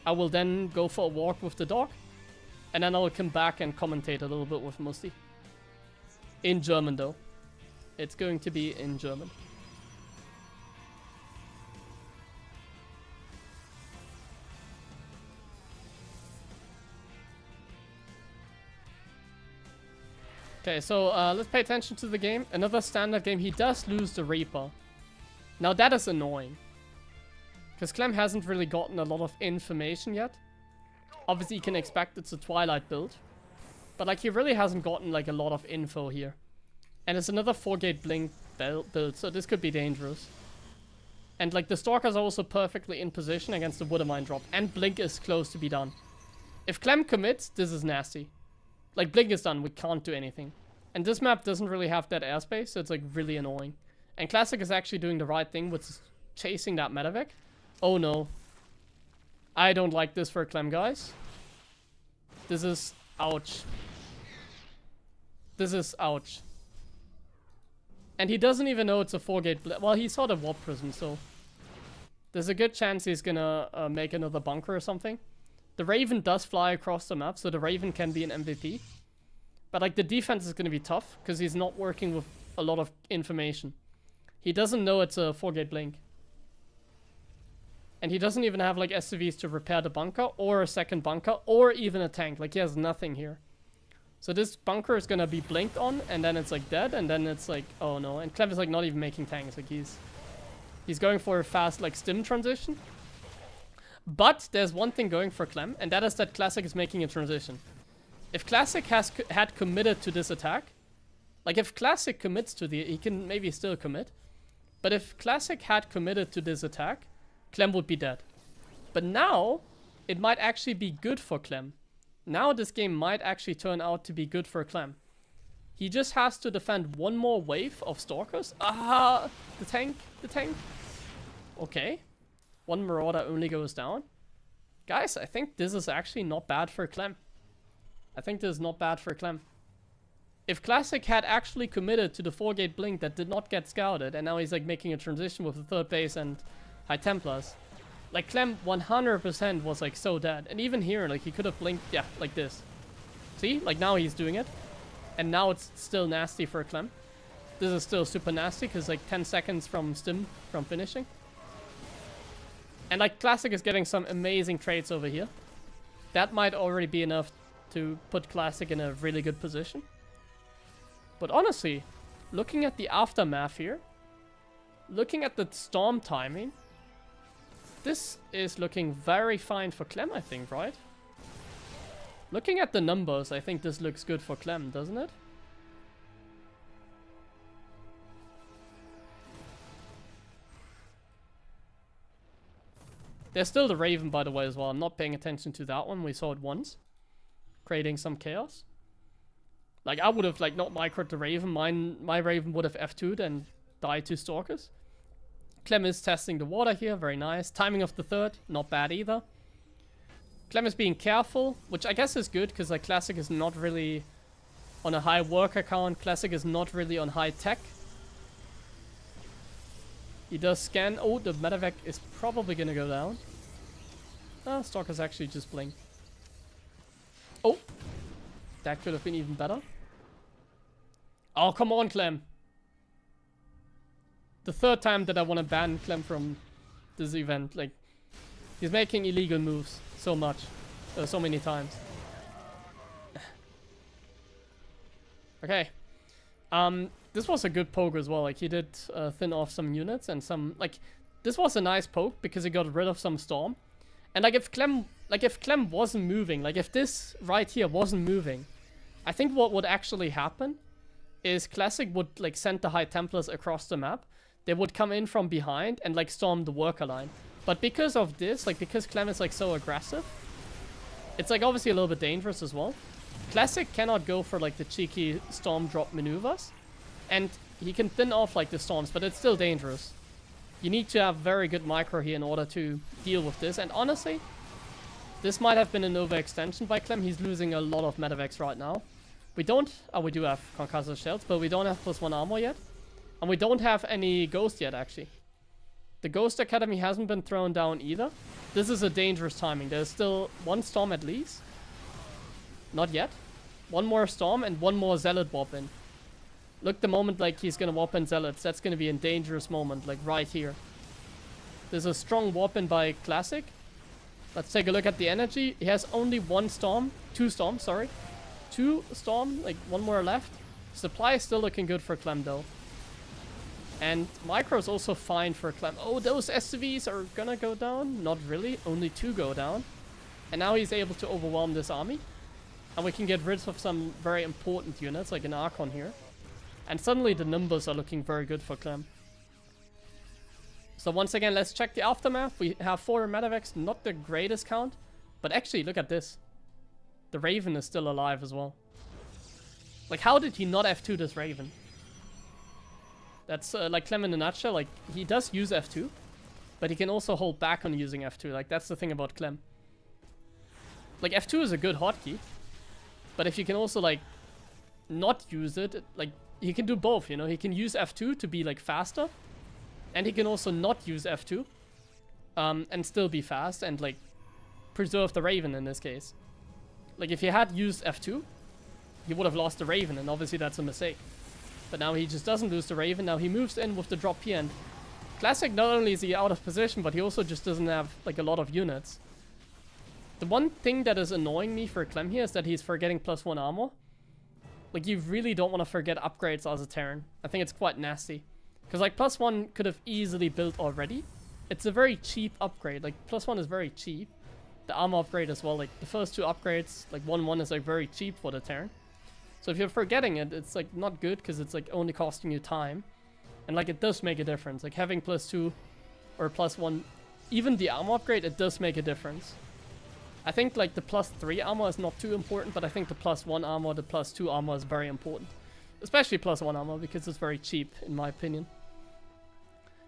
I will then go for a walk with the dog. And then I'll come back and commentate a little bit with Musti. In German though. It's going to be in German. Okay, so let's pay attention to the game. Another standard game. He does lose the Reaper. Now that is annoying. Because Clem hasn't really gotten a lot of information yet. Obviously you can expect it's a Twilight build. But like he really hasn't gotten like a lot of info here. And it's another 4-gate Blink build, so this could be dangerous. And like the Stalker's also perfectly in position against the Woodermine drop. And Blink is close to be done. If Clem commits, this is nasty. Like, Blink is done, we can't do anything. And this map doesn't really have that airspace, so it's, like, really annoying. And Classic is actually doing the right thing with chasing that Medivac. Oh, no. I don't like this for Clem, guys. This is... ouch. This is ouch. And he doesn't even know it's a 4-gate... Well, he saw the Warp Prism, so... There's a good chance he's gonna make another bunker or something. The Raven does fly across the map, so the Raven can be an MVP. But, like, the defense is going to be tough, because he's not working with a lot of information. He doesn't know it's a 4-gate Blink. And he doesn't even have, like, SCVs to repair the bunker, or a second bunker, or even a tank. Like, he has nothing here. So this bunker is going to be blinked on, and then it's, like, dead, and then it's, like, oh no. And Clem is, like, not even making tanks. Like, he's going for a fast, like, stim transition. But there's one thing going for Clem, and that is that Classic is making a transition. If Classic had committed to this attack, like if Classic commits to he can maybe still commit, but if Classic had committed to this attack, Clem would be dead. But now, it might actually be good for Clem. Now this game might actually turn out to be good for Clem. He just has to defend one more wave of Stalkers. Ah, the tank. Okay. One Marauder only goes down. Guys, I think this is actually not bad for Clem. I think this is not bad for Clem. If Classic had actually committed to the 4-gate Blink that did not get scouted, and now he's like making a transition with the 3rd base and High Templars, like Clem 100% was like so dead. And even here, like he could have blinked, yeah, like this. See? Like now he's doing it. And now it's still nasty for Clem. This is still super nasty because like 10 seconds from stim from finishing. And like Classic is getting some amazing trades over here. That might already be enough to put Classic in a really good position. But honestly, looking at the aftermath here, looking at the storm timing, this is looking very fine for Clem, I think, right? Looking at the numbers, I think this looks good for Clem, doesn't it? There's still the Raven, by the way, as well. I'm not paying attention to that one. We saw it once. Creating some chaos. Like, I would have, like, not microed the Raven. My Raven would have F2'd and died to Stalkers. Clem is testing the water here. Very nice. Timing of the third. Not bad either. Clem is being careful, which I guess is good, because, like, Classic is not really on a high worker count. Classic is not really on high tech. He does scan. Oh, the medevac is probably gonna go down. Ah, Stalker's actually just blinked. Oh! That could have been even better. Oh, come on, Clem. The third time that I want to ban Clem from this event. Like, he's making illegal moves so much. So many times. Okay. This was a good poke as well. Like, he did thin off some units and some... Like, this was a nice poke because he got rid of some Storm. And, like, if Clem wasn't moving, like, if this right here wasn't moving, I think what would actually happen is Classic would, like, send the High Templars across the map. They would come in from behind and, like, storm the worker line. But because of this, like, because Clem is, like, so aggressive, it's, like, obviously a little bit dangerous as well. Classic cannot go for, like, the cheeky storm drop maneuvers. And he can thin off, like, the storms, but it's still dangerous. You need to have very good micro here in order to deal with this. And honestly, this might have been an overextension by Clem. He's losing a lot of medevacs right now. We don't... Oh, we do have concussive shells, but we don't have +1 armor yet. And we don't have any Ghost yet, actually. The Ghost Academy hasn't been thrown down either. This is a dangerous timing. There's still one Storm at least. Not yet. One more Storm and one more Zealot warp in. Look, the moment, like, he's gonna warp in Zealots, that's gonna be a dangerous moment, like, right here. There's a strong warp in by Classic. Let's take a look at the energy. He has only one Storm. Two Storms, sorry. Two Storm, like, one more left. Supply is still looking good for Clem, though. And Micro's also fine for Clem. Oh, those SCVs are gonna go down? Not really. Only two go down. And now he's able to overwhelm this army. And we can get rid of some very important units, like an Archon here. And suddenly the numbers are looking very good for Clem. So once again, let's check the aftermath. We have 4 medevacs, not the greatest count. But actually, look at this. The Raven is still alive as well. Like, how did he not F2 this Raven? That's like Clem in a nutshell. Like, he does use F2. But he can also hold back on using F2. Like, that's the thing about Clem. Like, F2 is a good hotkey. But if you can also, like, not use it, like... He can do both, you know? He can use F2 to be, like, faster. And he can also not use F2. And still be fast and, like, preserve the Raven in this case. Like, if he had used F2, he would have lost the Raven, and obviously that's a mistake. But now he just doesn't lose the Raven. Now he moves in with the drop P, and Classic, not only is he out of position, but he also just doesn't have, like, a lot of units. The one thing that is annoying me for Clem here is that he's forgetting +1 armor. Like, you really don't want to forget upgrades as a Terran. I think it's quite nasty. Because, like, +1 could have easily built already. It's a very cheap upgrade. Like, +1 is very cheap. The armor upgrade as well. Like, the first 2 upgrades, like, 1-1 is, like, very cheap for the Terran. So if you're forgetting it, it's, like, not good because it's, like, only costing you time. And, like, it does make a difference. Like, having +2 or +1, even the armor upgrade, it does make a difference. I think, like, the +3 armor is not too important, but I think the +1 armor, the +2 armor is very important. Especially +1 armor, because it's very cheap, in my opinion.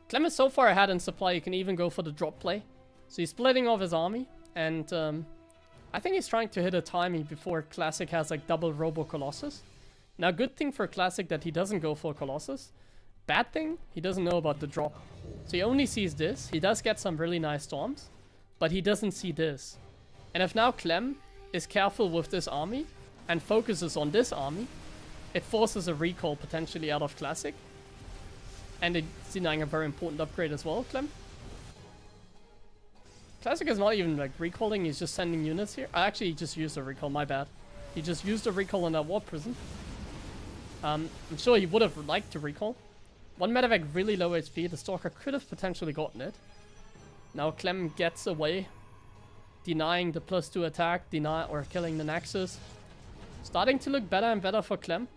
Clem is so far ahead in supply, you can even go for the drop play. So he's splitting off his army, and I think he's trying to hit a timing before Classic has, like, double Robo Colossus. Now, good thing for Classic that he doesn't go for Colossus. Bad thing, he doesn't know about the drop. So he only sees this. He does get some really nice storms, but he doesn't see this. And if now Clem is careful with this army and focuses on this army, it forces a recall potentially out of Classic. And it's denying a very important upgrade as well, Clem. Classic is not even, like, recalling, he's just sending units here. I actually just used a recall, my bad. He just used a recall on that warp prison. I'm sure he would have liked to recall. One medevac really low HP, the Stalker could have potentially gotten it. Now Clem gets away, denying the +2 attack, or killing the Nexus. Starting to look better and better for Clem.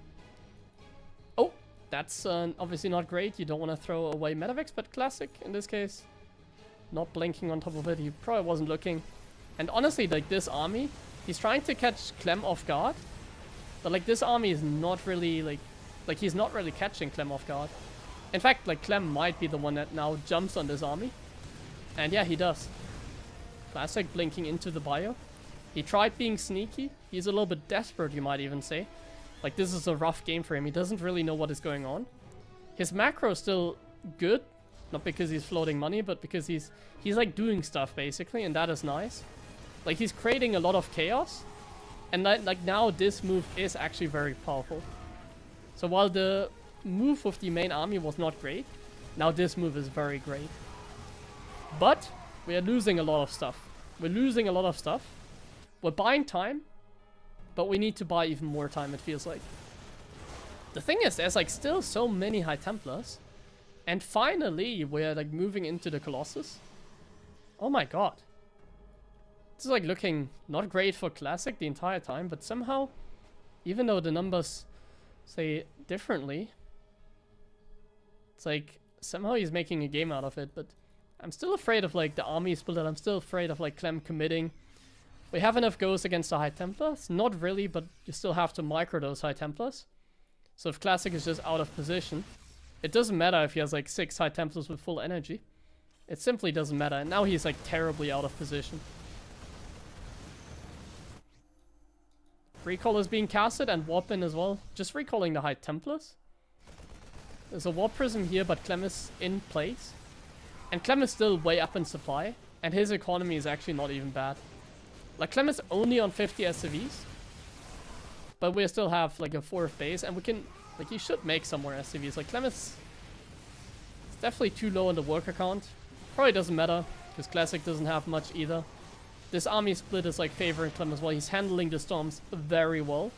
Oh, that's obviously not great. You don't want to throw away Metavix, but Classic in this case. Not blinking on top of it. He probably wasn't looking. And honestly, like this army, he's trying to catch Clem off guard. But like this army is not really like he's not really catching Clem off guard. In fact, like Clem might be the one that now jumps on this army. And yeah, he does. Classic blinking into the bio. He tried being sneaky. He's a little bit desperate, you might even say. Like this is a rough game for him. He doesn't really know what is going on. His macro is still good. Not because he's floating money, but because he's like doing stuff basically, and that is nice. Like he's creating a lot of chaos, and like now this move is actually very powerful. So while the move with the main army was not great, now this move is very great. But we are losing a lot of stuff. We're losing a lot of stuff. We're buying time, but we need to buy even more time, it feels like. The thing is, there's like still so many High Templars. And finally, we're like moving into the Colossus. Oh my god. This is like looking not great for Classic the entire time, but somehow, even though the numbers say differently, it's like somehow he's making a game out of it. But I'm still afraid of like the army split. I'm still afraid of like Clem committing. We have enough goes against the High Templars. Not really, but you still have to micro those High Templars. So if Classic is just out of position, it doesn't matter if he has like 6 High Templars with full energy. It simply doesn't matter. And now he's like terribly out of position. Recall is being casted and Warp in as well. Just recalling the High Templars. There's a Warp Prism here, but Clem is in place. And Clem is still way up in supply. And his economy is actually not even bad. Like Clem is only on 50 SCVs. But we still have like a 4th base, and we can, like, he should make some more SCVs. Like Clem is definitely too low on the worker count. Probably doesn't matter, because Classic doesn't have much either. This army split is like favoring Clem as well. He's handling the storms very well.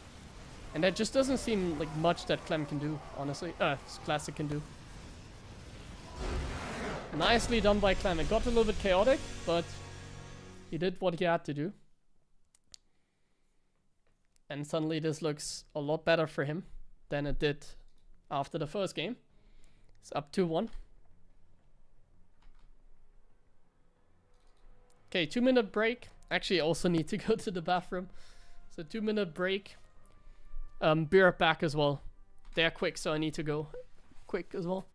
And that just doesn't seem like much that Clem can do, honestly. Classic can do. Nicely done by Clem. It got a little bit chaotic, but he did what he had to do. And suddenly this looks a lot better for him than it did after the first game. It's up 2-1. Okay, 2-minute break. Actually, I also need to go to the bathroom. So 2-minute break. Be right back as well. They're quick, so I need to go quick as well.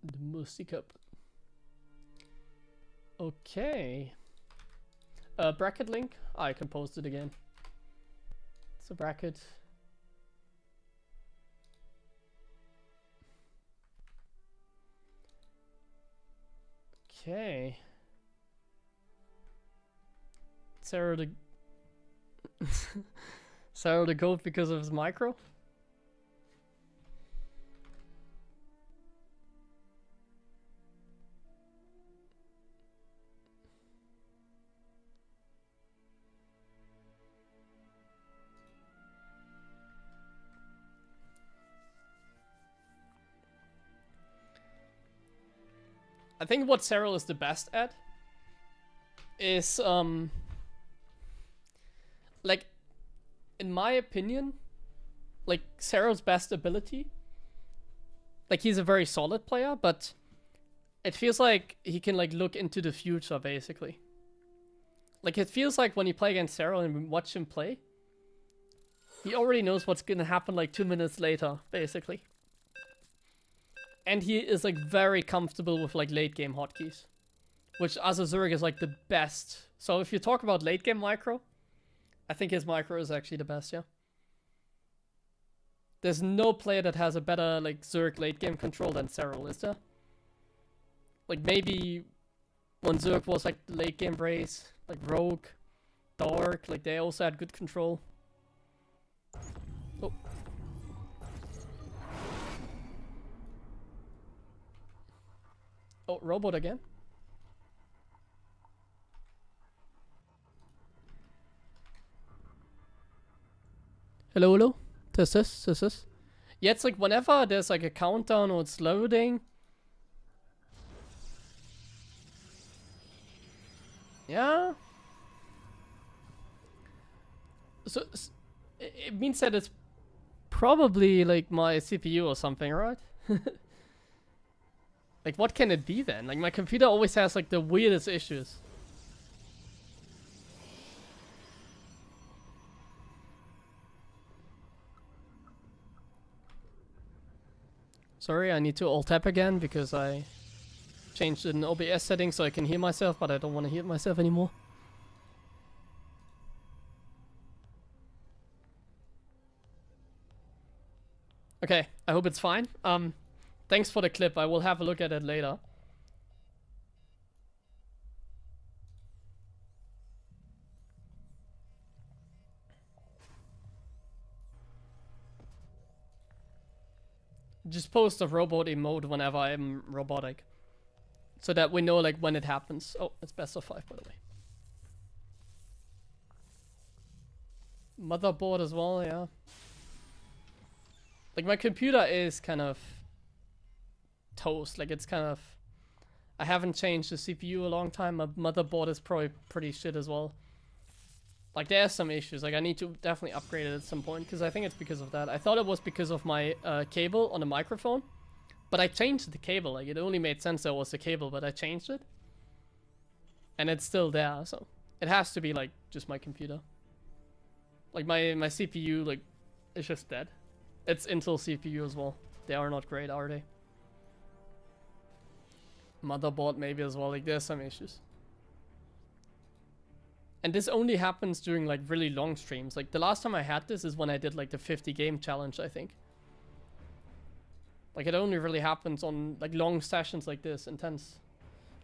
The Musty Cup. Okay. Bracket link. I can post it again. It's a bracket. Okay. Sarah the Sarah the goat because of his micro. I think what Cyril is the best at is like, in my opinion, like Zero's best ability, like he's a very solid player, but it feels like he can like look into the future basically. Like it feels like when you play against Zero and watch him play, he already knows what's gonna happen like 2 minutes later, basically. And he is like very comfortable with like late game hotkeys, which as a Zerg is like the best. So if you talk about late game micro, I think his micro is actually the best, yeah. There's no player that has a better like Zerg late game control than Zero, is there? Like maybe when Zerg was like the late game race, like Rogue, Dark, like they also had good control. Oh. Oh, robot again? Hello, hello? This. Yeah, it's like whenever there's like a countdown or it's loading. Yeah. So it means that it's probably like my CPU or something, right? Like what can it be then? Like my computer always has like the weirdest issues. Sorry, I need to alt tab again because I changed an OBS setting so I can hear myself, but I don't want to hear myself anymore. Okay, I hope it's fine. Thanks for the clip. I will have a look at it later. Just post a robot emote whenever I'm robotic, so that we know like when it happens. Oh, it's best of 5 by the way. Motherboard as well, yeah. Like my computer is kind of toast. Like it's kind of, I haven't changed the CPU a long time. My motherboard is probably pretty shit as well. Like there are some issues. Like I need to definitely upgrade it at some point because I think it's because of that. I thought it was because of my cable on the microphone, but I changed the cable. Like it only made sense there was a cable, but I changed it, and it's still there. So it has to be like just my computer. Like my CPU like is just dead. It's Intel CPU as well. They are not great, are they? Motherboard maybe as well. Like there's some issues. And this only happens during like really long streams. Like the last time I had this is when I did like the 50 game challenge, I think. Like it only really happens on like long sessions like this, intense.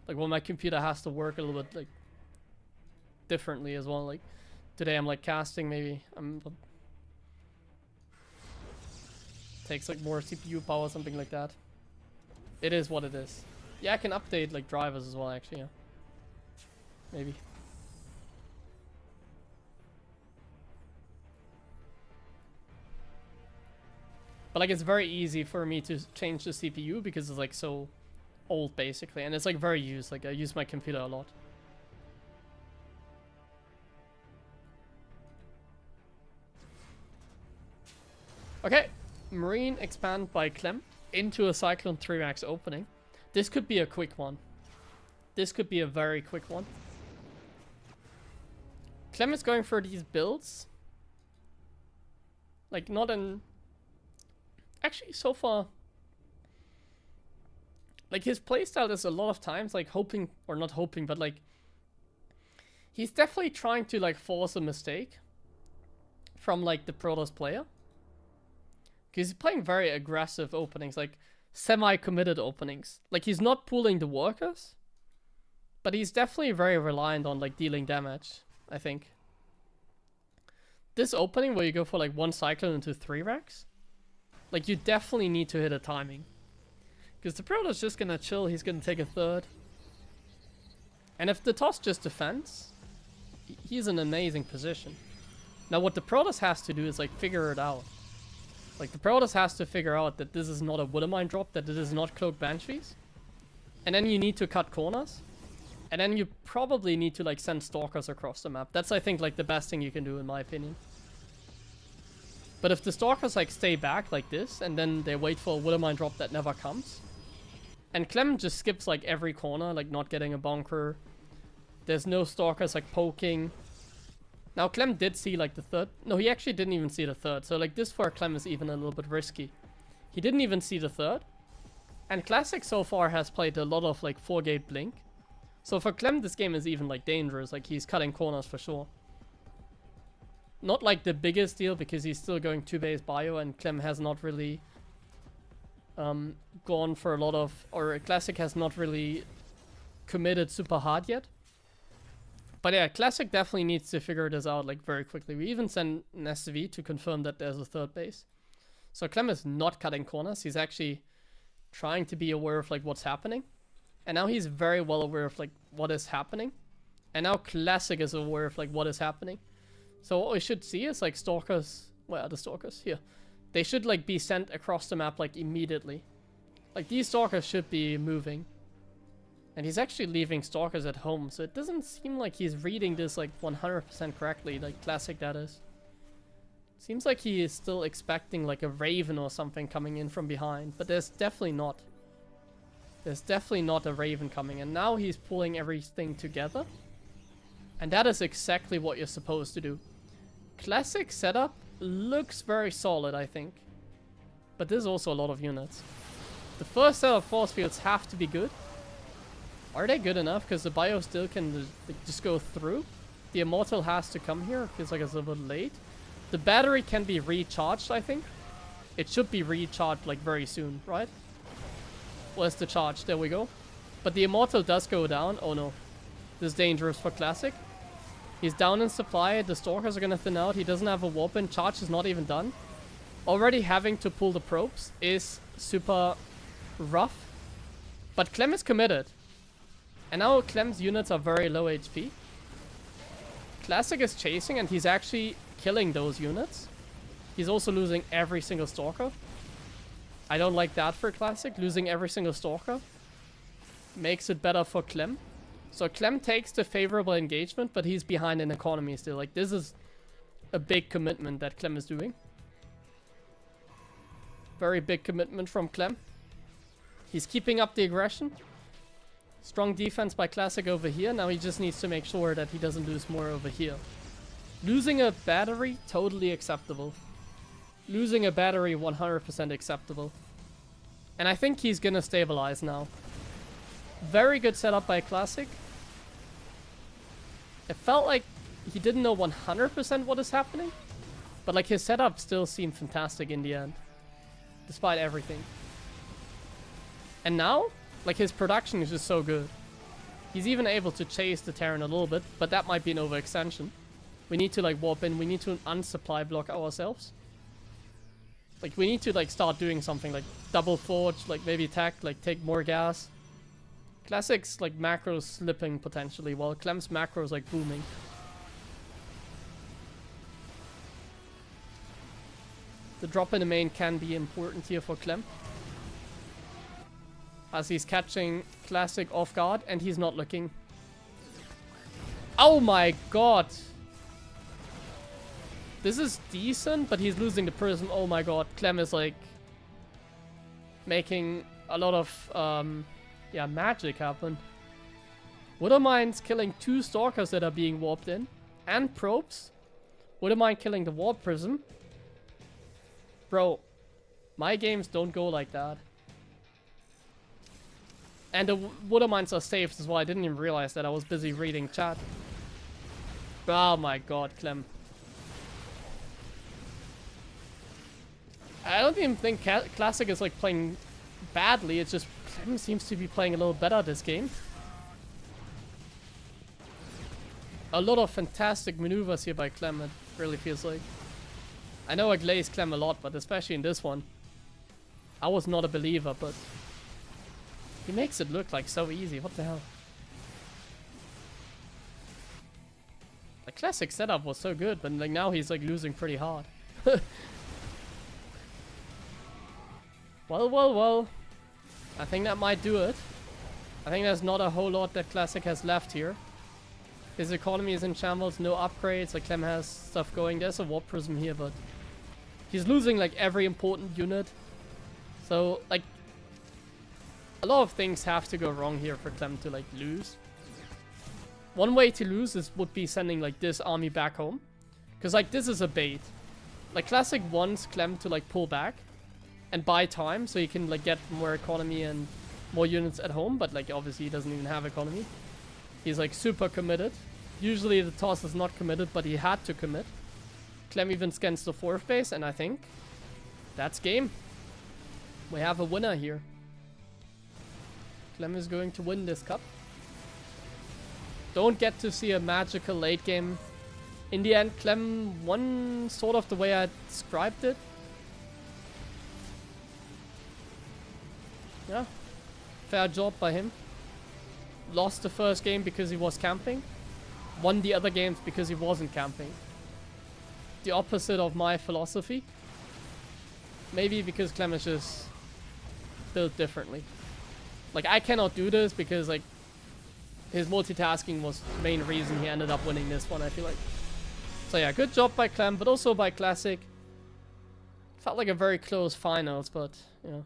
Like when my computer has to work a little bit like differently as well. Like today I'm like casting maybe. Takes like more CPU power, something like that. It is what it is. Yeah, I can update like drivers as well actually, yeah. Maybe. But like it's very easy for me to change the CPU because it's like so old basically, and it's like very used. Like I use my computer a lot. Okay, Marine expand by Clem into a Cyclone 3-max opening. This could be a quick one. This could be a very quick one. Clem is going for these builds. Like not in... Actually, so far, like his playstyle is a lot of times like hoping, or not hoping, but like he's definitely trying to like force a mistake from like the Protoss player. Because he's playing very aggressive openings, like semi-committed openings. Like he's not pulling the workers, but he's definitely very reliant on like dealing damage, I think. This opening where you go for like 1 Cyclone into 3 racks, like you definitely need to hit a timing. Because the Protoss just gonna chill, he's gonna take a 3rd. And if the toss just defends, he's in an amazing position. Now what the Protoss has to do is like figure it out. Like the Protoss has to figure out that this is not a Woodermine drop, that this is not Cloak Banshees. And then you need to cut corners. And then you probably need to like send stalkers across the map. That's, I think, like the best thing you can do in my opinion. But if the stalkers like stay back like this and then they wait for a Withermine drop that never comes, and Clem just skips like every corner, like not getting a bunker. There's no stalkers like poking. Now Clem did see like the third. No, he actually didn't even see the third. So like this for Clem is even a little bit risky. He didn't even see the third. And Classic so far has played a lot of like 4-gate blink. So for Clem this game is even like dangerous. Like he's cutting corners for sure. Not like the biggest deal because he's still going 2-base bio and Clem has not really gone for a lot of, or Classic has not really committed super hard yet. But yeah, Classic definitely needs to figure this out like very quickly. We even sent an SV to confirm that there's a third base. So Clem is not cutting corners. He's actually trying to be aware of like what's happening. And now he's very well aware of like what is happening. And now Classic is aware of like what is happening. So what we should see is like stalkers. Where are the stalkers? Here. They should like be sent across the map like immediately. Like these stalkers should be moving. And he's actually leaving stalkers at home. So it doesn't seem like he's reading this like 100% correctly. Like Classic that is. Seems like he is still expecting like a Raven or something coming in from behind. But there's definitely not. There's definitely not a Raven coming. And now he's pulling everything together. And that is exactly what you're supposed to do. Classic setup looks very solid, I think. But there's also a lot of units. The first set of force fields have to be good. Are they good enough? Because the bio still can just go through. The Immortal has to come here. Feels like it's a little bit late. The battery can be recharged, I think. It should be recharged like very soon, right? Where's the charge? There we go. But the Immortal does go down. Oh no. This is dangerous for Classic. He's down in supply. The Stalkers are gonna thin out. He doesn't have a warp in. Charge is not even done. Already having to pull the probes is super rough. But Clem is committed. And now Clem's units are very low HP. Classic is chasing and he's actually killing those units. He's also losing every single Stalker. I don't like that for Classic. Losing every single Stalker makes it better for Clem. So Clem takes the favorable engagement, but he's behind in economy still. Like, this is a big commitment that Clem is doing. Very big commitment from Clem. He's keeping up the aggression. Strong defense by Classic over here. Now he just needs to make sure that he doesn't lose more over here. Losing a battery, totally acceptable. Losing a battery, 100% acceptable. And I think he's gonna stabilize now. Very good setup by Classic. It felt like he didn't know 100% what is happening. But like his setup still seemed fantastic in the end. Despite everything. And now, like his production is just so good. He's even able to chase the Terran a little bit. But that might be an overextension. We need to like warp in. We need to unsupply block ourselves. Like we need to like start doing something like double forge. Like maybe attack. Like take more gas. Classic's like macros slipping potentially, while Clem's macros like booming. The drop in the main can be important here for Clem. As he's catching Classic off guard and he's not looking. Oh my god! This is decent, but he's losing the prism. Oh my god, Clem is like making a lot of yeah, magic happen. Withermine's killing 2 Stalkers that are being warped in. And probes. Withermine killing the warp prism. Bro, my games don't go like that. And the Withermines are saved as well. I didn't even realize that. I was busy reading chat. Oh my god, Clem. I don't even think Classic is like playing badly. It's just Clem seems to be playing a little better this game. A lot of fantastic maneuvers here by Clem, it really feels like. I know I glaze Clem a lot, but especially in this one. I was not a believer, but he makes it look like so easy. What the hell? The Classic setup was so good, but like now he's like losing pretty hard. Well. I think that might do it. I think there's not a whole lot that Classic has left here. His economy is in shambles, no upgrades, like Clem has stuff going. There's a Warp Prism here, but he's losing like every important unit. So like a lot of things have to go wrong here for Clem to like lose. One way to lose would be sending like this army back home. Because like this is a bait. Like Classic wants Clem to like pull back and buy time so he can like get more economy and more units at home, but like obviously he doesn't even have economy. He's like super committed. Usually the toss is not committed, but he had to commit. Clem even scans the 4th base, and I think that's game. We have a winner here. Clem is going to win this cup. Don't get to see a magical late game. In the end, Clem won sort of the way I described it. Yeah. Fair job by him. Lost the first game because he was camping. Won the other games because he wasn't camping. The opposite of my philosophy. Maybe because Clem is just built differently. Like, I cannot do this because, like, his multitasking was the main reason he ended up winning this one, I feel like. So yeah, good job by Clem, but also by Classic. Felt like a very close finals, but, you know.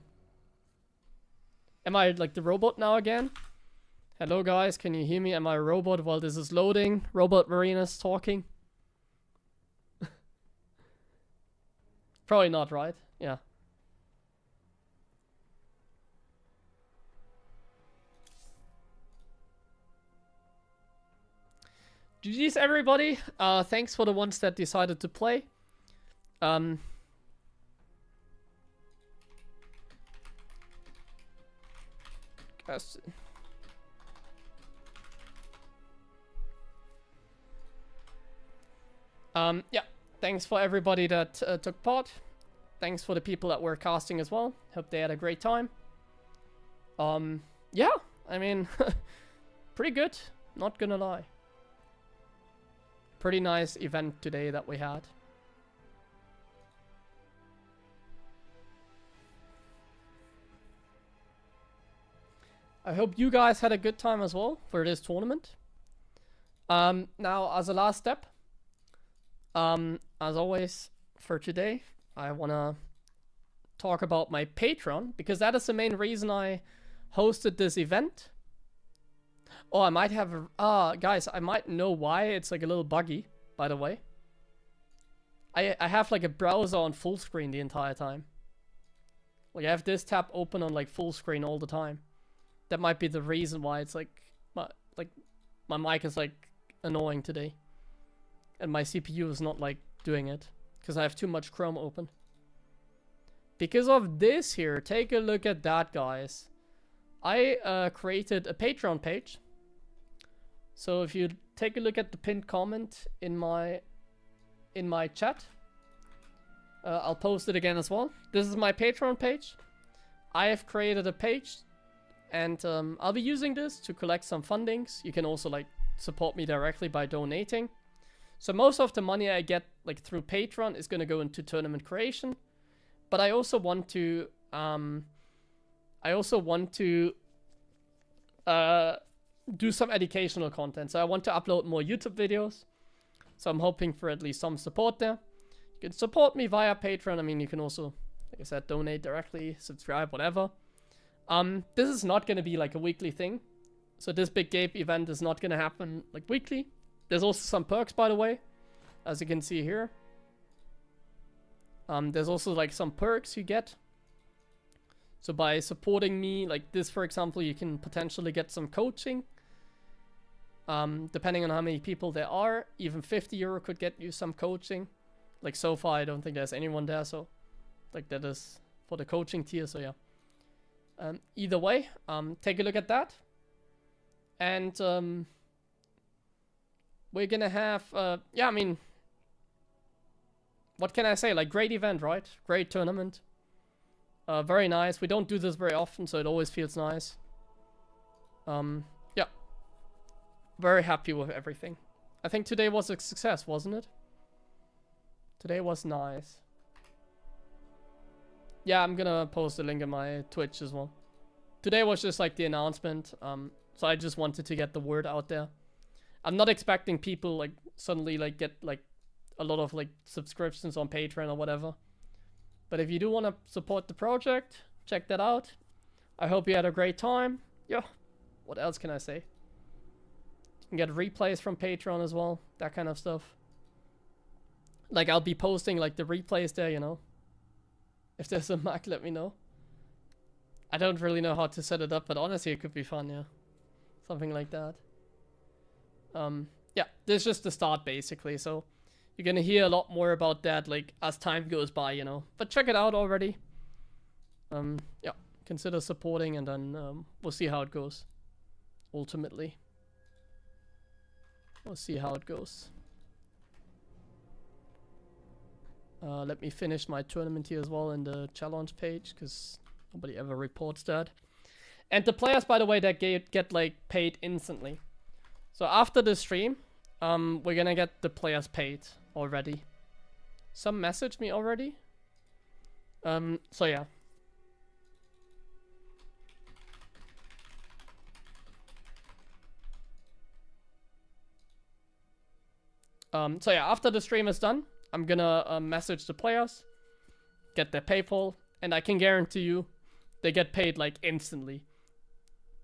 Am I, like, the robot now again? Hello, guys, can you hear me? Am I a robot while this is loading? Robot Marina's talking. Probably not, right? Yeah. GG's everybody. Thanks for the ones that decided to play. Guys. Yeah. Thanks for everybody that took part. Thanks for the people that were casting as well. Hope they had a great time. Yeah. I mean, pretty good. Not gonna lie. Pretty nice event today that we had. I hope you guys had a good time as well for this tournament. Now, as a last step, as always for today, I want to talk about my Patreon, because that is the main reason I hosted this event. Oh, I might have... guys, I might know why it's like a little buggy, by the way. I have like a browser on full screen the entire time. Like I have this tab open on like full screen all the time. That might be the reason why it's like my mic is like annoying today. And my CPU is not like doing it. Because I have too much Chrome open. Because of this here, take a look at that, guys. I created a Patreon page. So if you take a look at the pinned comment in my chat, I'll post it again as well. This is my Patreon page. I have created a page, and I'll be using this to collect some fundings. You can also like support me directly by donating. So most of the money I get like through Patreon is gonna go into tournament creation, but I also want to do some educational content. So I want to upload more YouTube videos. So I'm hoping for at least some support there. You can support me via Patreon. I mean, you can also, like I said, donate directly, subscribe, whatever. This is not going to be like a weekly thing. So this big Gabe event is not going to happen like weekly. There's also some perks, by the way, as you can see here. There's also like some perks you get. So by supporting me, like this, for example, you can potentially get some coaching. Depending on how many people there are, even 50 euro could get you some coaching. Like so far, I don't think there's anyone there, so like that is for the coaching tier, so yeah. Either way, take a look at that. And we're gonna have, yeah, I mean, what can I say? Like, great event, right? Great tournament. Very nice. We don't do this very often, so it always feels nice. Yeah. Very happy with everything. I think today was a success, wasn't it? Today was nice. Yeah, I'm gonna post a link in my Twitch as well. today was just like the announcement. So I just wanted to get the word out there. I'm not expecting people like suddenly like get like a lot of like subscriptions on Patreon or whatever. But if you do want to support the project, check that out. I hope you had a great time. Yeah. What else can I say? You can get replays from Patreon as well. That kind of stuff. Like I'll be posting like the replays there, you know. If there's a Mac, let me know. I don't really know how to set it up, but honestly it could be fun, yeah. Something like that. Yeah, this is just the start basically, so you're gonna hear a lot more about that like as time goes by, you know. But check it out already. Yeah, consider supporting, and then we'll see how it goes. Ultimately, we'll see how it goes. Let me finish my tournament here as well in the challenge page, because nobody ever reports that. And the players, by the way, that get like paid instantly. So after the stream, we're gonna get the players paid already. Some messaged me already. So yeah. So yeah, after the stream is done, I'm gonna message the players, get their PayPal, and I can guarantee you they get paid like instantly.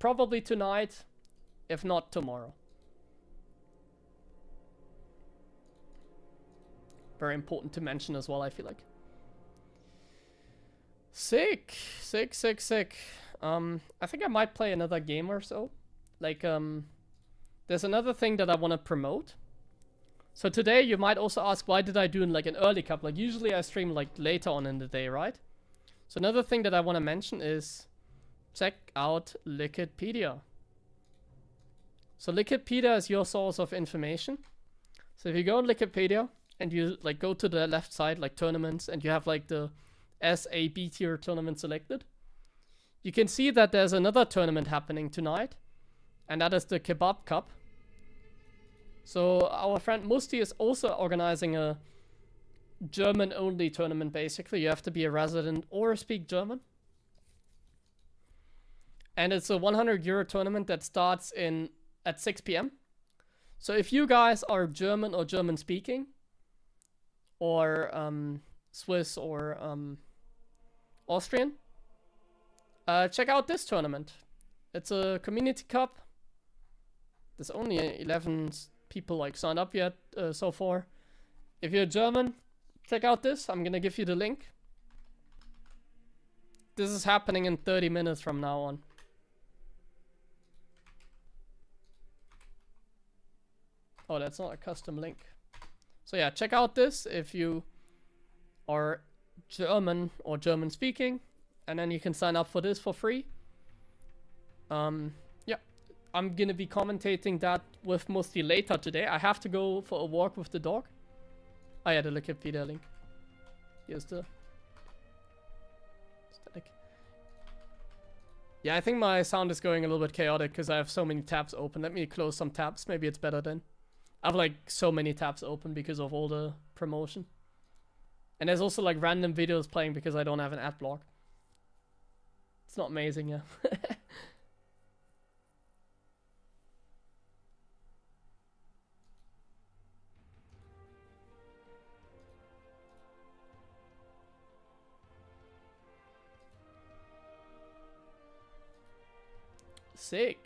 Probably tonight, if not tomorrow. Very important to mention as well, I feel like. Sick. Sick, sick, sick. I think I might play another game or so. Like, there's another thing that I want to promote. So today you might also ask, why did I do like an early cup? Like usually I stream like later on in the day, right? So another thing that I want to mention is check out Liquidpedia. So Liquidpedia is your source of information. So if you go on Liquidpedia and you like go to the left side, like tournaments, and you have like the SAB tier tournament selected, you can see that there's another tournament happening tonight, and that is the Kebab Cup. So our friend Musti is also organizing a German-only tournament, basically. You have to be a resident or speak German. And it's a 100 euro tournament that starts at 6 p.m. So if you guys are German or German-speaking, or Swiss or Austrian, check out this tournament. It's a community cup. There's only 11 people like signed up yet so far. If you're German, check out this. I'm gonna give you the link. This is happening in 30 minutes from now on. Oh, that's not a custom link. So yeah, check out this if you are German or German speaking, and then you can sign up for this for free. Yeah, I'm gonna be commentating that with Musti later today. I have to go for a walk with the dog. Oh yeah, the Wikipedia link. Here's the static. Yeah, I think my sound is going a little bit chaotic because I have so many tabs open. Let me close some tabs. Maybe it's better then. I have like so many tabs open because of all the promotion. And there's also like random videos playing because I don't have an ad block. It's not amazing, yeah. Sick.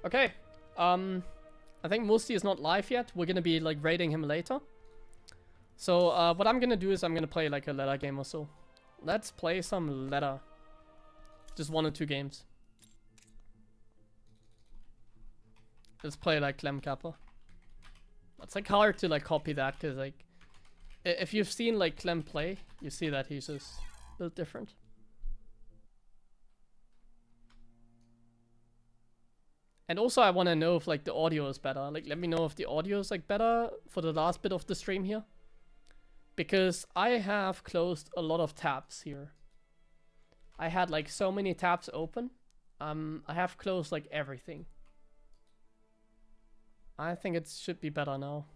Okay. I think Musti is not live yet. We're gonna be like raiding him later. So what I'm gonna do is I'm gonna play like a ladder game or so. Let's play some ladder. Just 1 or 2 games. Let's play like Clem Kappa. It's like hard to like copy that because like if you've seen like Clem play, you see that he's just a little different. And also I want to know if like the audio is better. Like let me know if the audio is like better for the last bit of the stream here. Because I have closed a lot of tabs here. I had like so many tabs open. I have closed like everything. I think it should be better now.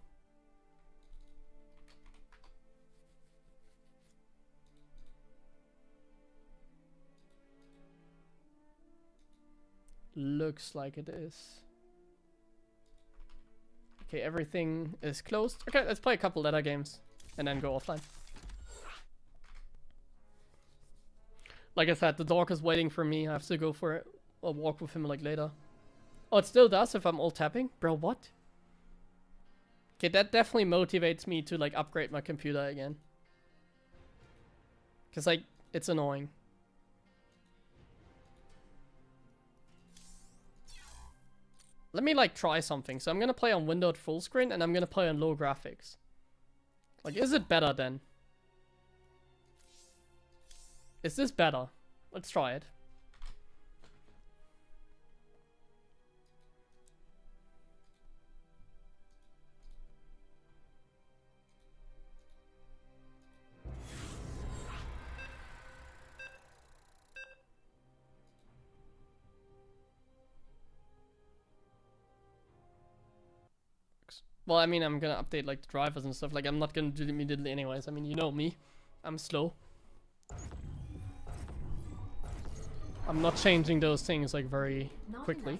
Looks like it is. Okay, everything is closed. Okay, let's play a couple letter games and then go offline. Like I said, the dog is waiting for me. I have to go for a walk with him like later. Oh, it still does if I'm all tapping? Bro, what? Okay, that definitely motivates me to like upgrade my computer again. Cause like, it's annoying. Let me like try something. So I'm gonna play on windowed full screen and I'm gonna play on low graphics. Like, is it better then? Is this better? Let's try it. Well, I mean, I'm gonna update like the drivers and stuff. Like, I'm not gonna do it immediately anyways. I mean, you know me. I'm slow. I'm not changing those things like very quickly.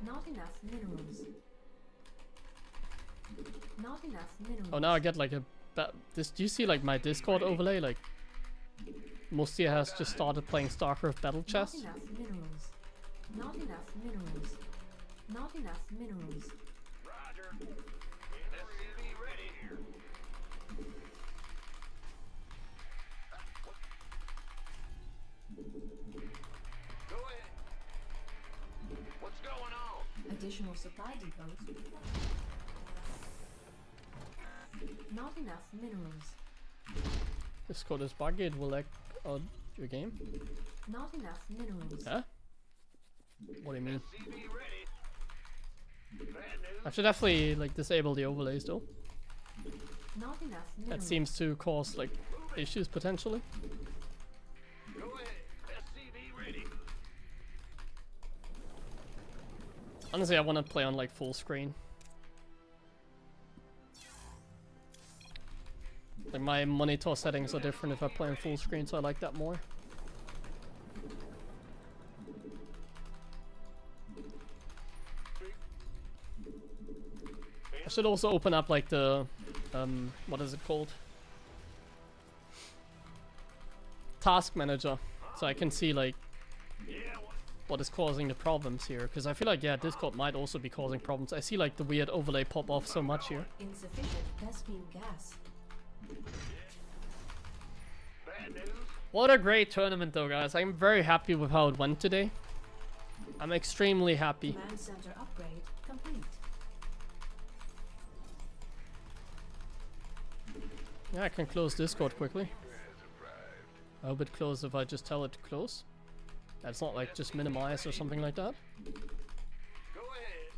Not enough minerals. Not enough minerals. Oh, now I get like a... This, do you see like my Discord overlay? Like, Mustia has just started playing StarCraft Battle Chess. Not enough minerals. Not enough minerals. Not enough minerals. Roger. SCV ready here. Go ahead. What's going on? Additional supply depots. Not enough minerals. Discord is buggy, it will lag out your game. Not enough minerals. Huh? What do you mean? SCV ready. Bad news. I should definitely like disable the overlays though. Not enough minerals. That seems to cause like issues potentially. Go ahead. SCV ready. Honestly, I want to play on like full screen. Like my monitor settings are different if I play on full screen, so I like that more. I should also open up like the what is it called? Task manager, so I can see like what is causing the problems here, because I feel like, yeah, Discord might also be causing problems. I see like the weird overlay pop off so much here. Insufficient Vespine gas. Bad news. What a great tournament though, guys. I'm very happy with how it went today. I'm extremely happy. Command center upgrade complete. Yeah, I can close Discord quickly. I hope it closes if I just tell it to close. That's not like just minimize or something like that. Go ahead.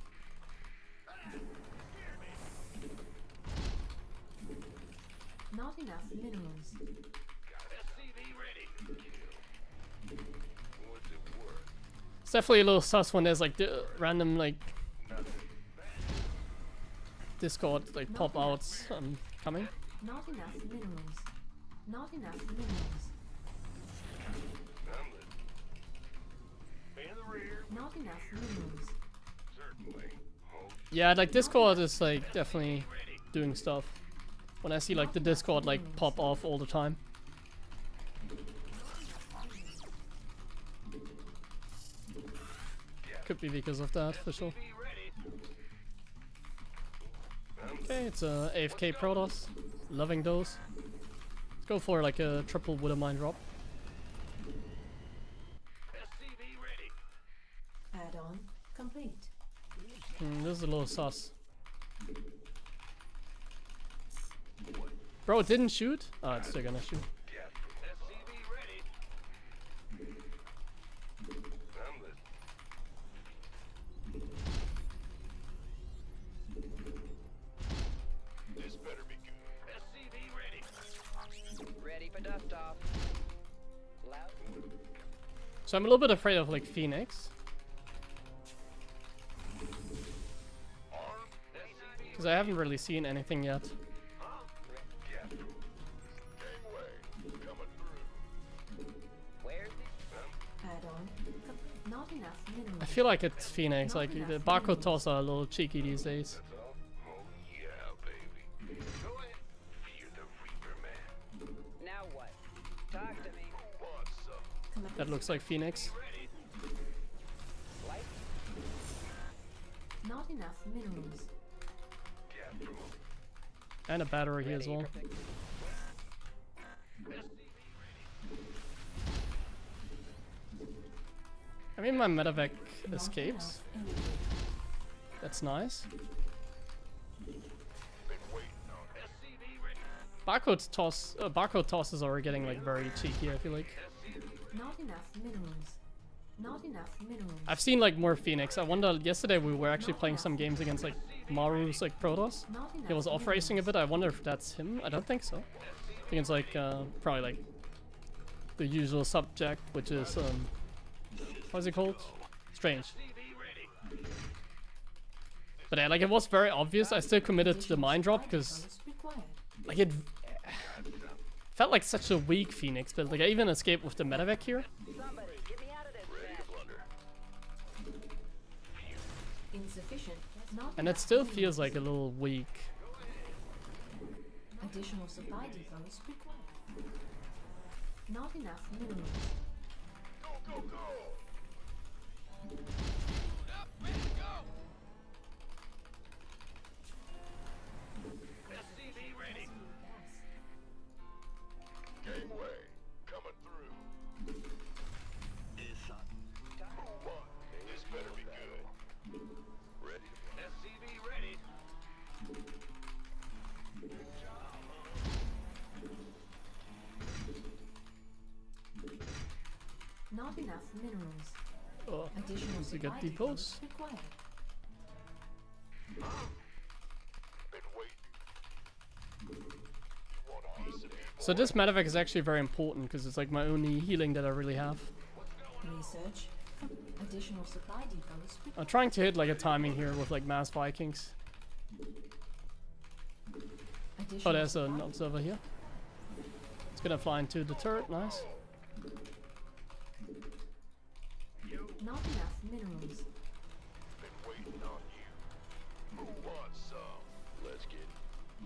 Not enough minerals. SCV ready. What's it worth? It's definitely a little sus when there's like the random like Discord like pop outs coming. Not enough minerals. Not enough minerals. In the rear. Not enough minerals. Certainly. Hold. Yeah, like Discord is like definitely doing stuff. When I see like the Discord like pop off all the time. Could be because of that for sure. Okay, it's a AFK Protoss. Loving those. Let's go for like a triple Withermine drop. SCV ready. Add-on complete. This is a little sus. Bro, it didn't shoot? Oh, it's still gonna shoot. SCV ready. I'm listening. This better be good. SCV ready. Ready for dust off. Loud. So I'm a little bit afraid of like Phoenix. Armed. SCV Because I haven't really seen anything yet. gangway coming through. Not enough minerals. I feel like it's Phoenix. Like the barcode toss are a little cheeky these days. That's all? Oh yeah, baby. Go ahead. Fear the Reaper Man. Now what? Talk to me. What's up? That looks like Phoenix. Ready? Like? Not enough minerals. Get from And a battery here as Ready well. for pick- I mean, my medevac Not escapes. enough energy. That's nice. been waiting on SCV ready. Barcode tosses are getting like very cheeky. I feel like Not enough minerals. Not enough minerals. I've seen like more Phoenix. I wonder. Yesterday we were actually playing some games against like Maru's like Protoss. Not enough He was off racing a minerals. bit. I wonder if that's him. I don't think so. I think it's like probably like the usual subject, which is what's it called? Strange. But yeah, like it was very obvious. I still committed to the mine drop because Required. like it felt like such a weak Phoenix build. Like I even escaped with the medevac here. Somebody, get me out of this mess. Insufficient. Not And it enough still minerals. feels like a little weak. Additional supply depots required. Not enough minerals. Go, go, go. SCV ready. Gangway coming through. Move on. This better be good. Ready? SCV ready. Not enough minerals. Oh, Additional we supply got depots. required. Been waiting. Want a piece of me? So this medevac is actually very important because it's like my only healing that I really have. Research. Additional supply depots I'm required. trying to hit like a timing here with like mass Vikings. Oh, Additional there's supply an observer here. It's gonna fly into the turret. Nice. Not enough minerals. Been waiting on you. Who wants some? Let's get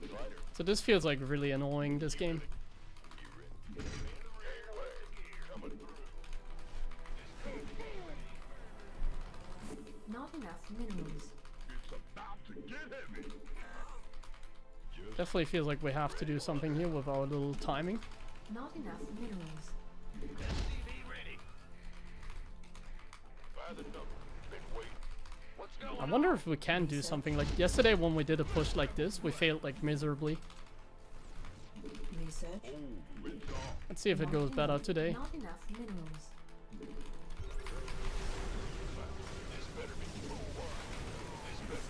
it. Fighter. So this feels like really annoying. This game. Gangway coming through. Not enough minerals. It's about to get heavy. Definitely feels like we have to do something here with our little timing. Not enough minerals. SCV ready. By the number. Been waiting. What's going I wonder if we can do something like yesterday when we did a push like this. We failed like miserably. Research. on? It's on. Let's see if it Not goes better enough- today. Not enough minerals. This better be move on. This better.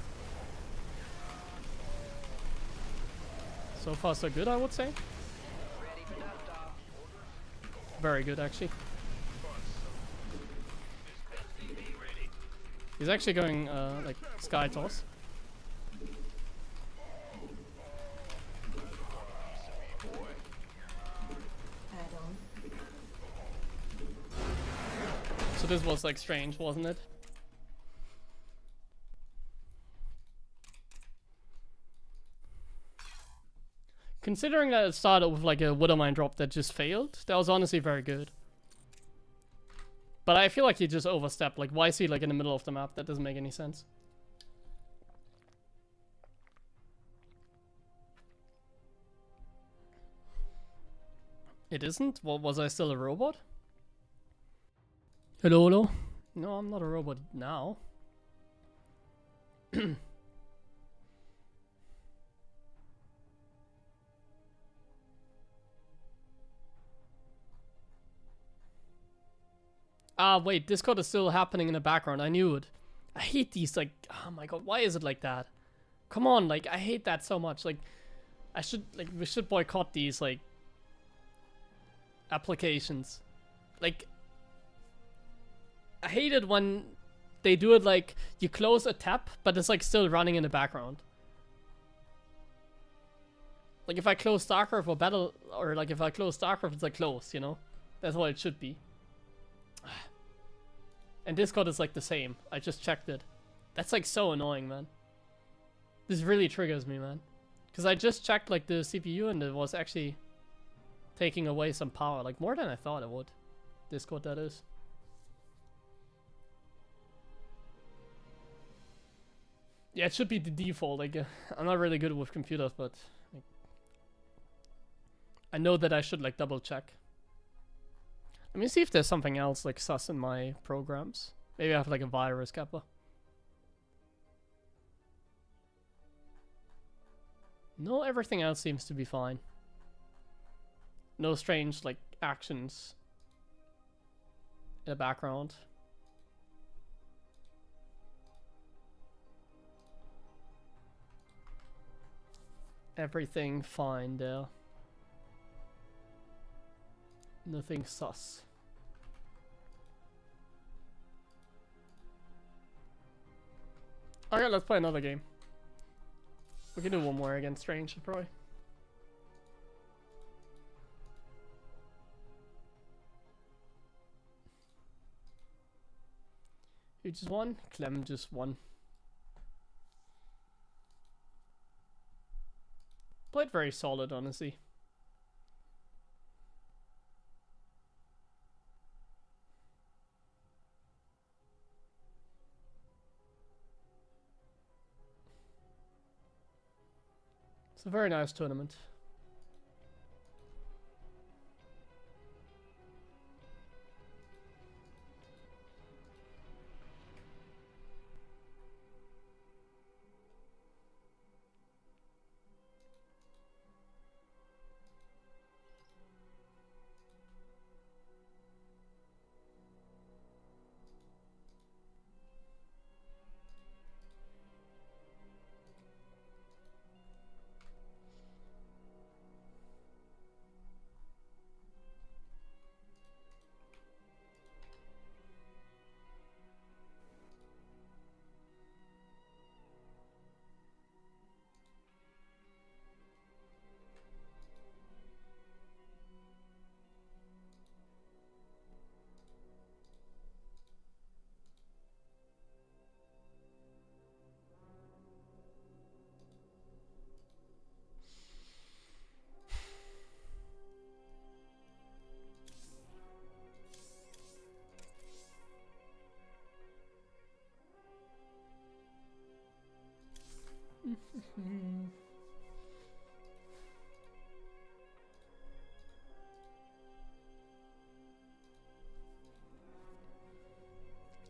So far so good, I would say. Ready for dust off. Very good actually. SCV ready. He's actually going like sky toss. Add on. So this was like strange, wasn't it? Considering that it started with like a Widowmine drop that just failed, that was honestly very good. But I feel like he just overstepped. Like, why is he like in the middle of the map? That doesn't make any sense. It isn't? What, was I still a robot? Hello, hello? No, I'm not a robot now. Ah, wait, Discord is still happening in the background. I knew it. I hate these, like, oh my god, why is it like that? Come on, like, I hate that so much. Like, we should boycott these, like, applications. Like, I hate it when they do it like, you close a tab, but it's, like, still running in the background. Like, if I close StarCraft or Battle, or, like, if I close StarCraft, it's, like, closed, you know? That's what it should be. And Discord is like the same. I just checked it. That's like so annoying, man. This really triggers me, man. Because I just checked like the CPU and it was actually taking away some power. Like more than I thought it would. Discord, that is. Yeah, it should be the default. Like, I'm not really good with computers, but like, I know that I should like double check. Let me see if there's something else like sus in my programs. Maybe I have like a virus kappa. No, everything else seems to be fine. No strange like actions in the background. Everything fine there. Nothing sus. Okay, let's play another game. We can do one more against Strange, probably. Who just won? Clem just won. Played very solid, honestly. It's a very nice tournament.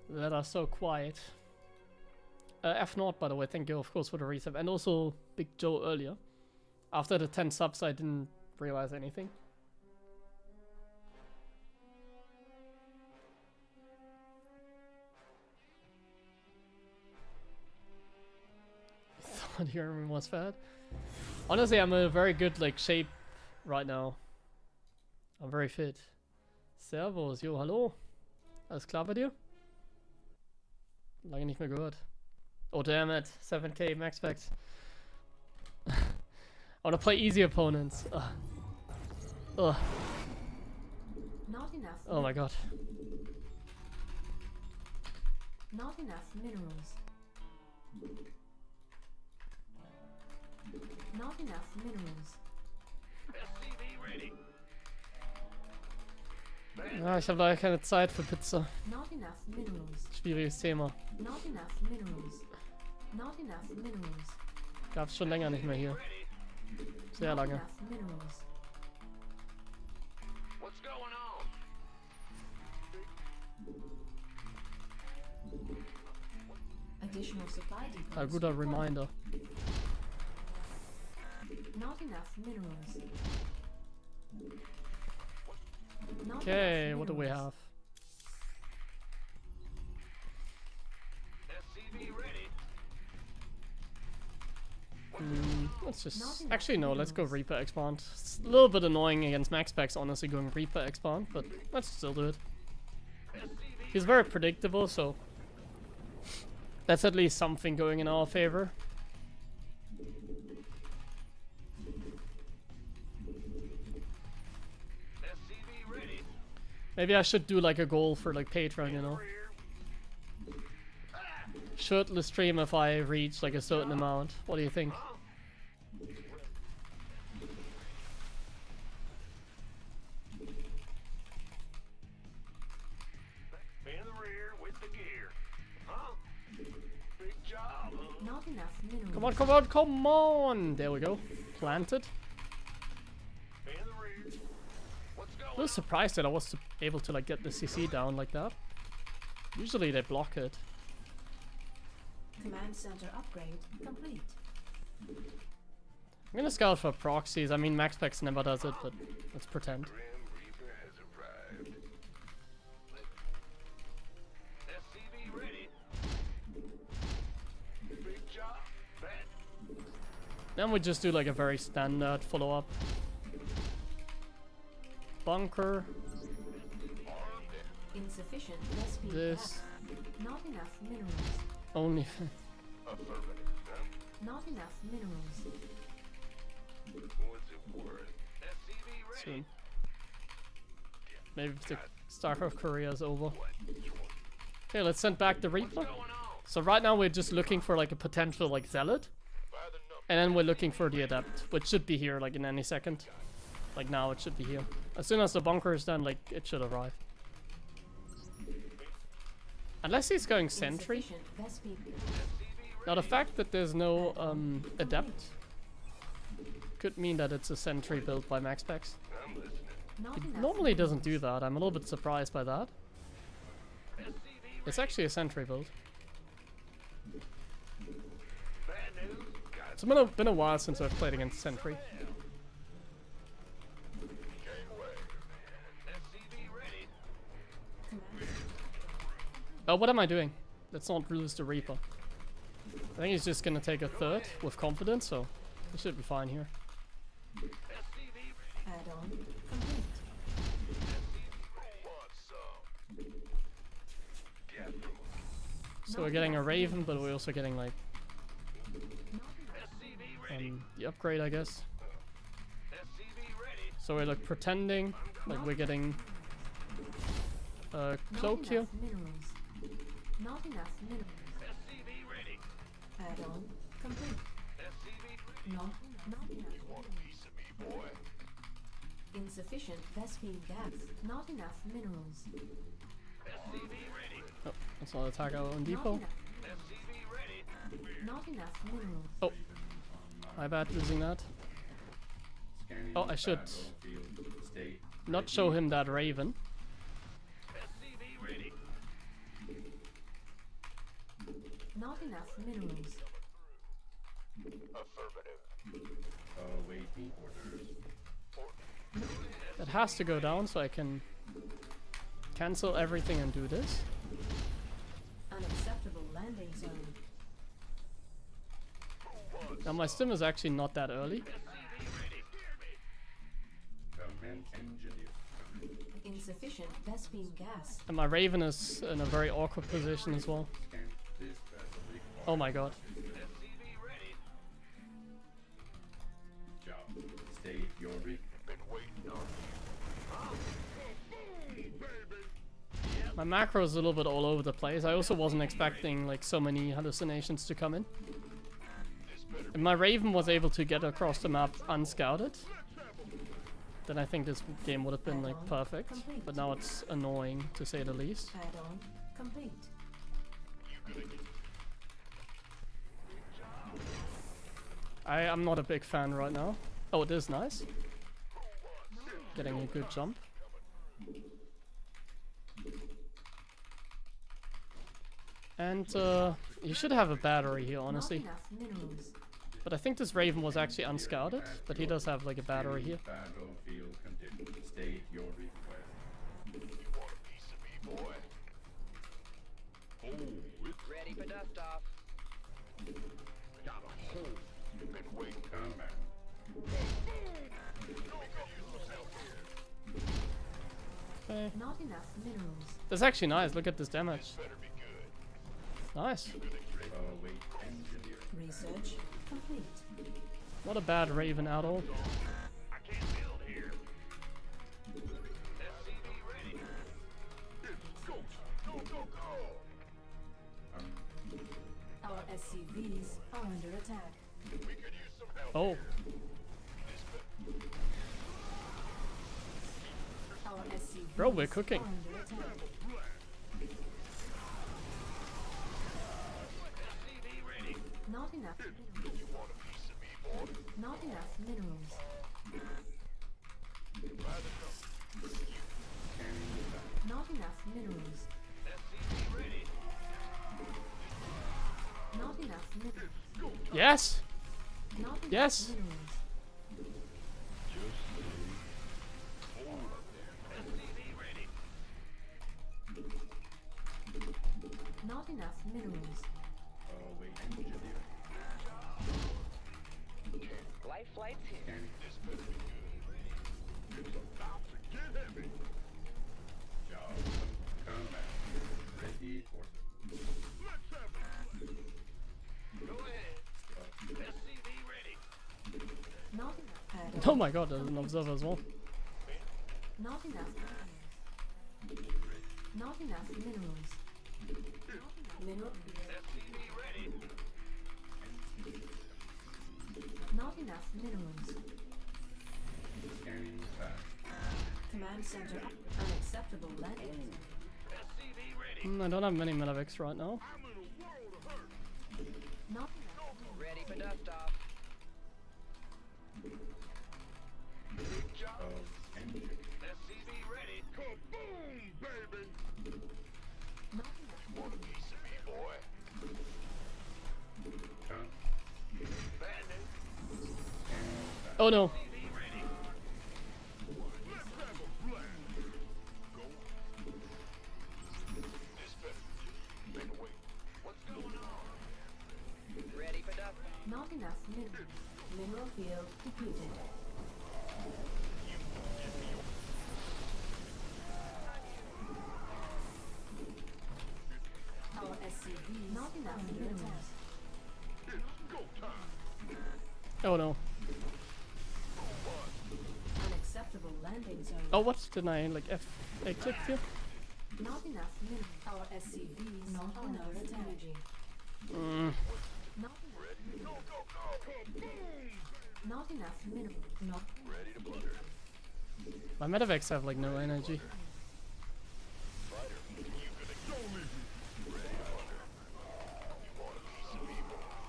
That are so quiet. F Naught, by the way, thank you, of course, for the resub. And also Big Joe earlier. After the 10 subs, I didn't realize anything. Thought HeroMarine was fat. Honestly, I'm in a very good like shape right now. I'm very fit. Servus, jo, hallo. Alles klar bei dir? Lange nicht mehr gehört. Oh damn it, 7k max packs. I wanna play easy opponents. Ugh. Ugh. Not enough. Oh my god. Not enough minerals. Not enough minerals. SCV ready. Ja, ich habe leider keine Zeit für Pizza. Not enough minerals. Schwieriges Thema. Not enough minerals. Not enough minerals. Gab's schon länger nicht mehr hier. Sehr Not lange. enough minerals. What's going on? Additional supply depots. Ein guter Reminder. Not enough minerals. Not Okay, enough what do we minerals. have? SCV ready. Let's just... Not enough Actually, no, let's go minerals. Reaper expand. It's a little bit annoying against max packs, honestly, going Reaper expand, but let's still do it. He's very predictable, so... That's at least something going in our favor. SCV ready. Maybe I should do like a goal for like Patreon, you know? should the stream if I reach like a certain amount? What do you think? In the rear with the gear. Huh? Big job, huh? Not enough minerals. Come on, come on, come on! There we go. Planted. In the rear. What's going I was surprised that I was able to like get the CC down like that. Usually they block it. Command center upgrade complete. I'm gonna scout for proxies. I mean, MaxPax never does it, but let's pretend. Grim Reaper has arrived. SCV ready. Big job. Bet. Then we just do like a very standard follow-up. Bunker. Insufficient SP This. gas. Not enough minerals. Only. Affirmative. Huh? Not enough minerals. What's it worth? SCV ready. Soon. Maybe the start of Korea is over. Okay, let's send back the Reaper. Going on? So right now we're just looking for like a potential like Zealot. By the number. And then we're looking for the Adept, which should be here like in any second. Like now it should be here. As soon as the bunker is done, like it should arrive. Unless he's going Sentry. Insufficient SP. Now the fact that there's no Adept could mean that it's a Sentry built by MaxPax. I'm listening. Not It enough normally doesn't minerals. do that. I'm a little bit surprised by that. It's actually a Sentry build. Bad news. Got It's been a while since I've played against Sentry. SCV ready. Command. Oh, what am I doing? Let's not lose the Reaper. I think he's just gonna take a third with confidence, so he should be fine here. SCV ready. Add-on complete. Who wants some? Get from So we're getting a Raven, but we're also getting like SCV ready. the upgrade, I guess. SCV ready. So we're like pretending like we're getting Not cloak here. enough minerals. Not enough minerals. SCV ready. Add-on complete. SCV ready. Not enough minerals. Piece of me, boy. Insufficient Vespine gas. Not enough minerals. SCV ready. Oh, let's not attack our own Not depot. enough. SCV ready. Not enough minerals. Oh, my bad losing that. Oh, I should not show him that Raven. SCV ready. Not enough minerals. Affirmative. Awaiting orders. That has to go down so I can cancel everything and do this. Unacceptable landing zone. Now my stim is actually not that early. Commence engineer. Insufficient Vespine gas. And my Raven is in a very awkward position as well. Scan this vessel required. Oh my god. SCV ready. Job. State your request. Been waiting on you. My macro is a little bit all over the place. I also wasn't expecting like so many hallucinations to come in. If my Raven was able to get across the map unscouted, then I think this game would have been like perfect. But now it's annoying to say the least. Add-on complete. I'm not a big fan right now. Oh, it is nice. Getting a good jump. And you should have a battery here, honestly. Not enough minerals. But I think this Raven was actually unscouted, but he does have like a battery here. Battlefield conditions. State your request. You want a piece of me, boy? Oh, it's Ready for dust off. got a hole. You've been waiting. Command. Okay. Not enough minerals. That's actually nice. Look at this damage. Better be good. Nice. Await engineer. Research complete. Not a bad Raven at all. I can't build here. SCV ready. Go, go, go, go. SCVs are under attack. Oh, Our SCVs bro, we're cooking. are under attack. Not enough minerals. Not enough minerals. Not enough minerals. Not enough minerals. Yes. Not enough Yes. minerals. Not enough minerals. Await engineering. Life flight's here. Job command. Ready for Not enough. Oh my god, there's an observer as well. Not enough minerals. Not enough minerals. Mineral. Not enough minerals. scanning fast. Command center. Unacceptable landing. I don't have many Metavics right now. Not enough. Ready for dust off. Of engine. Not enough. Come. Oh no. Ready for dust. Not enough minerals. Mineral field depleted. Our SCV. Not enough minerals. Oh no. Unacceptable landing zone. Oh, what? Didn't I like I clicked here? Not enough minerals. Our SCVs not under energy. Mm. Not enough. Not enough minerals. Not My Metavics have like no energy.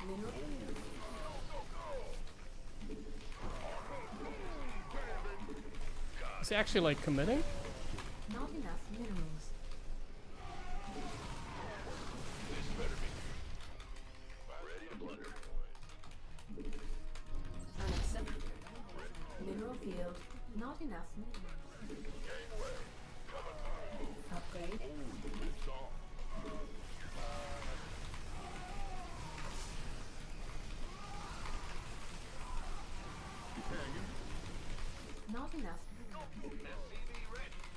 mineral. Is he actually like committing? Not enough minerals. Unacceptable. Mineral field. Not enough minerals. Upgrade. Not enough minerals.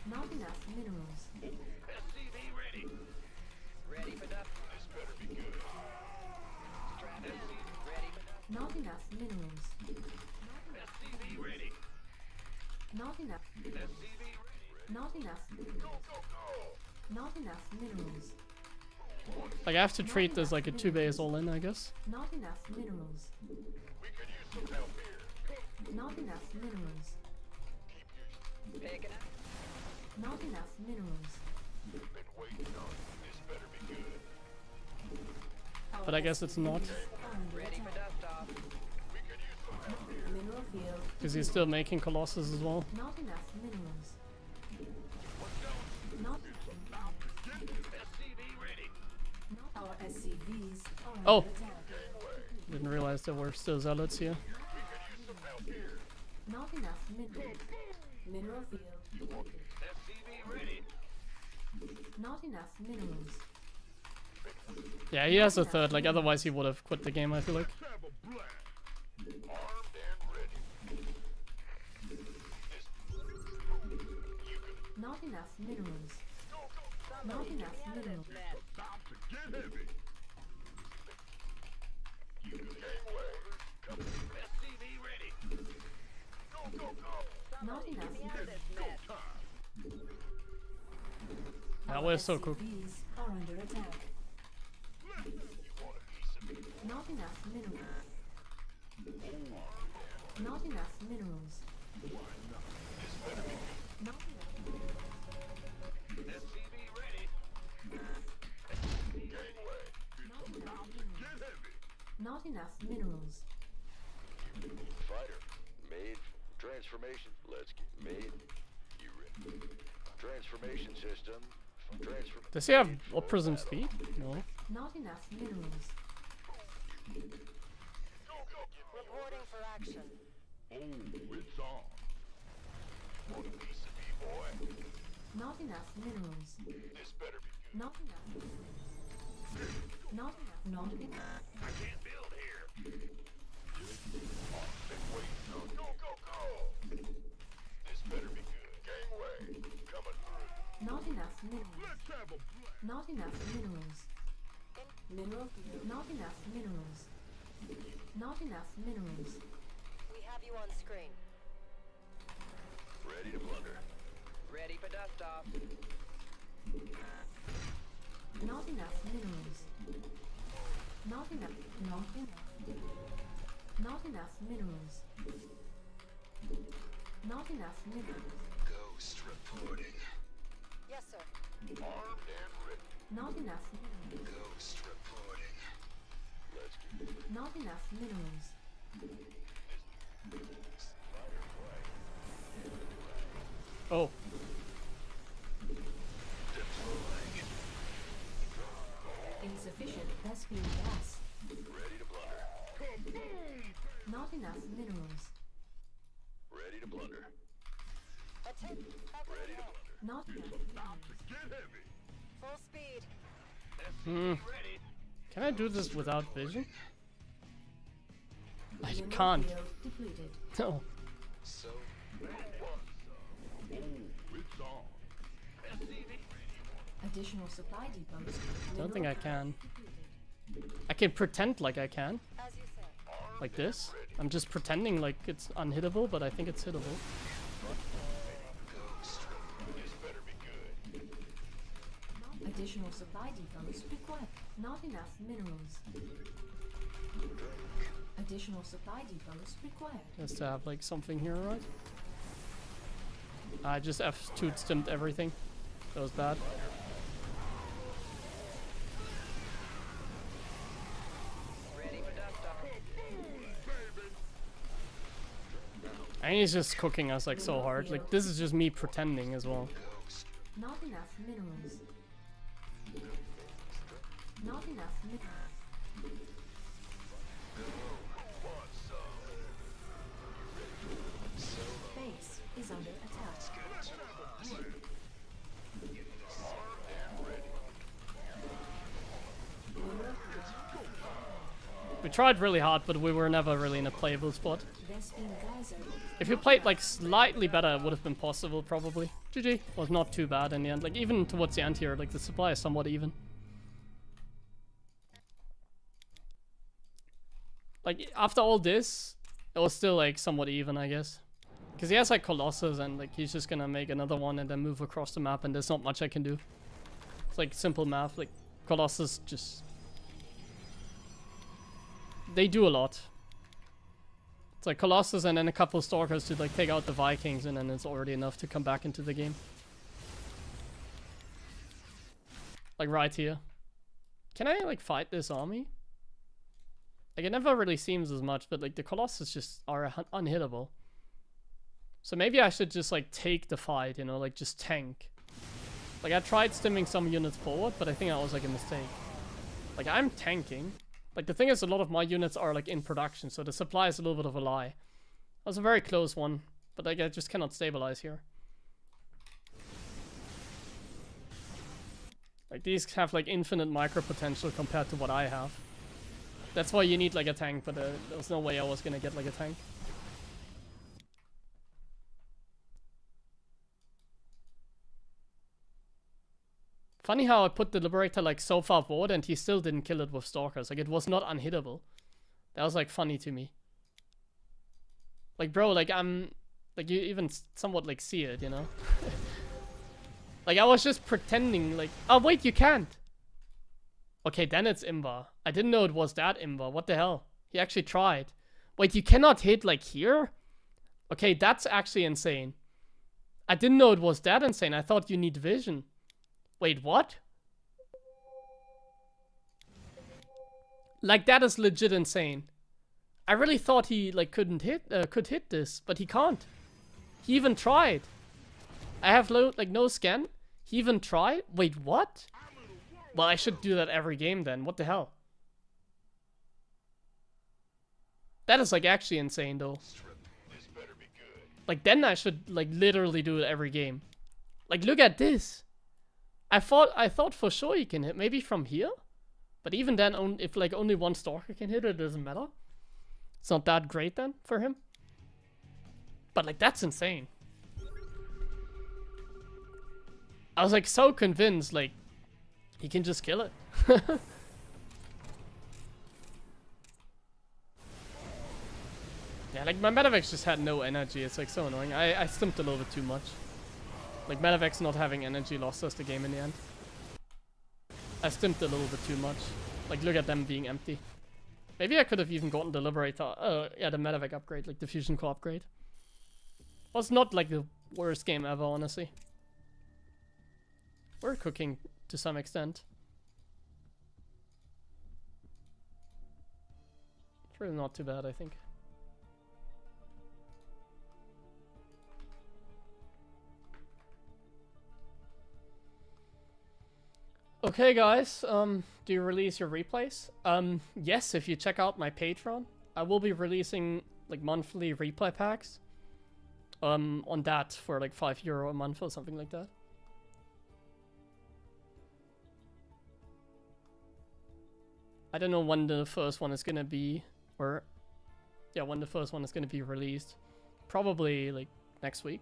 Not enough minerals. Ready for dust. Strap in. Ready for dust. Not enough minerals. Not enough. Not enough. Not enough minerals. Like I have to treat this like a 2-base all-in, I guess. Not enough minerals. Not enough minerals. Picking up. Not enough minerals. But I guess it's not, Ready for dust off. Mineral field. because he's still making Colossus as well. Not enough minerals. Not. Our SCVs are Oh. under attack. Didn't realize there were still zealots here. Not enough minerals. Mineral field. Not enough minerals. Yeah, he has a third, like otherwise he would have quit the game, I feel like. Not enough minerals. Not enough minerals. Not enough minerals. Yeah, we're so cooked. SCVs are under attack. Not enough minerals. Not enough minerals. Not enough. SCV ready. Gangway. Not enough minerals. Not enough minerals. Fighter. Made. Transformation. Let's get made. You ready? Transformation system. Transfer. Does he have Prism speed? No. Not enough minerals. Reporting for action. Oh, it's on. Want a piece of me, boy? Not enough minerals. This better be good. Not enough. Not enough. Not enough. I can't build here. Wait, no, go, go, go! This better be good. Gangway, coming through. Not enough minerals. Let's have a play. Not enough minerals. Mineral. Not enough minerals. Not enough minerals. We have you on screen. Ready to blunder. Ready for dust off. Not enough minerals. Not enough. Not enough. Not enough minerals. Not enough minerals. Ghost reporting. Yes, sir. Armed and ready. Not enough minerals. Ghost reporting. Let's get Not enough minerals. fighter play. Oh. Insufficient Thespian gas. Ready to blunder. Not enough minerals. Ready to blunder. Attack. Ready to blunder. Not enough minerals. Get heavy. Full speed. Hmm. Ready. Can I do this without vision? I Mineral can't. field depleted. No. So, oh, it's on. Additional supply depots. Don't think I can. Depleted. I can pretend like I can. As you say. Like this. I'm just pretending like it's unhittable, but I think it's hittable. This better be good. Additional supply depots required. Not enough minerals. Additional supply depots required. Just to have like something here, right? I just F2 stimmed everything. That was bad. Ready for dust off. And he's just cooking us like so hard. Like this is just me pretending as well. Not enough minerals. Not enough minerals. Base is under attack. We tried really hard, but we were never really in a playable spot. Thespian geyser. If you played like slightly better, it would have been possible probably. GG was not too bad in the end. Like even towards the end here, like the supply is somewhat even. Like after all this, it was still like somewhat even, I guess. Because he has like Colossus and like he's just gonna make another one and then move across the map and there's not much I can do. It's like simple math, like Colossus just... They do a lot. It's like Colossus and then a couple Stalkers to like take out the Vikings and then it's already enough to come back into the game. Like right here. Can I like fight this army? Like it never really seems as much, but like the Colossus just are unhittable. So maybe I should just like take the fight, you know, like just tank. Like I tried stimming some units forward, but I think that was like a mistake. Like I'm tanking. Like the thing is a lot of my units are like in production, so the supply is a little bit of a lie. That was a very close one, but like I just cannot stabilize here. Like these have like infinite micro potential compared to what I have. That's why you need like a tank, but there was no way I was gonna get like a tank. Funny how I put the Liberator like so far forward and he still didn't kill it with Stalkers. Like it was not unhittable. That was like funny to me. Like bro, like I'm... Like you even somewhat like see it, you know? Like I was just pretending like... Oh wait, you can't! Okay, then it's Imba. I didn't know it was that Imba. What the hell? He actually tried. Wait, you cannot hit like here? Okay, that's actually insane. I didn't know it was that insane. I thought you need vision. Wait, what? Like, that is legit insane. I really thought he like could hit this, but he can't. He even tried. I have no scan. He even tried. Wait, what? Well, I should do that every game then. What the hell? That is like actually insane though. Like then I should like literally do it every game. Like look at this. I thought for sure you can hit maybe from here, but even then, if like only one stalker can hit it, doesn't matter. It's not that great then for him. But like that's insane. I was like so convinced like he can just kill it. Yeah, like my Medivacs just had no energy. It's like so annoying. I stimped a little bit too much. Like Medivacs not having energy lost us the game in the end. I stimped a little bit too much. Like look at them being empty. Maybe I could have even gotten the Liberator. Yeah, the Medivac upgrade, like the Fusion Core upgrade. Was not like the worst game ever, honestly. We're cooking to some extent. It's really not too bad, I think. Okay, guys, do you release your replays? Yes, if you check out my Patreon, I will be releasing like monthly replay packs. On that for like €5 a month or something like that. I don't know when the first one is gonna be, or yeah, when the first one is gonna be released. Probably like next week,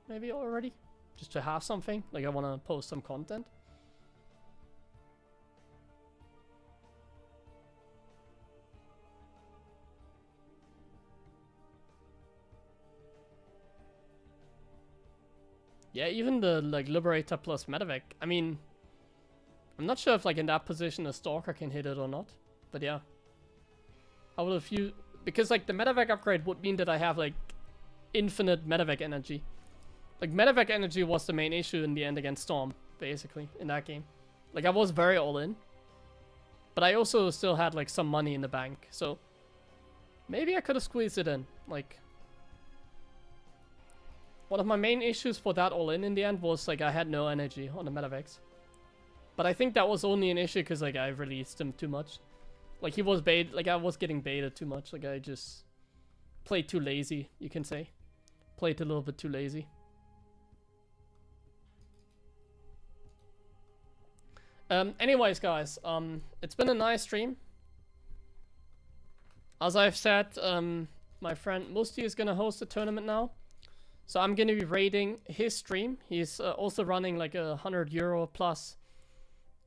maybe already, just to have something. Like I want to post some content. Yeah, even the like Liberator plus Medivac. I mean, I'm not sure if like in that position a Stalker can hit it or not. But yeah. How will a few... Because like the Medivac upgrade would mean that I have like infinite Medivac energy. Like Medivac energy was the main issue in the end against Storm, basically, in that game. Like I was very all in. But I also still had like some money in the bank. So maybe I could have squeezed it in. Like... One of my main issues for that all-in the end was like I had no energy on the Medivacs. But I think that was only an issue because like I released him too much. Like he was bait, like I was getting baited too much. Like I just played too lazy, you can say. Played a little bit too lazy. Anyways, guys, it's been a nice stream. As I've said, my friend Musti is gonna host a tournament now. So I'm gonna be raiding his stream. He's also running like a €100 plus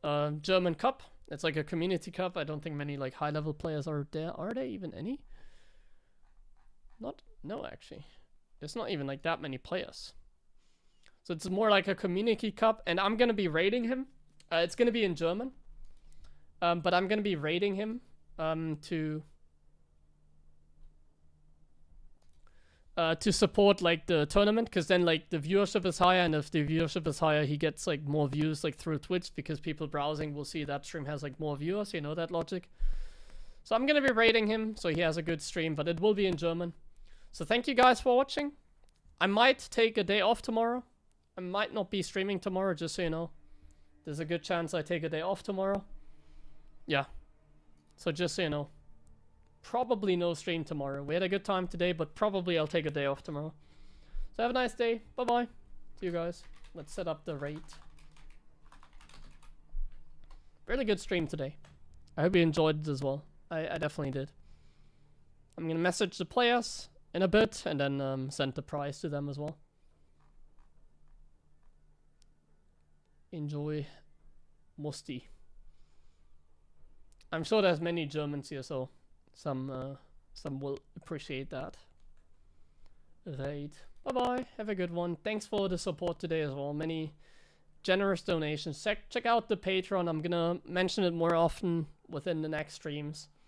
German cup. It's like a community cup. I don't think many like high level players are there. Are there even any? No, actually. There's not even like that many players. So it's more like a community cup, and I'm gonna be raiding him. It's gonna be in German. But I'm gonna be raiding him to support like the tournament, because then like the viewership is higher, and if the viewership is higher he gets like more views like through Twitch, because people browsing will see that stream has like more viewers, you know that logic. So I'm gonna be rating him so he has a good stream, but it will be in German. So thank you guys for watching. I might take a day off tomorrow. I might not be streaming tomorrow, just so you know. There's a good chance I take a day off tomorrow. Yeah, so just so you know. Probably no stream tomorrow. We had a good time today, but probably I'll take a day off tomorrow. So have a nice day. Bye-bye. See you guys. Let's set up the raid. Really good stream today. I hope you enjoyed it as well. I definitely did. I'm gonna message the players in a bit, and then send the prize to them as well. Enjoy Musti. I'm sure there's many Germans here, so some will appreciate that. Right. Bye bye. Have a good one. Thanks for the support today as well. Many generous donations. Check out the Patreon. I'm gonna mention it more often within the next streams.